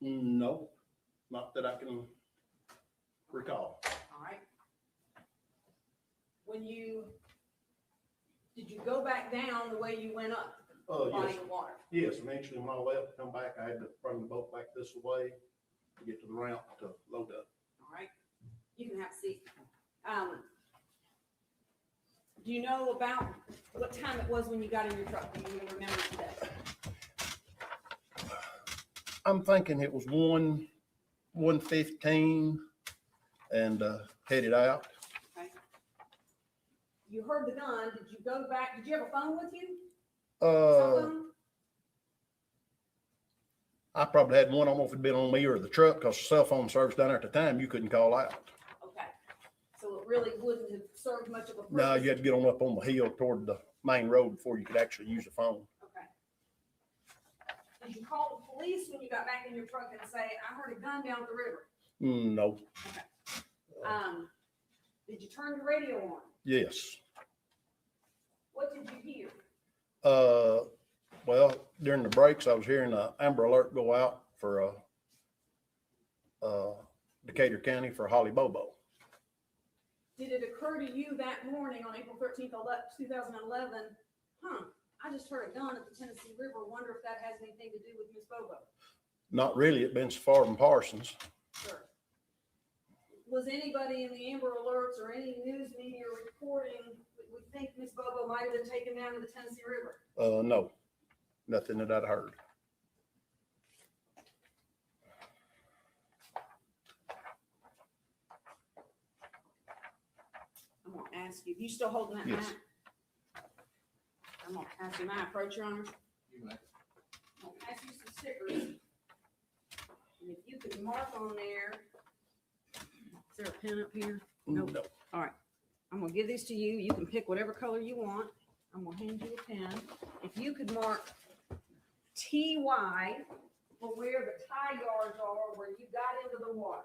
No, not that I can recall. All right. Did you go back down the way you went up? The body Yes. of water? Yes, eventually when I left, come back, I had to bring the boat back this way to get to the ramp to load up. All right. You can have a seat. Do you know about what time it was when you got in your truck? Do you even remember today? I'm thinking it was 1:15 and headed out. Okay. You heard the gun. Did you go back? Did you have a phone with you? Cell Uh, phone? I probably had one. I don't know if it'd been on me or the truck because cell phone service down there at the time, you couldn't call out. Okay. So it really wouldn't have served much of a purpose? No, you had to get on up on the hill toward the main road before you could actually use a phone. Okay. Did you call the police when you got back in your truck and say, I heard a gun down at the river? No. Okay. Did you turn your radio on? Yes. What did you hear? Well, during the breaks, I was hearing an Amber Alert go out for Decatur County for Holly Bobo. Did it occur to you that morning on April 13th, 2011, I just heard a gun at the Tennessee River, wonder if that has anything to do with Miss Bobo? Not really. It'd been so far from Parsons. Sure. Was anybody in the Amber Alerts or any news media reporting that would think Miss Bobo might have been taken down to the Tennessee River? No, nothing that I'd heard. I'm gonna ask you, you still holding that Yes. map? I'm gonna ask you, may I approach, Your Honor? You may. I'm gonna ask you some stickers. And if you could mark on there, is there a pen up here? Nope. No. All right, I'm gonna give these to you. You can pick whatever color you want. I'm gonna hand you a pen. If you could mark TY for where the tie yards are, where you got into the water.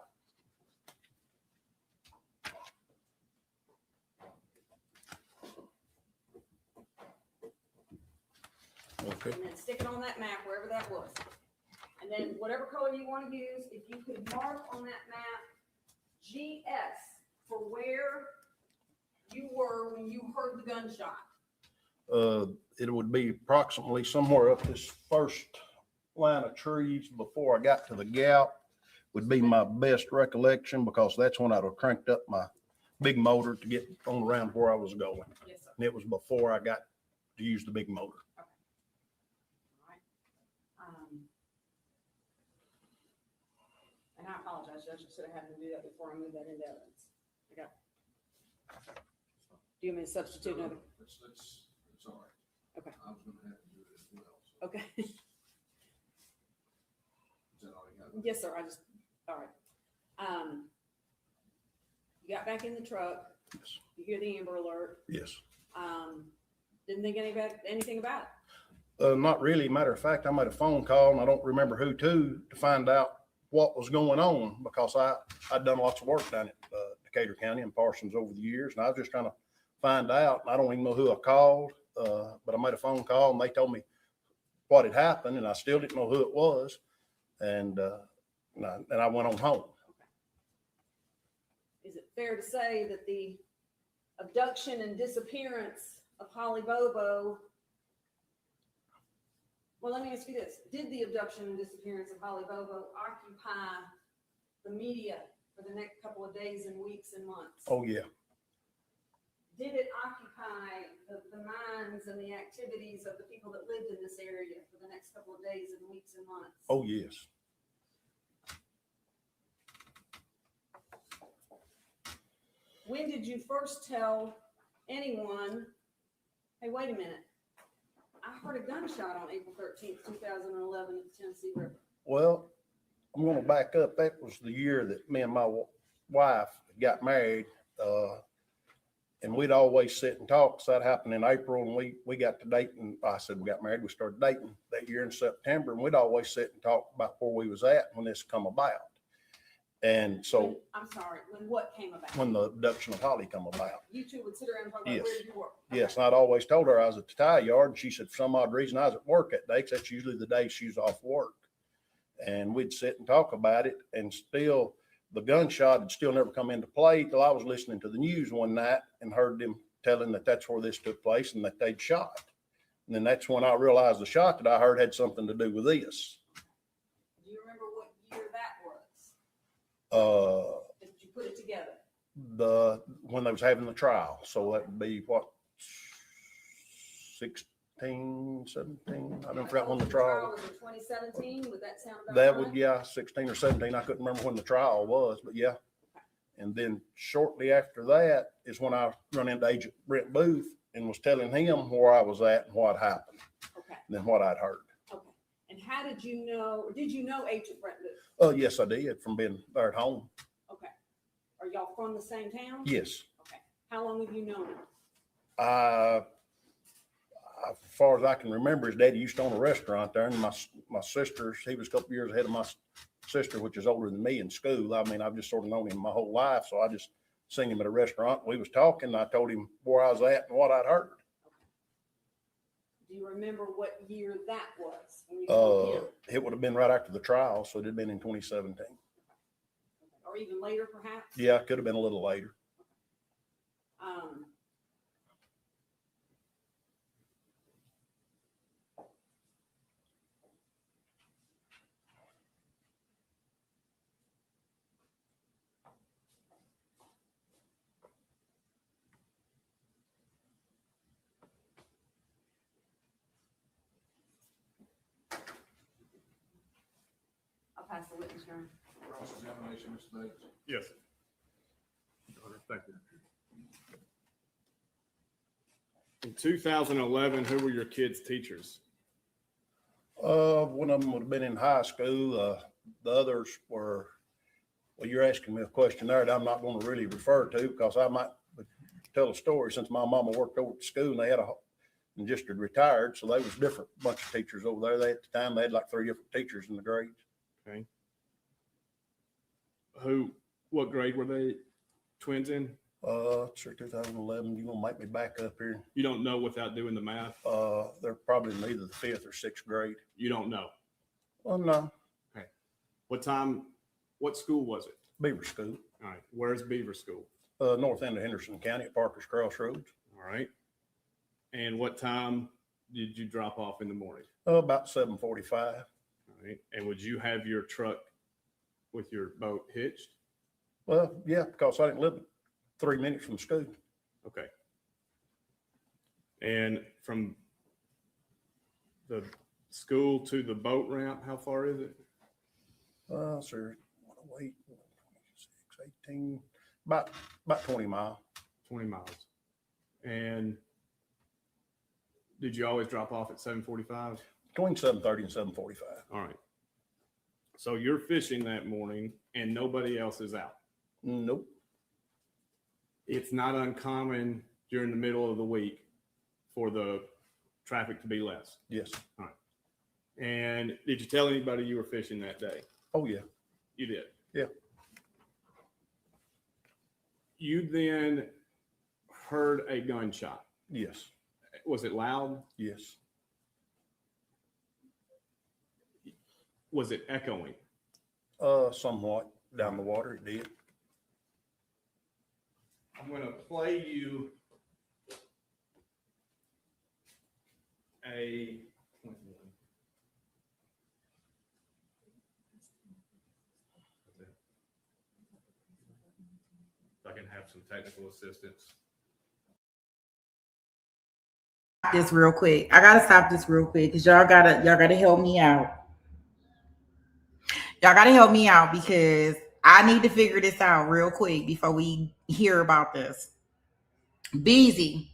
Okay. And then stick it on that map, wherever that was. And then whatever color you want to use, if you could mark on that map GS for where you were when you heard the gunshot. It would be approximately somewhere up this first line of trees before I got to the gap would be my best recollection because that's when I'd have cranked up my big motor to get on around where I was going. Yes, sir. And it was before I got to use the big motor. All right. And I apologize, Judge, I should have had him do that before I moved that into evidence. I got. Do you want me to substitute another? That's all right. Okay. I was gonna have to do it as well. so Okay. Is that all you got? Yes, sir, all right. You got back in the truck, Yes. you hear the Amber Alert, Yes. didn't think anything about it. Not really. Matter of fact, I made a phone call and I don't remember who to find out what was going on because I'd done lots of work down at Decatur County and Parsons over the years. And I was just trying to find out. And I don't even know who I called, but I made a phone call and they told me what had happened and I still didn't know who it was. And I went on home. Is it fair to say that the abduction and disappearance of Holly Bobo, well, let me ask you this. Did the abduction and disappearance of Holly Bobo occupy the media for the next couple of days and weeks and months? Oh, yeah. Did it occupy the minds and the activities of the people that lived in this area for the next couple of days and weeks and months? Oh, yes. When did you first tell anyone, hey, wait a minute, I heard a gunshot on April 13th, 2011 at the Tennessee River? Well, I'm going to back up. That was the year that me and my wife got married. And we'd always sit and talk. So that happened in April and we got to dating. I said we got married. We started dating that year in September and we'd always sit and talk about where we was at when this come about. And so I'm sorry, when what came about? when the abduction of Holly come about. You two would sit around and talk about Yes. where you were? Yes, and I'd always told her I was at the tie yard, and she said for some odd reason I was at work that day, 'cause that's usually the day she's off work. And we'd sit and talk about it, and still the gunshot had still never come into play till I was listening to the news one night and heard them telling that that's where this took place and that they'd shot. And then that's when I realized the shot that I heard had something to do with this. Do you remember what year that was? Did you put it together? When they was having the trial. So that would be what, 16, 17? I don't forget when the trial. Was in 2017? Would that sound about That right? would, yeah, 16 or 17. I couldn't remember when the trial was, but yeah. And then shortly after that is when I run into Agent Brent Booth and was telling him where I was at and what happened. Okay. And then what I'd heard. Okay. And how did you know, or did you know Agent Brent Booth? Yes, I did, from being there at home. Okay. Are y'all from the same town? Yes. Okay. How long have you known him? As far as I can remember, his daddy used to own a restaurant there, and my sisters, he was a couple years ahead of my sister, which is older than me, in school. I mean, I've just sort of known him my whole life, so I just seen him at a restaurant. We was talking, and I told him where I was at and what I'd heard. Do you remember what year that was? When you told him? It would have been right after the trial, so it had been in 2017. Or even later, perhaps? Yeah, it could have been a little later. I'll pass the witness turn. Cross-examination, Mr. Bates. Yes. Thank you. In 2011, who were your kids' teachers? One of them would have been in high school. The others were, well, you're asking me a question there that I'm not going to really refer to because I might tell a story since my mama worked over at the school and they had and just had retired. So they was different bunch of teachers over there. At the time, they had like 3 different teachers in the grades. Okay. What grade were they twins in? Sure, 2011. You're going to make me back up here. You don't know without doing the math? They're probably in either the 5th or 6th grade. You don't know? Well, no. Okay. What school was it? Beaver School. All right. Where's Beaver School? North end of Henderson County at Parker's Crossroads. All right. And what time did you drop off in the morning? About 7:45. All right. And would you have your truck with your boat hitched? Well, yeah, because I didn't live 3 minutes from school. Okay. And from the school to the boat ramp, how far is it? Sir, 18, about 20 miles. 20 miles. And did you always drop off at 7:45? Between 7:30 and 7:45. All right. So you're fishing that morning and nobody else is out? Nope. It's not uncommon during the middle of the week for the traffic to be less? Yes. All right. And did you tell anybody you were fishing that day? Oh, yeah. You did? Yeah. You then heard a gunshot. Yes. Was it loud? Yes. Was it echoing? Somewhat down the water, it did. I'm going to play you a. If I can have some technical assistance. This real quick. I gotta stop this real quick because y'all gotta help me out. Y'all gotta help me out because I need to figure this out real quick before we hear about this. Beezy,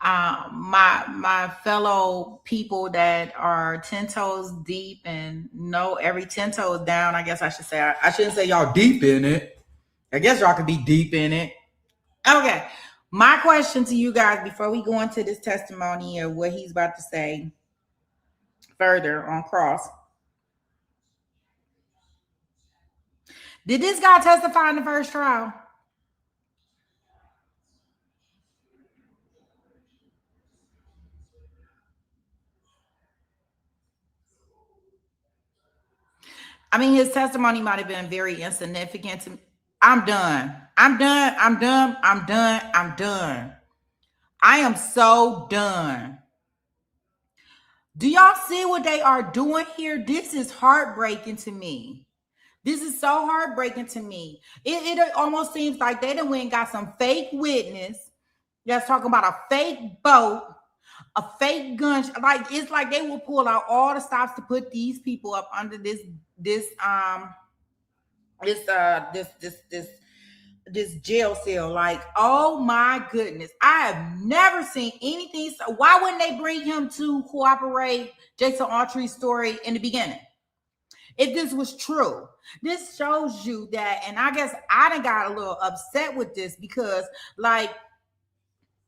my fellow people that are 10 toes deep and know every 10 toes down. I guess I should say I shouldn't say y'all deep in it. I guess y'all could be deep in it. Okay. My question to you guys before we go into this testimony of what he's about to say further on cross. Did this guy testify in the first trial? I mean, his testimony might have been very insignificant to me. I'm done. I'm done. I'm done. I'm done. I'm done. I am so done. Do y'all see what they are doing here? This is heartbreaking to me. This is so heartbreaking to me. It almost seems like they done went and got some fake witness that's talking about a fake boat, a fake gun. Like, it's like they will pull out all the stops to put these people up under this jail cell. Like, oh my goodness, I have never seen anything. So why wouldn't they bring him to cooperate Jason Autry's story in the beginning? If this was true, this shows you that, and I guess I done got a little upset with this because, like,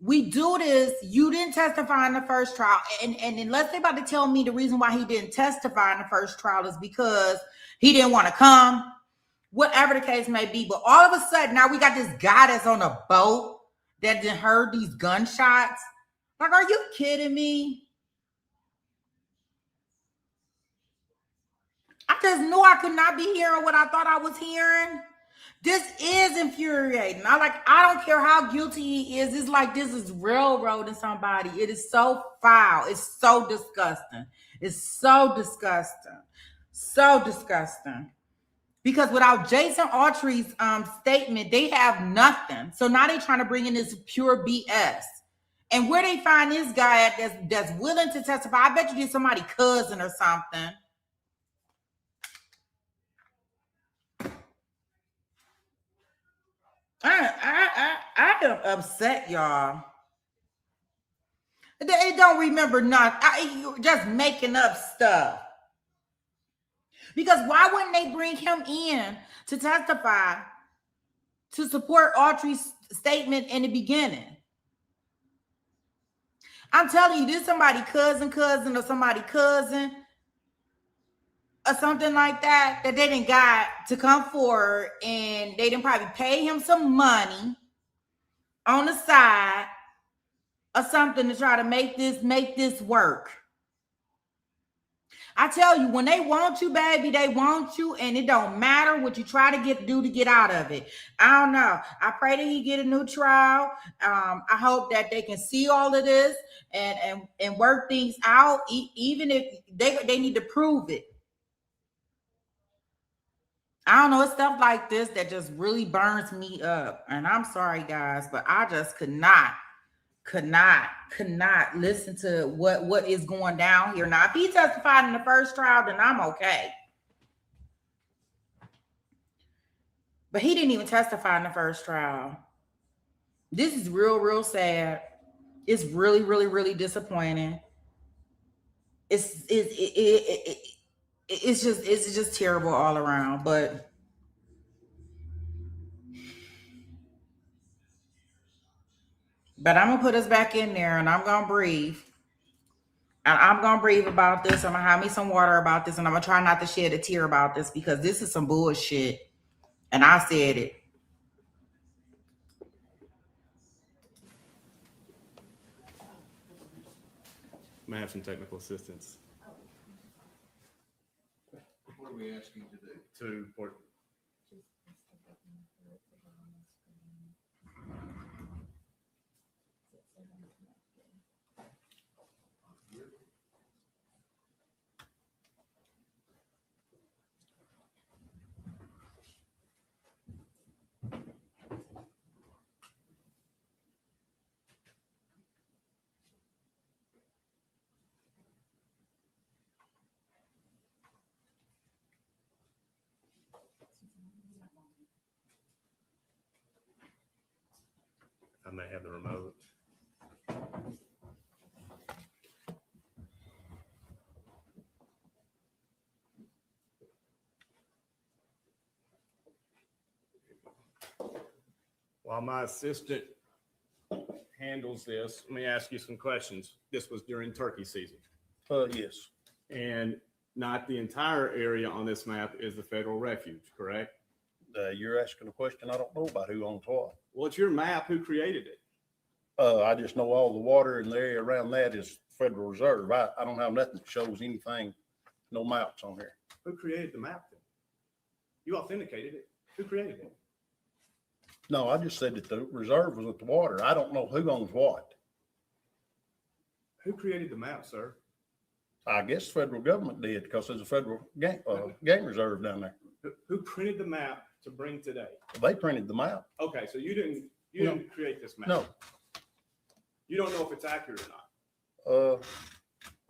we do this. You didn't testify in the first trial, and unless they're about to tell me the reason why he didn't testify in the first trial is because he didn't want to come, whatever the case may be. But all of a sudden, now we got this guy that's on a boat that didn't heard these gunshots. Like, are you kidding me? I just knew I could not be hearing what I thought I was hearing. This is infuriating. I don't care how guilty he is. It's like this is railroading somebody. It is so foul. It's so disgusting. It's so disgusting. So disgusting. Because without Jason Autry's statement, they have nothing. So now they're trying to bring in this pure BS. And where they find this guy at that's willing to testify, I bet you did somebody's cousin or something. I am upset, y'all. They don't remember nothing. Just making up stuff. Because why wouldn't they bring him in to testify to support Autry's statement in the beginning? I'm telling you, this somebody cousin or somebody cousin or something like that they didn't got to come forward, and they didn't probably pay him some money on the side or something to try to make this work. I tell you, when they want you, baby, they want you, and it don't matter what you try to do to get out of it. I don't know. I pray that he get a new trial. I hope that they can see all of this and work things out, even if they need to prove it. I don't know. It's stuff like this that just really burns me up. And I'm sorry, guys, but I just could not listen to what is going down here. Now, if he testified in the first trial, then I'm okay. But he didn't even testify in the first trial. This is real sad. It's really disappointing. It's just terrible all around. But I'm gonna put us back in there, and I'm gonna breathe. And I'm gonna breathe about this. I'm gonna have me some water about this, and I'm gonna try not to shed a tear about this because this is some bullshit. And I said it. May have some technical assistance. What are we asking to do? To report. I may have the remote. While my assistant handles this, let me ask you some questions. This was during turkey season. Yes. And not the entire area on this map is the federal refuge, correct? You're asking a question I don't know about who owns what. Well, it's your map. Who created it? I just know all the water in the area around that is Federal Reserve. I don't have nothing that shows anything, no maps on here. Who created the map then? You authenticated it. Who created it? No, I just said that the reserve was with the water. I don't know who owns what. Who created the map, sir? I guess the federal government did because there's a federal game reserve down there. Who printed the map to bring today? They printed the map. Okay, so you No. didn't create this map. No. You don't know if it's accurate or not.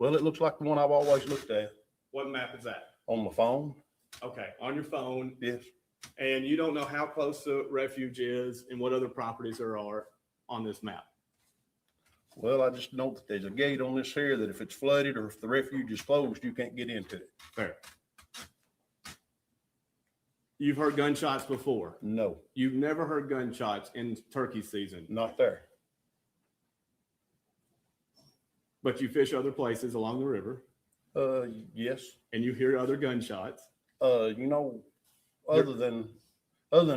Well, it looks like the one I've always looked at What map is that? on my phone. Okay, on your phone, Yes. and you don't know how close the refuge is and what other properties there are on this map. Well, I just know that there's a gate on this here that if it's flooded or if the refuge is closed, you can't get into it. Fair. You've heard gunshots before. No, You've never heard gunshots in turkey season, not there. but you fish other places along the river Yes. and you hear other gunshots. You know, other than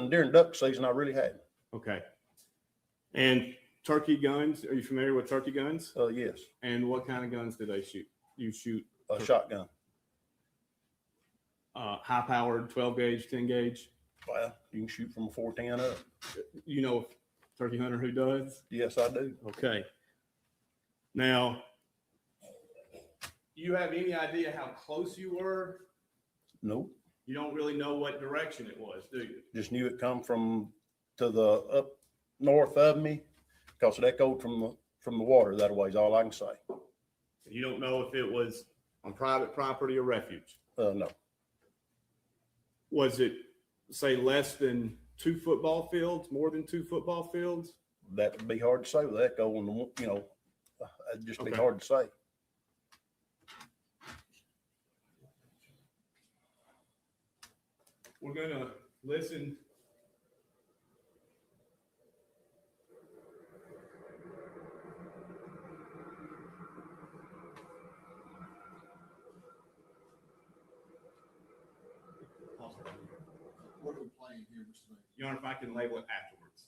during duck season, I really hadn't. Okay. And turkey guns, are you familiar with turkey guns? Yes, And what kind of guns do they shoot? You shoot a shotgun. high powered 12 gauge, 10 gauge. Well, you can shoot from a 410 up. You know, turkey hunter who does? Yes, I do. Okay. Now, you have any idea how close you were? Nope. You don't really know what direction it was, do you? Just knew it come to the up north of me because it echoed from the water that way is all I can say. You don't know if it was on private property or refuge. No. Was it, say, less than 2 football fields, more than 2 football fields? That would be hard to say with echo and it'd just be Okay. hard to say. We're going to listen. What are we playing here, Mr. Mayor? Your Honor, if I can label it afterwards,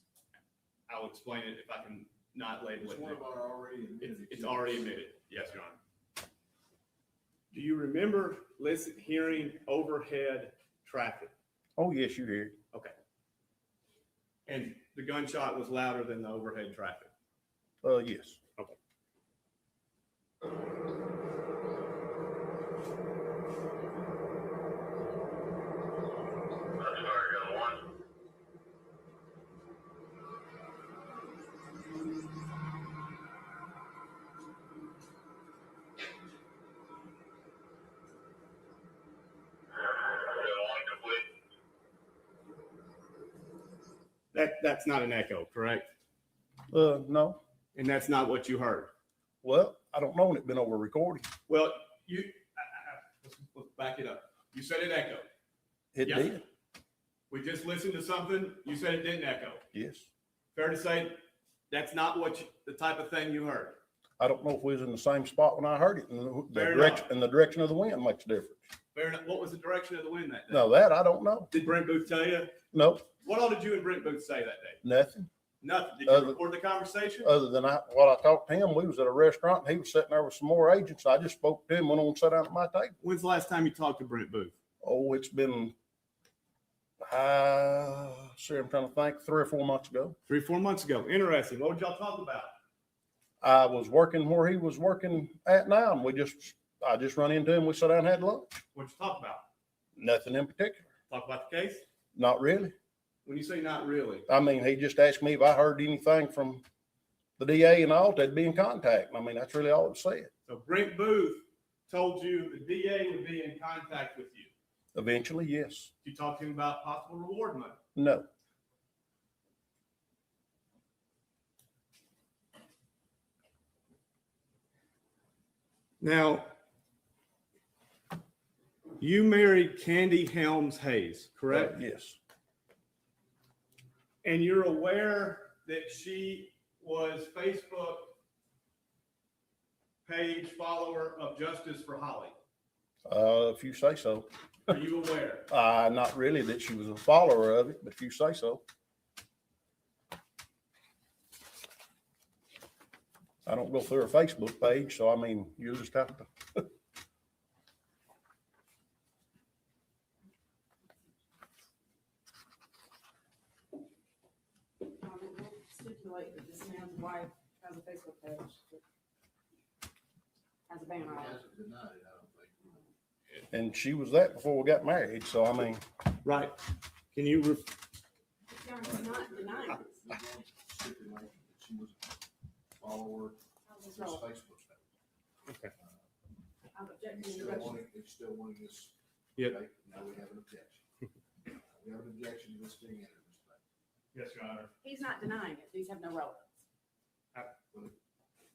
I'll explain it if I can not label It's it. one of our already admitted. It's already admitted. Yes, Your Honor. Do you remember hearing overhead traffic? Oh, yes, you hear it. Okay. And the gunshot was louder than the overhead traffic? Yes. Okay. That's not an echo, correct? No. And that's not what you heard? Well, I don't know when it's been over recording. Well, let's back it up. You said it echoed. It Yes. did. We just listened to something. You said it didn't echo. Yes. Fair to say that's not the type of thing you heard. I don't know if we was in the same spot when I heard it, and the Fair direction enough. and the direction of the wind makes a difference. Fair enough. What was the direction of the wind that day? No, that I don't know. Did Brent Booth tell you? No, What all did you and Brent Booth say that day? nothing. Nothing. Did you Other- record the conversation? Other than what I talked to him, we was at a restaurant and he was sitting there with some more agents. I just spoke to him, went on and sat down at my table. When's the last time you talked to Brent Booth? Oh, it's been, sure, I'm trying to think, 3 or 4 months ago. 3 or 4 months ago. Interesting. What did y'all talk about? I was working where he was working at now, and I just run into him. We sat down and had lunch. What'd you talk about? Nothing in particular. Talk about the case? Not really. When you say not really, I mean, he just asked me if I heard anything from the DA and all, they'd be in contact. I mean, that's really all it said. so Brent Booth told you the DA would be in contact with you. Eventually, yes. You talked to him about possible reward money. No. Now, you married Candy Helms Hayes, correct? Yes. And you're aware that she was Facebook page follower of Justice for Holly. If you say so. Are you aware? Not really that she was a follower of it, but if you say so. I don't go through her Facebook page, so I mean, you'll just have to. Stipulate that this man's wife has a Facebook page. Has a banner on it. And she was that before we got married, so I mean. Right. Can you, Yeah, he's not denying it. Stipulate that she was a follower of this Facebook page. okay. I'm objecting It's to still the motion. wanting, it's still wanting this. Yep. Okay, now we have an objection. We have an objection to this being entered. Yes, Your Honor. He's not denying it. These have no relevance.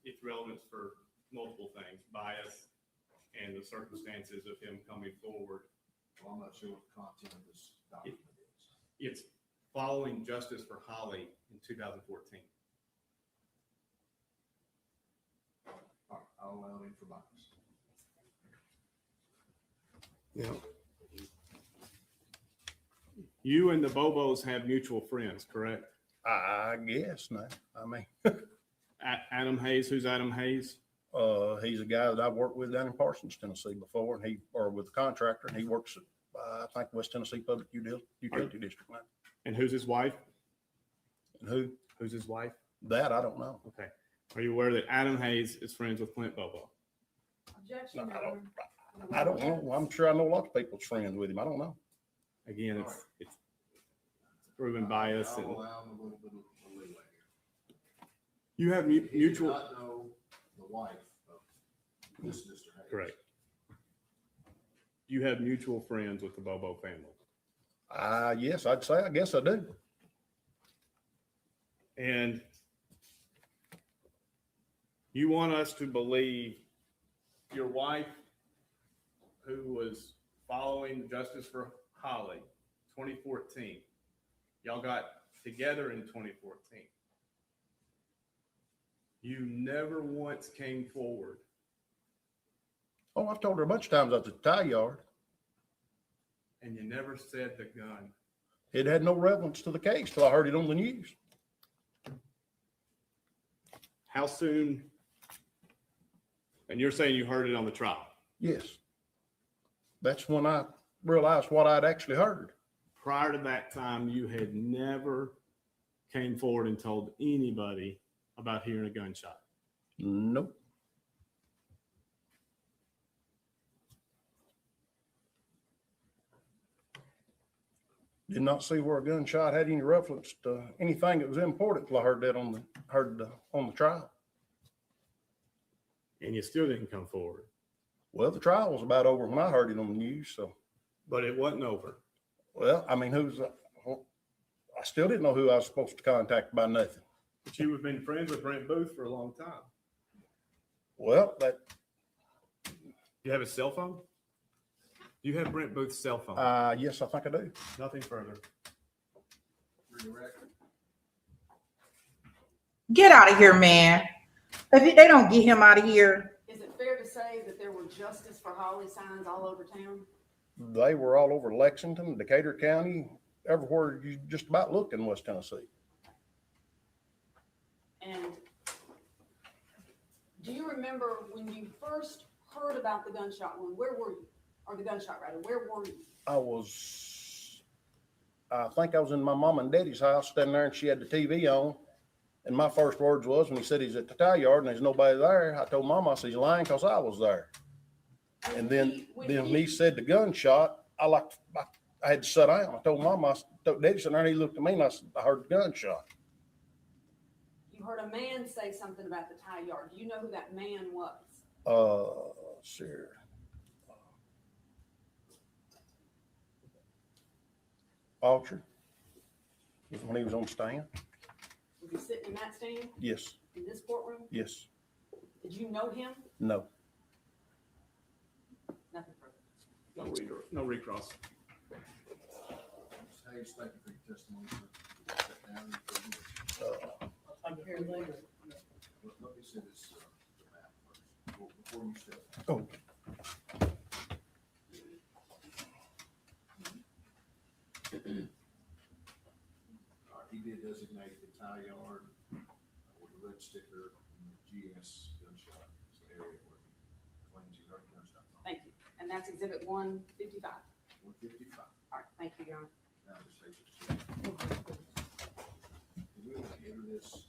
It's relevant for multiple things, bias and the circumstances of him coming forward. Well, I'm not sure what the content of this document is. It's following Justice for Holly in 2014. All right, I'll allow him for bias. Yeah. You and the Bobos have mutual friends, correct? I guess not. I mean, Adam Hayes, who's Adam Hayes? he's a guy that I've worked with down in Parsons, Tennessee before, and or with a contractor, and he works at, I think, West Tennessee Public Utility District now. And who's his wife? And Who's his wife? that, I don't know. Okay. Are you aware that Adam Hayes is friends with Clint Bobo? Objection. No, Your Honor. I don't know. I'm sure I know lots of people's friends with him. I don't know. Again, it's proven bias. I'll And allow him a little bit of leeway here. you have He did mutual, not know the wife of this Mr. Hayes. correct. You have mutual friends with the Bobo family. Yes, I'd say, I guess I do. And you want us to believe your wife, who was following Justice for Holly, 2014, y'all got together in 2014. You never once came forward. Oh, I've told her a bunch of times at the tie yard. And you never said the gun. It had no relevance to the case till I heard it on the news. How soon? And you're saying you heard it on the trial. Yes. That's when I realized what I'd actually heard. Prior to that time, you had never came forward and told anybody about hearing a gunshot. Nope. Did not see where a gunshot had any reference to anything that was important till I heard that on the trial. And you still didn't come forward. Well, the trial was about over when I heard it on the news, so. But it wasn't over. Well, I mean, I still didn't know who I was supposed to contact about nothing. But you have been friends with Brent Booth for a long time. Well, You have his cell phone? Do you have Brent Booth's cell phone? yes, I think I do. Nothing further. For the record. Get out of here, man. If they don't get him out of here. Is it fair to say that there were Justice for Holly signs all over town? They were all over Lexington, Decatur County, everywhere you just about look in West Tennessee. And do you remember when you first heard about the gunshot wound? Where were you? Or the gunshot rather, where were you? I think I was in my mom and daddy's house standing there, and she had the TV on. And my first words was, when he said he's at the tie yard and there's nobody there, I told Mama, I said, he's lying because I was there. And then he said the gunshot, I had to sit down. I told Mama, Daddy sat there, and he looked at me, and I said, I heard the gunshot. You heard a man say something about the tie yard. Do you know who that man was? Sure. Alter. When he was on stand? Was he sitting in that stand Yes, in this courtroom? yes, Did you know him? no. Nothing further. No recross. Hayes, thank you for your testimony. Sit down and- Let me see this, the map first, before you step. Oh. did designate the tie yard with a red sticker and GS gunshot area where claims you heard gunshot. Thank you. And that's exhibit 155. 155. All right, thank you, Your Honor. Now just take it. We will enter this.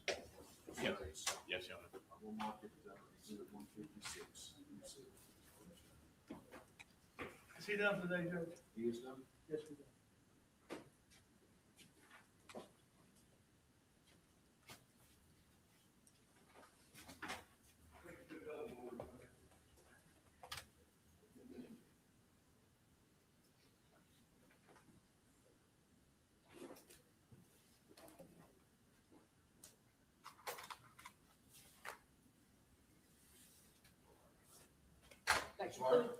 Yes, Your Honor. I will mark it exhibit 156. Is he done today, Judge? He is done? Yes, we do.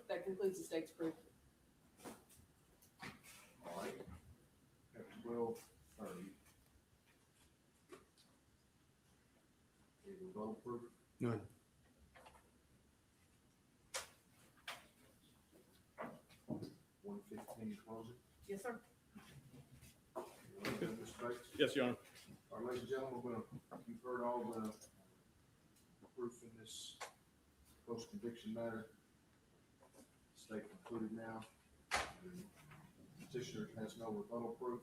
That concludes the state's proof. All right. At 12:30. Is the vote proof? None. 1:15 closing. Yes, sir. Yes, Your Honor. All right, ladies and gentlemen, you've heard all the proof in this post-conviction matter. State concluded now. The petitioner has no rebuttal proof.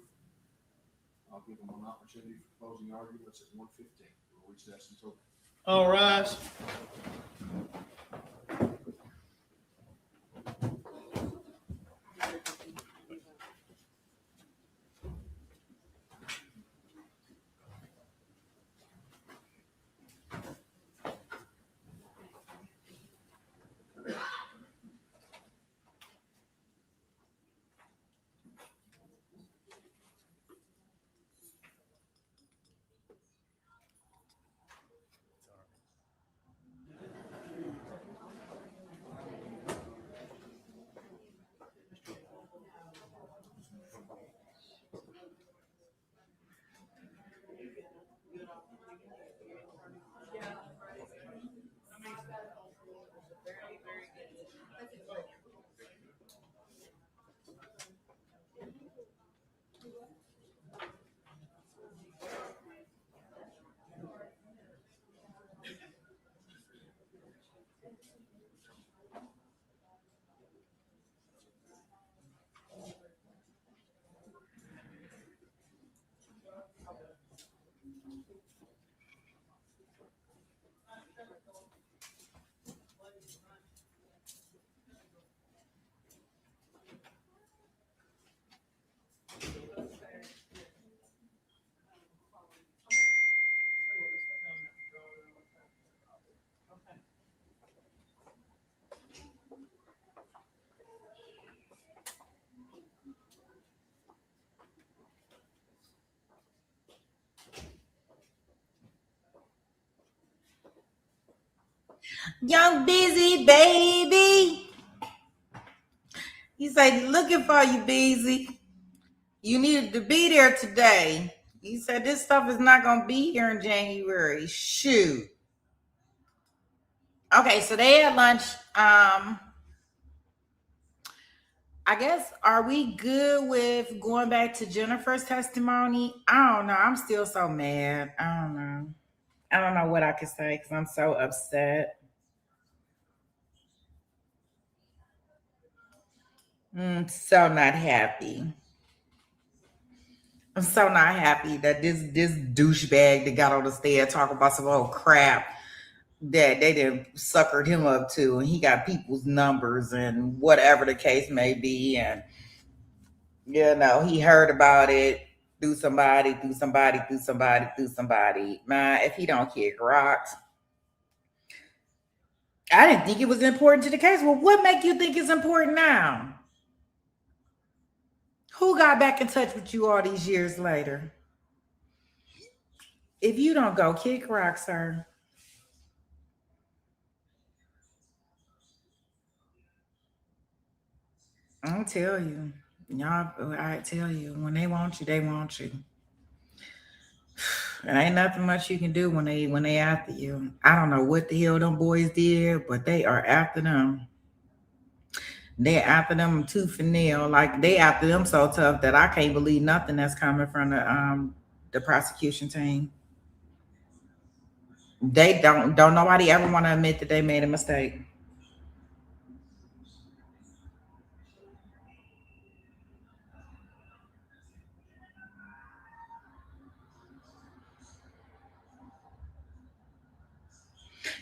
I'll give them an opportunity for closing arguments at 1:15. We'll recess until. All rise. Young busy baby. He said, looking for you, busy. You needed to be there today. He said, this stuff is not going to be here in January. Shoot. Okay, so they had lunch. I guess, are we good with going back to Jennifer's testimony? I don't know. I'm still so mad. I don't know. I don't know what I can say because I'm so upset. I'm so not happy. I'm so not happy that this douchebag that got on the stand talking about some old crap that they done suckered him up to, and he got people's numbers and whatever the case may be, and you know he heard about it through somebody. Man, if he don't kick rocks, I didn't think it was important to the case. Well, what make you think it's important now? Who got back in touch with you all these years later? If you don't go kick rocks, sir. I'll tell you. Y'all, I tell you, when they want you, they want you. And ain't nothing much you can do when they after you. I don't know what the hell them boys did, but they are after them. They're after them tooth and nail. Like they after them so tough that I can't believe nothing that's coming from the the prosecution team. They don't nobody ever want to admit that they made a mistake.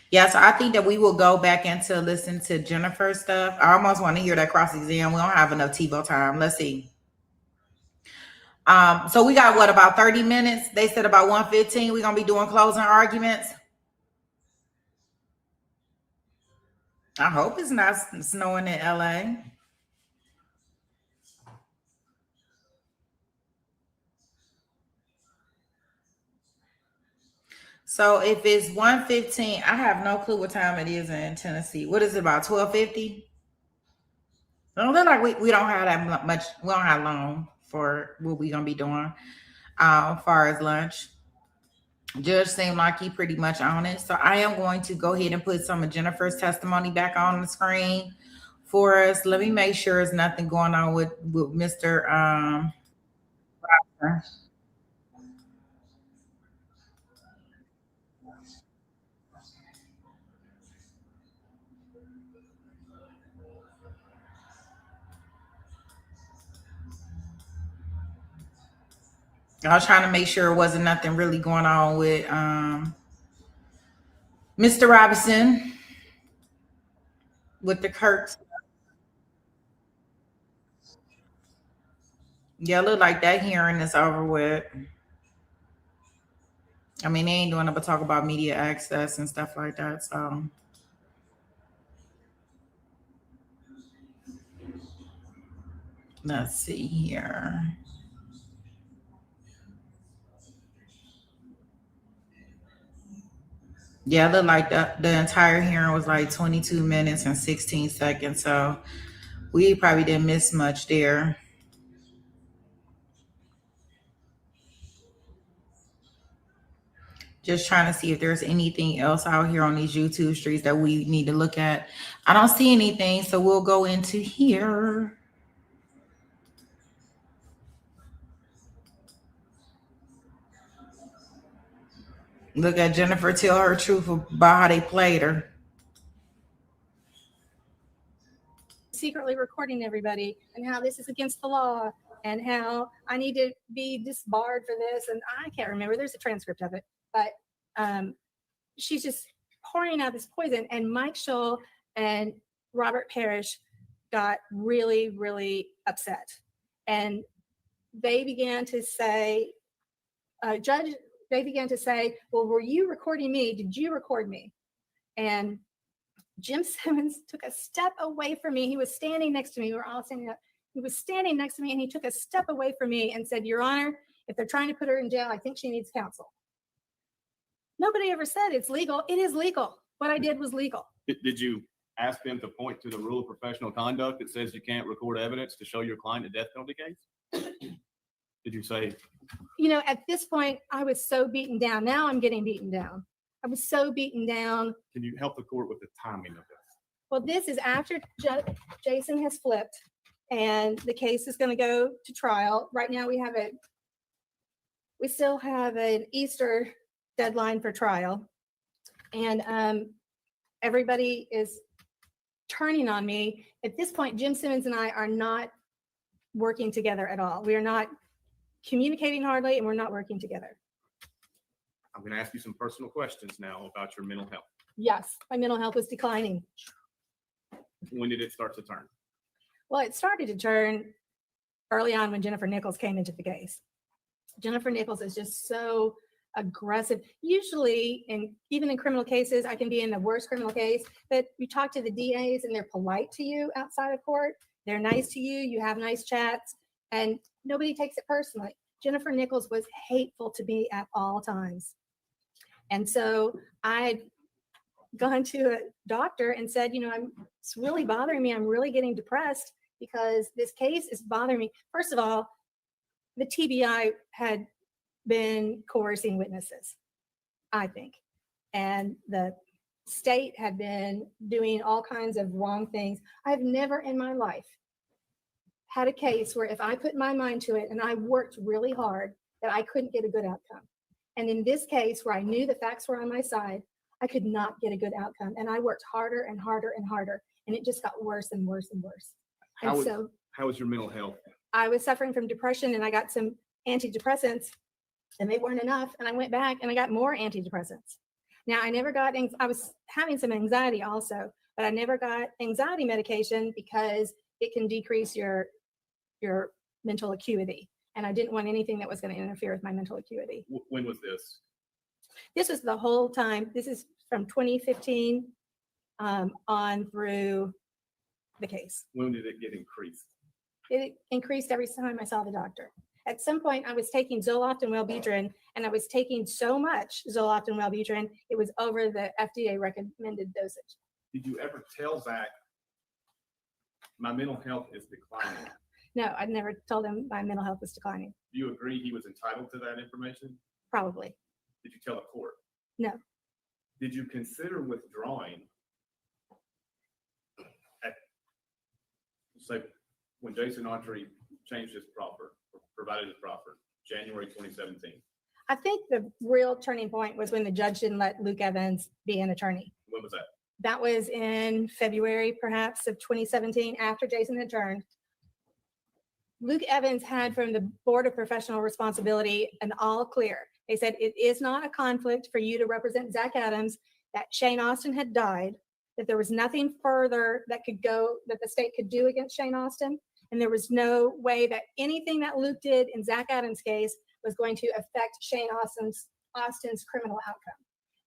Yeah, so I think that we will go back into listen to Jennifer's stuff. I almost want to hear that cross exam. We don't have enough TiVo time. Let's see. So we got what, about 30 minutes? They said about 1:15. We're gonna be doing closing arguments. I hope it's not snowing in LA. So if it's 1:15, I have no clue what time it is in Tennessee. What is it, about 12:50? Don't look like we don't have that much. We don't have long for what we gonna be doing. As far as lunch, Judge seemed like he pretty much on it. So I am going to go ahead and put some of Jennifer's testimony back on the screen for us. Let me make sure there's nothing going on with Mr. Robinson. I was trying to make sure it wasn't nothing really going on with Mr. Robinson with the Kirks. Yeah, look like that hearing is over with. I mean, they ain't doing it but talk about media access and stuff like that. So let's see here. Yeah, it looked like the entire hearing was like 22 minutes and 16 seconds. So we probably didn't miss much there. Just trying to see if there's anything else out here on these YouTube streets that we need to look at. I don't see anything, so we'll go into here. Look at Jennifer tell her truth about how they played her. Secretly recording everybody and how this is against the law and how I need to be disbarred for this. And I can't remember. There's a transcript of it, but she's just pouring out this poison. And Mike Scholl and Robert Parrish got really, really upset. And they began to say, they began to say, well, were you recording me? Did you record me? And Jim Simmons took a step away from me. He was standing next to me. We were all standing up. He was standing next to me and he took a step away from me and said, Your Honor, if they're trying to put her in jail, I think she needs counsel. Nobody ever said it's legal. It is legal. What I did was legal. Did you ask them to point to the rule of professional conduct that says you can't record evidence to show your client a death penalty case? Did you say? You know, at this point, I was so beaten down. Now I'm getting beaten down. I was so beaten down. Can you help the court with the timing of this? Well, this is after Jason has flipped and the case is going to go to trial. Right now we still have an Easter deadline for trial. And everybody is turning on me. At this point, Jim Simmons and I are not working together at all. We are not communicating hardly and we're not working together. I'm going to ask you some personal questions now about your mental health. Yes, my mental health was declining. When did it start to turn? Well, it started to turn early on when Jennifer Nichols came into the case. Jennifer Nichols is just so aggressive. Usually, even in criminal cases, I can be in the worst criminal case, but you talk to the DAs and they're polite to you outside of court. They're nice to you. You have nice chats and nobody takes it personally. Jennifer Nichols was hateful to me at all times. And so I'd gone to a doctor and said, you know, it's really bothering me. I'm really getting depressed because this case is bothering me. First of all, the TBI had been coercing witnesses, I think. And the state had been doing all kinds of wrong things. I've never in my life had a case where if I put my mind to it and I worked really hard, that I couldn't get a good outcome. And in this case, where I knew the facts were on my side, I could not get a good outcome. And I worked harder and harder and harder, and it just got worse and worse and worse. How And was, how was your mental health? I was suffering from depression, and I got some antidepressants, and they weren't enough. And I went back and I got more antidepressants. Now, I never got, I was having some anxiety also, but I never got anxiety medication because it can decrease your mental acuity. And I didn't want anything that was going to interfere with my mental acuity. When was this? This was the whole time. This is from 2015 on through the case. When did it get increased? It increased every time I saw the doctor. At some point, I was taking Zoloft and Wellbutrin, and I was taking so much Zoloft and Wellbutrin, it was over the FDA recommended dosage. Did you ever tell Zach, my mental health is declining? No, I'd never told him my mental health was declining. Do you agree he was entitled to that information? Probably. Did you tell the court? No. Did you consider withdrawing at, say, when Jason Autry changed his proffer, or provided his proffer, January 2017? I think the real turning point was when the judge didn't let Luke Evans be an attorney. When was that? That was in February, perhaps, of 2017, after Jason had turned. Luke Evans had from the Board of Professional Responsibility an all clear. They said it is not a conflict for you to represent Zach Adams, that Shane Austin had died, that there was nothing further that could go, that the state could do against Shane Austin. And there was no way that anything that Luke did in Zach Adams' case was going to affect Shane Austin's criminal outcome.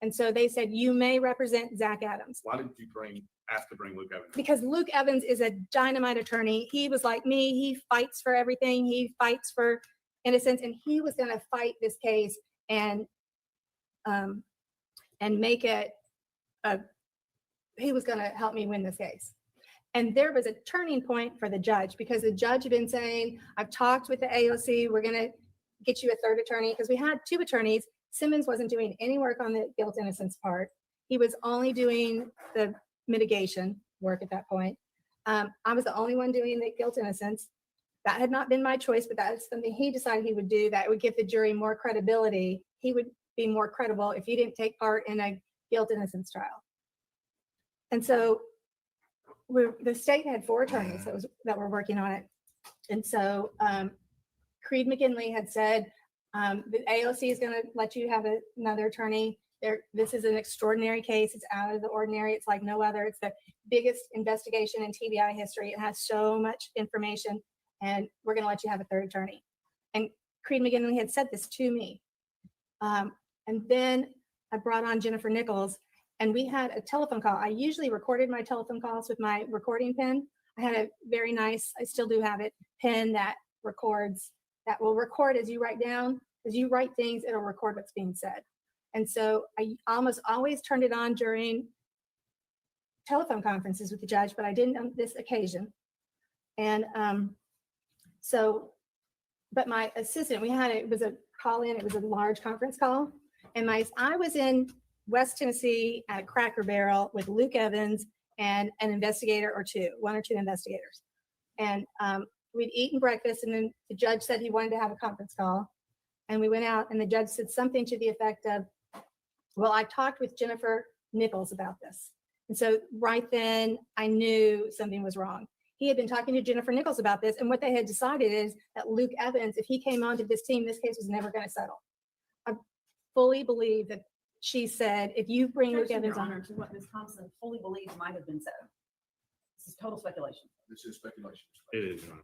And so they said, you may represent Zach Adams. Why did you ask to bring Luke Evans? Because Luke Evans is a dynamite attorney. He was like me. He fights for everything. He fights for innocence, and he was going to fight this case and make it he was going to help me win this case. And there was a turning point for the judge, because the judge had been saying, I've talked with the AOC, we're going to get you a third attorney, because we had two attorneys. Simmons wasn't doing any work on the guilt innocence part. He was only doing the mitigation work at that point. I was the only one doing the guilt innocence. That had not been my choice, but that is something he decided he would do that would give the jury more credibility. He would be more credible if he didn't take part in a guilt innocence trial. And so the state had four attorneys that were working on it. And so Creed McKinley had said, the AOC is going to let you have another attorney. This is an extraordinary case. It's out of the ordinary. It's like no other. It's the biggest investigation in TBI history. It has so much information, and we're going to let you have a third attorney. And Creed McKinley had said this to me. And then I brought on Jennifer Nichols, and we had a telephone call. I usually recorded my telephone calls with my recording pen. I had a very nice, I still do have it, pen that will record as you write down. As you write things, it'll record what's being said. And so I almost always turned it on during telephone conferences with the judge, but I didn't on this occasion. And but my assistant, it was a call in, it was a large conference call. And I was in West Tennessee at Cracker Barrel with Luke Evans and an investigator or two, one or two investigators. And we'd eaten breakfast, and then the judge said he wanted to have a conference call. And we went out, and the judge said something to the effect of, well, I talked with Jennifer Nichols about this. And so right then I knew something was wrong. He had been talking to Jennifer Nichols about this, and what they had decided is that Luke Evans, if he came onto this team, this case was never going to settle. I fully believe that she said, if you bring Luke Evans on. To what Ms. Thompson fully believes might have been said. This is total speculation. This is speculation. It is, Your Honor.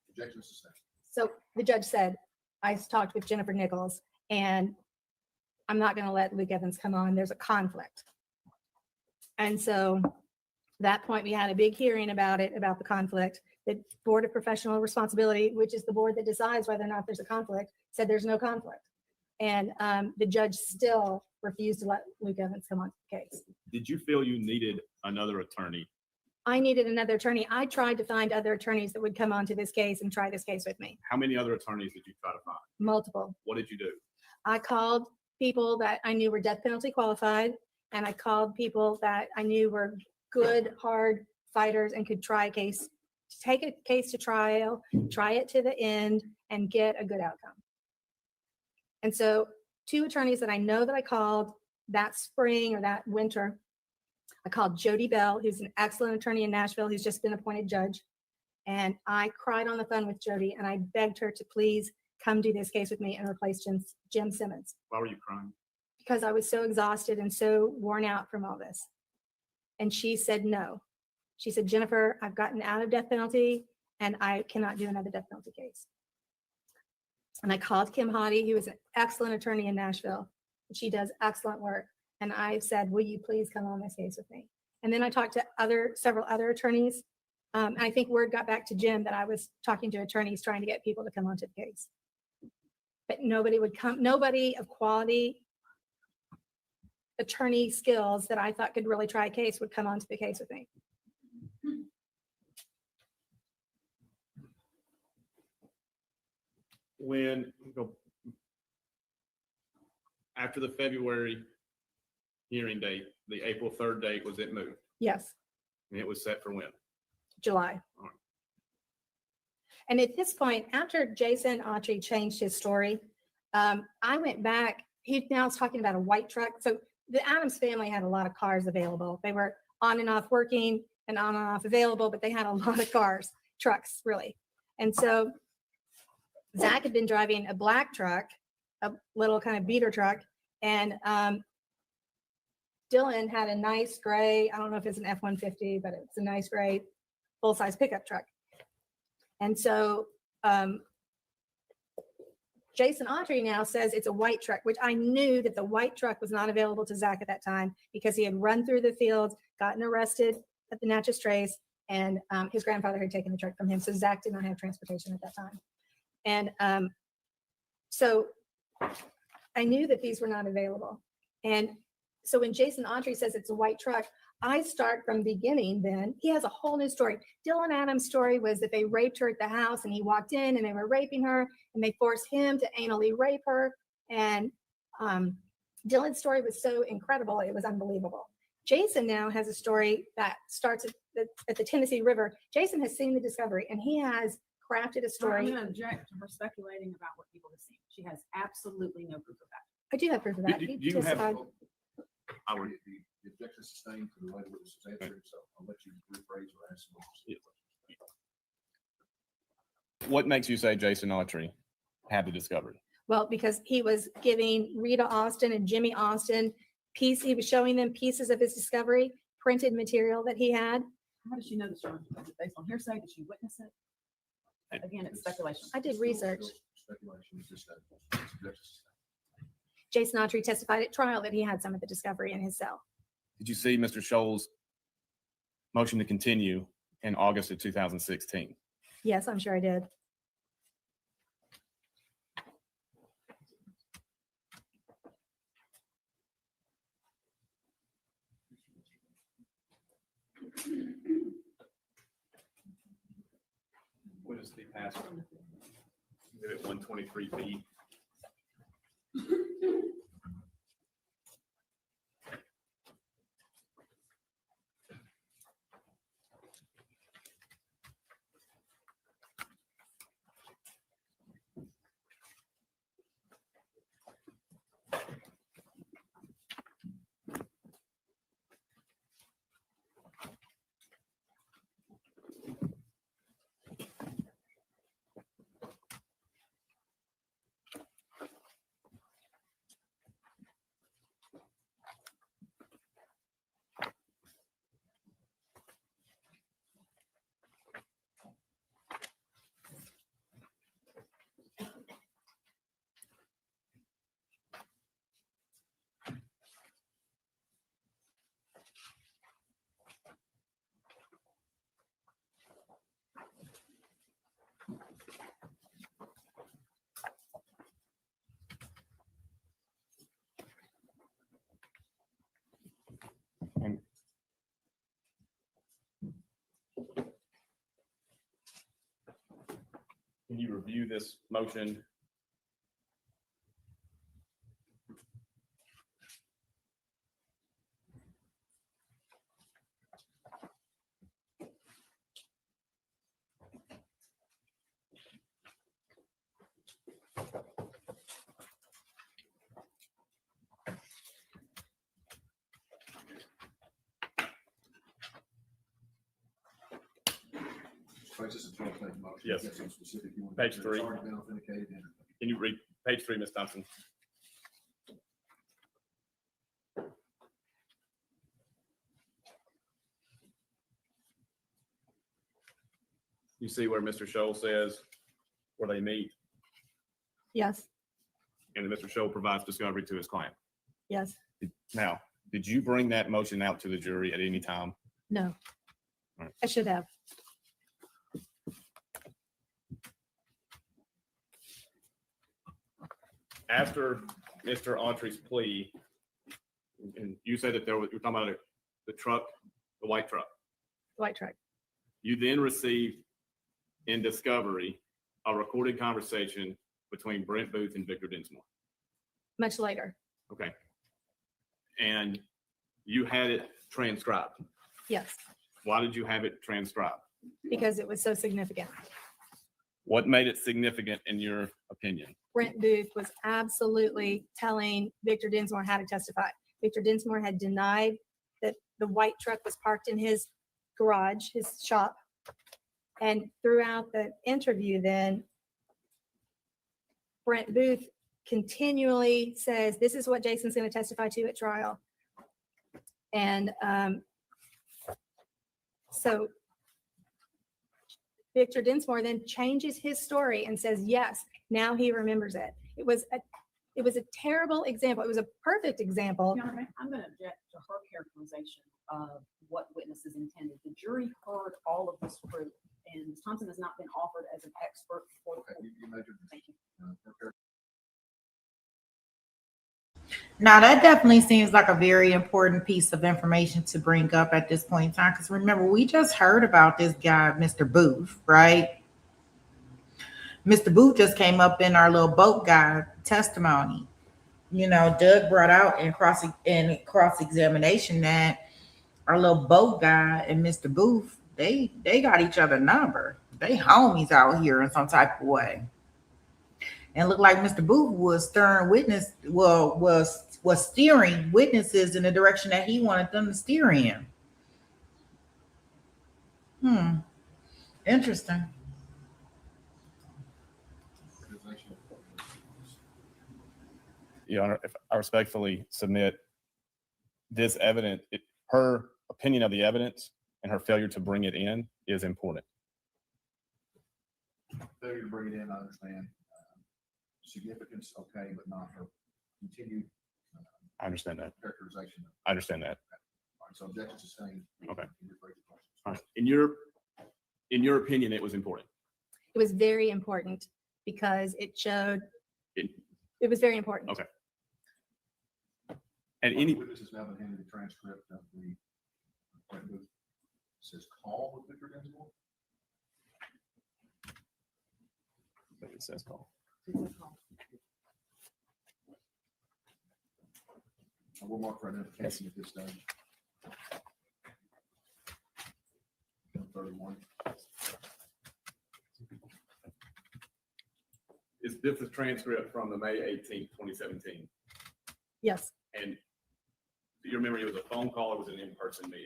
Objection sustained. So the judge said, I talked with Jennifer Nichols, and I'm not going to let Luke Evans come on. There's a conflict. And so at that point, we had a big hearing about the conflict. The Board of Professional Responsibility, which is the board that decides whether or not there's a conflict, said there's no conflict. And the judge still refused to let Luke Evans come on to the case. Did you feel you needed another attorney? I needed another attorney. I tried to find other attorneys that would come onto this case and try this case with me. How many other attorneys did you try to find? Multiple. What did you do? I called people that I knew were death penalty qualified, and I called people that I knew were good, hard fighters and could try a case, take a case to trial, try it to the end, and get a good outcome. And so 2 attorneys that I know that I called that spring or that winter, I called Jody Bell, who's an excellent attorney in Nashville, who's just been appointed judge. And I cried on the phone with Jody and I begged her to please come do this case with me and replace Jim Simmons. Why were you crying? Because I was so exhausted and so worn out from all this. And she said no. She said, Jennifer, I've gotten out of death penalty and I cannot do another death penalty case. And I called Kim Hottie, who is an excellent attorney in Nashville. She does excellent work. And I said, will you please come on this case with me? And then I talked to several other attorneys. And I think word got back to Jim that I was talking to attorneys trying to get people to come onto the case. But nobody would come, nobody of quality attorney skills that I thought could really try a case would come onto the case with me. After the February hearing date, the April 3rd date, was it moved? Yes, And it was set for when? July. All right. And at this point, after Jason Autry changed his story, I went back. He now is talking about a white truck. So the Adams family had a lot of cars available. They were on and off working and on and off available, but they had a lot of cars, trucks, really. And so Zach had been driving a black truck, a little kind of beater truck, and Dylan had a nice gray, I don't know if it's an F-150, but it's a nice gray full-size pickup truck. And so Jason Autry now says it's a white truck, which I knew that the white truck was not available to Zach at that time because he had run through the fields, gotten arrested at the Natchez Trace, and his grandfather had taken the truck from him. So Zach did not have transportation at that time. And so I knew that these were not available. And so when Jason Autry says it's a white truck, I start from the beginning then. He has a whole new story. Dylan Adams' story was that they raped her at the house and he walked in and they were raping her and they forced him to anally rape her. And Dylan's story was so incredible, it was unbelievable. Jason now has a story that starts at the Tennessee River. Jason has seen the discovery and he has crafted a story. I'm going to object to her speculating about what people have seen. She has absolutely no proof of that. I do have proof of that. Do He you have- testified. The objection sustained to the way the witness was answering, so I'll let you rephrase or ask some more. What makes you say Jason Autry had the discovery? Well, because he was giving Rita Austin and Jimmy Austin he was showing them pieces of his discovery, printed material that he had. How does she know the story? Is it based on hearsay? Did she witness it? Again, it's speculation. I did research. Speculation is just that. It's objection sustained. Jason Autry testified at trial that he had some of the discovery in his cell. Did you see Mr. Scholl's motion to continue in August of 2016? Yes, I'm sure I did. What is the password? Exhibit 123B. And can you review this motion? Right, this is 12 page motion. Yes. You got something specific you want to Page do? 3. It's already been authenticated. Can you read page 3, Ms. Thompson? You see where Mr. Scholl says where they meet, Yes, and Mr. Scholl provides discovery to his client. yes, Now, did you bring that motion out to the jury at any time? no. Right. I should have. After Mr. Autry's plea, and you said that you're talking about the truck, the white truck. White truck. You then received in discovery a recorded conversation between Brent Booth and Victor Dinsmore. Much later. Okay. And you had it transcribed. Yes, Why did you have it transcribed? because it was so significant. What made it significant in your opinion? Brent Booth was absolutely telling Victor Dinsmore how to testify. Victor Dinsmore had denied that the white truck was parked in his garage, his shop. And throughout the interview then, Brent Booth continually says, this is what Jason's going to testify to at trial. And so Victor Dinsmore then changes his story and says, yes, now he remembers it. It was a terrible example. It was a perfect example. Your Honor, I'm going to object to her characterization of what witnesses intended. The jury heard all of this proof, and Ms. Thompson has not been offered as an expert for the Okay, court. you measured. Thank you. Now, that definitely seems like a very important piece of information to bring up at this point in time. Because remember, we just heard about this guy, Mr. Booth, right? Mr. Booth just came up in our little boat guy testimony. You know, Doug brought out in cross-examination that our little boat guy and Mr. Booth, they got each other number. They homies out here in some type of way. And looked like Mr. Booth was was steering witnesses in the direction that he wanted them to steer in. Interesting. Your Honor, if I respectfully submit this evidence, her opinion of the evidence and her failure to bring it in is important. Failure to bring it in, I understand. Significance, okay, but not her continued I understand that. characterization. I understand that. All right, so objection sustained. Okay. Can you rephrase the question? All right. In your opinion, it was important. It was very important because it showed, it was very important. Okay. And any Witnesses now been handed the transcript of the it says call with Victor Dinsmore. it says call. I will mark for identification at this stage. 31. Is this a transcript from the May 18th, 2017? Yes. And do you remember it was a phone call or was it an in-person meeting?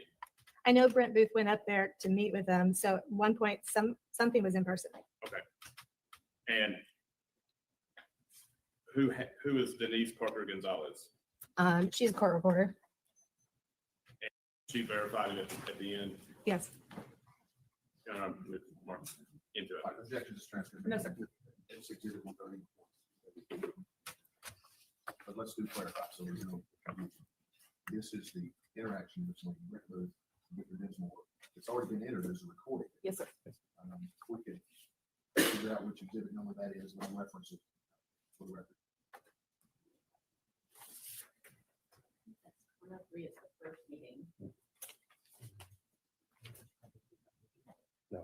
I know Brent Booth went up there to meet with them. So at one point, something was in person. Okay. And who is Denise Parker Gonzalez? She's a court reporter. She verified it at the end. Yes. With Mark into it. All right, objection to transcript. No, sir. It's exhibit 130. But let's do clarify, so there's no confusion. This is the interaction between Brent Booth and Victor Dinsmore. It's already been entered as a recording. Yes, sir. We could figure out which exhibit number that is, and I'll reference it for the record. 103 is the first meeting. No.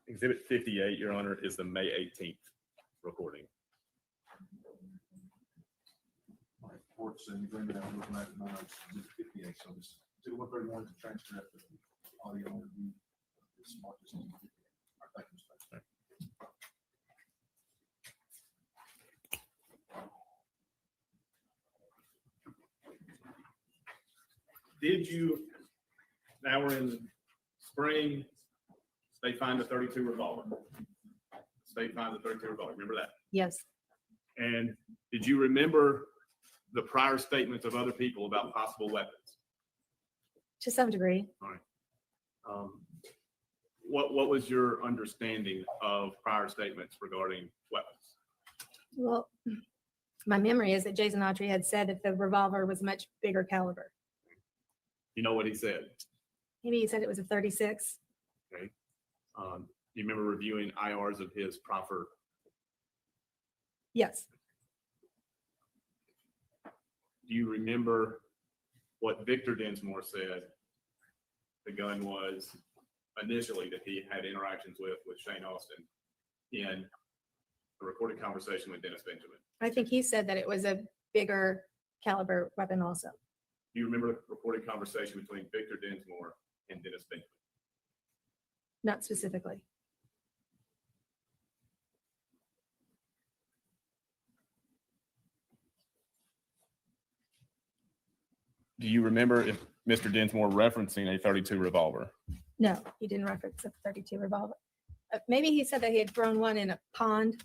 Exhibit 58, Your Honor, is the May 18th recording. All right, courts and agreement, I'm looking at my notes, exhibit 58, so this exhibit 131 is a transcript of the audio interview. It's marked as exhibit 58. All right, thank you, Mr. President. Did you, now we're in spring, state fined a 32 revolver. State fined a 32 revolver, remember that? Yes. And did you remember the prior statements of other people about possible weapons? To some degree. All right. What was your understanding of prior statements regarding weapons? Well, my memory is that Jason Autry had said that the revolver was much bigger caliber. You know what he said? Maybe he said it was a 36. Okay. You remember reviewing IRs of his proffer? Yes. Do you remember what Victor Dinsmore said the gun was initially that he had interactions with Shane Austin in a recorded conversation with Dennis Benjamin? I think he said that it was a bigger caliber weapon also. Do you remember the recorded conversation between Victor Dinsmore and Dennis Benjamin? Not specifically. Do you remember if Mr. Dinsmore referencing a 32 revolver? No, he didn't reference a 32 revolver. Maybe he said that he had thrown one in a pond.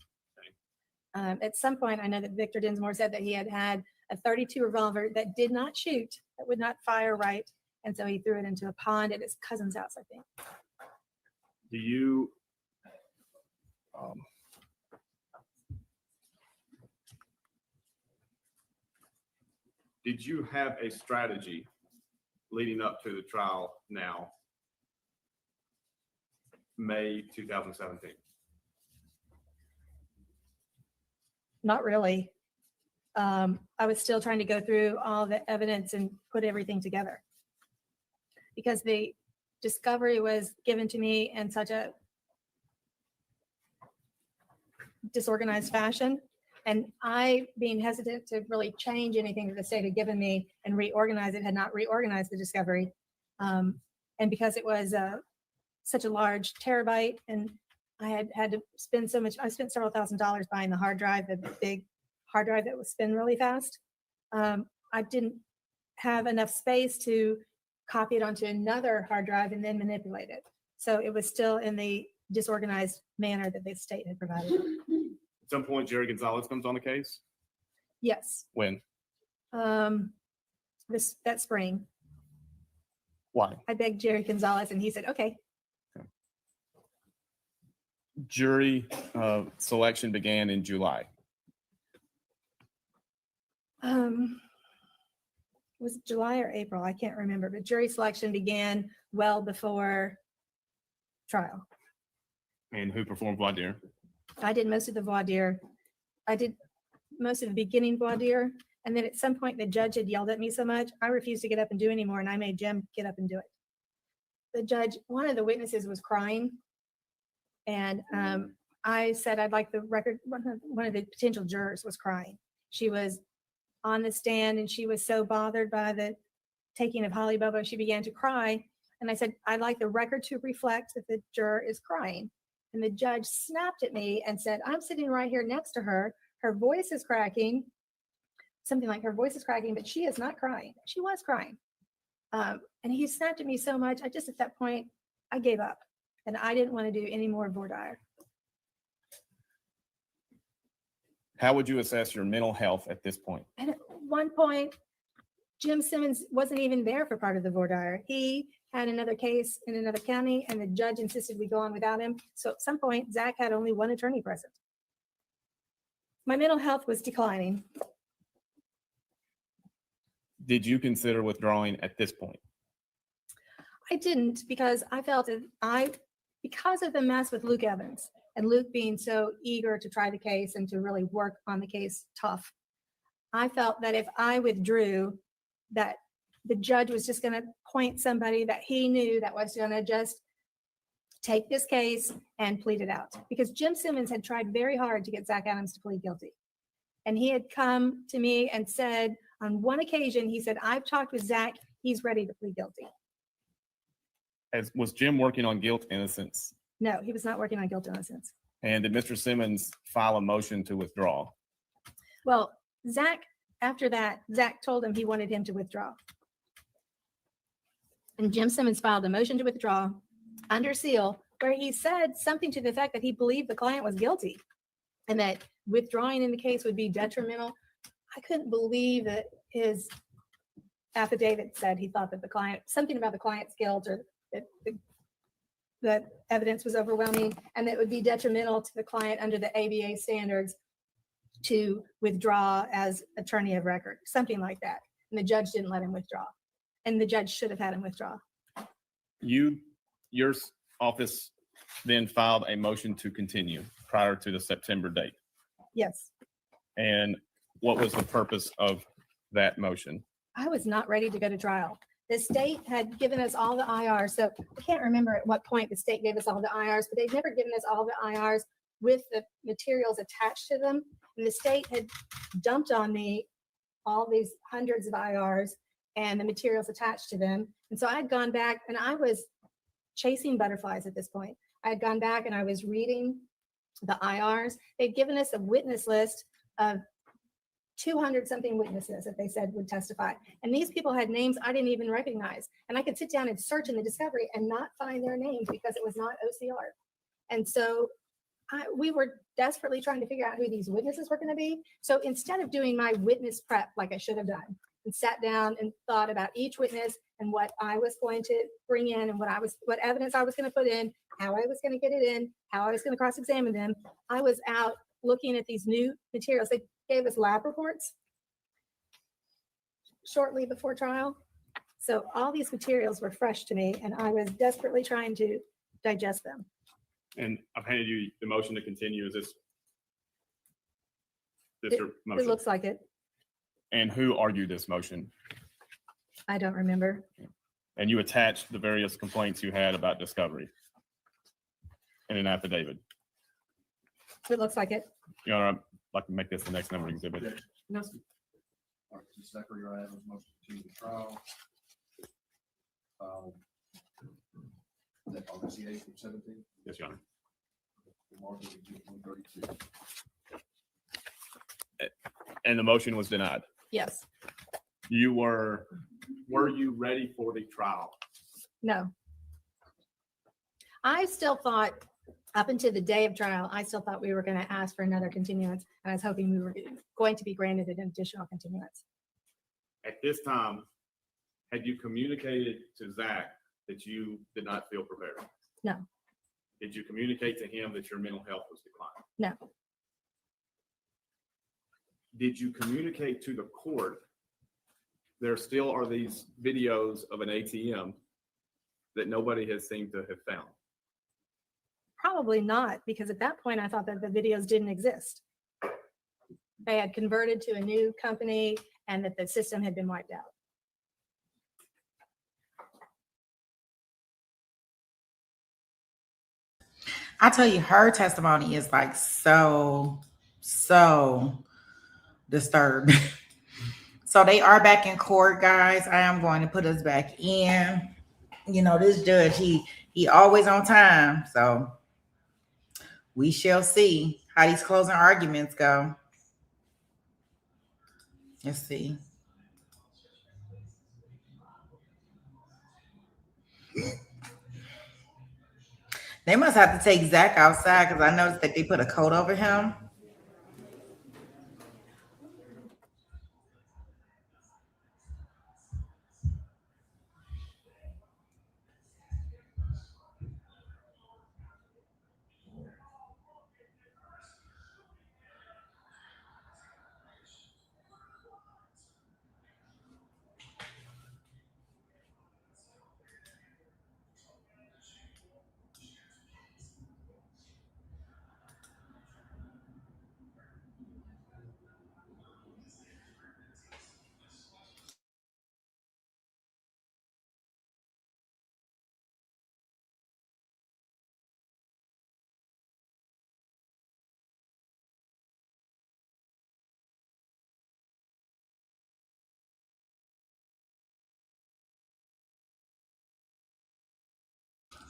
At some point, I know that Victor Dinsmore said that he had had a 32 revolver that did not shoot, that would not fire right. And so he threw it into a pond at his cousin's house, I think. Do you did you have a strategy leading up to the trial now, May 2017? Not really. I was still trying to go through all the evidence and put everything together because the discovery was given to me in such a disorganized fashion. And I, being hesitant to really change anything that the state had given me and reorganize it, had not reorganized the discovery. And because it was such a large terabyte and I had to spend so much, I spent several $1,000s buying the hard drive, the big hard drive that would spin really fast. I didn't have enough space to copy it onto another hard drive and then manipulate it. So it was still in the disorganized manner that the state had provided. At some point, Jerry Gonzalez comes on the case? Yes. When? That spring. Why? I begged Jerry Gonzalez and he said, okay. Jury selection began in July. Was it July or April? I can't remember, but jury selection began well before trial. And who performed voir dire? I did most of the voir dire. I did most of the beginning voir dire. And then at some point, the judge had yelled at me so much, I refused to get up and do anymore. And I made Jim get up and do it. The judge, one of the witnesses was crying. And I said, I'd like the record. One of the potential jurors was crying. She was on the stand and she was so bothered by the taking of Holly Bobo, she began to cry. And I said, I'd like the record to reflect that the juror is crying. And the judge snapped at me and said, I'm sitting right here next to her. Her voice is cracking, something like her voice is cracking, but she is not crying. She was crying. And he snapped at me so much. I just, at that point, I gave up and I didn't want to do any more voir dire. How would you assess your mental health at this point? And at one point, Jim Simmons wasn't even there for part of the voir dire. He had another case in another county and the judge insisted we go on without him. So at some point, Zach had only one attorney present. My mental health was declining. Did you consider withdrawing at this point? I didn't because I felt that because of the mess with Luke Evans and Luke being so eager to try the case and to really work on the case tough, I felt that if I withdrew, that the judge was just going to point somebody that he knew that was going to just take this case and plead it out. Because Jim Simmons had tried very hard to get Zach Adams to plead guilty. And he had come to me and said, on one occasion, he said, I've talked with Zach, he's ready to plead guilty. Was Jim working on guilt, innocence? No, he was not working on guilt or innocence. And did Mr. Simmons file a motion to withdraw? Well, Zach, after that, Zach told him he wanted him to withdraw. And Jim Simmons filed a motion to withdraw under seal where he said something to the effect that he believed the client was guilty and that withdrawing in the case would be detrimental. I couldn't believe that his affidavit said he thought that the client, something about the client's guilt or that evidence was overwhelming and that it would be detrimental to the client under the ABA standards to withdraw as attorney of record, something like that. And the judge didn't let him withdraw. And the judge should have had him withdraw. Your office then filed a motion to continue prior to the September date. Yes. And what was the purpose of that motion? I was not ready to go to trial. The state had given us all the IRs. So I can't remember at what point the state gave us all the IRs, but they've never given us all the IRs with the materials attached to them. And the state had dumped on me all these hundreds of IRs and the materials attached to them. And so I had gone back and I was chasing butterflies at this point. I had gone back and I was reading the IRs. They'd given us a witness list of 200 something witnesses that they said would testify. And these people had names I didn't even recognize. And I could sit down and search in the discovery and not find their names because it was not OCR. And so we were desperately trying to figure out who these witnesses were going to be. So instead of doing my witness prep like I should have done and sat down and thought about each witness and what I was going to bring in and what evidence I was going to put in, how I was going to get it in, how I was going to cross-examine them, I was out looking at these new materials. They gave us lab reports shortly before trial. So all these materials were fresh to me and I was desperately trying to digest them. And I've handed you the motion to continue. Is this your It motion? looks like it. And who argued this motion? I don't remember. And you attached the various complaints you had about discovery in an affidavit. It looks like it. Your Honor, I'd like to make this the next number exhibit. No. All right, Ms. Zachary, your items, motion to continue the trial. That August the 8th of 17? Yes, Your Honor. March of 132. And the motion was denied. Yes. Were you ready for the trial? No. I still thought up until the day of trial, I still thought we were going to ask for another continuance. And I was hoping we were going to be granted an additional continuance. At this time, had you communicated to Zach that you did not feel prepared? No. Did you communicate to him that your mental health was declining? No. Did you communicate to the court there still are these videos of an ATM that nobody has seemed to have found? Probably not, because at that point I thought that the videos didn't exist. They had converted to a new company and that the system had been wiped out. I tell you, her testimony is like so disturbed. So they are back in court, guys. I am going to put us back in. You know, this judge, he always on time. So we shall see how these closing arguments go. Let's see. They must have to take Zach outside because I noticed that they put a coat over him.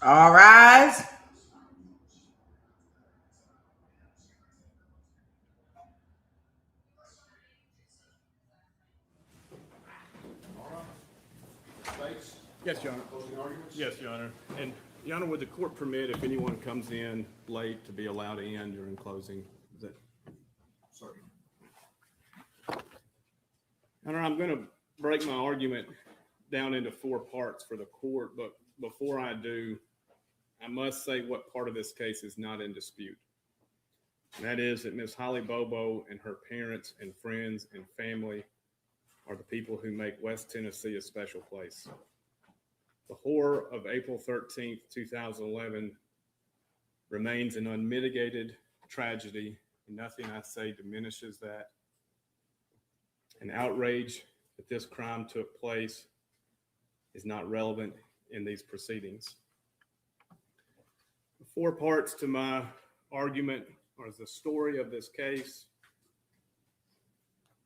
All rise. Yes, Your Honor. Closing arguments? Yes, Your Honor. And Your Honor, would the court permit if anyone comes in late to be allowed in during closing? Is that? Sorry. Your Honor, I'm going to break my argument down into 4 parts for the court, but before I do, I must say what part of this case is not in dispute. And that is that Ms. Holly Bobo and her parents and friends and family are the people who make West Tennessee a special place. The horror of April 13th, 2011 remains an unmitigated tragedy, and nothing I say diminishes that. An outrage that this crime took place is not relevant in these proceedings. The 4 parts to my argument are the story of this case.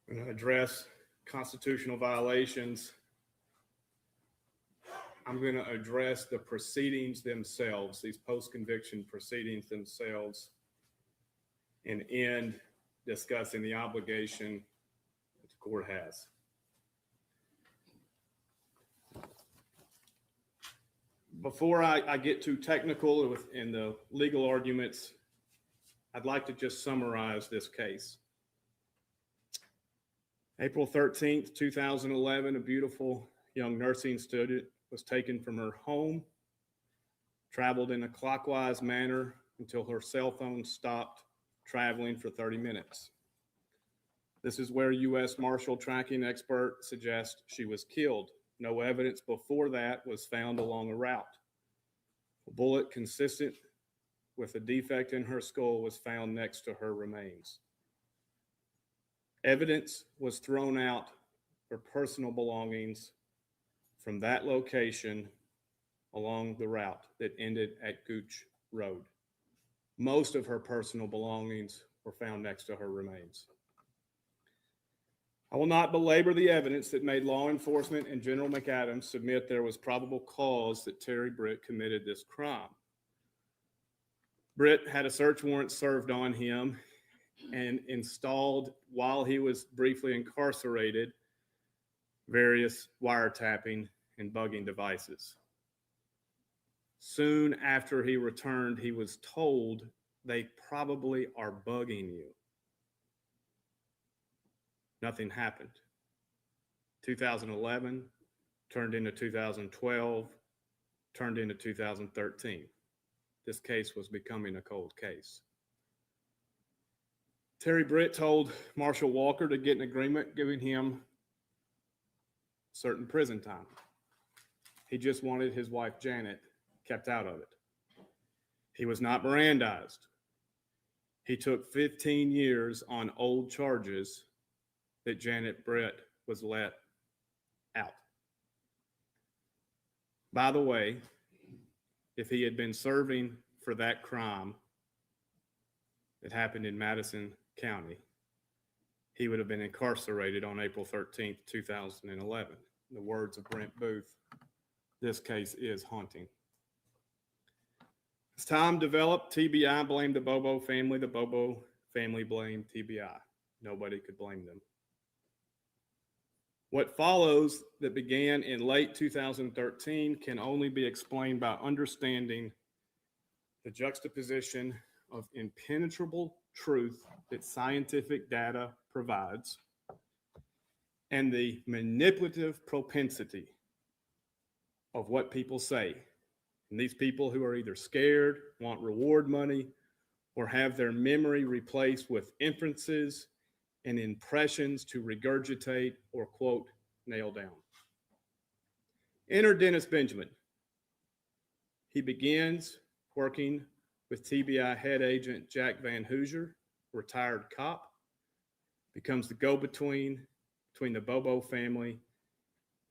I'm going to address constitutional violations. I'm going to address the proceedings themselves, these post-conviction proceedings themselves, and end discussing the obligation that the court has. Before I get too technical in the legal arguments, I'd like to just summarize this case. April 13th, 2011, a beautiful young nursing student was taken from her home, traveled in a clockwise manner until her cell phone stopped traveling for 30 minutes. This is where U.S. Marshal tracking expert suggests she was killed. No evidence before that was found along a route. A bullet consistent with a defect in her skull was found next to her remains. Evidence was thrown out for personal belongings from that location along the route that ended at Gooch Road. Most of her personal belongings were found next to her remains. I will not belabor the evidence that made law enforcement and General McAdams submit there was probable cause that Terry Britt committed this crime. Britt had a search warrant served on him and installed, while he was briefly incarcerated, various wiretapping and bugging devices. Soon after he returned, he was told they probably are bugging you. Nothing happened. 2011 turned into 2012, turned into 2013. This case was becoming a cold case. Terry Britt told Marshal Walker to get an agreement giving him certain prison time. He just wanted his wife Janet kept out of it. He was not Mirandized. He took 15 years on old charges that Janet Britt was let out. By the way, if he had been serving for that crime that happened in Madison County, he would have been incarcerated on April 13th, 2011. In the words of Brent Booth, this case is haunting. As time developed, TBI blamed the Bobo family. The Bobo family blamed TBI. Nobody could blame them. What follows that began in late 2013 can only be explained by understanding the juxtaposition of impenetrable truth that scientific data provides and the manipulative propensity of what people say. And these people who are either scared, want reward money, or have their memory replaced with inferences and impressions to regurgitate or, quote, nail down. Enter Dennis Benjamin. He begins working with TBI head agent Jack Van Hoosier, retired cop, becomes the go-between between the Bobo family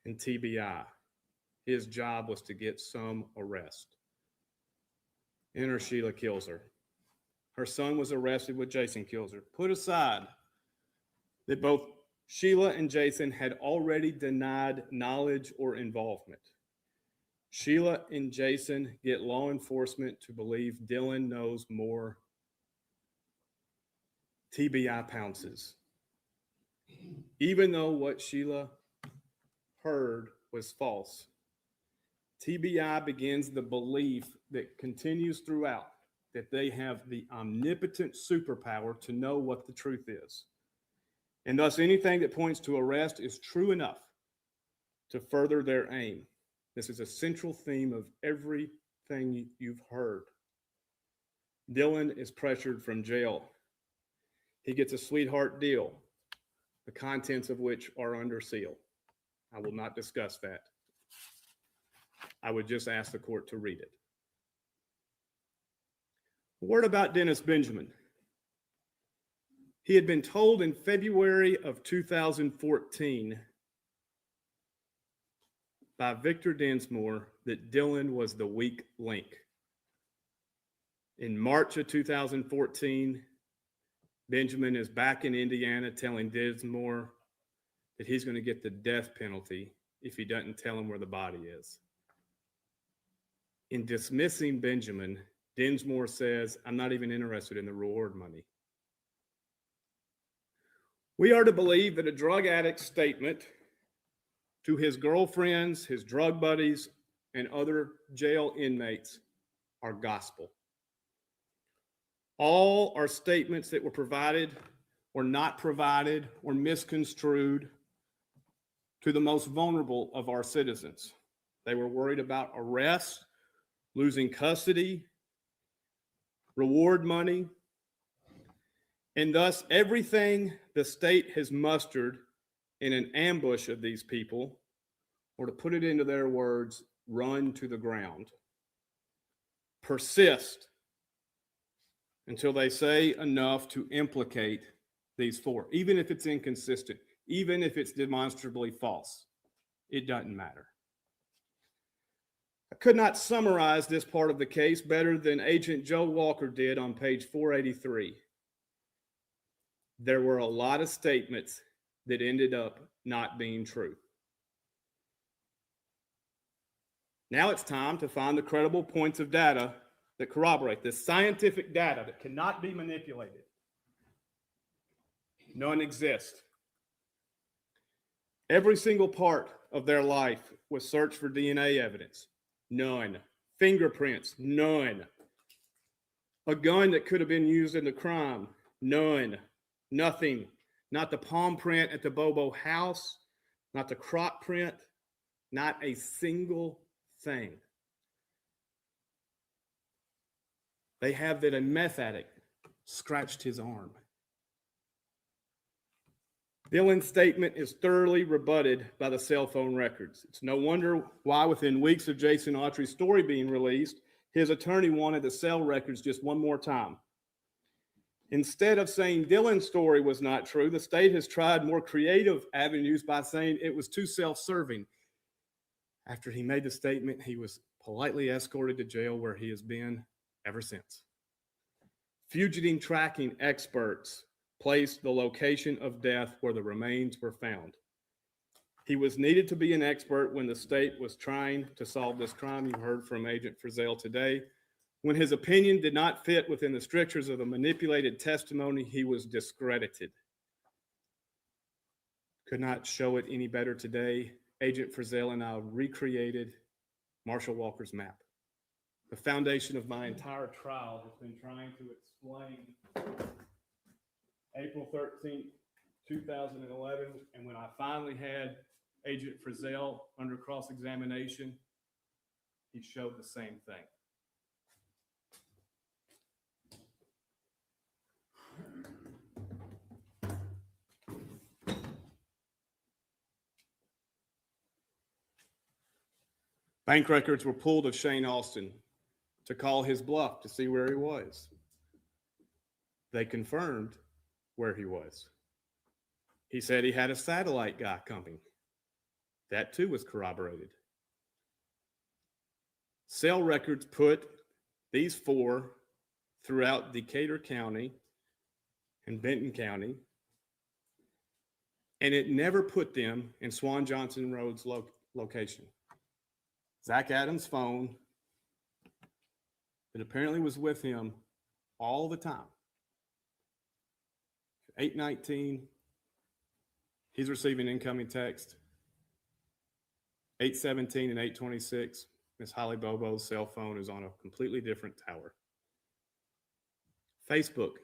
and TBI. His job was to get some arrest. Enter Sheila Kilzer. Her son was arrested with Jason Kilzer. Put aside that both Sheila and Jason had already denied knowledge or involvement. Sheila and Jason get law enforcement to believe Dylan knows more. TBI pounces. Even though what Sheila heard was false, TBI begins the belief that continues throughout that they have the omnipotent superpower to know what the truth is. And thus anything that points to arrest is true enough to further their aim. This is a central theme of everything you've heard. Dylan is pressured from jail. He gets a sweetheart deal, the contents of which are under seal. I will not discuss that. I would just ask the court to read it. A word about Dennis Benjamin. He had been told in February of 2014 by Victor Densmore that Dylan was the weak link. In March of 2014, Benjamin is back in Indiana telling Densmore that he's going to get the death penalty if he doesn't tell him where the body is. In dismissing Benjamin, Densmore says, "I'm not even interested in the reward money." We are to believe that a drug addict's statement to his girlfriends, his drug buddies, and other jail inmates are gospel. All are statements that were provided or not provided or misconstrued to the most vulnerable of our citizens. They were worried about arrest, losing custody, reward money, and thus everything the state has mustered in an ambush of these people, or to put it into their words, run to the ground. Persist until they say enough to implicate these four, even if it's inconsistent, even if it's demonstrably false. It doesn't matter. I could not summarize this part of the case better than Agent Joe Walker did on page 483. There were a lot of statements that ended up not being true. Now it's time to find the credible points of data that corroborate this scientific data that cannot be manipulated. None exist. Every single part of their life was searched for DNA evidence. None. Fingerprints. None. A gun that could have been used in the crime. None. Nothing. Not the palm print at the Bobo house. Not the crop print. Not a single thing. They have that a meth addict scratched his arm. Dylan's statement is thoroughly rebutted by the cell phone records. It's no wonder why within weeks of Jason Autry's story being released, his attorney wanted the cell records just one more time. Instead of saying Dylan's story was not true, the state has tried more creative avenues by saying it was too self-serving. After he made the statement, he was politely escorted to jail where he has been ever since. Fugitive tracking experts placed the location of death where the remains were found. He was needed to be an expert when the state was trying to solve this crime. You heard from Agent Frizzell today. When his opinion did not fit within the strictures of the manipulated testimony, he was discredited. Could not show it any better today. Agent Frizzell and I recreated Marshall Walker's map. The foundation of my entire trial has been trying to explain April 13th, 2011, and when I finally had Agent Frizzell under cross-examination, he showed the same thing. Bank records were pulled of Shane Austin to call his bluff to see where he was. They confirmed where he was. He said he had a satellite guy coming. That too was corroborated. Cell records put these four throughout Decatur County and Benton County, and it never put them in Swan Johnson Road's location. Zach Adams' phone that apparently was with him all the time. 8:19, he's receiving incoming text. 8:17 and 8:26, Miss Holly Bobo's cell phone is on a completely different tower. Facebook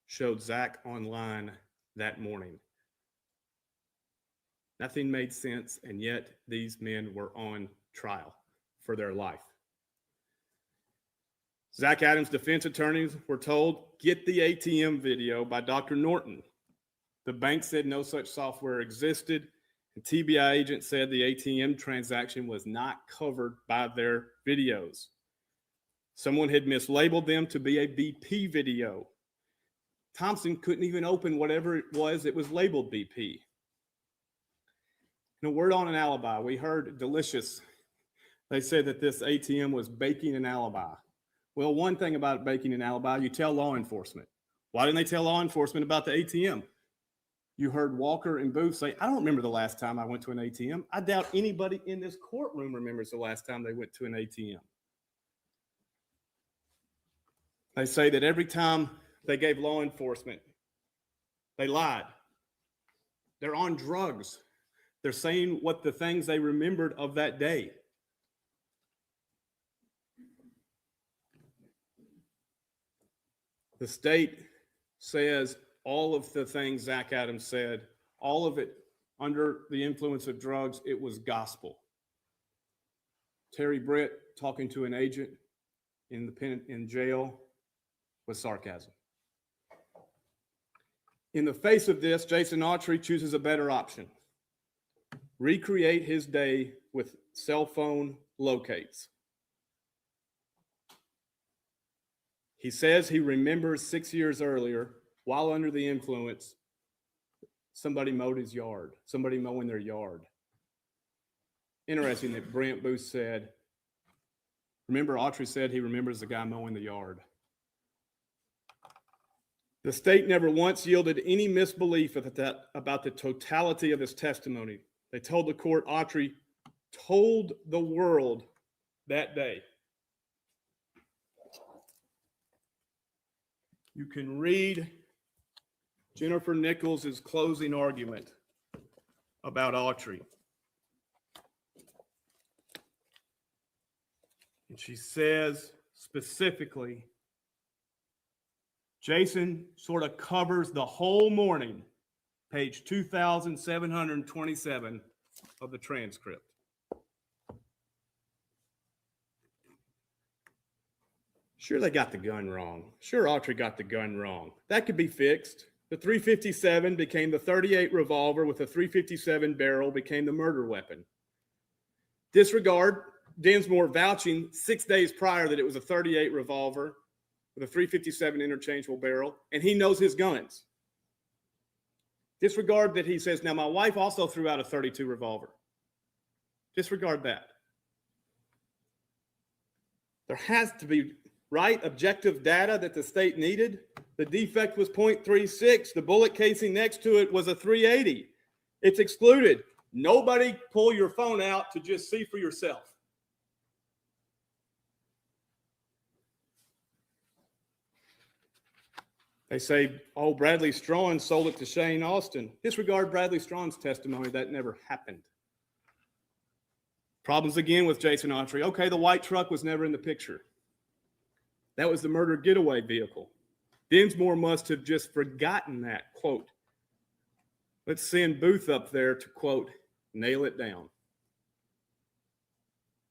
showed Zach online that morning. Nothing made sense, and yet these men were on trial for their life. Zach Adams' defense attorneys were told, get the ATM video by Dr. Norton. The bank said no such software existed, and TBI agent said the ATM transaction was not covered by their videos. Someone had mislabeled them to be a BP video. Thompson couldn't even open whatever it was labeled BP. And a word on an alibi. We heard Delicious. They said that this ATM was baking an alibi. Well, one thing about baking an alibi, you tell law enforcement. Why didn't they tell law enforcement about the ATM? You heard Walker and Booth say, I don't remember the last time I went to an ATM. I doubt anybody in this courtroom remembers the last time they went to an ATM. They say that every time they gave law enforcement, they lied. They're on drugs. They're saying what the things they remembered of that day. The state says all of the things Zach Adams said, all of it under the influence of drugs, it was gospel. Terry Britt talking to an agent in jail was sarcasm. In the face of this, Jason Autry chooses a better option. Recreate his day with cell phone locates. He says he remembers 6 years earlier, while under the influence, somebody mowed his yard, somebody mowing their yard. Interesting that Brent Booth said, remember Autry said he remembers the guy mowing the yard. The state never once yielded any misbelief about the totality of his testimony. They told the court Autry told the world that day. You can read Jennifer Nichols' closing argument about Autry. And she says specifically, Jason sort of covers the whole morning, page 2,727 of the transcript. Sure, they got the gun wrong. Sure, Autry got the gun wrong. That could be fixed. The .357 became the .38 revolver with a .357 barrel became the murder weapon. Disregard Dinsmore vouching 6 days prior that it was a .38 revolver with a .357 interchangeable barrel, and he knows his guns. Disregard that he says, now my wife also threw out a .32 revolver. Disregard that. There has to be objective data that the state needed. The defect was .36. The bullet casing next to it was a .380. It's excluded. Nobody pull your phone out to just see for yourself. They say, oh, Bradley Strawn sold it to Shane Austin. Disregard Bradley Strawn's testimony. That never happened. Problems again with Jason Autry. Okay, the white truck was never in the picture. That was the murder getaway vehicle. Dinsmore must have just forgotten that, quote. Let's send Booth up there to, quote, nail it down.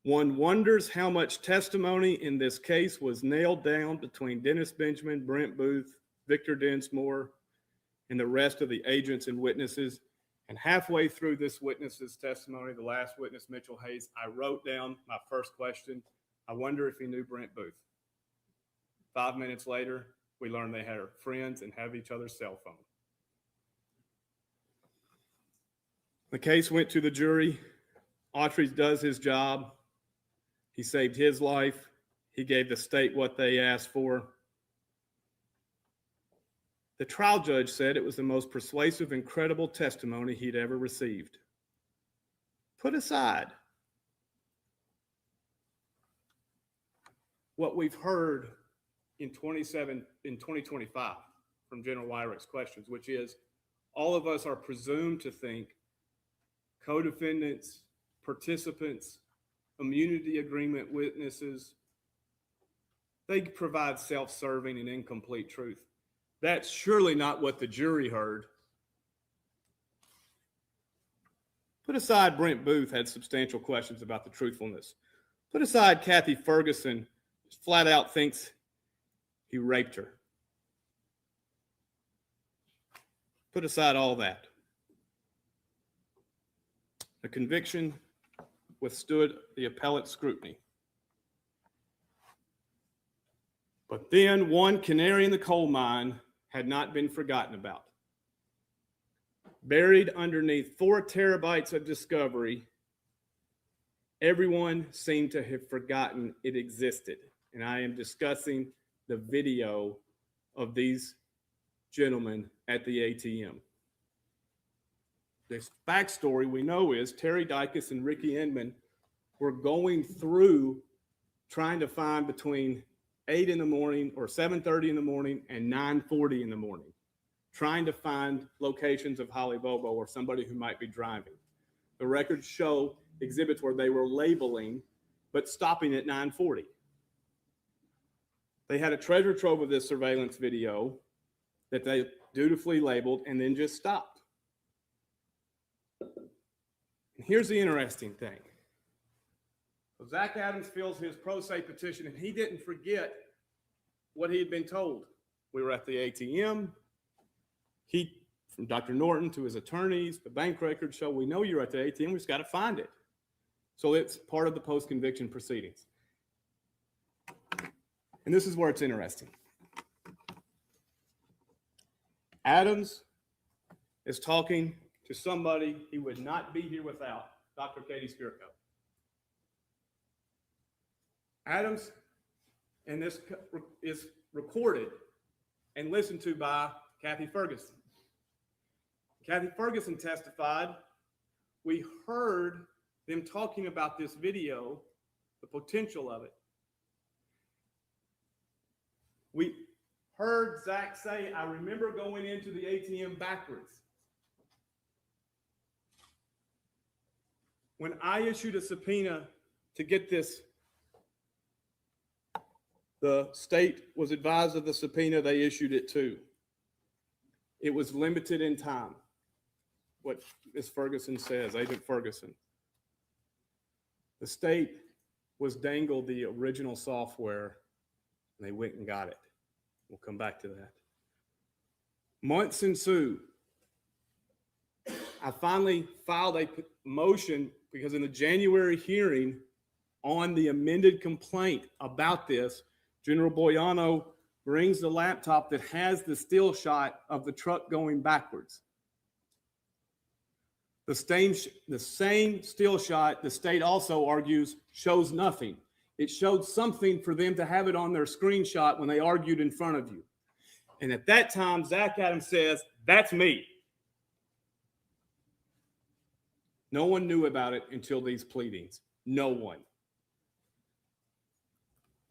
One wonders how much testimony in this case was nailed down between Dennis Benjamin, Brent Booth, Victor Dinsmore, and the rest of the agents and witnesses. And halfway through this witness's testimony, the last witness, Mitchell Hayes, I wrote down my first question. I wonder if he knew Brent Booth. 5 minutes later, we learned they had friends and have each other's cell phone. The case went to the jury. Autry does his job. He saved his life. He gave the state what they asked for. The trial judge said it was the most persuasive and credible testimony he'd ever received. Put aside what we've heard in 2025 from General Wyrick's questions, which is all of us are presumed to think co-defendants, participants immunity agreement witnesses, they provide self-serving and incomplete truth. That's surely not what the jury heard. Put aside Brent Booth had substantial questions about the truthfulness. Put aside Kathy Ferguson flat out thinks he raped her. Put aside all that. The conviction withstood the appellate scrutiny. But then one canary in the coal mine had not been forgotten about. Buried underneath 4 terabytes of discovery, everyone seemed to have forgotten it existed. And I am discussing the video of these gentlemen at the ATM. The backstory we know is Terry Dicus and Ricky Inman were going through trying to find between 8 in the morning or 7:30 in the morning and 9:40 in the morning, trying to find locations of Holly Bobo or somebody who might be driving. The records show exhibits where they were labeling, but stopping at 9:40. They had a treasure trove of this surveillance video that they dutifully labeled and then just stopped. And here's the interesting thing. So Zach Adams fills his pro se petition, and he didn't forget what he had been told. We were at the ATM. From Dr. Norton to his attorneys, the bank records show we know you're at the ATM. We just got to find it. So it's part of the post-conviction proceedings. And this is where it's interesting. Adams is talking to somebody he would not be here without, Dr. Katie Spirko. Adams, and this is recorded and listened to by Kathy Ferguson. Kathy Ferguson testified, we heard them talking about this video, the potential of it. We heard Zach say, I remember going into the ATM backwards. When I issued a subpoena to get this, the state was advised of the subpoena, they issued it too. It was limited in time, what Ms. Ferguson says, Agent Ferguson. The state was dangled the original software, and they went and got it. We'll come back to that. Months ensued. I finally filed a motion because in the January hearing on the amended complaint about this, General Boyano brings the laptop that has the still shot of the truck going backwards. The same still shot, the state also argues, shows nothing. It showed something for them to have it on their screenshot when they argued in front of you. And at that time, Zach Adams says, that's me. No one knew about it until these pleadings. No one.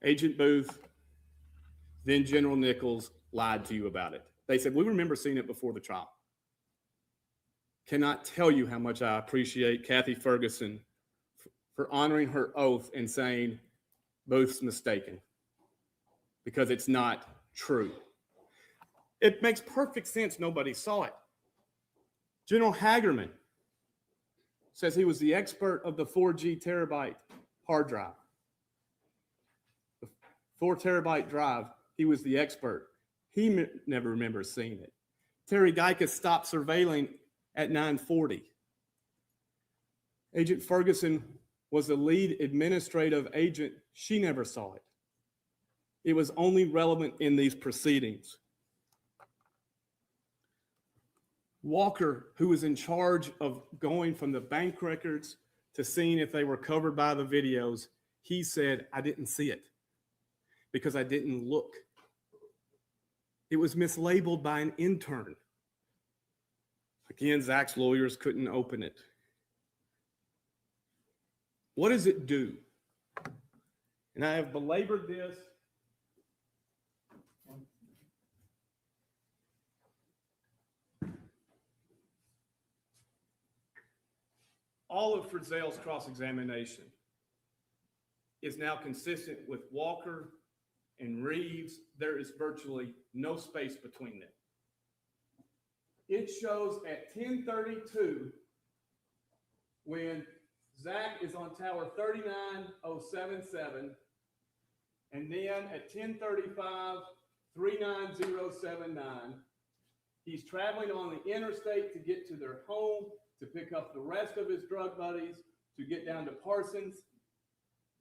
Agent Booth, then General Nichols lied to you about it. They said, we remember seeing it before the trial. Cannot tell you how much I appreciate Kathy Ferguson for honoring her oath and saying Booth's mistaken, because it's not true. It makes perfect sense nobody saw it. General Hagerman says he was the expert of the 4G terabyte hard drive. The 4 terabyte drive, he was the expert. He never remembers seeing it. Terry Dicus stopped surveilling at 9:40. Agent Ferguson was the lead administrative agent. She never saw it. It was only relevant in these proceedings. Walker, who was in charge of going from the bank records to seeing if they were covered by the videos, he said, I didn't see it because I didn't look. It was mislabeled by an intern. Again, Zach's lawyers couldn't open it. What does it do? And I have belabored this. All of Frizzell's cross-examination. is now consistent with Walker and Reeves. There is virtually no space between them. It shows at 10:32 when Zach is on tower 39077, and then at 10:35, 39079. He's traveling on the interstate to get to their home, to pick up the rest of his drug buddies, to get down to Parsons,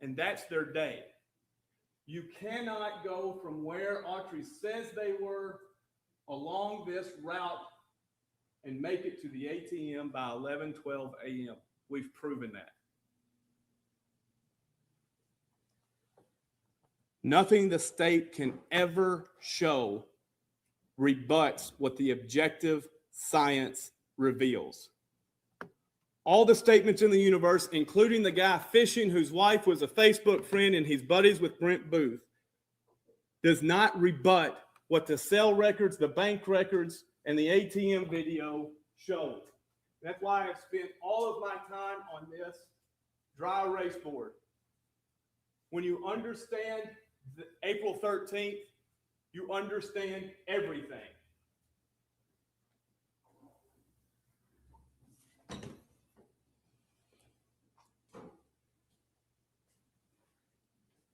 and that's their day. You cannot go from where Autry says they were along this route and make it to the ATM by 11:12 a.m. We've proven that. Nothing the state can ever show rebuts what the objective science reveals. All the statements in the universe, including the guy fishing whose wife was a Facebook friend and he's buddies with Brent Booth, does not rebut what the cell records, the bank records, and the ATM video show. That's why I've spent all of my time on this dry erase board. When you understand April 13th, you understand everything.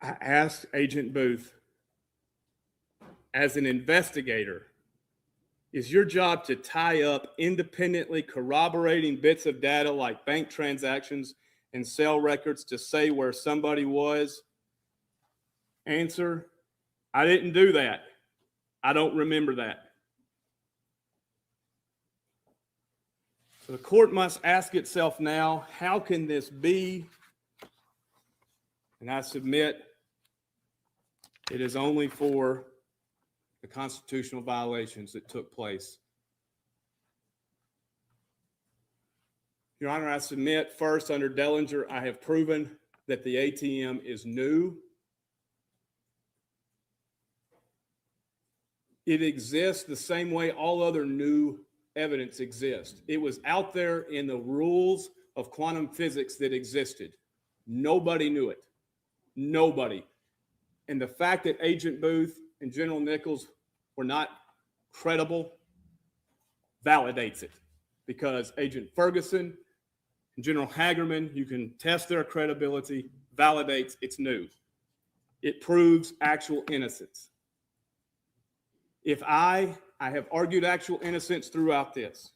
I asked Agent Booth, as an investigator, is your job to tie up independently corroborating bits of data like bank transactions and cell records to say where somebody was? Answer, I didn't do that. I don't remember that. So the court must ask itself now, how can this be? And I submit it is only for the constitutional violations that took place. Your Honor, I submit first under Dellinger, I have proven that the ATM is new. It exists the same way all other new evidence exists. It was out there in the rules of quantum physics that existed. Nobody knew it. Nobody. And the fact that Agent Booth and General Nichols were not credible validates it, because Agent Ferguson and General Hagerman, you can test their credibility, validates it's new. It proves actual innocence. If I have argued actual innocence throughout this.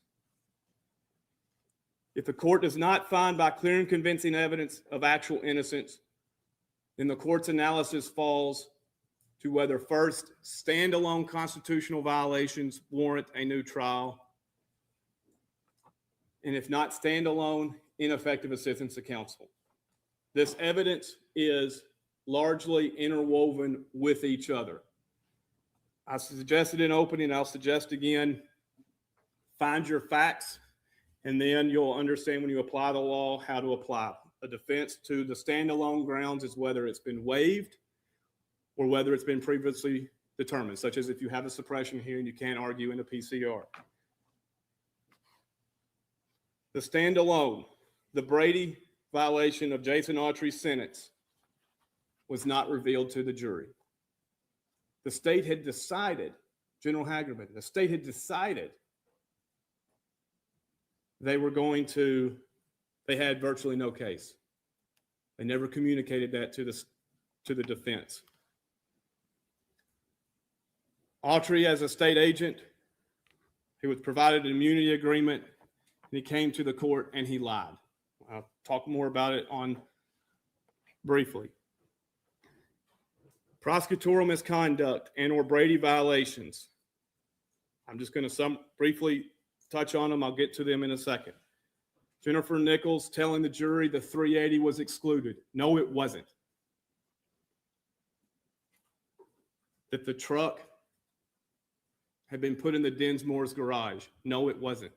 If the court does not find by clear and convincing evidence of actual innocence, then the court's analysis falls to whether first, standalone constitutional violations warrant a new trial, and if not standalone, ineffective assistance to counsel. This evidence is largely interwoven with each other. I suggested in opening, I'll suggest again, find your facts, and then you'll understand when you apply the law how to apply. A defense to the standalone grounds is whether it's been waived or whether it's been previously determined, such as if you have a suppression hearing, you can't argue in a PCR. The standalone, the Brady violation of Jason Autry's sentence was not revealed to the jury. The state had decided, General Hagerman, the state had decided they had virtually no case. They never communicated that to the defense. Autry, as a state agent, he was provided an immunity agreement, and he came to the court and he lied. I'll talk more about it briefly. Prosecutorial misconduct and or Brady violations. I'm just going to briefly touch on them. I'll get to them in a second. Jennifer Nichols telling the jury the 380 was excluded. No, it wasn't. That the truck had been put in the Dinsmore's garage. No, it wasn't.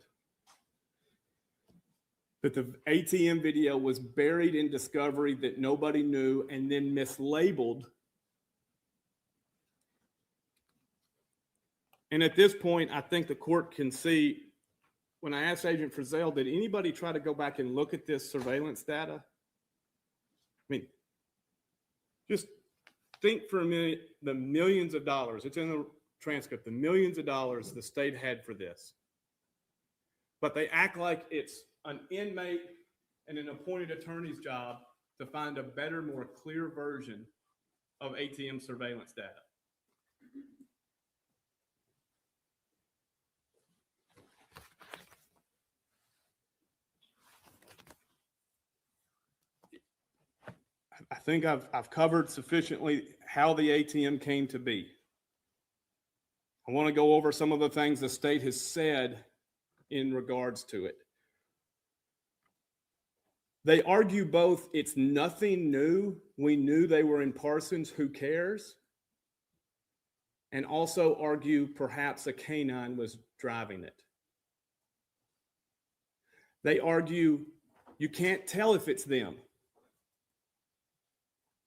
That the ATM video was buried in discovery that nobody knew and then mislabeled. And at this point, I think the court can see, when I asked Agent Frizzell, did anybody try to go back and look at this surveillance data? I mean, Just think for a minute, the millions of dollars, it's in the transcript, the millions of dollars the state had for this. But they act like it's an inmate and an appointed attorney's job to find a better, more clear version of ATM surveillance data. I think I've covered sufficiently how the ATM came to be. I want to go over some of the things the state has said in regards to it. They argue both it's nothing new. We knew they were in Parsons, who cares? And also argue perhaps a canine was driving it. They argue you can't tell if it's them.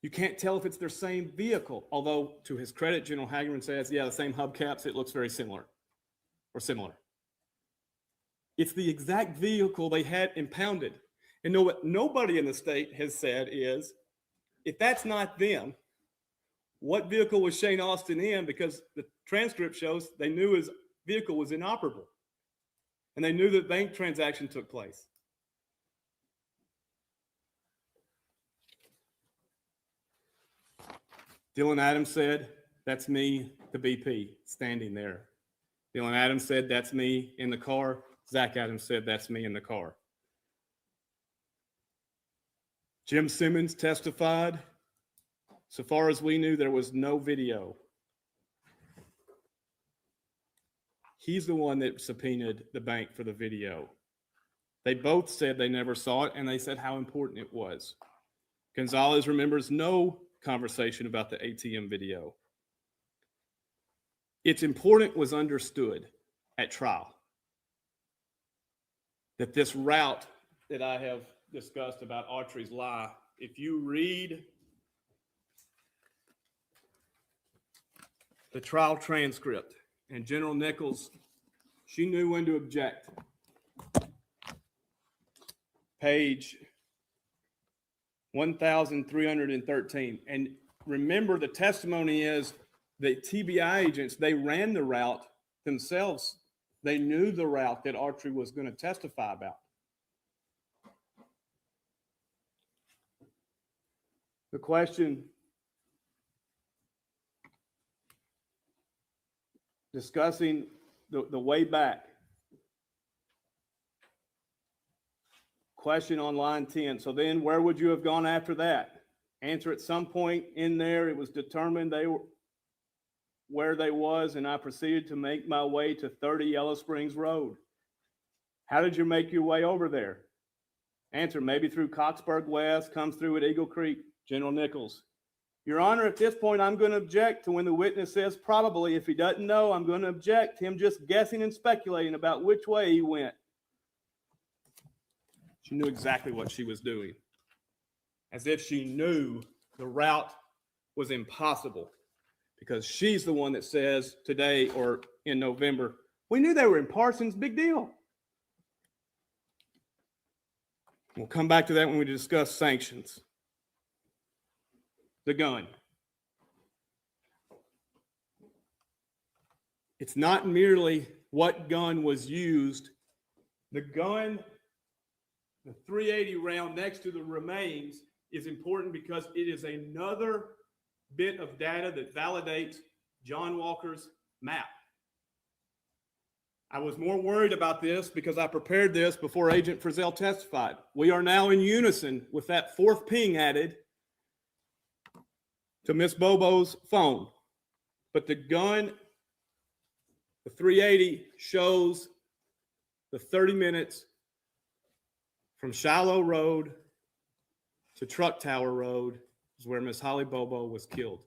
You can't tell if it's their same vehicle, although to his credit, General Hagerman says, yeah, the same hubcaps, it looks very similar or similar. It's the exact vehicle they had impounded. And what nobody in the state has said is, if that's not them, what vehicle was Shane Austin in? Because the transcript shows they knew his vehicle was inoperable. And they knew that bank transaction took place. Dylan Adams said, that's me, the BP, standing there. Dylan Adams said, that's me in the car. Zach Adams said, that's me in the car. Jim Simmons testified, so far as we knew, there was no video. He's the one that subpoenaed the bank for the video. They both said they never saw it, and they said how important it was. Gonzalez remembers no conversation about the ATM video. Its importance was understood at trial. That this route that I have discussed about Autry's lie, if you read the trial transcript, and General Nichols, she knew when to object. Page 1,313. And remember, the testimony is that TBI agents, they ran the route themselves. They knew the route that Autry was going to testify about. The question discussing the way back. Question on line 10. So then where would you have gone after that? Answer, at some point in there, it was determined they were where they was, and I proceeded to make my way to 30 Yellow Springs Road. How did you make your way over there? Answer, maybe through Coxburg West, comes through at Eagle Creek. General Nichols, Your Honor, at this point, I'm going to object to when the witness says probably. If he doesn't know, I'm going to object to him just guessing and speculating about which way he went. She knew exactly what she was doing, as if she knew the route was impossible, because she's the one that says today or in November, we knew they were in Parsons, big deal. We'll come back to that when we discuss sanctions. The gun. It's not merely what gun was used. The gun, the .380 round next to the remains, is important because it is another bit of data that validates John Walker's map. I was more worried about this because I prepared this before Agent Frizzell testified. We are now in unison with that fourth ping added to Miss Bobo's phone. But the gun, the .380, shows the 30 minutes from Shiloh Road to Truck Tower Road is where Miss Holly Bobo was killed.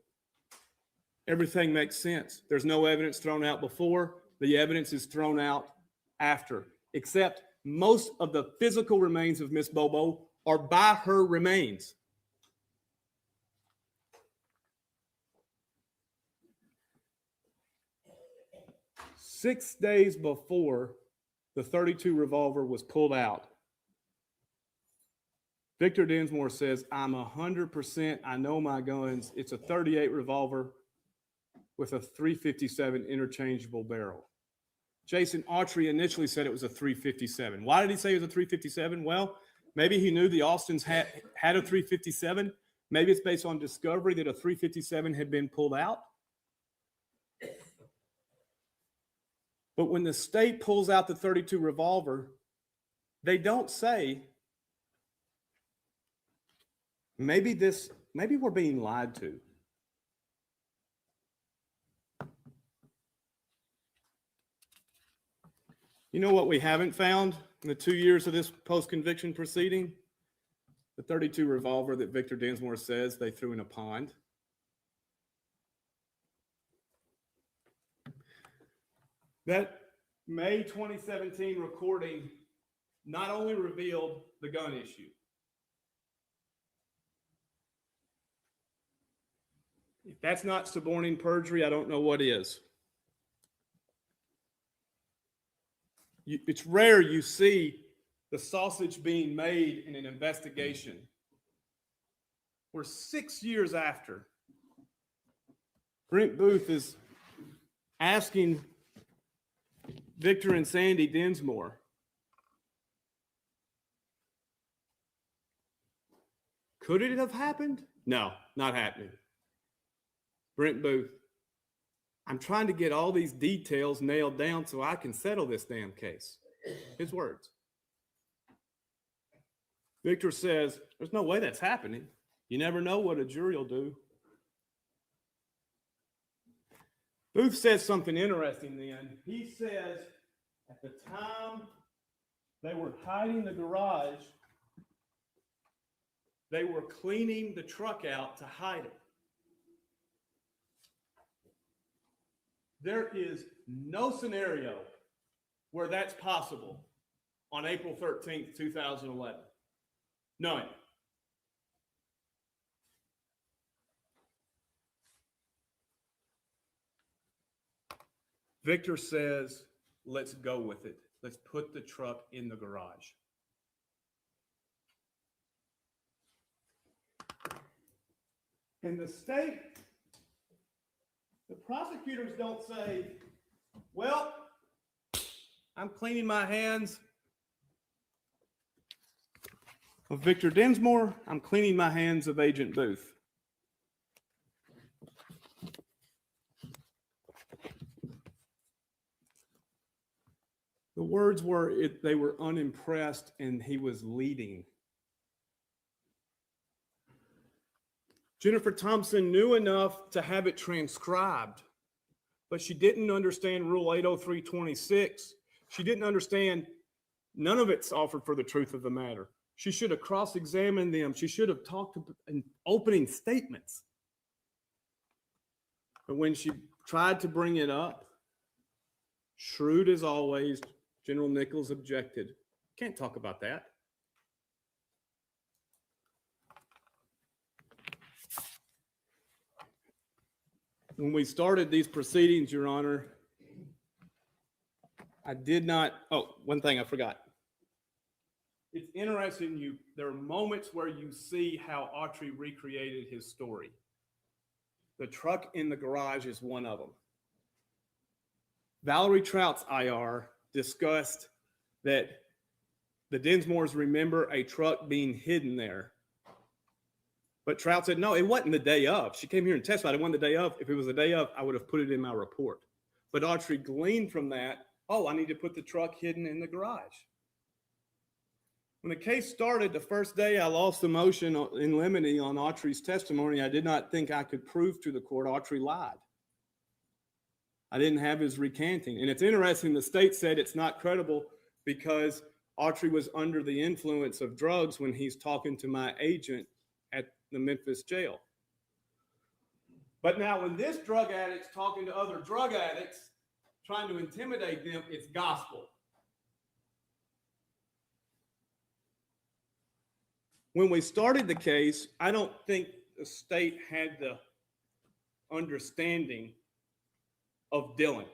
Everything makes sense. There's no evidence thrown out before. The evidence is thrown out after, except most of the physical remains of Miss Bobo are by her remains. Six days before the .32 revolver was pulled out, Victor Dinsmore says, I'm 100%, I know my guns. It's a .38 revolver with a .357 interchangeable barrel. Jason Autry initially said it was a .357. Why did he say it was a .357? Well, maybe he knew the Austins had a .357. Maybe it's based on discovery that a .357 had been pulled out. But when the state pulls out the .32 revolver, they don't say, maybe we're being lied to. You know what we haven't found in the 2 years of this post-conviction proceeding? The .32 revolver that Victor Dinsmore says they threw in a pond. That May 2017 recording not only revealed the gun issue, if that's not suborning perjury, I don't know what is. It's rare you see the sausage being made in an investigation where 6 years after, Brent Booth is asking Victor and Sandy Dinsmore, could it have happened? No, not happening. Brent Booth, I'm trying to get all these details nailed down so I can settle this damn case. His words. Victor says, there's no way that's happening. You never know what a jury will do. Booth says something interesting then. He says at the time they were hiding the garage, they were cleaning the truck out to hide it. There is no scenario where that's possible on April 13th, 2011. None. Victor says, let's go with it. Let's put the truck in the garage. In the state, the prosecutors don't say, well, I'm cleaning my hands of Victor Dinsmore. I'm cleaning my hands of Agent Booth. The words were, they were unimpressed and he was leading. Jennifer Thompson knew enough to have it transcribed, but she didn't understand Rule 803.26. She didn't understand none of it's offered for the truth of the matter. She should have cross-examined them. She should have talked in opening statements. But when she tried to bring it up, shrewd as always, General Nichols objected. Can't talk about that. When we started these proceedings, Your Honor, I did not, one thing I forgot. It's interesting, there are moments where you see how Autry recreated his story. The truck in the garage is one of them. Valerie Trout's IR discussed that the Dinsmores remember a truck being hidden there. But Trout said, no, it wasn't the day of. She came here and testified. It wasn't the day of. If it was the day of, I would have put it in my report. But Autry gleaned from that, I need to put the truck hidden in the garage. When the case started, the first day I lost the motion in limine on Autry's testimony, I did not think I could prove to the court Autry lied. I didn't have his recanting. And it's interesting, the state said it's not credible because Autry was under the influence of drugs when he's talking to my agent at the Memphis jail. But now when this drug addict's talking to other drug addicts, trying to intimidate them, it's gospel. When we started the case, I don't think the state had the understanding of Dylan.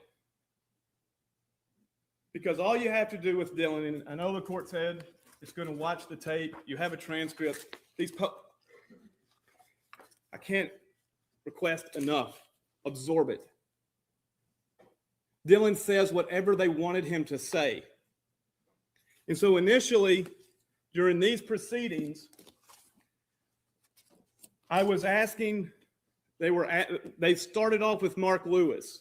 Because all you have to do with Dylan, and I know the court said is going to watch the tape. You have a transcript. I can't request enough. Absorb it. Dylan says whatever they wanted him to say. And so initially, during these proceedings, I was asking, they started off with Mark Lewis.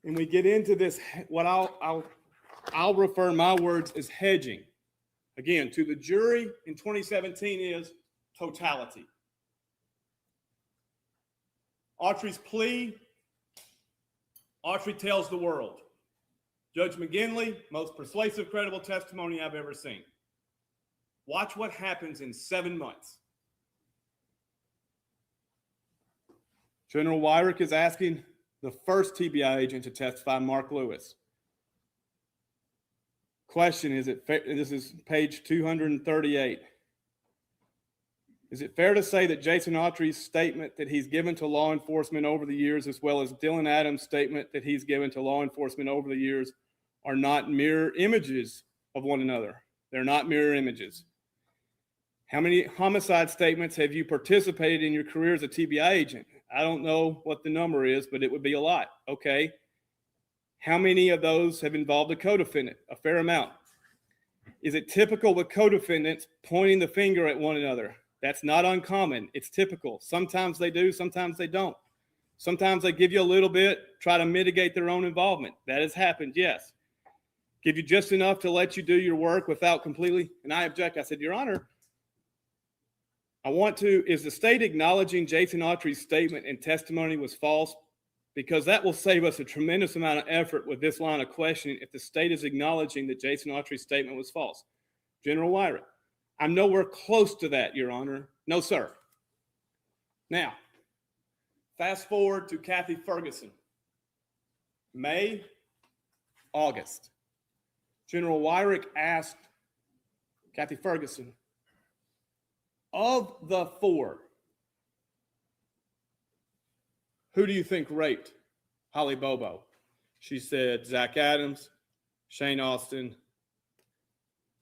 And we get into this, what I'll refer my words as hedging. Again, to the jury in 2017 is totality. Autry's plea, Autry tells the world. Judge McGinley, most persuasive, credible testimony I've ever seen. Watch what happens in 7 months. General Wyrick is asking the first TBI agent to testify, Mark Lewis. Question, this is page 238. Is it fair to say that Jason Autry's statement that he's given to law enforcement over the years, as well as Dylan Adams' statement that he's given to law enforcement over the years, are not mirror images of one another? They're not mirror images. How many homicide statements have you participated in your career as a TBI agent? I don't know what the number is, but it would be a lot. Okay. How many of those have involved a co-defendant? A fair amount. Is it typical with co-defendants pointing the finger at one another? That's not uncommon. It's typical. Sometimes they do, sometimes they don't. Sometimes they give you a little bit, try to mitigate their own involvement. That has happened, yes. Give you just enough to let you do your work without completely, and I object. I said, Your Honor, is the state acknowledging Jason Autry's statement and testimony was false? Because that will save us a tremendous amount of effort with this line of questioning if the state is acknowledging that Jason Autry's statement was false. General Wyrick, I'm nowhere close to that, Your Honor. No, sir. Now, fast forward to Kathy Ferguson. May, August. General Wyrick asked Kathy Ferguson, of the 4, who do you think raped Holly Bobo? She said Zach Adams, Shane Austin,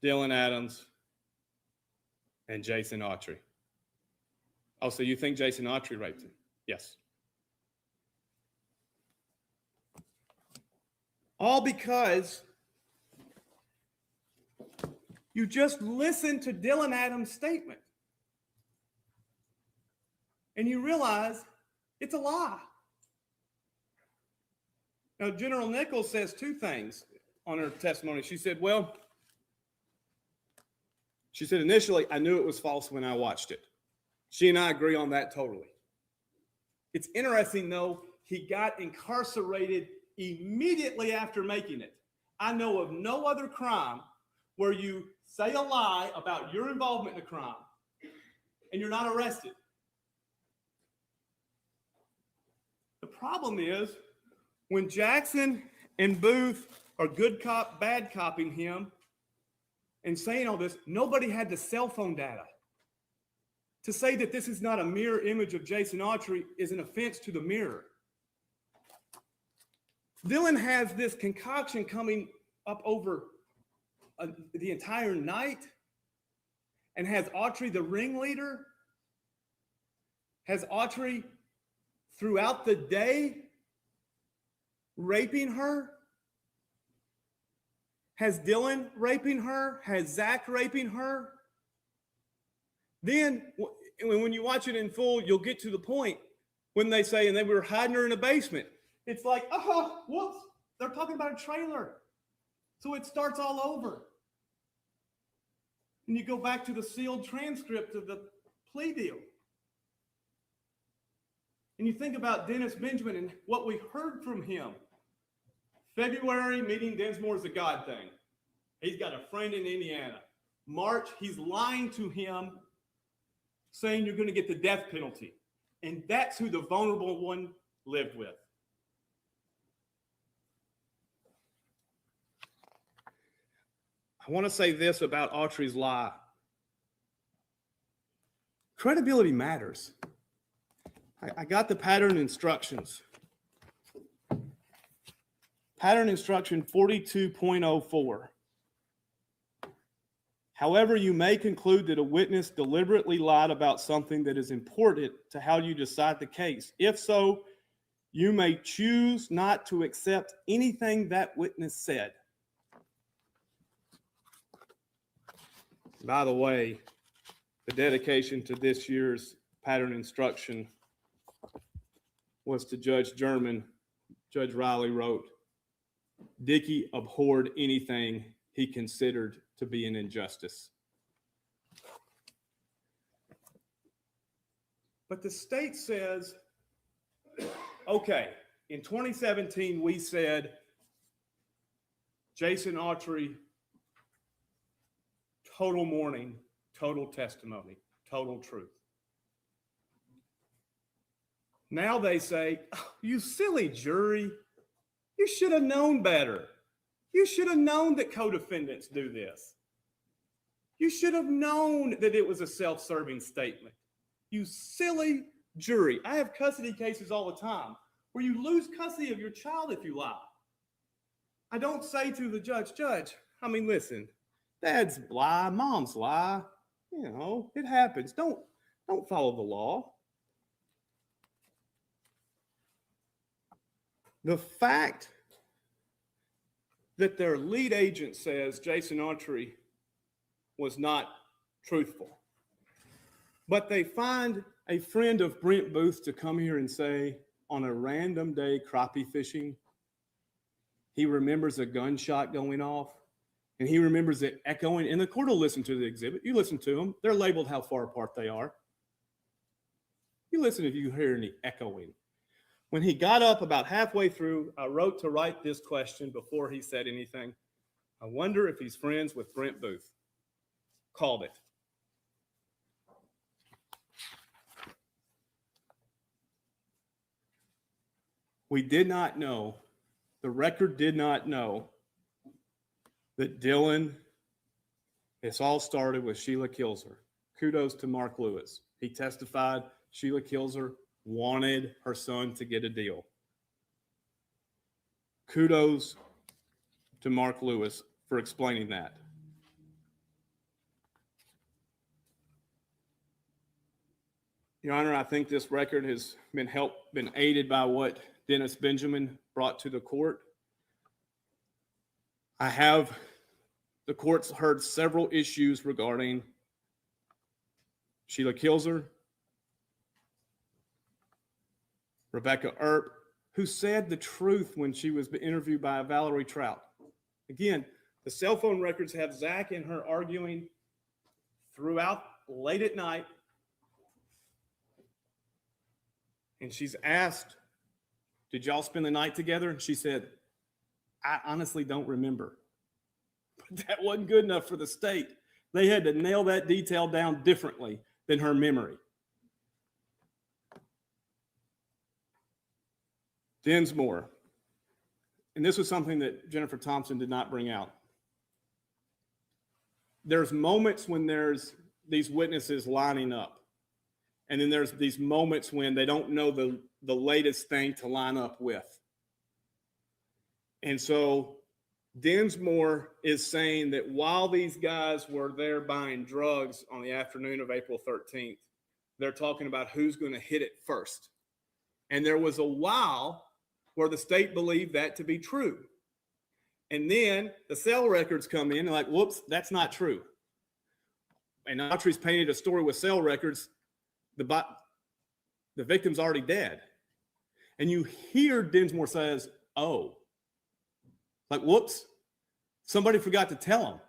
Dylan Adams, and Jason Autry. Oh, so you think Jason Autry raped him? Yes. All because you just listened to Dylan Adams' statement. And you realize it's a lie. Now, General Nichols says 2 things on her testimony. She said, initially, I knew it was false when I watched it. She and I agree on that totally. It's interesting, though, he got incarcerated immediately after making it. I know of no other crime where you say a lie about your involvement in a crime and you're not arrested. The problem is when Jackson and Booth are good cop, bad copping him and saying all this, nobody had the cell phone data. To say that this is not a mirror image of Jason Autry is an offense to the mirror. Dylan has this concoction coming up over the entire night and has Autry the ringleader, has Autry throughout the day raping her, has Dylan raping her, has Zach raping her. Then when you watch it in full, you'll get to the point when they say, and they were hiding her in a basement. It's like, oh, whoops, they're talking about a trailer. So it starts all over. And you go back to the sealed transcript of the plea deal. And you think about Dennis Benjamin and what we heard from him. February, meeting Dinsmore's a God thing. He's got a friend in Indiana. March, he's lying to him, saying you're going to get the death penalty. And that's who the vulnerable one lived with. I want to say this about Autry's lie. Credibility matters. I got the pattern instructions. Pattern instruction 42.04. However, you may conclude that a witness deliberately lied about something that is important to how you decide the case. If so, you may choose not to accept anything that witness said. By the way, the dedication to this year's pattern instruction was to Judge German. Judge Riley wrote, Dickey abhorred anything he considered to be an injustice. But the state says, okay, in 2017, we said Jason Autry, total mourning, total testimony, total truth. Now they say, oh, you silly jury, you should have known better. You should have known that co-defendants do this. You should have known that it was a self-serving statement. You silly jury. I have custody cases all the time where you lose custody of your child if you lie. I don't say to the judge, I mean, listen, dads lie, moms lie. You know, it happens. Don't follow the law. The fact that their lead agent says Jason Autry was not truthful, but they find a friend of Brent Booth to come here and say on a random day crappie fishing, he remembers a gunshot going off and he remembers it echoing, and the court will listen to the exhibit. You listen to them. They're labeled how far apart they are. You listen if you hear any echoing. When he got up about halfway through, I wrote to write this question before he said anything. I wonder if he's friends with Brent Booth. Called it. We did not know, the record did not know that Dylan, it's all started with Sheila Kilzer. Kudos to Mark Lewis. He testified Sheila Kilzer wanted her son to get a deal. Kudos to Mark Lewis for explaining that. Your Honor, I think this record has been aided by what Dennis Benjamin brought to the court. The court's heard several issues regarding Sheila Kilzer, Rebecca Earp, who said the truth when she was interviewed by Valerie Trout. Again, the cell phone records have Zach and her arguing throughout late at night. And she's asked, did y'all spend the night together? And she said, I honestly don't remember. But that wasn't good enough for the state. They had to nail that detail down differently than her memory. Dinsmore, and this was something that Jennifer Thompson did not bring out. There's moments when there's these witnesses lining up, and then there's these moments when they don't know the latest thing to line up with. And so Dinsmore is saying that while these guys were there buying drugs on the afternoon of April 13th, they're talking about who's going to hit it first. And there was a while where the state believed that to be true. And then the cell records come in and like, whoops, that's not true. And Autry's painted a story with cell records. The victim's already dead. And you hear Dinsmore says, oh, like, whoops, somebody forgot to tell him.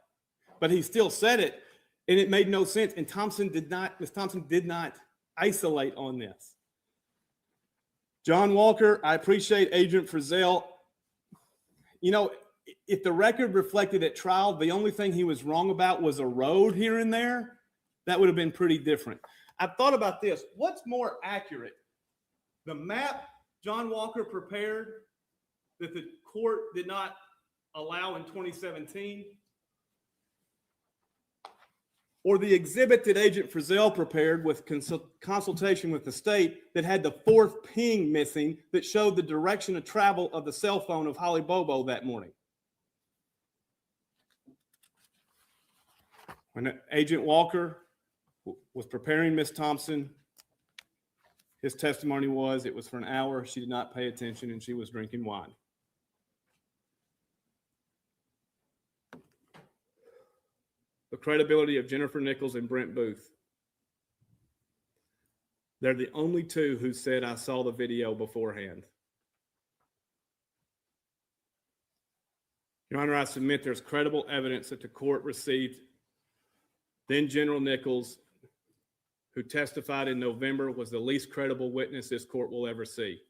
But he still said it, and it made no sense. And Ms. Thompson did not isolate on this. John Walker, I appreciate Agent Frizzell. You know, if the record reflected at trial, the only thing he was wrong about was a road here and there, that would have been pretty different. I've thought about this. What's more accurate? The map John Walker prepared that the court did not allow in 2017, or the exhibit that Agent Frizzell prepared with consultation with the state that had the fourth ping missing that showed the direction of travel of the cell phone of Holly Bobo that morning. When Agent Walker was preparing Miss Thompson, his testimony was it was for an hour, she did not pay attention, and she was drinking wine. The credibility of Jennifer Nichols and Brent Booth. They're the only two who said, I saw the video beforehand. Your Honor, I submit there's credible evidence that the court received then General Nichols, who testified in November, was the least credible witness this court will ever see.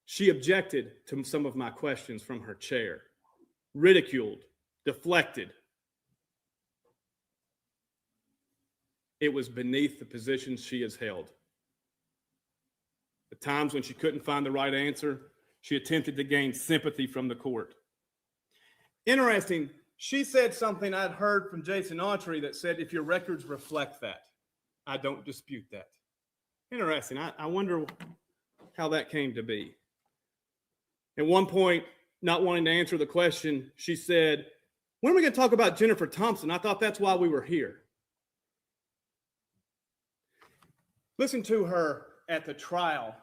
She objected to some of my questions from her chair, ridiculed, deflected. It was beneath the position she has held. At times when she couldn't find the right answer, she attempted to gain sympathy from the court. Interesting, she said something I'd heard from Jason Autry that said, if your records reflect that, I don't dispute that. Interesting. I wonder how that came to be. At one point, not wanting to answer the question, she said, when are we going to talk about Jennifer Thompson? I thought that's why we were here. Listen to her at the trial.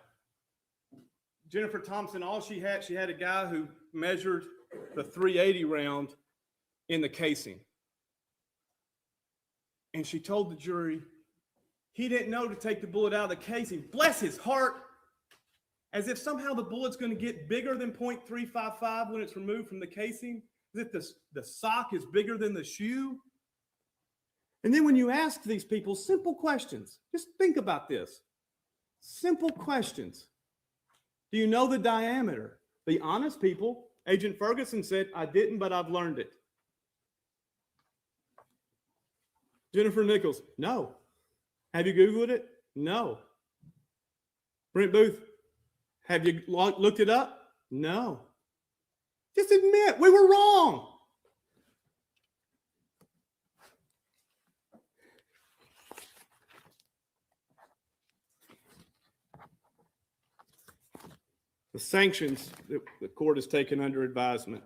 Jennifer Thompson, all she had a guy who measured the .380 round in the casing. And she told the jury, he didn't know to take the bullet out of the casing. Bless his heart. As if somehow the bullet's going to get bigger than .355 when it's removed from the casing. As if the sock is bigger than the shoe. And then when you ask these people simple questions, just think about this. Simple questions. Do you know the diameter? The honest people, Agent Ferguson said, I didn't, but I've learned it. Jennifer Nichols, no. Have you Googled it? No. Brent Booth, have you looked it up? No. Just admit we were wrong. The sanctions that the court has taken under advisement.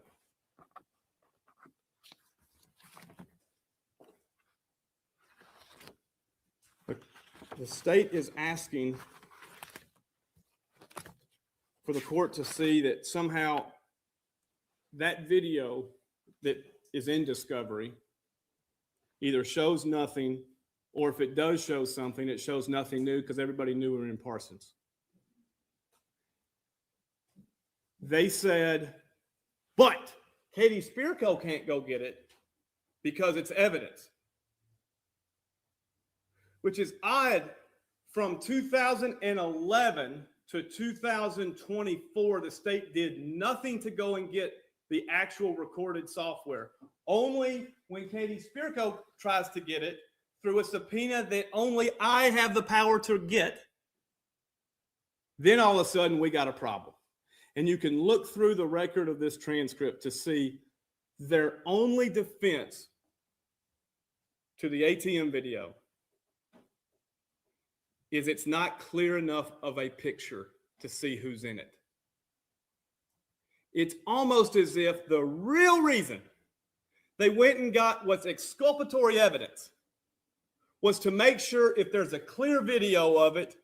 The state is asking for the court to see that somehow that video that is in discovery either shows nothing, or if it does show something, it shows nothing new because everybody knew we were in Parsons. They said, but Katie Spirko can't go get it because it's evidence. Which is odd. From 2011 to 2024, the state did nothing to go and get the actual recorded software. Only when Katie Spirko tries to get it through a subpoena that only I have the power to get, then all of a sudden we got a problem. And you can look through the record of this transcript to see their only defense to the ATM video is it's not clear enough of a picture to see who's in it. It's almost as if the real reason they went and got what's exculpatory evidence was to make sure if there's a clear video of it,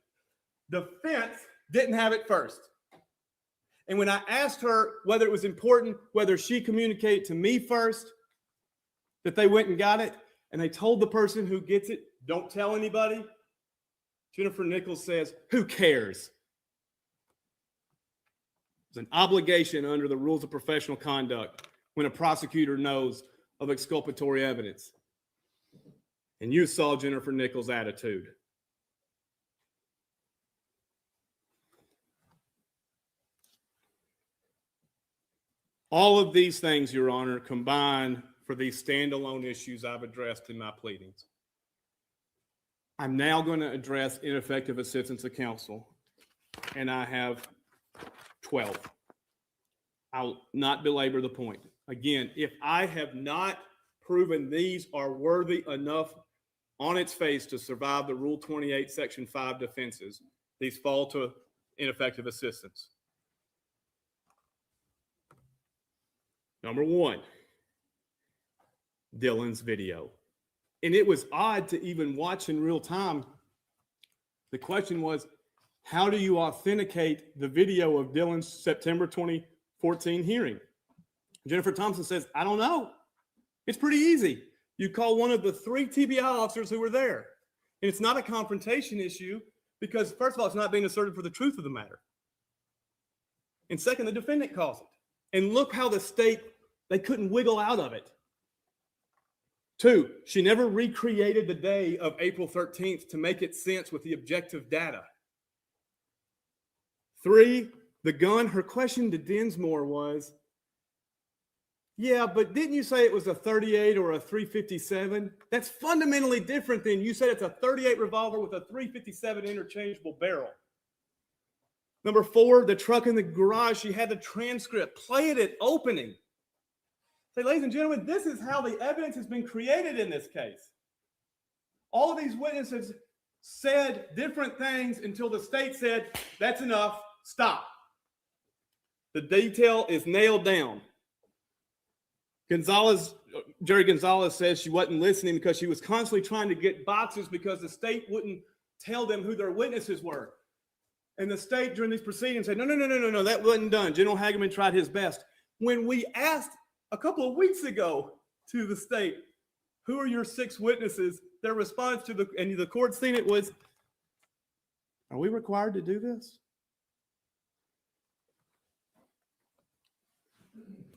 the defense didn't have it first. And when I asked her whether it was important, whether she communicated to me first, that they went and got it, and they told the person who gets it, don't tell anybody, Jennifer Nichols says, who cares? It's an obligation under the rules of professional conduct when a prosecutor knows of exculpatory evidence. And you saw Jennifer Nichols' attitude. All of these things, Your Honor, combine for these standalone issues I've addressed in my pleadings. I'm now going to address ineffective assistance of counsel, and I have 12. I'll not belabor the point. Again, if I have not proven these are worthy enough on its face to survive the Rule 28, Section 5 defenses. These fall to ineffective assistance. Number one, Dylan's video. And it was odd to even watch in real time. The question was, how do you authenticate the video of Dylan's September 2014 hearing? Jennifer Thompson says, I don't know. It's pretty easy. You call one of the 3 TBI officers who were there. And it's not a confrontation issue because, first of all, it's not being asserted for the truth of the matter. And second, the defendant calls it. And look how the state, they couldn't wiggle out of it. 2, she never recreated the day of April 13th to make it sense with the objective data. 3, the gun, her question to Dinsmore was, yeah, but didn't you say it was a 38 or a 357? That's fundamentally different than you said it's a 38 revolver with a 357 interchangeable barrel. Number 4, the truck in the garage, she had the transcript. Play it at opening. Say, ladies and gentlemen, this is how the evidence has been created in this case. All of these witnesses said different things until the state said, that's enough, stop. The detail is nailed down. Jerry Gonzalez says she wasn't listening because she was constantly trying to get boxes because the state wouldn't tell them who their witnesses were. And the state during these proceedings said, no, that wasn't done. General Hageman tried his best. When we asked a couple of weeks ago to the state, who are your 6 witnesses? Their response to the court seen it was, are we required to do this?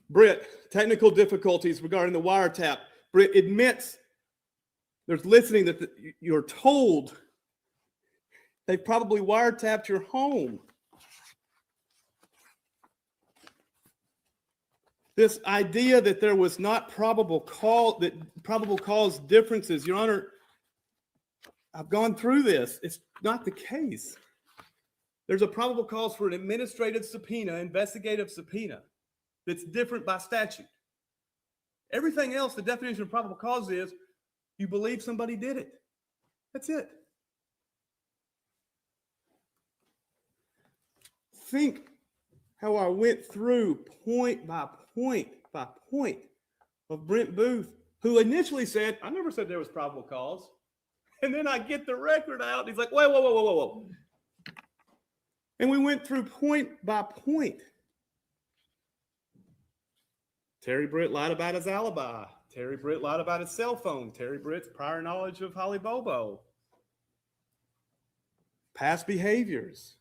Britt, technical difficulties regarding the wiretap. Britt admits there's listening that you're told they probably wiretapped your home. This idea that there was not probable cause differences, Your Honor, I've gone through this. It's not the case. There's a probable cause for an administrative subpoena, investigative subpoena, that's different by statute. Everything else, the definition of probable cause is you believe somebody did it. That's it. Think how I went through point by point by point of Brent Booth, who initially said, I never said there was probable cause. And then I get the record out. And he's like, whoa. And we went through point by point. Terry Britt lied about his alibi. Terry Britt lied about his cell phone. Terry Britt's prior knowledge of Holly Bobo. Past behaviors.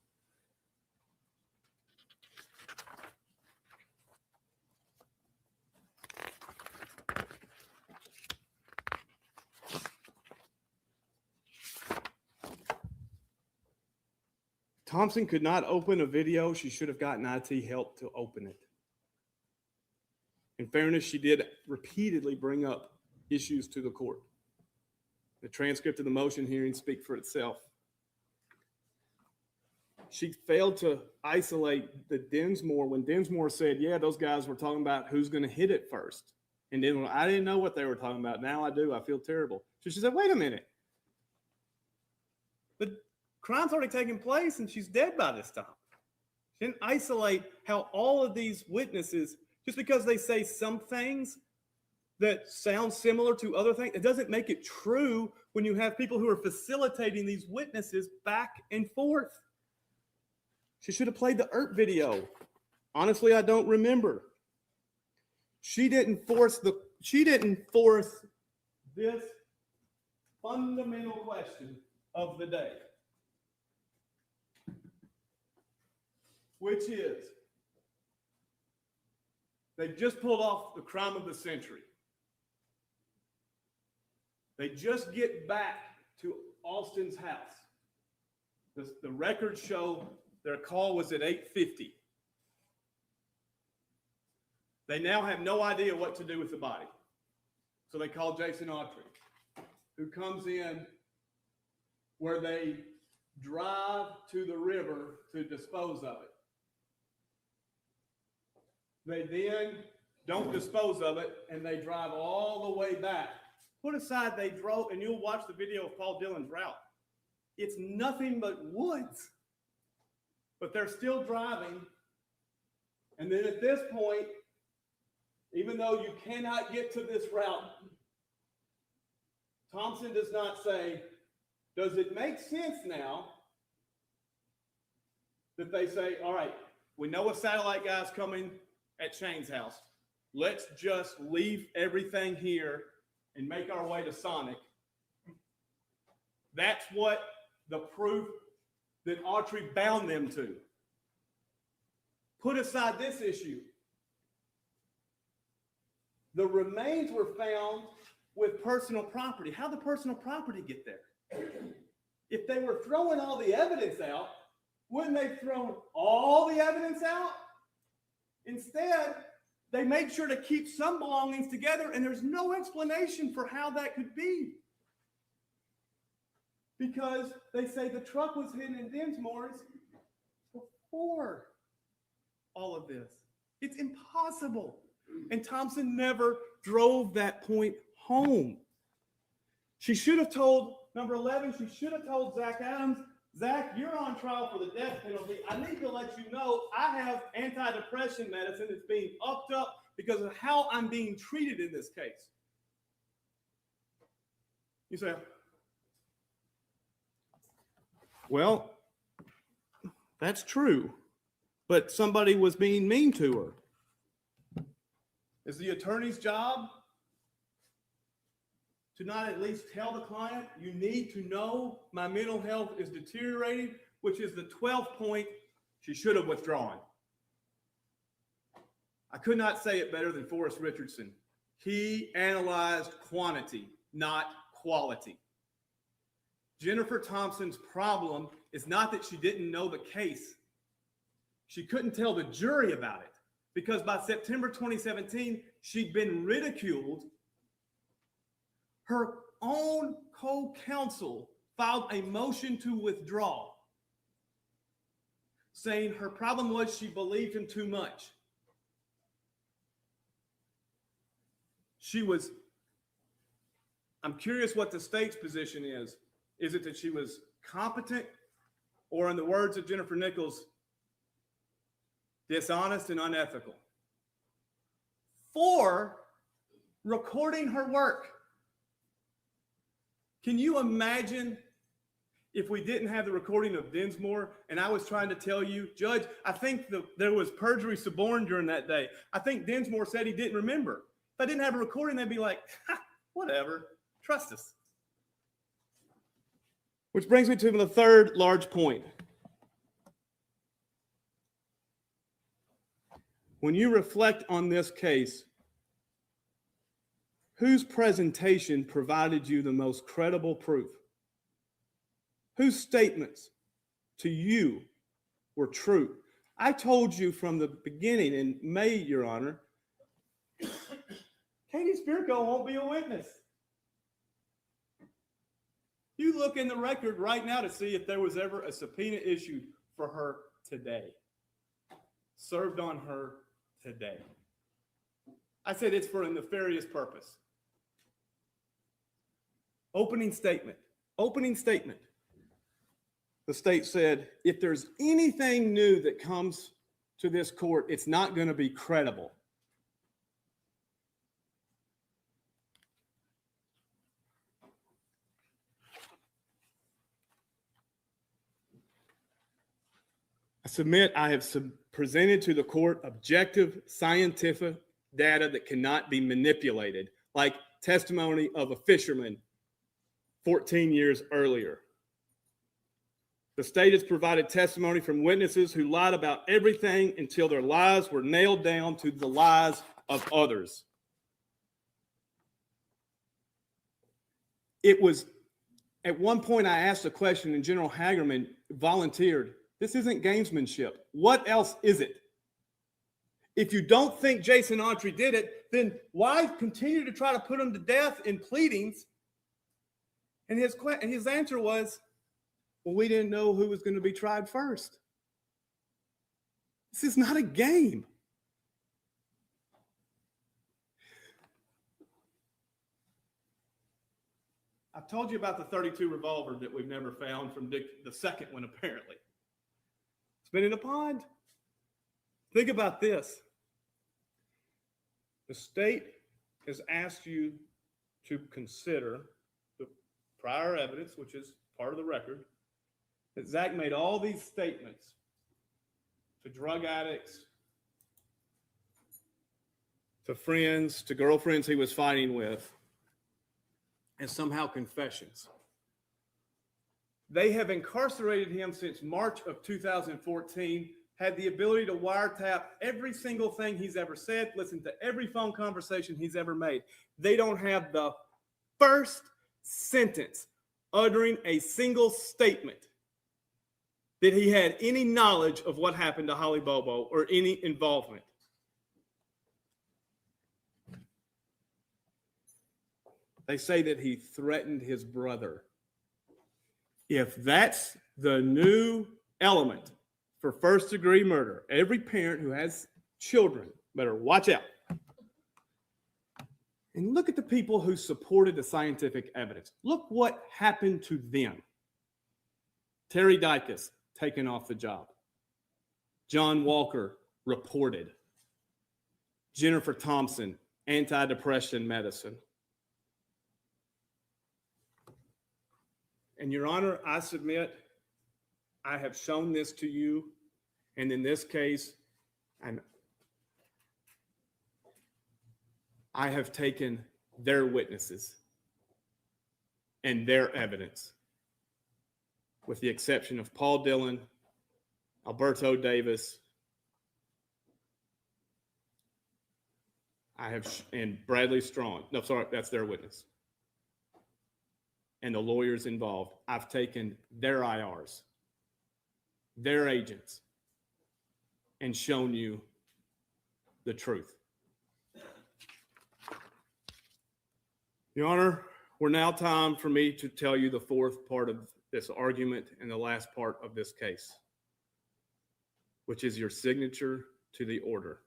Thompson could not open a video. She should have gotten IT help to open it. In fairness, she did repeatedly bring up issues to the court. The transcript of the motion hearing speaks for itself. She failed to isolate the Dinsmore when Dinsmore said, yeah, those guys were talking about who's going to hit it first. And then when I didn't know what they were talking about. Now I do. I feel terrible. So she said, wait a minute. The crime's already taken place and she's dead by this time. She didn't isolate how all of these witnesses, just because they say some things that sound similar to other things, it doesn't make it true when you have people who are facilitating these witnesses back and forth. She should have played the ERP video. Honestly, I don't remember. She didn't force this fundamental question of the day, which is, they just pulled off the crime of the century. They just get back to Austin's house. The records show their call was at 8:50. They now have no idea what to do with the body. So they call Jason Autry, who comes in where they drive to the river to dispose of it. They then don't dispose of it, and they drive all the way back. Put aside they drove, and you'll watch the video of Paul Dillon's route. It's nothing but woods. But they're still driving. And then at this point, even though you cannot get to this route, Thompson does not say, does it make sense now that they say, all right, we know a satellite guy's coming at Shane's house. Let's just leave everything here and make our way to Sonic. That's what the proof that Autry bound them to. Put aside this issue. The remains were found with personal property. How did personal property get there? If they were throwing all the evidence out, wouldn't they have thrown all the evidence out? Instead, they made sure to keep some belongings together, and there's no explanation for how that could be. Because they say the truck was hidden in Dinsmore's before all of this. It's impossible. And Thompson never drove that point home. She should have told, number 11, she should have told Zach Adams, Zach, you're on trial for the death penalty. I need to let you know I have antidepressant medicine that's being upped up because of how I'm being treated in this case. You say, well, that's true, but somebody was being mean to her. Is the attorney's job to not at least tell the client, you need to know my mental health is deteriorating, which is the 12th point she should have withdrawn. I could not say it better than Forrest Richardson. He analyzed quantity, not quality. Jennifer Thompson's problem is not that she didn't know the case. She couldn't tell the jury about it because by September 2017, she'd been ridiculed. Her own co-counsel filed a motion to withdraw, saying her problem was she believed him too much. I'm curious what the state's position is. Is it that she was competent, or in the words of Jennifer Nichols, dishonest and unethical? For recording her work. Can you imagine if we didn't have the recording of Dinsmore and I was trying to tell you, Judge, I think there was perjury suborned during that day. I think Dinsmore said he didn't remember. If I didn't have a recording, they'd be like, whatever, trust us. Which brings me to the third large point. When you reflect on this case, whose presentation provided you the most credible proof? Whose statements to you were true? I told you from the beginning in May, Your Honor, Katie Spirko won't be a witness. You look in the record right now to see if there was ever a subpoena issued for her today. Served on her today. I said it's for a nefarious purpose. Opening statement. The state said, if there's anything new that comes to this court, it's not going to be credible. I submit I have presented to the court objective scientific data that cannot be manipulated, like testimony of a fisherman 14 years earlier. The state has provided testimony from witnesses who lied about everything until their lies were nailed down to the lies of others. It was, at one point I asked a question and General Hagerman volunteered, this isn't gamesmanship. What else is it? If you don't think Jason Autry did it, then why continue to try to put him to death in pleadings? And his answer was, well, we didn't know who was going to be tried first. This is not a game. I've told you about the 32 revolver that we've never found from Dick, the second one, apparently. It's been in a pond. Think about this. The state has asked you to consider the prior evidence, which is part of the record, that Zach made all these statements to drug addicts, to friends, to girlfriends he was fighting with, as somehow confessions. They have incarcerated him since March of 2014, had the ability to wiretap every single thing he's ever said, listen to every phone conversation he's ever made. They don't have the first sentence uttering a single statement that he had any knowledge of what happened to Holly Bobo or any involvement. They say that he threatened his brother. If that's the new element for first-degree murder, every parent who has children better watch out. And look at the people who supported the scientific evidence. Look what happened to them. Terry Dicus, taken off the job. John Walker, reported. Jennifer Thompson, antidepressant medicine. And Your Honor, I submit, I have shown this to you, and in this case, I have taken their witnesses and their evidence, with the exception of Paul Dillon, Alberto Davis, and Bradley Strong. No, sorry, that's their witness. And the lawyers involved. I've taken their IRs, their agents, and shown you the truth. Your Honor, we're now time for me to tell you the fourth part of this argument and the last part of this case, which is your signature to the order.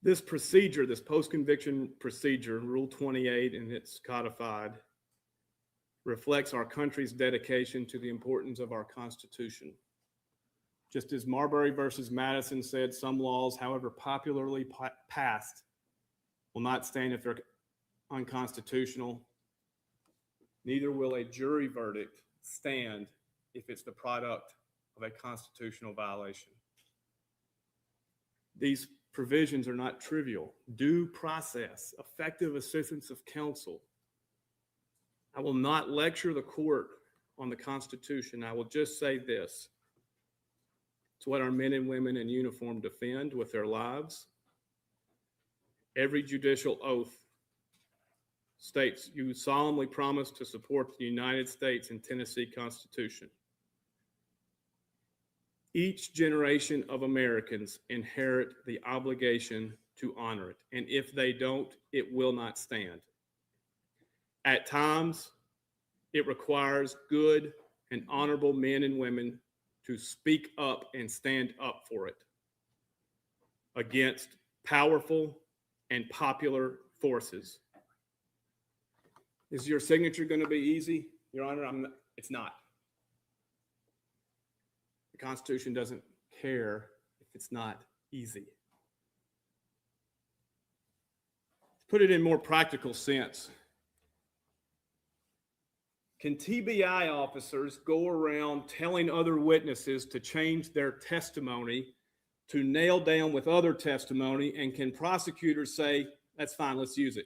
This procedure, this post-conviction procedure, Rule 28, and it's codified, reflects our country's dedication to the importance of our Constitution. Just as Marbury versus Madison said, some laws, however popularly passed, will not stand if they're unconstitutional. Neither will a jury verdict stand if it's the product of a constitutional violation. These provisions are not trivial. Due process, effective assistance of counsel. I will not lecture the court on the Constitution. I will just say this. It's what our men and women in uniform defend with their lives. Every judicial oath states you solemnly promise to support the United States and Tennessee Constitution. Each generation of Americans inherit the obligation to honor it. And if they don't, it will not stand. At times, it requires good and honorable men and women to speak up and stand up for it against powerful and popular forces. Is your signature going to be easy, Your Honor? It's not. The Constitution doesn't care if it's not easy. To put it in more practical sense, can TBI officers go around telling other witnesses to change their testimony to nail down with other testimony, and can prosecutors say, that's fine, let's use it?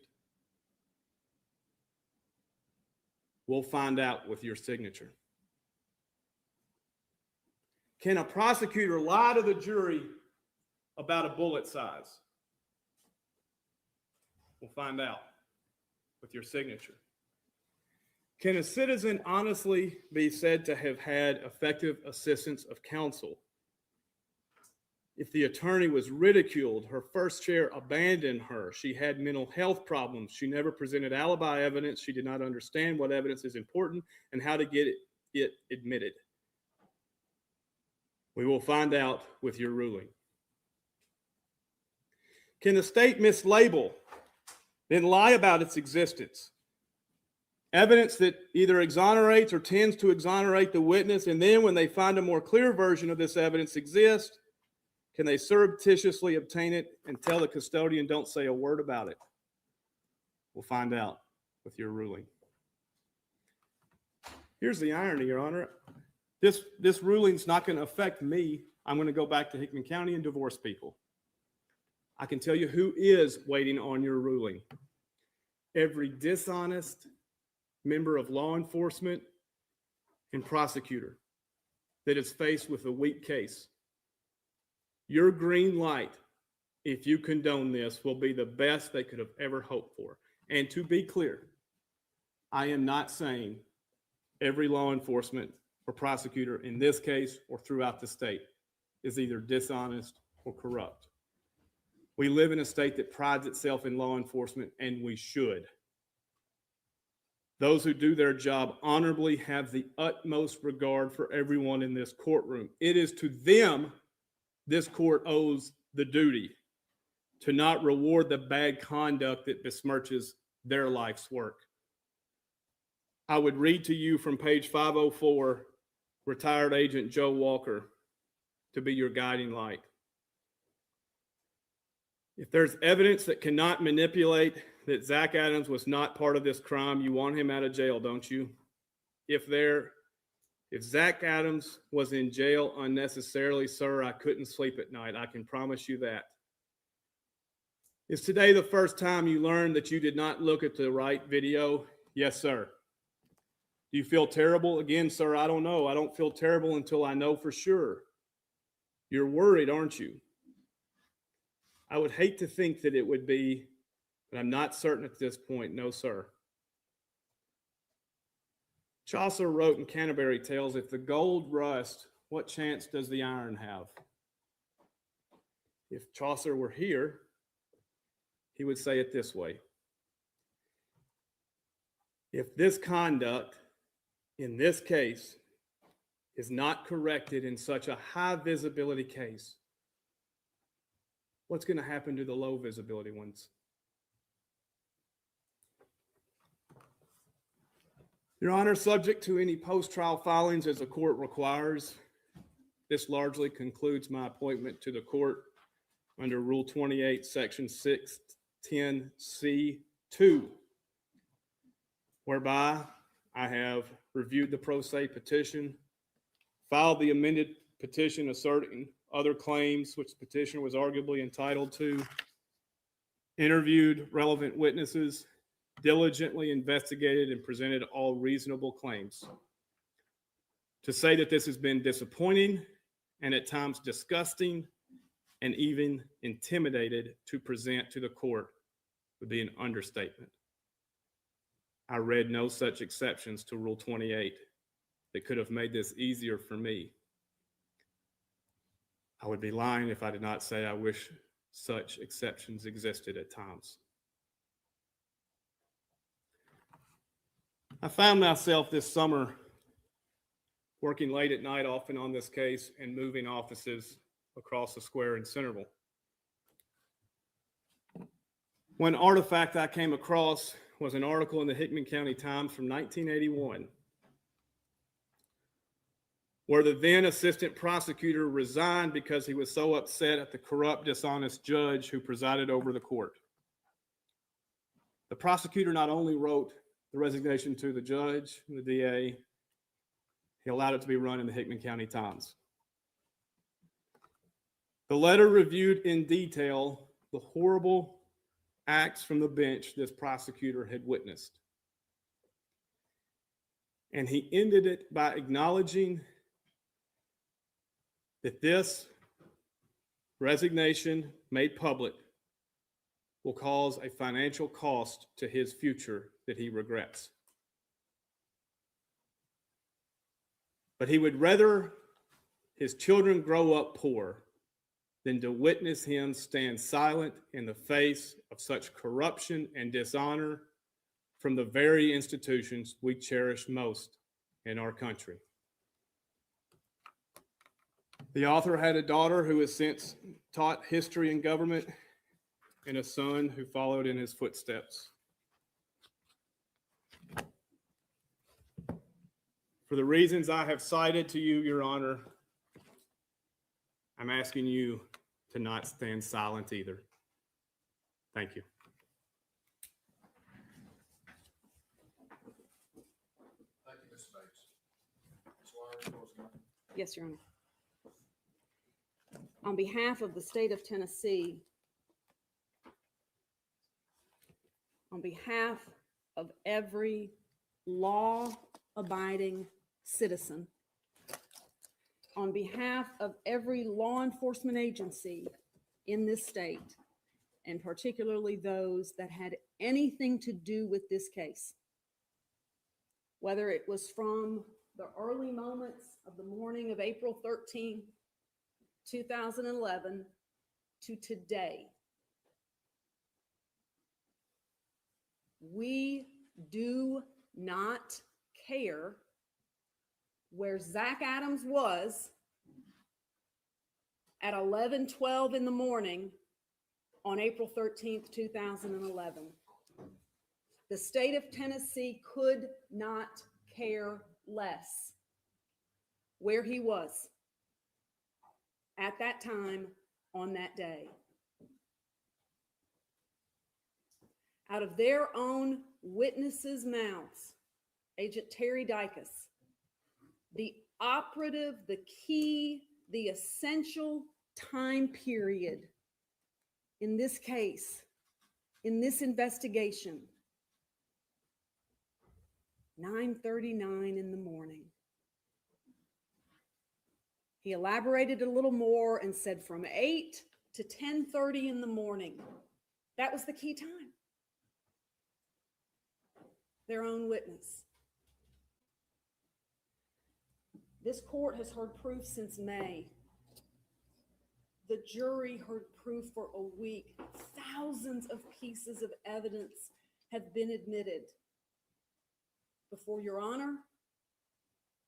We'll find out with your signature. Can a prosecutor lie to the jury about a bullet size? We'll find out with your signature. Can a citizen honestly be said to have had effective assistance of counsel if the attorney was ridiculed, her first chair abandoned her, she had mental health problems, she never presented alibi evidence, she did not understand what evidence is important and how to get it admitted? We will find out with your ruling. Can the state mislabel then lie about its existence. Evidence that either exonerates or tends to exonerate the witness, and then when they find a more clear version of this evidence exists, can they surreptitiously obtain it and tell the custodian, don't say a word about it? We'll find out with your ruling. Here's the irony, Your Honor. This ruling's not going to affect me. I'm going to go back to Hickman County and divorce people. I can tell you who is waiting on your ruling. Every dishonest member of law enforcement and prosecutor that is faced with a weak case. Your green light, if you condone this, will be the best they could have ever hoped for. And to be clear, I am not saying every law enforcement or prosecutor in this case or throughout the state is either dishonest or corrupt. We live in a state that prides itself in law enforcement, and we should. Those who do their job honorably have the utmost regard for everyone in this courtroom. It is to them this court owes the duty to not reward the bad conduct that besmirches their life's work. I would read to you from page 504, retired agent Joe Walker, to be your guiding light. If there's evidence that cannot manipulate that Zach Adams was not part of this crime, you want him out of jail, don't you? If Zach Adams was in jail unnecessarily, sir, I couldn't sleep at night. I can promise you that. Is today the first time you learned that you did not look at the right video? Yes, sir. Do you feel terrible? Again, sir, I don't know. I don't feel terrible until I know for sure. You're worried, aren't you? I would hate to think that it would be, but I'm not certain at this point. No, sir. Chaucer wrote in Canterbury Tales, if the gold rust, what chance does the iron have? If Chaucer were here, he would say it this way. If this conduct in this case is not corrected in such a high visibility case, what's going to happen to the low visibility ones? Your Honor, subject to any post-trial filings as the court requires, this largely concludes my appointment to the court under Rule 28, Section 610C2, whereby I have reviewed the pro se petition, filed the amended petition asserting other claims which the petitioner was arguably entitled to, interviewed relevant witnesses, diligently investigated and presented all reasonable claims. To say that this has been disappointing and at times disgusting and even intimidated to present to the court would be an understatement. I read no such exceptions to Rule 28 that could have made this easier for me. I would be lying if I did not say I wish such exceptions existed at times. I found myself this summer working late at night often on this case and moving offices across the square in Centerville. One artifact I came across was an article in the Hickman County Times from 1981, where the then assistant prosecutor resigned because he was so upset at the corrupt, dishonest judge who presided over the court. The prosecutor not only wrote the resignation to the judge and the DA, he allowed it to be run in the Hickman County Times. The letter reviewed in detail the horrible acts from the bench this prosecutor had witnessed. And he ended it by acknowledging that this resignation made public will cause a financial cost to his future that he regrets. But he would rather his children grow up poor than to witness him stand silent in the face of such corruption and dishonor from the very institutions we cherish most in our country. The author had a daughter who has since taught history and government and a son who followed in his footsteps. For the reasons I have cited to you, Your Honor, I'm asking you to not stand silent either. Thank you. Thank you, Mr. Bates. Ms. Wire, closing argument. Yes, Your Honor. On behalf of the state of Tennessee, on behalf of every law-abiding citizen, on behalf of every law enforcement agency in this state, and particularly those that had anything to do with this case, whether it was from the early moments of the morning of April 13, 2011 to today, we do not care where Zach Adams was at 11:12 in the morning on April 13th, 2011. The state of Tennessee could not care less where he was at that time on that day. Out of their own witnesses' mouths, Agent Terry Dicus, the operative, the key, the essential time period in this case, in this investigation, 9:39 in the morning. He elaborated a little more and said from 8 to 10:30 in the morning. That was the key time. Their own witness. This court has heard proof since May. The jury heard proof for a week. Thousands of pieces of evidence have been admitted before Your Honor,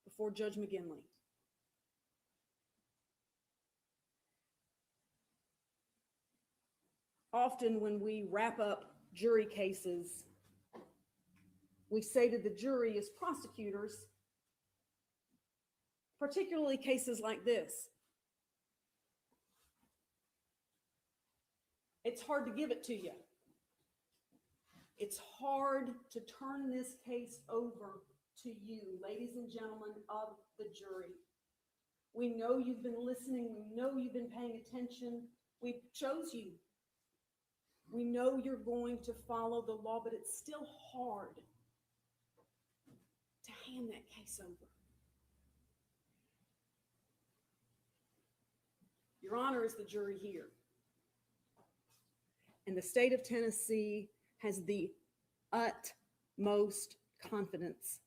before Judge McGinley. Often when we wrap up jury cases, we say to the jury as prosecutors, particularly cases like this, it's hard to give it to you. It's hard to turn this case over to you, ladies and gentlemen of the jury. We know you've been listening. We know you've been paying attention. We chose you. We know you're going to follow the law, but it's still hard to hand that case over. Your Honor is the jury here. And the state of Tennessee has the utmost confidence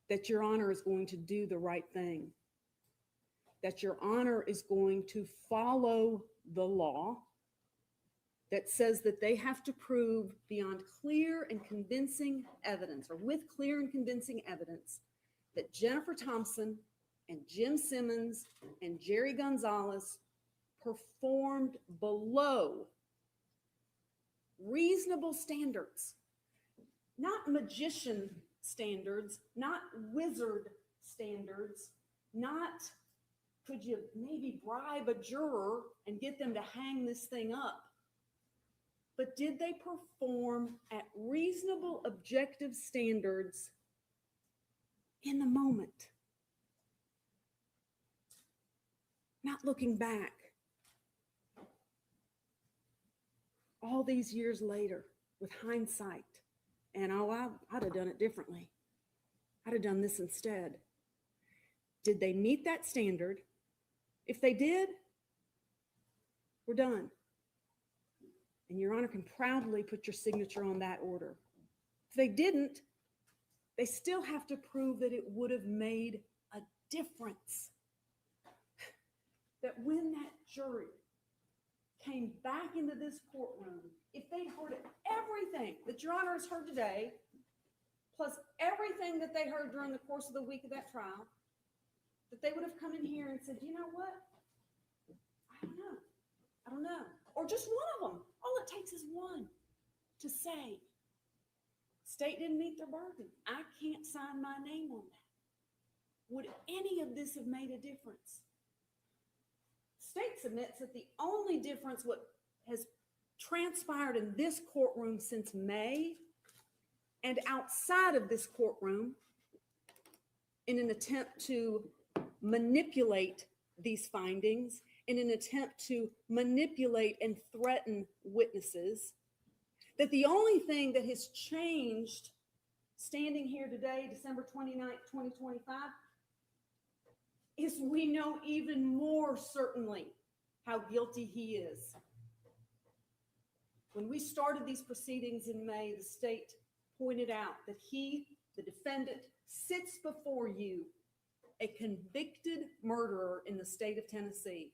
that Your Honor is going to do the right thing, that Your Honor is going to follow the law that says that they have to prove beyond clear and convincing evidence, or with clear and convincing evidence, that Jennifer Thompson and Jim Simmons and Jerry Gonzalez performed below reasonable standards, not magician standards, not wizard standards, not could you maybe bribe a juror and get them to hang this thing up, but did they perform at reasonable objective standards in the moment? Not looking back all these years later with hindsight and I'd have done it differently. I'd have done this instead. Did they meet that standard? If they did, we're done. And Your Honor can proudly put your signature on that order. If they didn't, they still have to prove that it would have made a difference. That when that jury came back into this courtroom, if they'd heard everything that Your Honor has heard today, plus everything that they heard during the course of the week of that trial, that they would have come in here and said, you know what? I don't know. Or just one of them to say, state didn't meet their burden. I can't sign my name on that. Would any of this have made a difference? State submits that the only difference what has transpired in this courtroom since May and outside of this courtroom in an attempt to manipulate these findings, in an attempt to manipulate and threaten witnesses, that the only thing that has changed standing here today, December 29th, 2025, is we know even more certainly how guilty he is. When we started these proceedings in May, the state pointed out that he, the defendant, sits before you, a convicted murderer in the state of Tennessee.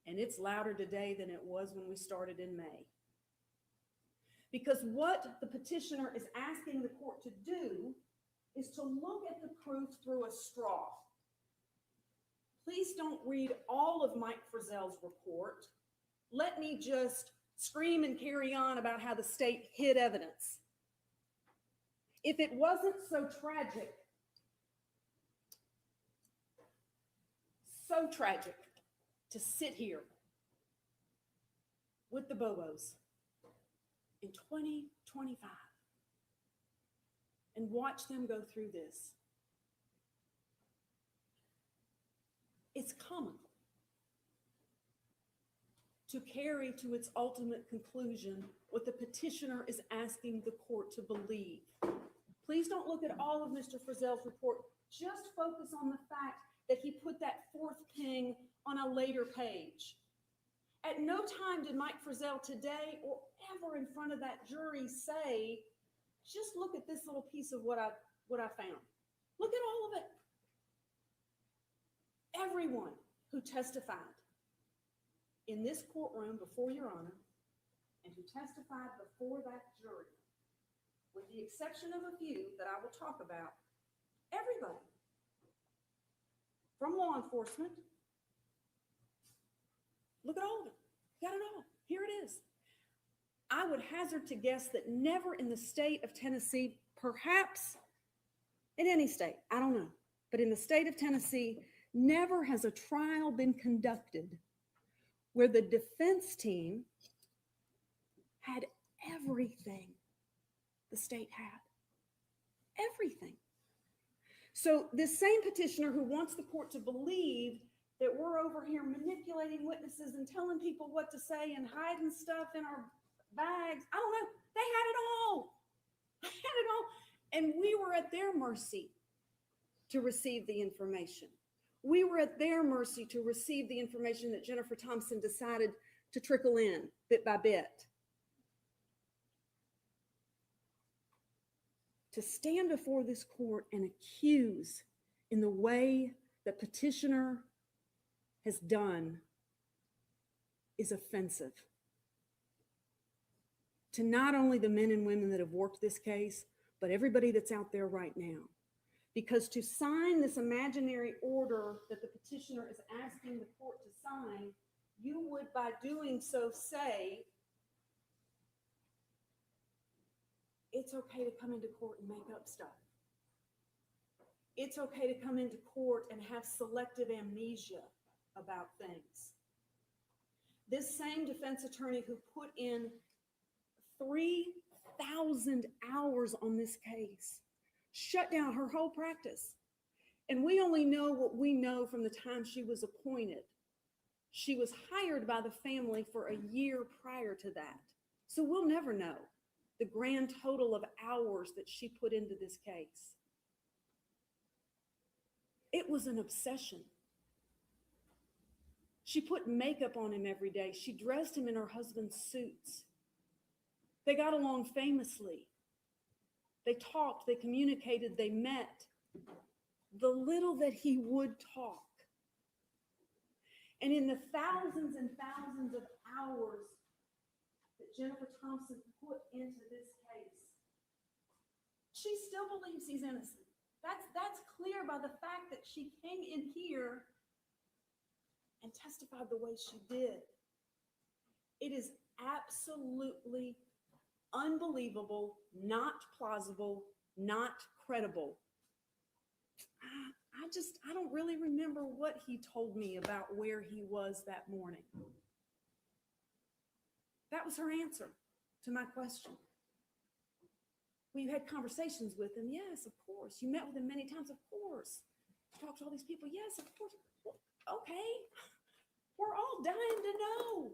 And it's louder today than it was when we started in May. Because what the petitioner is asking the court to do is to look at the proof through a straw. Please don't read all of Mike Frizzell's report. Let me just scream and carry on about how the state hid evidence. If it wasn't so tragic to sit here with the Bobos in 2025 and watch them go through this. It's comical to carry to its ultimate conclusion what the petitioner is asking the court to believe. Please don't look at all of Mr. Frizzell's report. Just focus on the fact that he put that fourth ping on a later page. At no time did Mike Frizzell today or ever in front of that jury say, just look at this little piece of what I found. Look at all of it. Everyone who testified in this courtroom before Your Honor and who testified before that jury, with the exception of a few that I will talk about, everybody from law enforcement, look at all of it. Got it all. Here it is. I would hazard to guess that never in the state of Tennessee, perhaps in any state, I don't know, but in the state of Tennessee, never has a trial been conducted where the defense team had everything the state had. Everything. So this same petitioner who wants the court to believe that we're over here manipulating witnesses and telling people what to say and hiding stuff in our bags, I don't know, they had it all. They had it all. And we were at their mercy to receive the information. We were at their mercy to receive the information that Jennifer Thompson decided to trickle in bit by bit. To stand before this court and accuse in the way that petitioner has done is offensive to not only the men and women that have worked this case, but everybody that's out there right now. Because to sign this imaginary order that the petitioner is asking the court to sign, you would by doing so say, it's okay to come into court and make up stuff. It's okay to come into court and have selective amnesia about things. This same defense attorney who put in 3,000 hours on this case shut down her whole practice. And we only know what we know from the time she was appointed. She was hired by the family for a year prior to that. So we'll never know the grand total of hours that she put into this case. It was an obsession. She put makeup on him every day. She dressed him in her husband's suits. They got along famously. They talked, they communicated, they met. The little that he would talk. And in the thousands and thousands of hours that Jennifer Thompson put into this case, she still believes he's innocent. That's clear by the fact that she came in here and testified the way she did. It is absolutely unbelievable, not plausible, not credible. I don't really remember what he told me about where he was that morning. That was her answer to my question. Well, you had conversations with him. Yes, of course. You met with him many times. Of course. You talked to all these people. Yes, of course. Well, okay. We're all dying to know.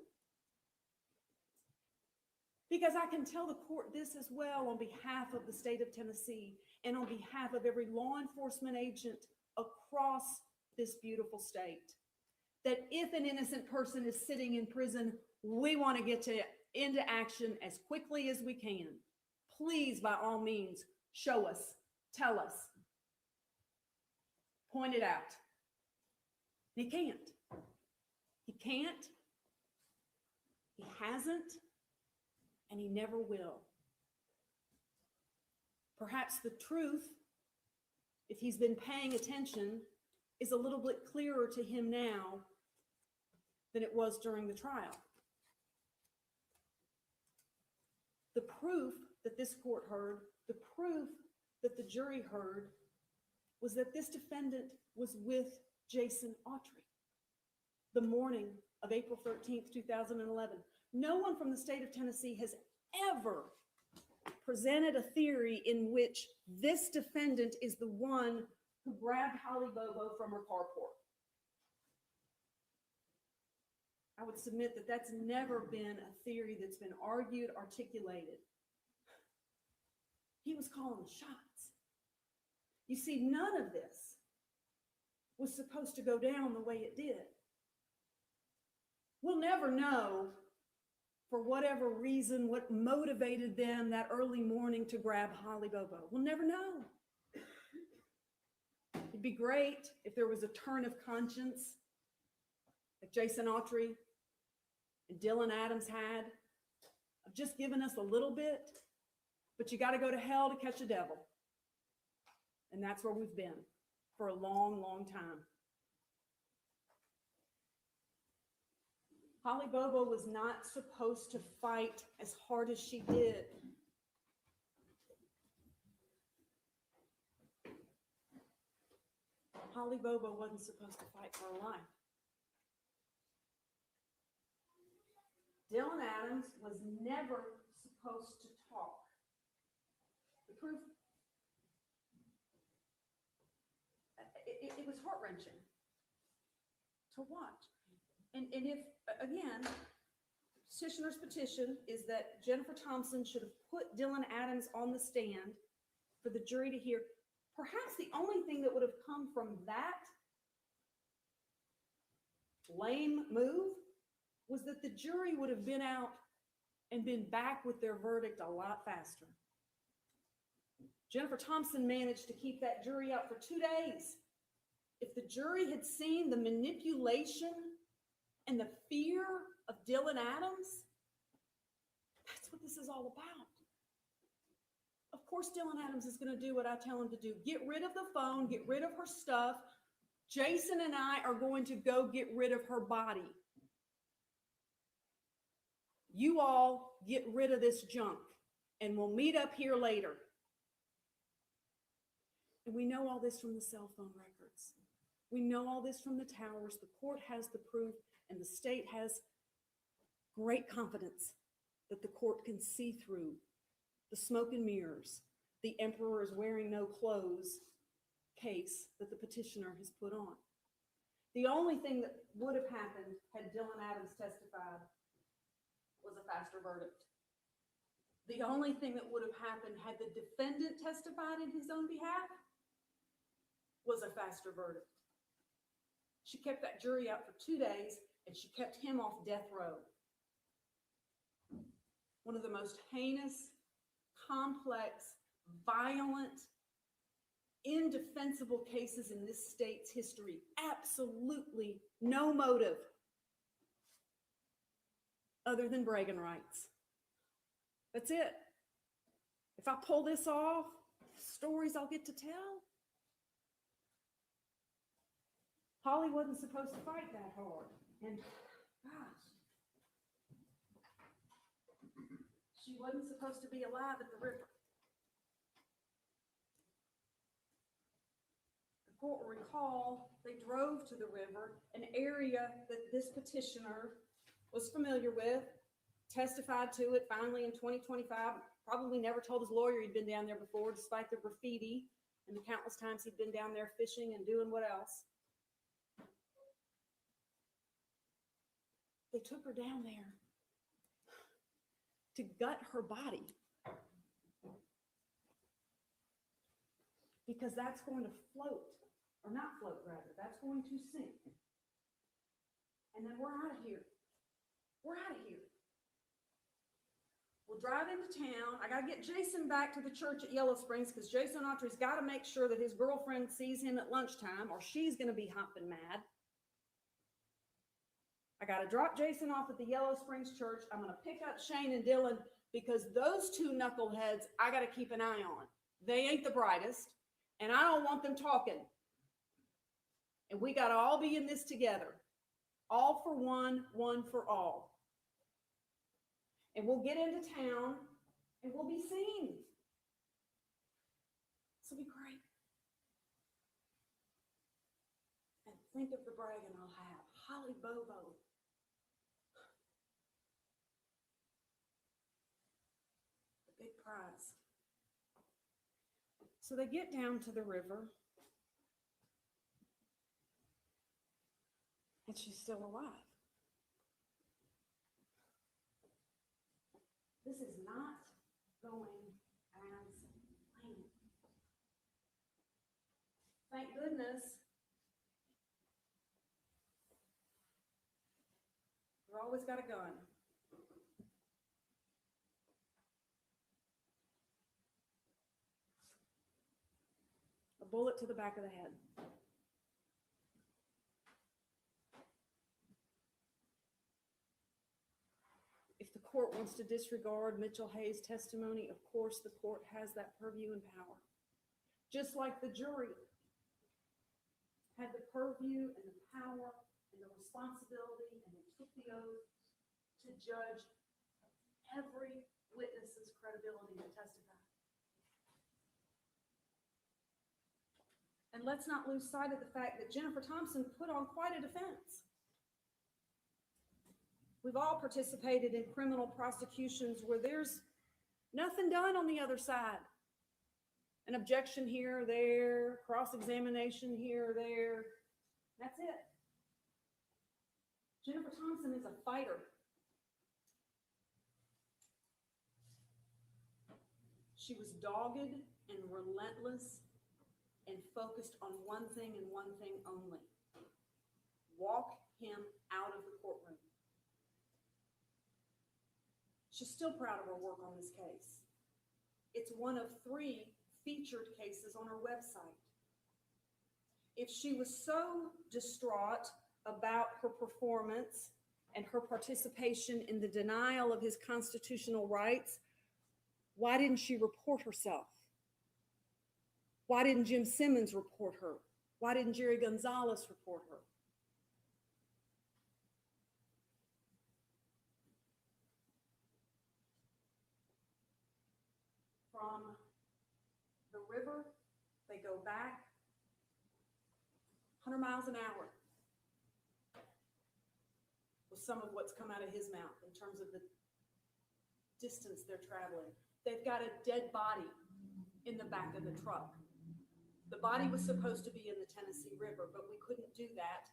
Because I can tell the court this as well on behalf of the state of Tennessee and on behalf of every law enforcement agent across this beautiful state, that if an innocent person is sitting in prison, we want to get into action as quickly as we can. Please, by all means, show us, tell us, point it out. He can't. He can't. He hasn't. And he never will. Perhaps the truth, if he's been paying attention, is a little bit clearer to him now than it was during the trial. The proof that this court heard, the proof that the jury heard, was that this defendant was with Jason Autry the morning of April 13th, 2011. No one from the state of Tennessee has ever presented a theory in which this defendant is the one who grabbed Holly Bobo from her carport. I would submit that that's never been a theory that's been argued, articulated. He was calling the shots. You see, none of this was supposed to go down the way it did. We'll never know, for whatever reason, what motivated them that early morning to grab Holly Bobo. We'll never know. It'd be great if there was a turn of conscience like Jason Autry and Dylan Adams had, of just giving us a little bit, but you got to go to hell to catch a devil. And that's where we've been for a long, long time. Holly Bobo was not supposed to fight as hard as she did. Holly Bobo wasn't supposed to fight for her life. Dylan Adams was never supposed to talk. The proof, it was heart-wrenching to watch. And if, again, petitioner's petition is that Jennifer Thompson should have put Dylan Adams on the stand for the jury to hear, perhaps the only thing that would have come from that lame move was that the jury would have been out and been back with their verdict a lot faster. Jennifer Thompson managed to keep that jury out for 2 days. If the jury had seen the manipulation and the fear of Dylan Adams, that's what this is all about. Of course, Dylan Adams is going to do what I tell him to do. Get rid of the phone, get rid of her stuff. Jason and I are going to go get rid of her body. You all get rid of this junk, and we'll meet up here later. And we know all this from the cell phone records. We know all this from the towers. The court has the proof, and the state has great confidence that the court can see through the smoke and mirrors, the emperor is wearing no clothes case that the petitioner has put on. The only thing that would have happened had Dylan Adams testified was a faster verdict. The only thing that would have happened had the defendant testified in his own behalf was a faster verdict. She kept that jury out for 2 days, and she kept him off death row. One of the most heinous, complex, violent, indefensible cases in this state's history. Absolutely no motive other than bragging rights. That's it. If I pull this off, stories I'll get to tell. Holly wasn't supposed to fight that hard. And gosh, She wasn't supposed to be alive at the river. The court will recall they drove to the river, an area that this petitioner was familiar with, testified to it finally in 2025, probably never told his lawyer he'd been down there before, despite the graffiti and the countless times he'd been down there fishing and doing what else. They took her down there to gut her body, because that's going to float, or not float rather, that's going to sink. And then we're out of here. We're out of here. We'll drive into town. I gotta get Jason back to the church at Yellow Springs, because Jason Autry's gotta make sure that his girlfriend sees him at lunchtime, or she's gonna be humping mad. I gotta drop Jason off at the Yellow Springs church. I'm gonna pick up Shane and Dylan, because those two knuckleheads I gotta keep an eye on. They ain't the brightest, and I don't want them talking. And we gotta all be in this together. All for one, one for all. And we'll get into town and we'll be seen. This will be great. And think of the bragging I'll have. Holly Bobo. The big prize. So they get down to the river. And she's still alive. This is not going as planned. Thank goodness. We've always got a gun. A bullet to the back of the head. If the court wants to disregard Mitchell Hayes' testimony, of course the court has that purview and power. Just like the jury had the purview and the power and the responsibility, and they took the oath to judge every witness's credibility to testify. And let's not lose sight of the fact that Jennifer Thompson put on quite a defense. We've all participated in criminal prosecutions where there's nothing done on the other side. An objection here or there, cross-examination here or there. That's it. Jennifer Thompson is a fighter. She was dogged and relentless and focused on one thing and one thing only. Walk him out of the courtroom. She's still proud of her work on this case. It's one of 3 featured cases on her website. If she was so distraught about her performance and her participation in the denial of his constitutional rights, why didn't she report herself? Why didn't Jim Simmons report her? Why didn't Jerry Gonzalez report her? From the river, they go back 100 miles an hour with some of what's come out of his mouth in terms of the distance they're traveling. They've got a dead body in the back of the truck. The body was supposed to be in the Tennessee River, but we couldn't do that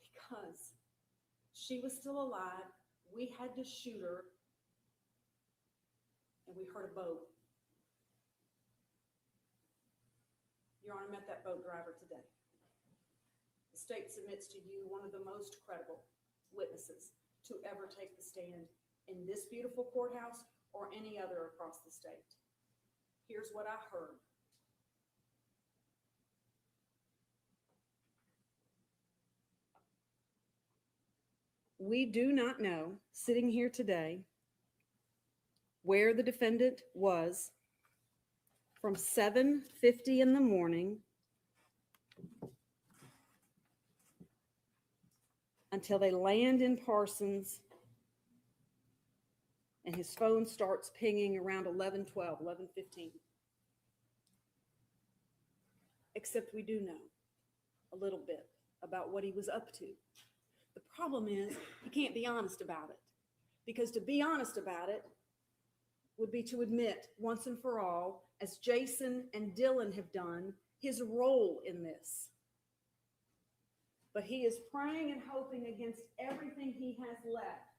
because she was still alive. We had to shoot her, and we heard a boat. Your Honor, met that boat driver today. The state submits to you one of the most credible witnesses to ever take the stand in this beautiful courthouse or any other across the state. Here's what I heard. We do not know, sitting here today, where the defendant was from 7:50 in the morning until they land in Parsons and his phone starts pinging around 11:12, 11:15. Except we do know a little bit about what he was up to. The problem is he can't be honest about it, because to be honest about it would be to admit once and for all, as Jason and Dylan have done, his role in this. But he is praying and hoping against everything he has left,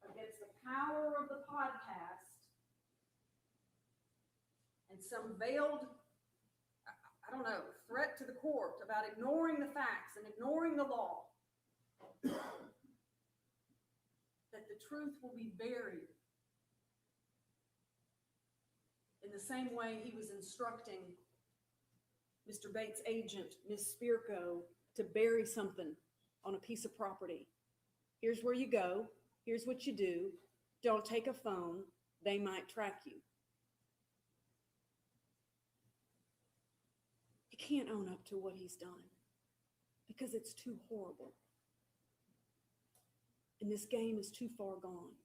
against the power of the podcast and some veiled, I don't know, threat to the court about ignoring the facts and ignoring the law, that the truth will be buried in the same way he was instructing Mr. Bates' agent, Ms. Spirko, to bury something on a piece of property. Here's where you go. Here's what you do. Don't take a phone. They might track you. He can't own up to what he's done because it's too horrible. And this game is too far gone.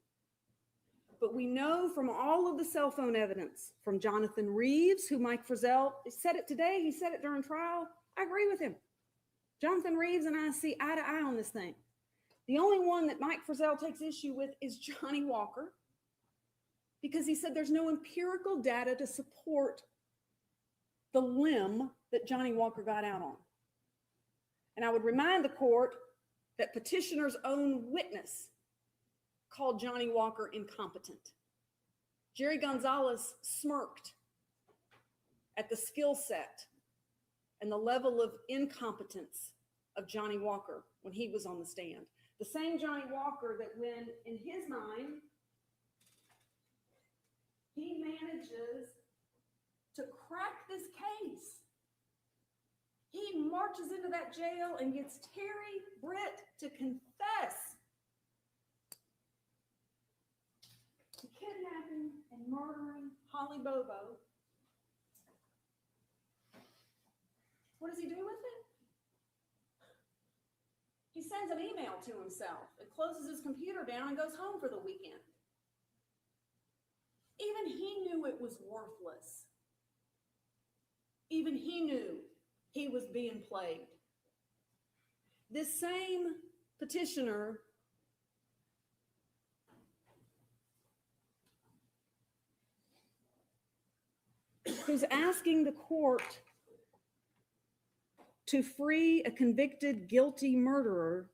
But we know from all of the cell phone evidence, from Jonathan Reeves, who Mike Frizzell said it today, he said it during trial. I agree with him. Jonathan Reeves and I see eye to eye on this thing. The only one that Mike Frizzell takes issue with is Johnny Walker, because he said there's no empirical data to support the limb that Johnny Walker got out on. And I would remind the court that petitioner's own witness called Johnny Walker incompetent. Jerry Gonzalez smirked at the skill set and the level of incompetence of Johnny Walker when he was on the stand. The same Johnny Walker that when, in his mind, he manages to crack this case, he marches into that jail and gets Terry Britt to confess to kidnapping and murdering Holly Bobo. What does he do with it? He sends an email to himself and closes his computer down and goes home for the weekend. Even he knew it was worthless. Even he knew he was being played. This same petitioner who's asking the court to free a convicted, guilty murderer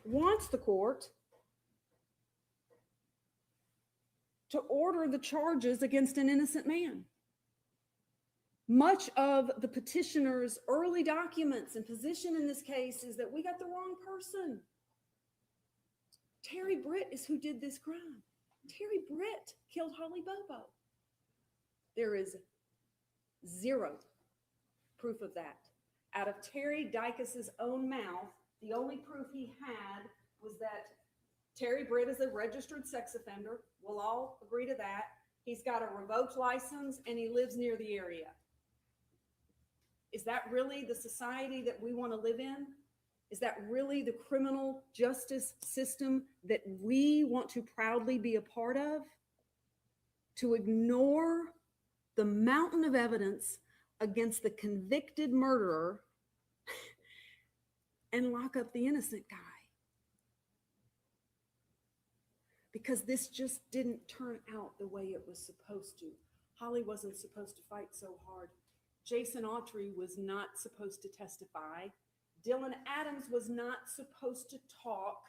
wants the court to order the charges against an innocent man. Much of the petitioner's early documents and position in this case is that we got the wrong person. Terry Britt is who did this crime. Terry Britt killed Holly Bobo. There is zero proof of that. Out of Terry Dykes' own mouth, the only proof he had was that Terry Britt is a registered sex offender. We'll all agree to that. He's got a revoked license and he lives near the area. Is that really the society that we want to live in? Is that really the criminal justice system that we want to proudly be a part of? To ignore the mountain of evidence against the convicted murderer and lock up the innocent guy. Because this just didn't turn out the way it was supposed to. Holly wasn't supposed to fight so hard. Jason Autry was not supposed to testify. Dylan Adams was not supposed to talk.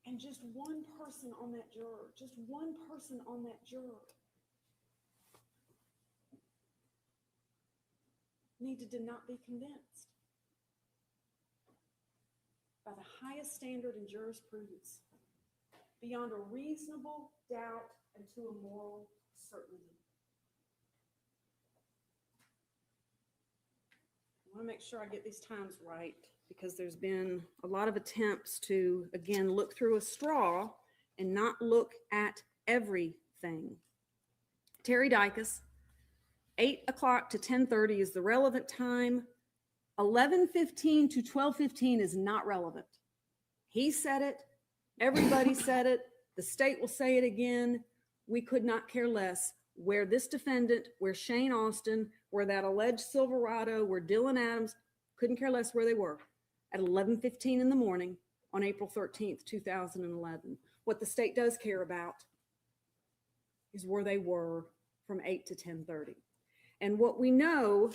And just one person on that juror, just one person on that juror needed to not be convinced by the highest standard in jurisprudence, beyond a reasonable doubt and to a moral certainty. I want to make sure I get these times right, because there's been a lot of attempts to, again, look through a straw and not look at everything. Terry Dykes, 8 o'clock to 10:30 is the relevant time 11:15 to 12:15 is not relevant. He said it. Everybody said it. The state will say it again. We could not care less where this defendant, where Shane Austin, where that alleged Silverado, where Dylan Adams, couldn't care less where they were at 11:15 in the morning on April 13th, 2011. What the state does care about is where they were from 8 to 10:30. And what we know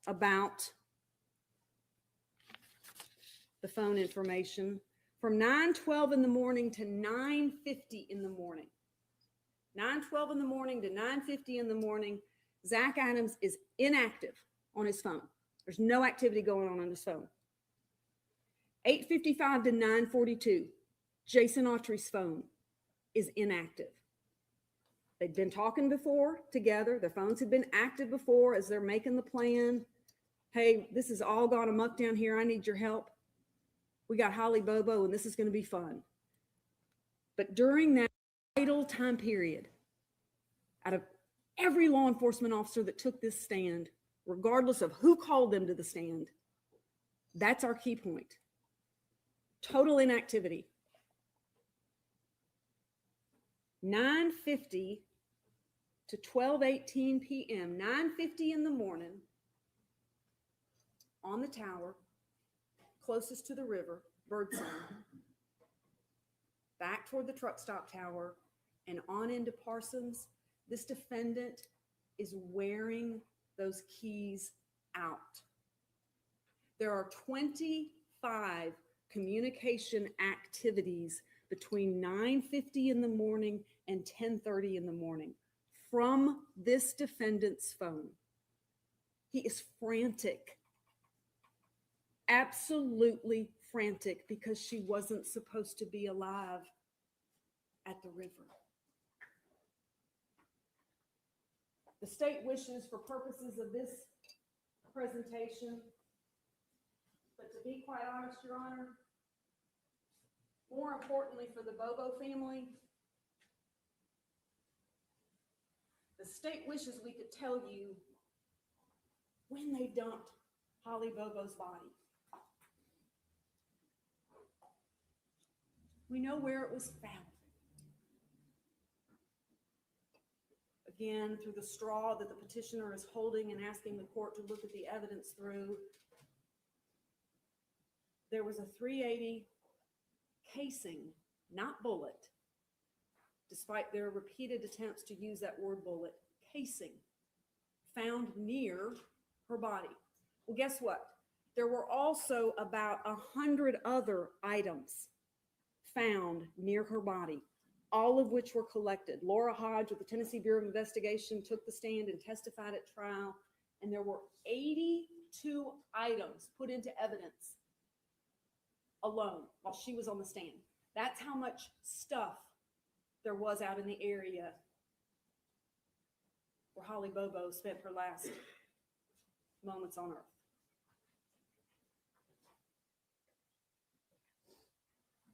about the phone information from 9:12 in the morning to 9:50 in the morning. 9:12 in the morning to 9:50 in the morning, Zach Adams is inactive on his phone. There's no activity going on his phone. 8:55 to 9:42, Jason Autry's phone is inactive. They'd been talking before together. Their phones had been active before as they're making the plan. Hey, this has all gone amok down here. I need your help. We got Holly Bobo and this is going to be fun. But during that vital time period, out of every law enforcement officer that took this stand, regardless of who called them to the stand, that's our key point. Total inactivity. 9:50 to 12:18 p.m., 9:50 in the morning, on the tower, closest to the river, Birdsong, back toward the truck stop tower and on into Parsons, this defendant is wearing those keys out. There are 25 communication activities between 9:50 in the morning and 10:30 in the morning from this defendant's phone. He is frantic, absolutely frantic, because she wasn't supposed to be alive at the river. The state wishes, for purposes of this presentation, but to be quite honest, Your Honor, more importantly for the Bobo family, the state wishes we could tell you when they dumped Holly Bobo's body. We know where it was found. Again, through the straw that the petitioner is holding and asking the court to look at the evidence through, there was a .380 casing, not bullet, despite their repeated attempts to use that word bullet, casing, found near her body. Well, guess what? There were also about 100 other items found near her body, all of which were collected. Laura Hodge with the Tennessee Bureau of Investigation took the stand and testified at trial, and there were 82 items put into evidence alone while she was on the stand. That's how much stuff there was out in the area where Holly Bobo spent her last moments on earth.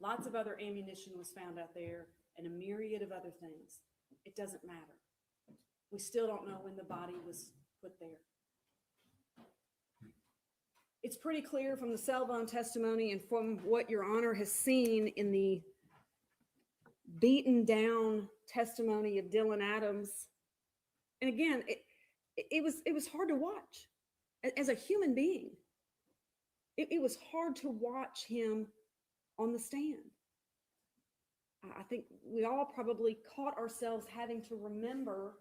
Lots of other ammunition was found out there and a myriad of other things. It doesn't matter. We still don't know when the body was put there. It's pretty clear from the cell phone testimony and from what Your Honor has seen in the beaten down testimony of Dylan Adams. And again, it was hard to watch as a human being. It was hard to watch him on the stand. I think we all probably caught ourselves having to remember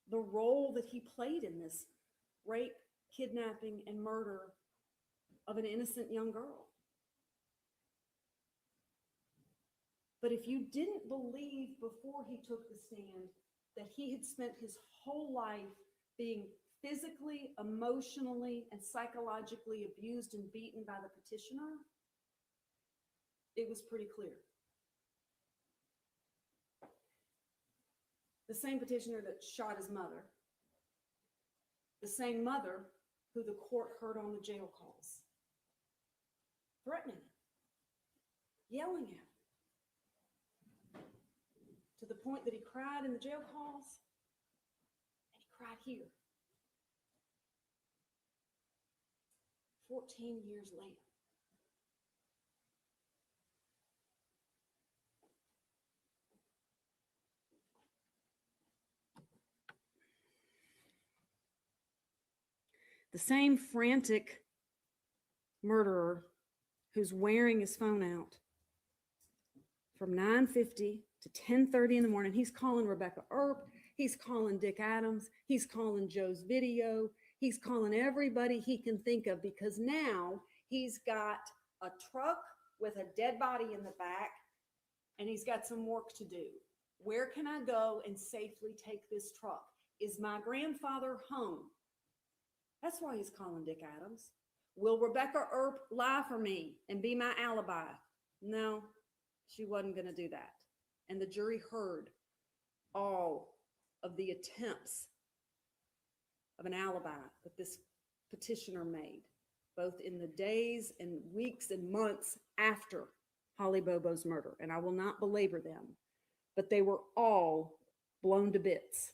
the role that he played in this rape, kidnapping, and murder of an innocent young girl. But if you didn't believe before he took the stand that he had spent his whole life being physically, emotionally, and psychologically abused and beaten by the petitioner, it was pretty clear. The same petitioner that shot his mother, the same mother who the court heard on the jail calls, threatening him, yelling at him, to the point that he cried in the jail calls and he cried here. 14 years later. The same frantic murderer who's wearing his phone out from 9:50 to 10:30 in the morning. He's calling Rebecca Earp. He's calling Dick Adams. He's calling Joe's Video. He's calling everybody he can think of, because now he's got a truck with a dead body in the back and he's got some work to do. Where can I go and safely take this truck? Is my grandfather home? That's why he's calling Dick Adams. Will Rebecca Earp lie for me and be my alibi? No, she wasn't going to do that. And the jury heard all of the attempts of an alibi that this petitioner made, both in the days and weeks and months after Holly Bobo's murder. And I will not belabor them, but they were all blown to bits.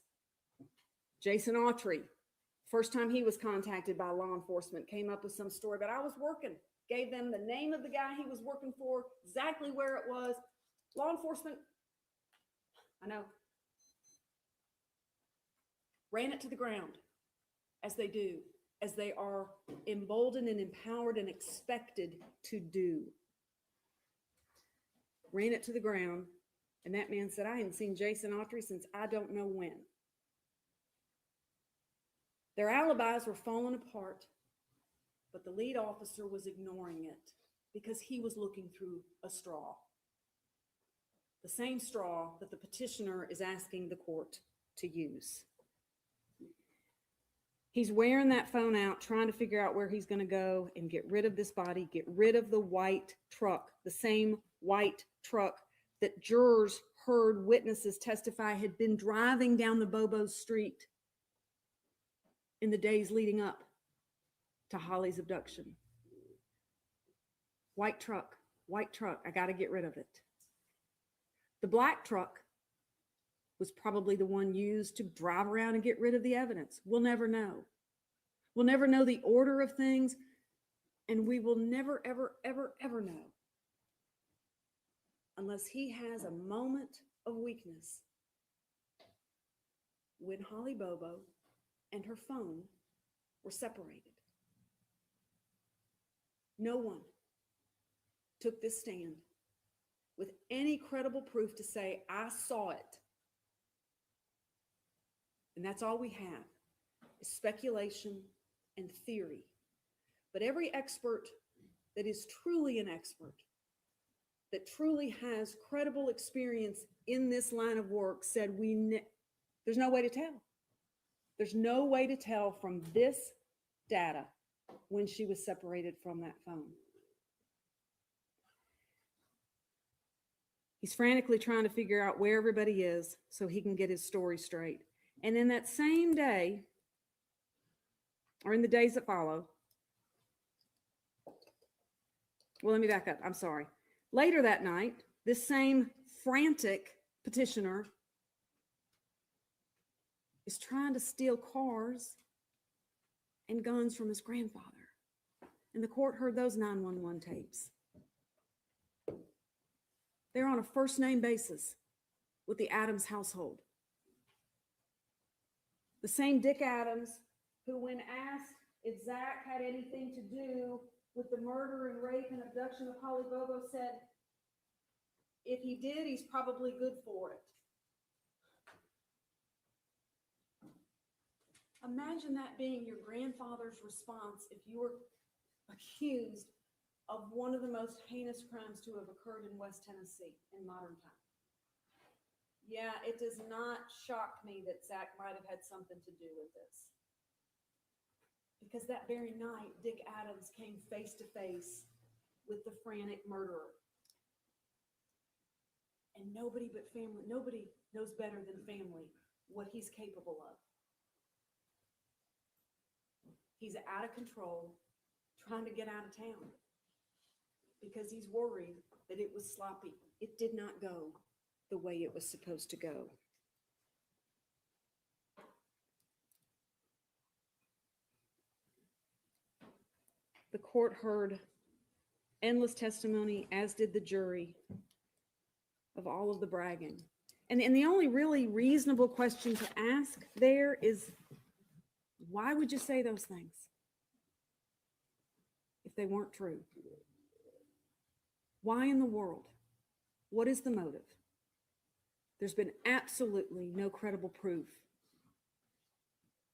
Jason Autry, first time he was contacted by law enforcement, came up with some story, but I was working, gave them the name of the guy he was working for, exactly where it was. Law enforcement, I know, ran it to the ground, as they do, as they are emboldened and empowered and expected to do. Ran it to the ground, and that man said, I hadn't seen Jason Autry since I don't know when. Their alibis were falling apart, but the lead officer was ignoring it because he was looking through a straw. The same straw that the petitioner is asking the court to use. He's wearing that phone out, trying to figure out where he's going to go and get rid of this body, get rid of the white truck, the same white truck that jurors heard witnesses testify had been driving down the Bobo's street in the days leading up to Holly's abduction. White truck, I got to get rid of it. The black truck was probably the one used to drive around and get rid of the evidence. We'll never know. We'll never know the order of things, and we will never, ever, ever, ever know unless he has a moment of weakness when Holly Bobo and her phone were separated. No one took this stand with any credible proof to say, I saw it. And that's all we have, is speculation and theory. But every expert that is truly an expert, that truly has credible experience in this line of work, said there's no way to tell. There's no way to tell from this data when she was separated from that phone. He's frantically trying to figure out where everybody is so he can get his story straight. And in that same day, or in the days that follow, well, let me back up. I'm sorry. Later that night, this same frantic petitioner is trying to steal cars and guns from his grandfather. And the court heard those 911 tapes. They're on a first name basis with the Adams household. The same Dick Adams who, when asked if Zach had anything to do with the murder and rape and abduction of Holly Bobo, said, if he did, he's probably good for it. Imagine that being your grandfather's response if you were accused of one of the most heinous crimes to have occurred in West Tennessee in modern time. Yeah, it does not shock me that Zach might have had something to do with this. Because that very night, Dick Adams came face to face with the frantic murderer. And nobody but family, nobody knows better than family what he's capable of. He's out of control, trying to get out of town because he's worried that it was sloppy. It did not go the way it was supposed to go. The court heard endless testimony, as did the jury, of all of the bragging. And the only really reasonable question to ask there is, why would you say those things if they weren't true? Why in the world? What is the motive? There's been absolutely no credible proof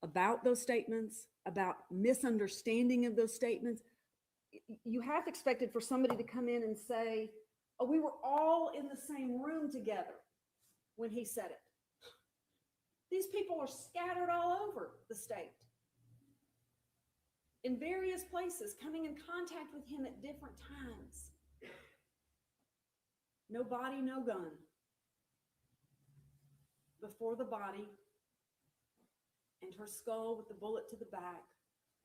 about those statements, about misunderstanding of those statements. You half expected for somebody to come in and say, oh, we were all in the same room together when he said it. These people are scattered all over the state, in various places, coming in contact with him at different times. No body, no gun. Before the body and her skull with the bullet to the back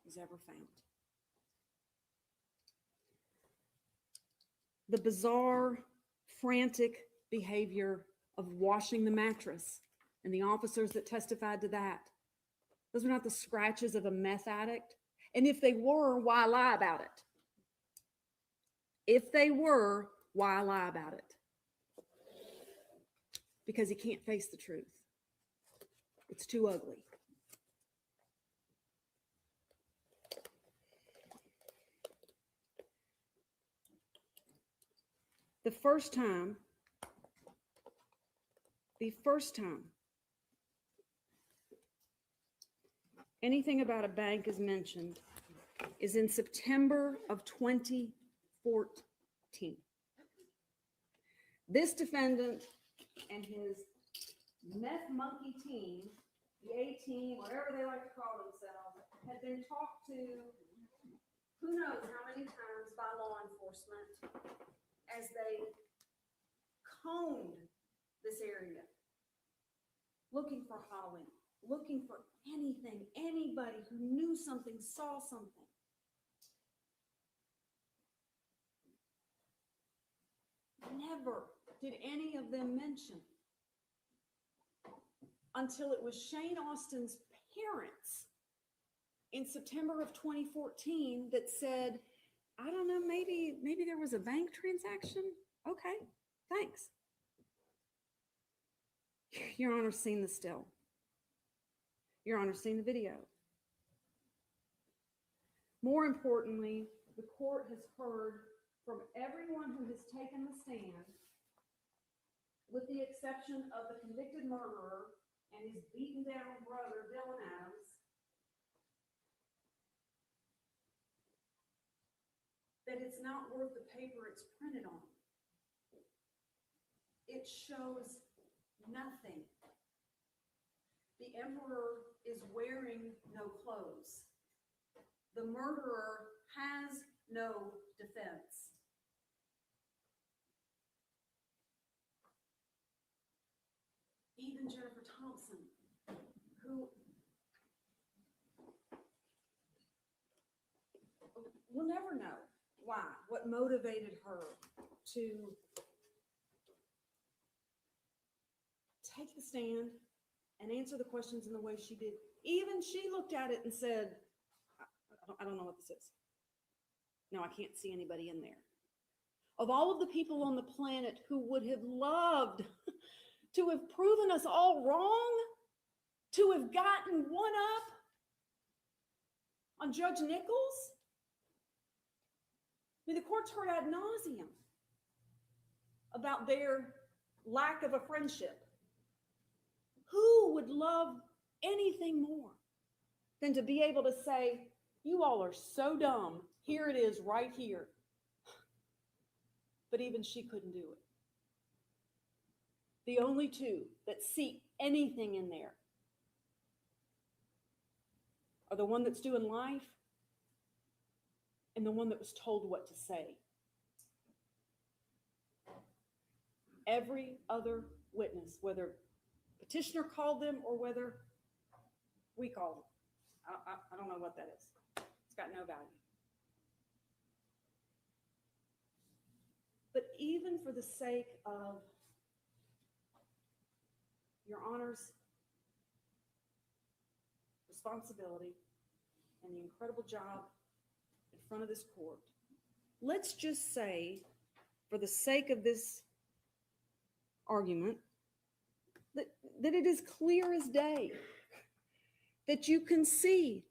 was ever found. The bizarre, frantic behavior of washing the mattress and the officers that testified to that, those were not the scratches of a meth addict. And if they were, why lie about it? If they were, why lie about it? Because he can't face the truth. It's too ugly. The first time anything about a bank is mentioned is in September of 2014. This defendant and his meth monkey team, the A team, whatever they like to call themselves, had been talked to who knows how many times by law enforcement as they combed this area, looking for Holly, looking for anything, anybody who knew something, saw something. Never did any of them mention, until it was Shane Austin's parents in September of 2014 that said, I don't know, maybe there was a bank transaction. Okay, thanks. Your Honor's seen the still. Your Honor's seen the video. More importantly, the court has heard from everyone who has taken the stand, with the exception of the convicted murderer and his beaten down brother, Dylan Adams, that it's not worth the paper it's printed on. It shows nothing. The emperor is wearing no clothes. The murderer has no defense. Even Jennifer Thompson, who we'll never know why, what motivated her to take the stand and answer the questions in the way she did. Even she looked at it and said, I don't know what this is. No, I can't see anybody in there. Of all of the people on the planet who would have loved to have proven us all wrong, to have gotten one up on Judge Nichols, I mean, the court's heard ad nauseum about their lack of a friendship. Who would love anything more than to be able to say, you all are so dumb, here it is right here. But even she couldn't do it. The only two that see anything in there are the one that's doing life and the one that was told what to say. Every other witness, whether petitioner called them or whether we called them, I don't know what that is. It's got no value. But even for the sake of Your Honor's responsibility and the incredible job in front of this court, let's just say, for the sake of this argument, that it is clear as day that you can see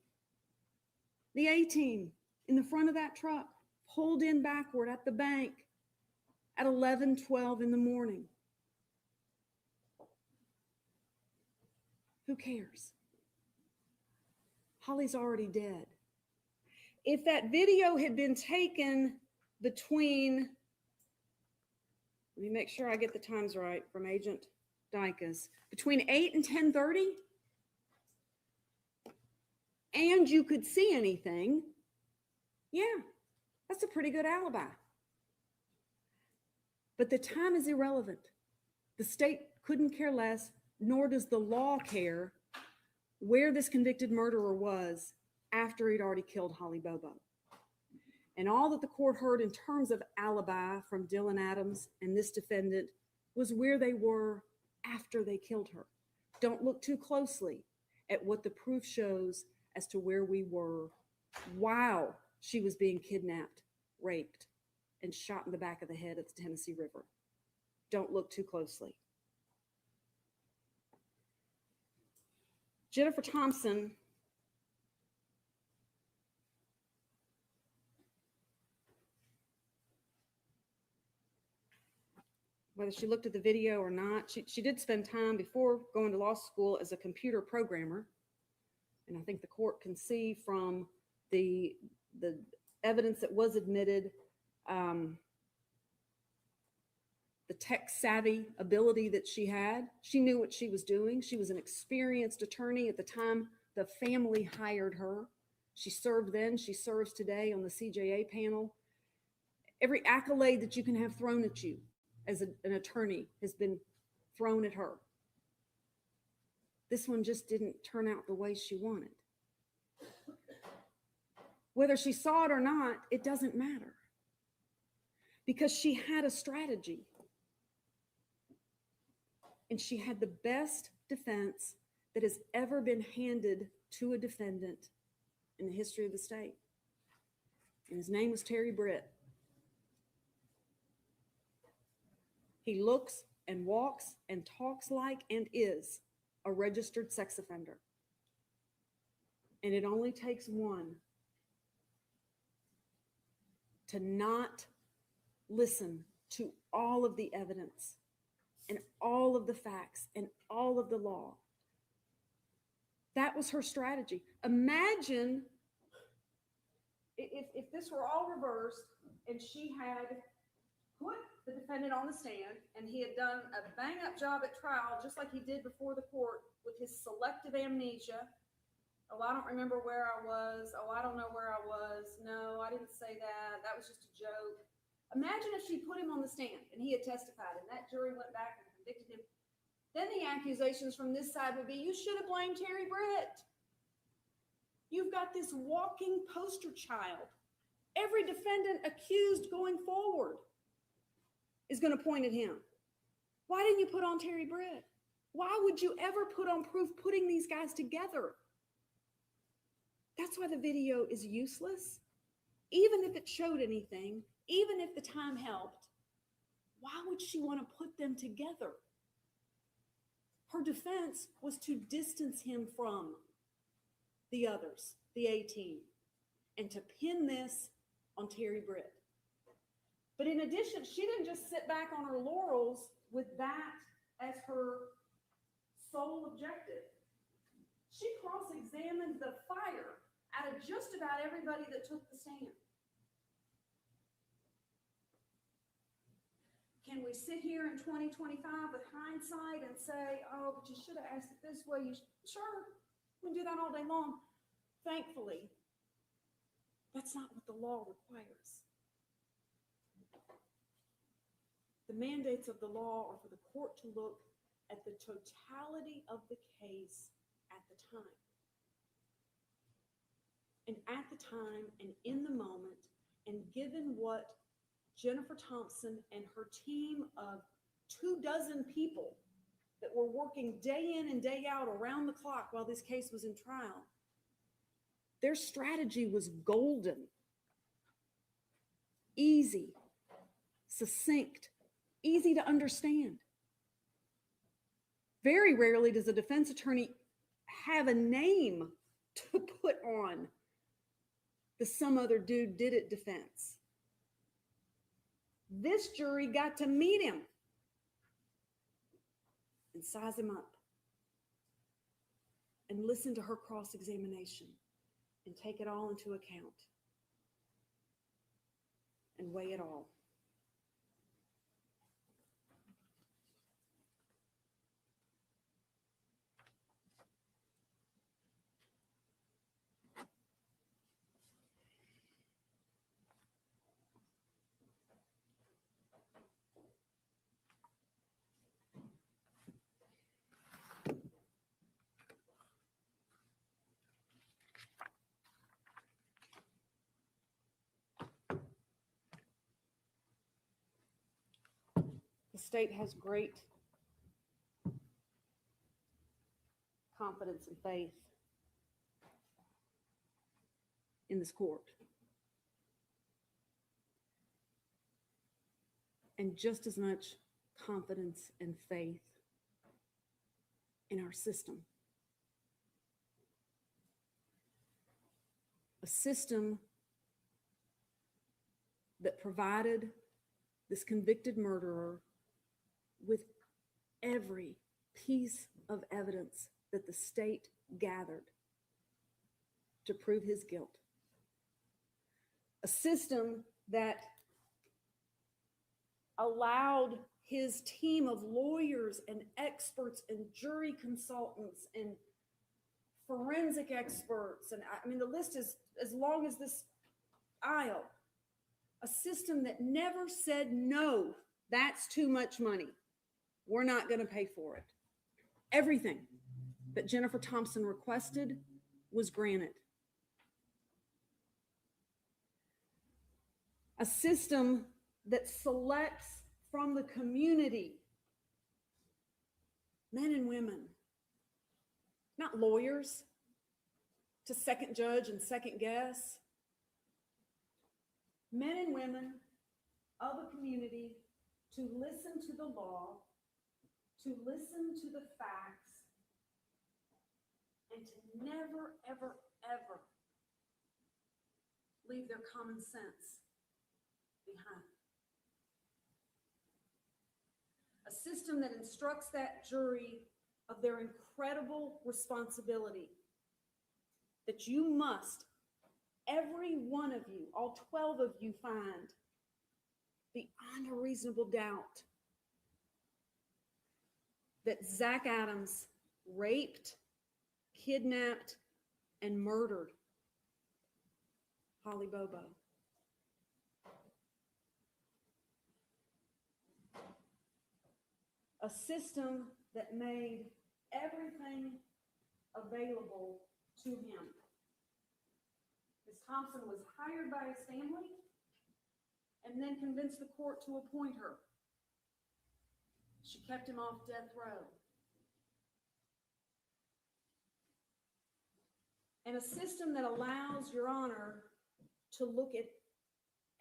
the A-team in the front of that truck pulled in backward at the bank at 11:12 in the morning. Who cares? Holly's already dead. If that video had been taken between, let me make sure I get the times right from Agent Dykus, between 8 and 10:30, and you could see anything, yeah, that's a pretty good alibi. But the time is irrelevant. The state couldn't care less, nor does the law care where this convicted murderer was after he'd already killed Holly Bobo. And all that the court heard in terms of alibi from Dylan Adams and this defendant was where they were after they killed her. Don't look too closely at what the proof shows as to where we were while she was being kidnapped, raped, and shot in the back of the head at the Tennessee River. Don't look too closely. Jennifer Thompson whether she looked at the video or not, she did spend time before going to law school as a computer programmer. And I think the court can see from the evidence that was admitted, the tech savvy ability that she had. She knew what she was doing. She was an experienced attorney at the time the family hired her. She served then, she serves today on the CJA panel. Every accolade that you can have thrown at you as an attorney has been thrown at her. This one just didn't turn out the way she wanted. Whether she saw it or not, it doesn't matter, because she had a strategy. And she had the best defense that has ever been handed to a defendant in the history of the state. And his name was Terry Britt. He looks and walks and talks like and is a registered sex offender. And it only takes one to not listen to all of the evidence and all of the facts and all of the law. That was her strategy. Imagine if this were all reversed and she had put the defendant on the stand and he had done a bang-up job at trial, just like he did before the court with his selective amnesia. Oh, I don't remember where I was. Oh, I don't know where I was. No, I didn't say that. That was just a joke. Imagine if she put him on the stand and he had testified and that jury went back and convicted him. Then the accusations from this side would be, you should have blamed Terry Britt. You've got this walking poster child. Every defendant accused going forward is going to point at him. Why didn't you put on Terry Britt? Why would you ever put on proof putting these guys together? That's why the video is useless. Even if it showed anything, even if the time helped, why would she want to put them together? Her defense was to distance him from the others, the A-team, and to pin this on Terry Britt. But in addition, she didn't just sit back on her laurels with that as her sole objective. She cross-examined the fire out of just about everybody that took the stand. Can we sit here in 2025 with hindsight and say, oh, but you should have asked it this way? Sure, we can do that all day long. Thankfully, that's not what the law requires. The mandates of the law are for the court to look at the totality of the case at the time. And at the time and in the moment, and given what Jennifer Thompson and her team of 24 people that were working day in and day out around the clock while this case was in trial, their strategy was golden. easy, succinct, easy to understand. Very rarely does a defense attorney have a name to put on the some other dude did it defense. This jury got to meet him and size him up and listen to her cross-examination and take it all into account and weigh it all. The state has great confidence and faith in this court. And just as much confidence and faith in our system. A system that provided this convicted murderer with every piece of evidence that the state gathered to prove his guilt. A system that allowed his team of lawyers and experts and jury consultants and forensic experts, and I mean, the list is as long as this aisle. A system that never said, no, that's too much money. We're not going to pay for it. Everything that Jennifer Thompson requested was granted. A system that selects from the community men and women, not lawyers to second judge and second guess. Men and women of a community to listen to the law, to listen to the facts, and to never, ever, ever leave their common sense behind. A system that instructs that jury of their incredible responsibility that you must, every one of you, all 12 of you, find beyond a reasonable doubt that Zach Adams raped, kidnapped, and murdered Holly Bobo. A system that made everything available to him. Ms. Thompson was hired by his family and then convinced the court to appoint her. She kept him off death row. And a system that allows Your Honor to look at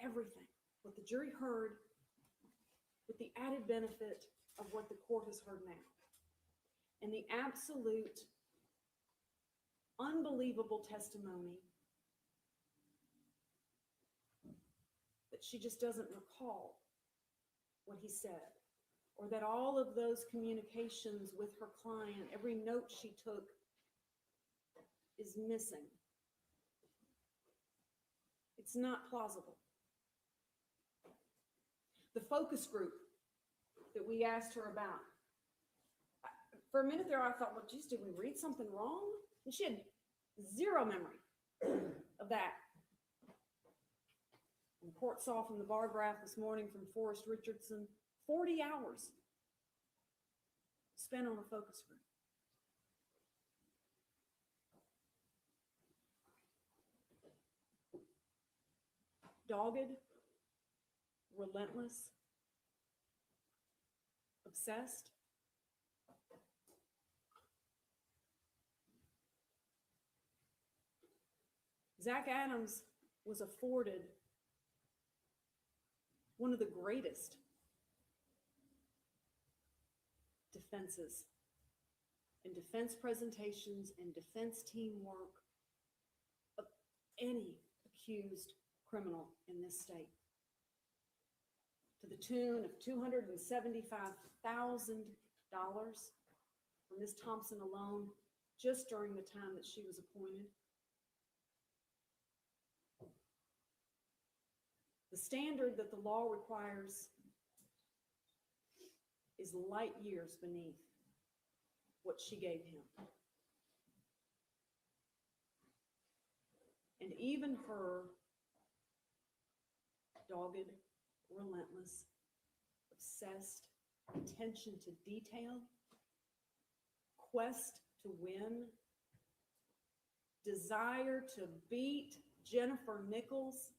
everything, what the jury heard, with the added benefit of what the court has heard now. And the absolute unbelievable testimony that she just doesn't recall what he said, or that all of those communications with her client, every note she took, is missing. It's not plausible. The focus group that we asked her about, for a minute there I thought, well, geez, did we read something wrong? And she had zero memory of that. And the court saw from the bar graph this morning from Forrest Richardson, 40 hours spent on a focus group. Dogged, relentless, obsessed. Zach Adams was afforded one of the greatest defenses and defense presentations and defense teamwork of any accused criminal in this state, to the tune of $275,000 for Ms. Thompson alone, just during the time that she was appointed. The standard that the law requires is light years beneath what she gave him. And even her dogged, relentless, obsessed attention to detail, quest to win, desire to beat Jennifer Nichols,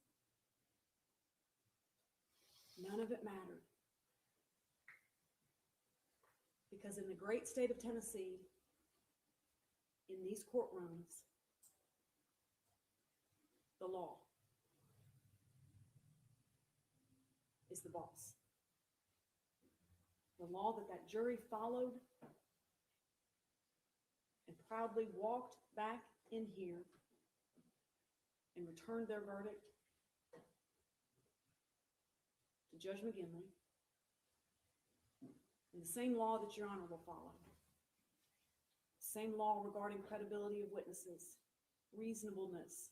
none of it mattered. Because in the great state of Tennessee, in these courtrooms, the law is the boss. The law that jury followed and proudly walked back in here and returned their verdict to Judge McGinley, and the same law that Your Honor will follow. Same law regarding credibility of witnesses, reasonableness,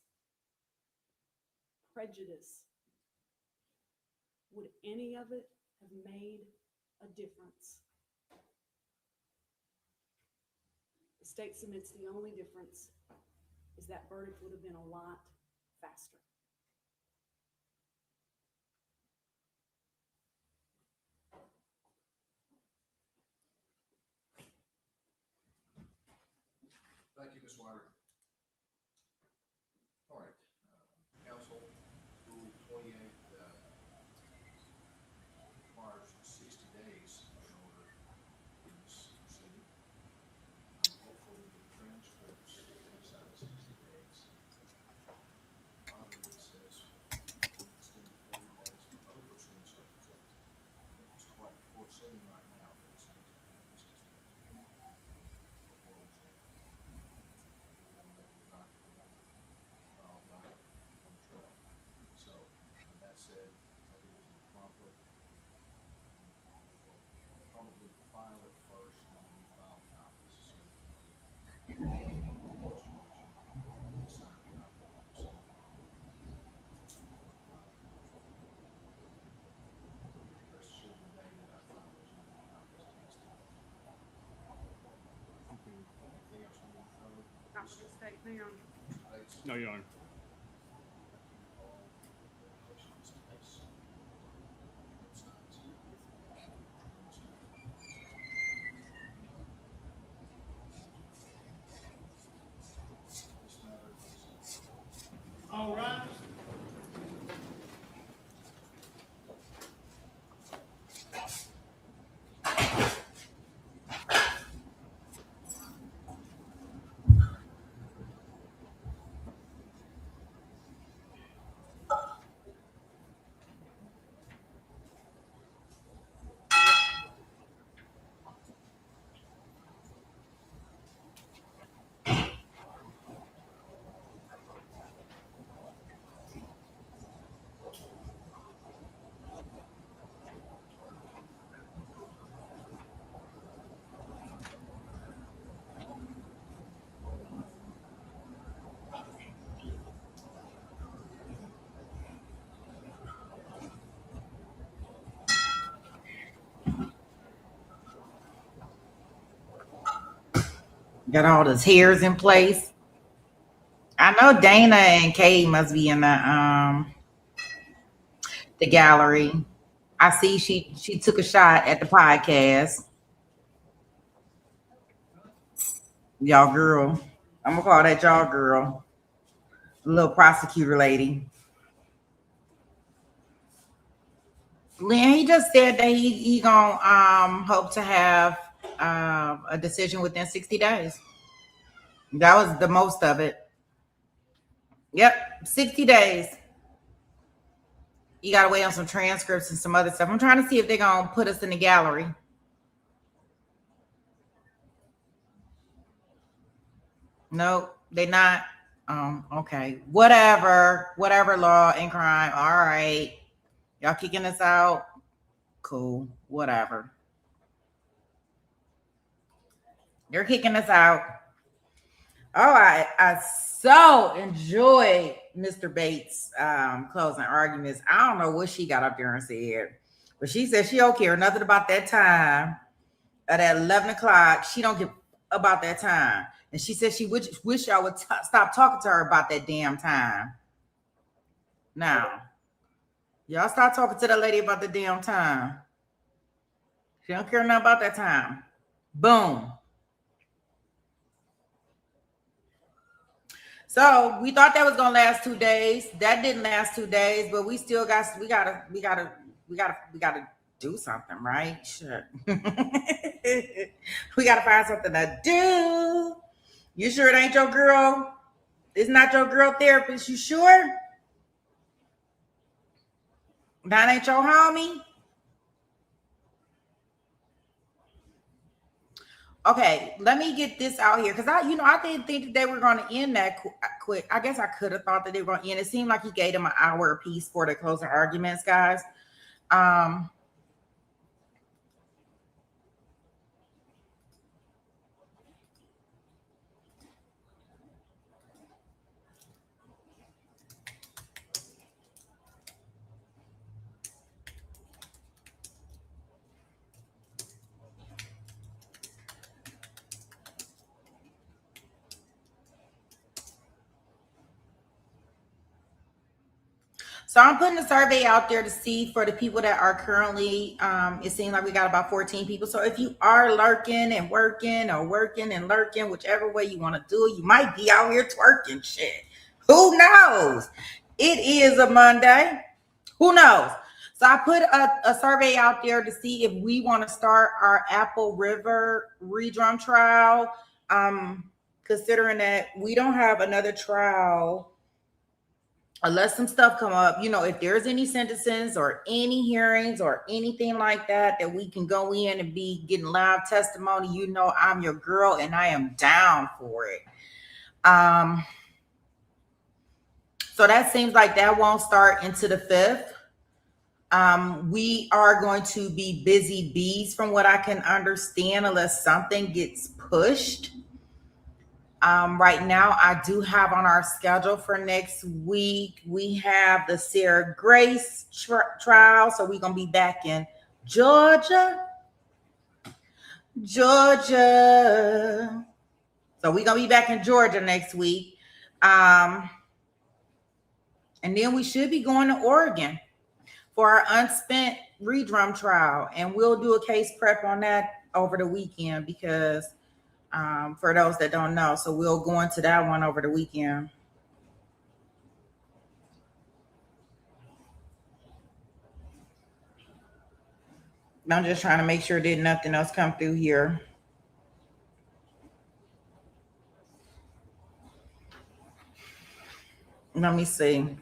prejudice. Would any of it have made a difference? The state submits the only difference is that verdict would have been a lot faster. Thank you, Ms. Wyder. All right, counsel, Rule 28 requires 60 days in order in this proceeding. I'm hopeful that the transcripts inside of 60 days. It says extended 40 days for other proceeding circumstances. It's quite court sitting right now. For it's So, that said, it was a conflict. Probably file it first and then file copies. No, Your Honor. All right. Got all those hairs in place. I know Dana and Kay must be in the gallery. I see she took a shot at the podcast. Y'all girl. I'm gonna call that y'all girl. Little prosecutor lady. Lynn, he just said that he gonna hope to have a decision within 60 days. That was the most of it. Yep, 60 days. You gotta wait on some transcripts and some other stuff. I'm trying to see if they're gonna put us in the gallery. Nope, they not. Okay. Whatever, law and crime. All right. Y'all kicking us out. Cool. Whatever. You're kicking us out. Oh, I so enjoyed Mr. Bates' closing arguments. I don't know what she got up there and said, but she said she don't care nothing about that time at 11 o'clock. She don't give about that wish. And she said she wish y'all would stop talking to her about that damn time. Now, y'all stop talking to that lady about the damn time. She don't care nothing about that time. Boom. So we thought that was gonna last 2 days. That didn't last 2 days, but we still got we gotta do something, right? Shit. We gotta find something to do. You sure it ain't your girl? It's not your girl therapist, you sure? That ain't your homie? Okay, let me get this out here because I didn't think that they were going to end that quick. I guess I could have thought that they were going to end. It seemed like he gave them an hour apiece for the closing arguments, guys. So I'm putting a survey out there to see for the people that are currently, it seems like we got about 14 people. So if you are lurking and working or working and lurking, whichever way you want to do it, you might be out here twerking shit. Who knows? It is a Monday. Who knows? So I put a survey out there to see if we want to start our Apple River redrum trial. Considering that we don't have another trial unless some stuff come up, if there's any sentences or any hearings or anything like that we can go in and be getting live testimony, I'm your girl and I am down for it. So that seems like that won't start into the 5th. We are going to be busy bees from what I can understand unless something gets pushed. Right now, I do have on our schedule for next week, we have the Sarah Grace trial. So we're going to be back in Georgia. So we're going to be back in Georgia next week. And then we should be going to Oregon for our unspent redrum trial. And we'll do a case prep on that over the weekend because for those that don't know. So we'll go into that one over the weekend. I'm just trying to make sure that nothing else come through here. Let me see.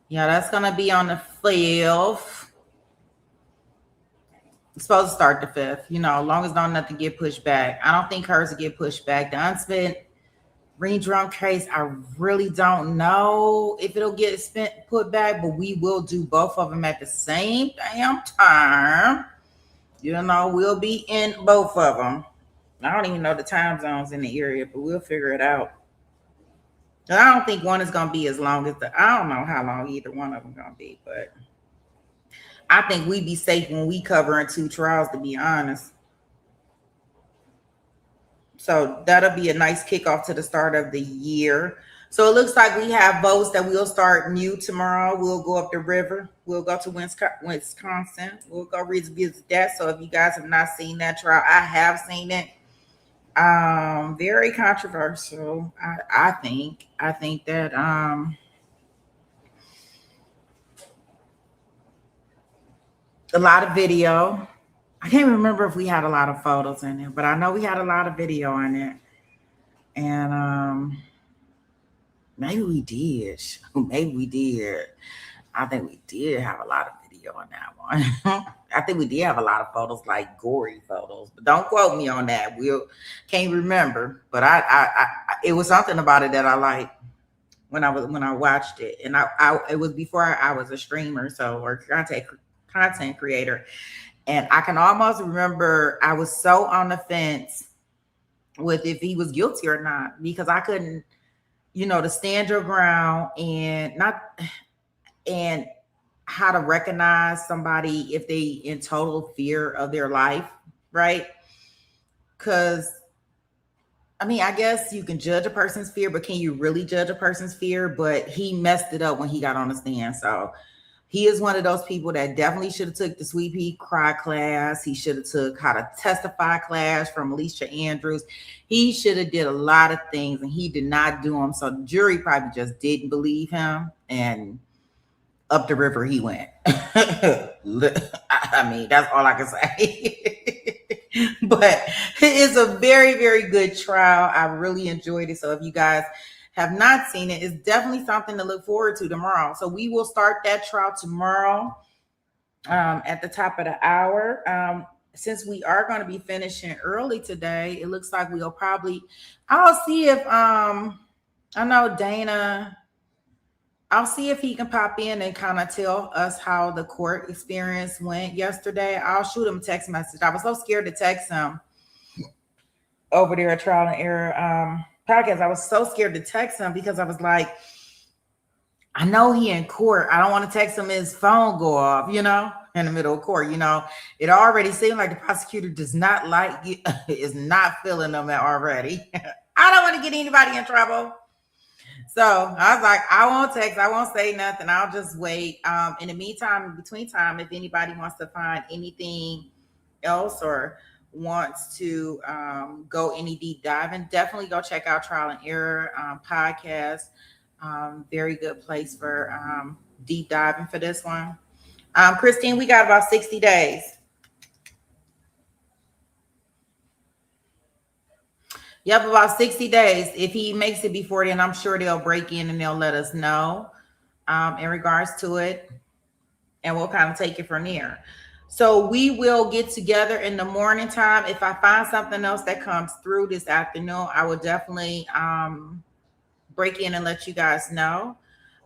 Yeah, that's going to be on the 5th. It's supposed to start the 5th, as long as nothing get pushed back. I don't think hers will get pushed back. The unspent redrum case, I really don't know if it'll get put back, but we will do both of them at the same damn time. We'll be in both of them. I don't even know the time zones in the area, but we'll figure it out. And I don't think one is going to be as long as I don't know how long either one of them going to be, but I think we'd be safe when we covering 2 trials, to be honest. So that'll be a nice kickoff to the start of the year. So it looks like we have votes that we'll start new tomorrow. We'll go up the river. We'll go to Wisconsin. We'll go revisit that. So if you guys have not seen that trial, I have seen it. Very controversial. I think that a lot of video. I can't remember if we had a lot of photos in it, but I know we had a lot of video on it. And maybe we did. Maybe we did. I think we did have a lot of video on that one. I think we did have a lot of photos, like gory photos, but don't quote me on that. Can't remember, but I it was something about it that I liked when I watched it, and it was before I was a streamer, or content creator, and I can almost remember I was so on the fence with if he was guilty or not, because I couldn't, to stand your ground and how to recognize somebody if they in total fear of their life, right? Because I guess you can judge a person's fear, but can you really judge a person's fear? But he messed it up when he got on the stand. So he is one of those people that definitely should have took the Sweet Pea Cry class. He should have took how to testify class from Alicia Andrews. He should have did a lot of things, and he did not do them. So the jury probably just didn't believe him, and up the river he went. That's all I can say. But it's a very, very good trial. I really enjoyed it. So if you guys have not seen it, it's definitely something to look forward to tomorrow. So we will start that trial tomorrow at the top of the hour. Since we are going to be finishing early today, it looks like I'll see if I know Dana. I'll see if he can pop in and kind of tell us how the court experience went yesterday. I'll shoot him a text message. I was so scared to text him over there at Trial and Error podcast. I was so scared to text him because I was like, I know he in court. I don't want to text him his phone go off, in the middle of court. It already seemed like the prosecutor does not is not feeling them already. I don't want to get anybody in trouble. So I was like, I won't text, I won't say nothing. I'll just wait. In the meantime, in between time, if anybody wants to find anything else or wants to go any deep diving, definitely go check out Trial and Error podcast. Very good place for deep diving for this one. Christine, we got about 60 days. Yep, about 60 days. If he makes it before then, I'm sure they'll break in and they'll let us know in regards to it. And we'll kind of take it from there. So we will get together in the morning time. If I find something else that comes through this afternoon, I will definitely break in and let you guys know.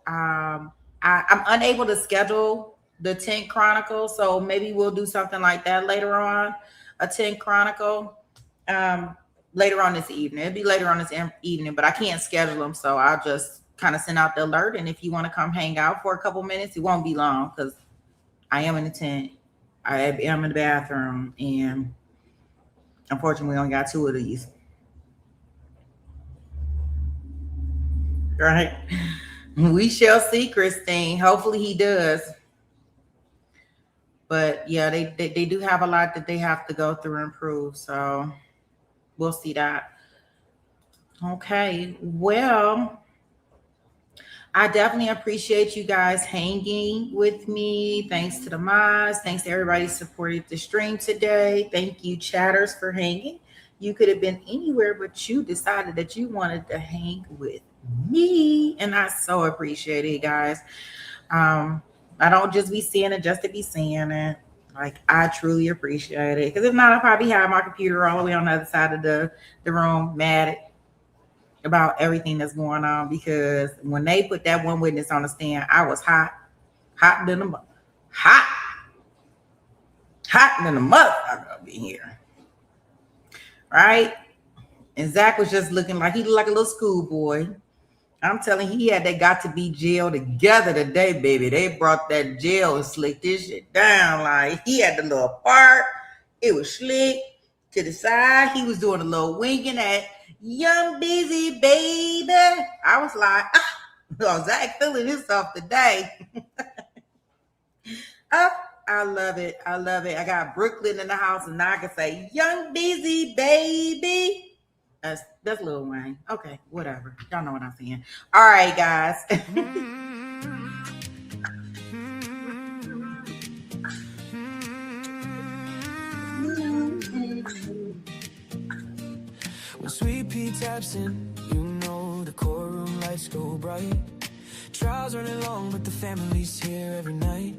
I'm unable to schedule the 10 Chronicle, so maybe we'll do something like that later on, a 10 Chronicle. Later on this evening. It'll be later on this evening, but I can't schedule them. So I'll just kind of send out the alert. And if you want to come hang out for a couple minutes, it won't be long because I am in the tent. I am in the bathroom. And unfortunately, we only got 2 of these. Right? We shall see, Christine. Hopefully he does. But yeah, they do have a lot that they have to go through and prove. So we'll see that. Okay, well, I definitely appreciate you guys hanging with me. Thanks to the mods. Thanks to everybody who supported the stream today. Thank you, chatters, for hanging. You could have been anywhere, but you decided that you wanted to hang with me. And I so appreciate it, guys. I don't just be saying it just to be saying it. Like, I truly appreciate it. Because if not, I'll probably have my computer all the way on the other side of the room, mad about everything that's going on, because when they put that one witness on the stand, I was hot than a motherfucker up in here, right? And Zach was just looking like he looked like a little schoolboy. I'm telling you, he had that got to be jail together today, baby. They brought that jail and slicked this shit down. Like, he had the little part, it was slick to the side. He was doing a little winking at young busy baby. I was like, oh, Zach feeling himself today. Oh, I love it. I love it. I got Brooklyn in the house, and now I can say young busy baby. That's Lil Wayne. Okay, whatever. Y'all know what I'm saying. All right, guys. When Sweet Pea taps in, you know the courtroom lights go bright. Trials running long, but the family's here every night.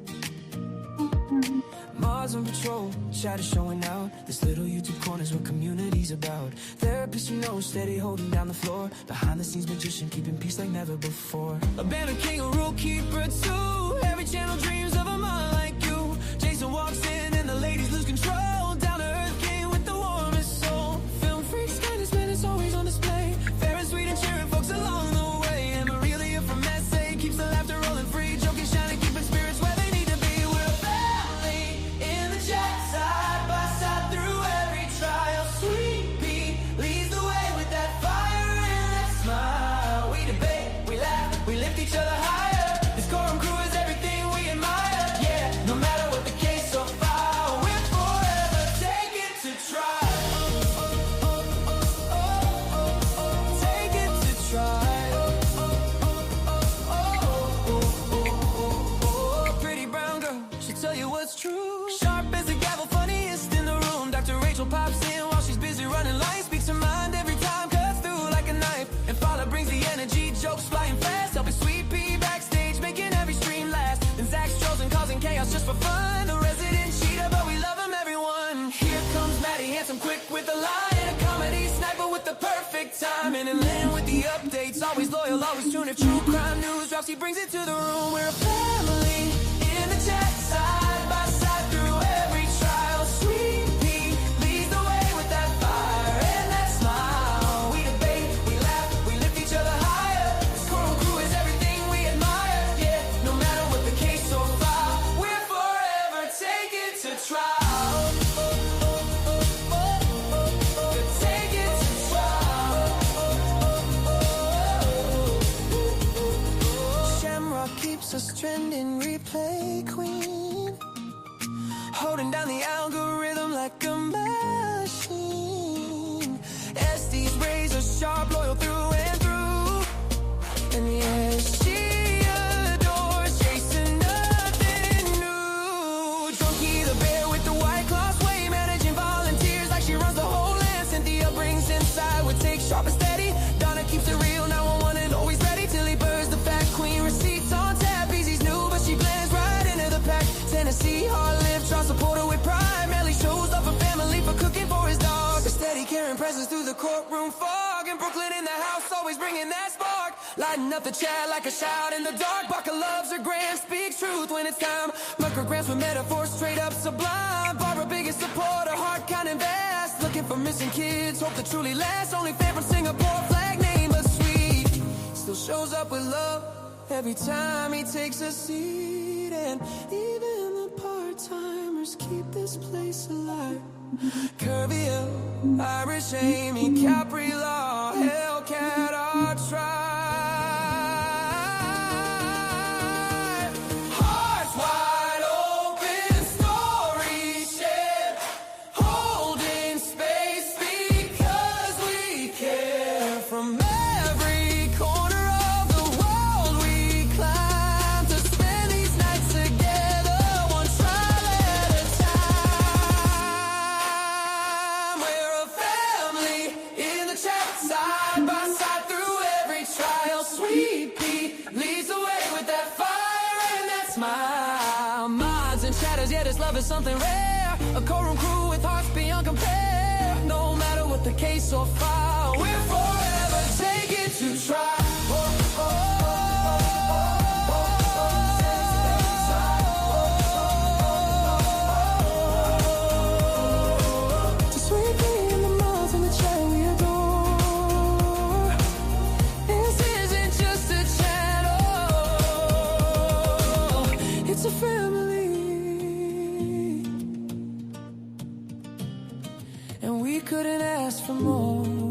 Mars on patrol, shadows showing out. This little YouTube corner's what community's about. Therapist you know, steady holding down the floor. Behind the scenes magician, keeping peace like never before. A bandit king, a rule keeper too. Every channel dreams of a mind like you. Jason walks in and the ladies lose control. Down to earth king with the warmest soul. Film freaks, kindness, man, it's always on display. Fair and sweet and cheering folks along the way. And Aurelia from SA keeps the laughter rolling free. Joking, shining, keeping spirits where they need to be. We're a family in the chat, side by side through every trial. Sweet Pea leads the way with that fire and that smile. We debate, we laugh, we lift each other higher. This courtroom crew is everything we admire. Yeah, no matter what the case or file, we're forever taken to trial. Take it to trial. Pretty brown girl, she'll tell you what's true. Sharp as a gavel, funniest in the room. Dr. Rachel pops in while she's busy running lines. Speaks her mind every time, cuts through like a knife. And Fowler brings the energy, jokes flying fast. Helping Sweet Pea backstage, making every stream last. And Zach's chosen, causing chaos just for fun. A resident cheater, but we love him, everyone. Here comes Maddie, handsome, quick with a line. A comedy sniper with the perfect timing. And Lynn with the updates, always loyal, always tuned. If true crime news drops, he brings it to the room. We're a family in the chat, side by side through every trial. Sweet Pea leads the way with that fire and that smile. We debate, we laugh, we lift each other higher. This courtroom crew is everything we admire. Yeah, no matter what the case or file, we're forever taken to trial. Take it to trial. Shamrock keeps us trending, replay queen. Holding down the algorithm like a machine. SD's razor sharp, loyal through and through. And yeah, she adores chasing nothing new. Drunky the bear with the white claws, way managing volunteers like she runs the whole land. Cynthia brings inside with take sharp and steady. Donna keeps it real, 911 and always ready till he burns the fat queen. Receipts on tap, Easy's new, but she blends right into the pack. Tennessee, hard live, try support her with pride. Melly shows up a family for cooking for his dog. A steady carrying presence through the courtroom fog. And Brooklyn in the house, always bringing that spark. Lighting up the chat like a shout in the dark. Barker loves her grand, speaks truth when it's time. Micrograms with metaphors straight up sublime. Barbara biggest supporter, heart kind of vast. Looking for missing kids, hope that truly lasts. Only fan from Singapore, flag name but sweet. Still shows up with love every time he takes a seat. And even the part-timers keep this place alive. Curviel, Irish Amy, Capri Law, Hellcat, our tribe. Hearts wide open, stories shared, holding space because we care. From every corner of the world we climb to spend these nights together, one trial at a time. We're a family in the chat, side by side through every trial. Sweet Pea leads the way with that fire and that smile. Minds and shadows, yeah, this love is something rare. A courtroom crew with hearts beyond compare. No matter what the case or file, we're forever taken to trial. To Sweet Pea in the mouth and the chat we adore. This isn't just a channel, it's a family. And we couldn't ask for more.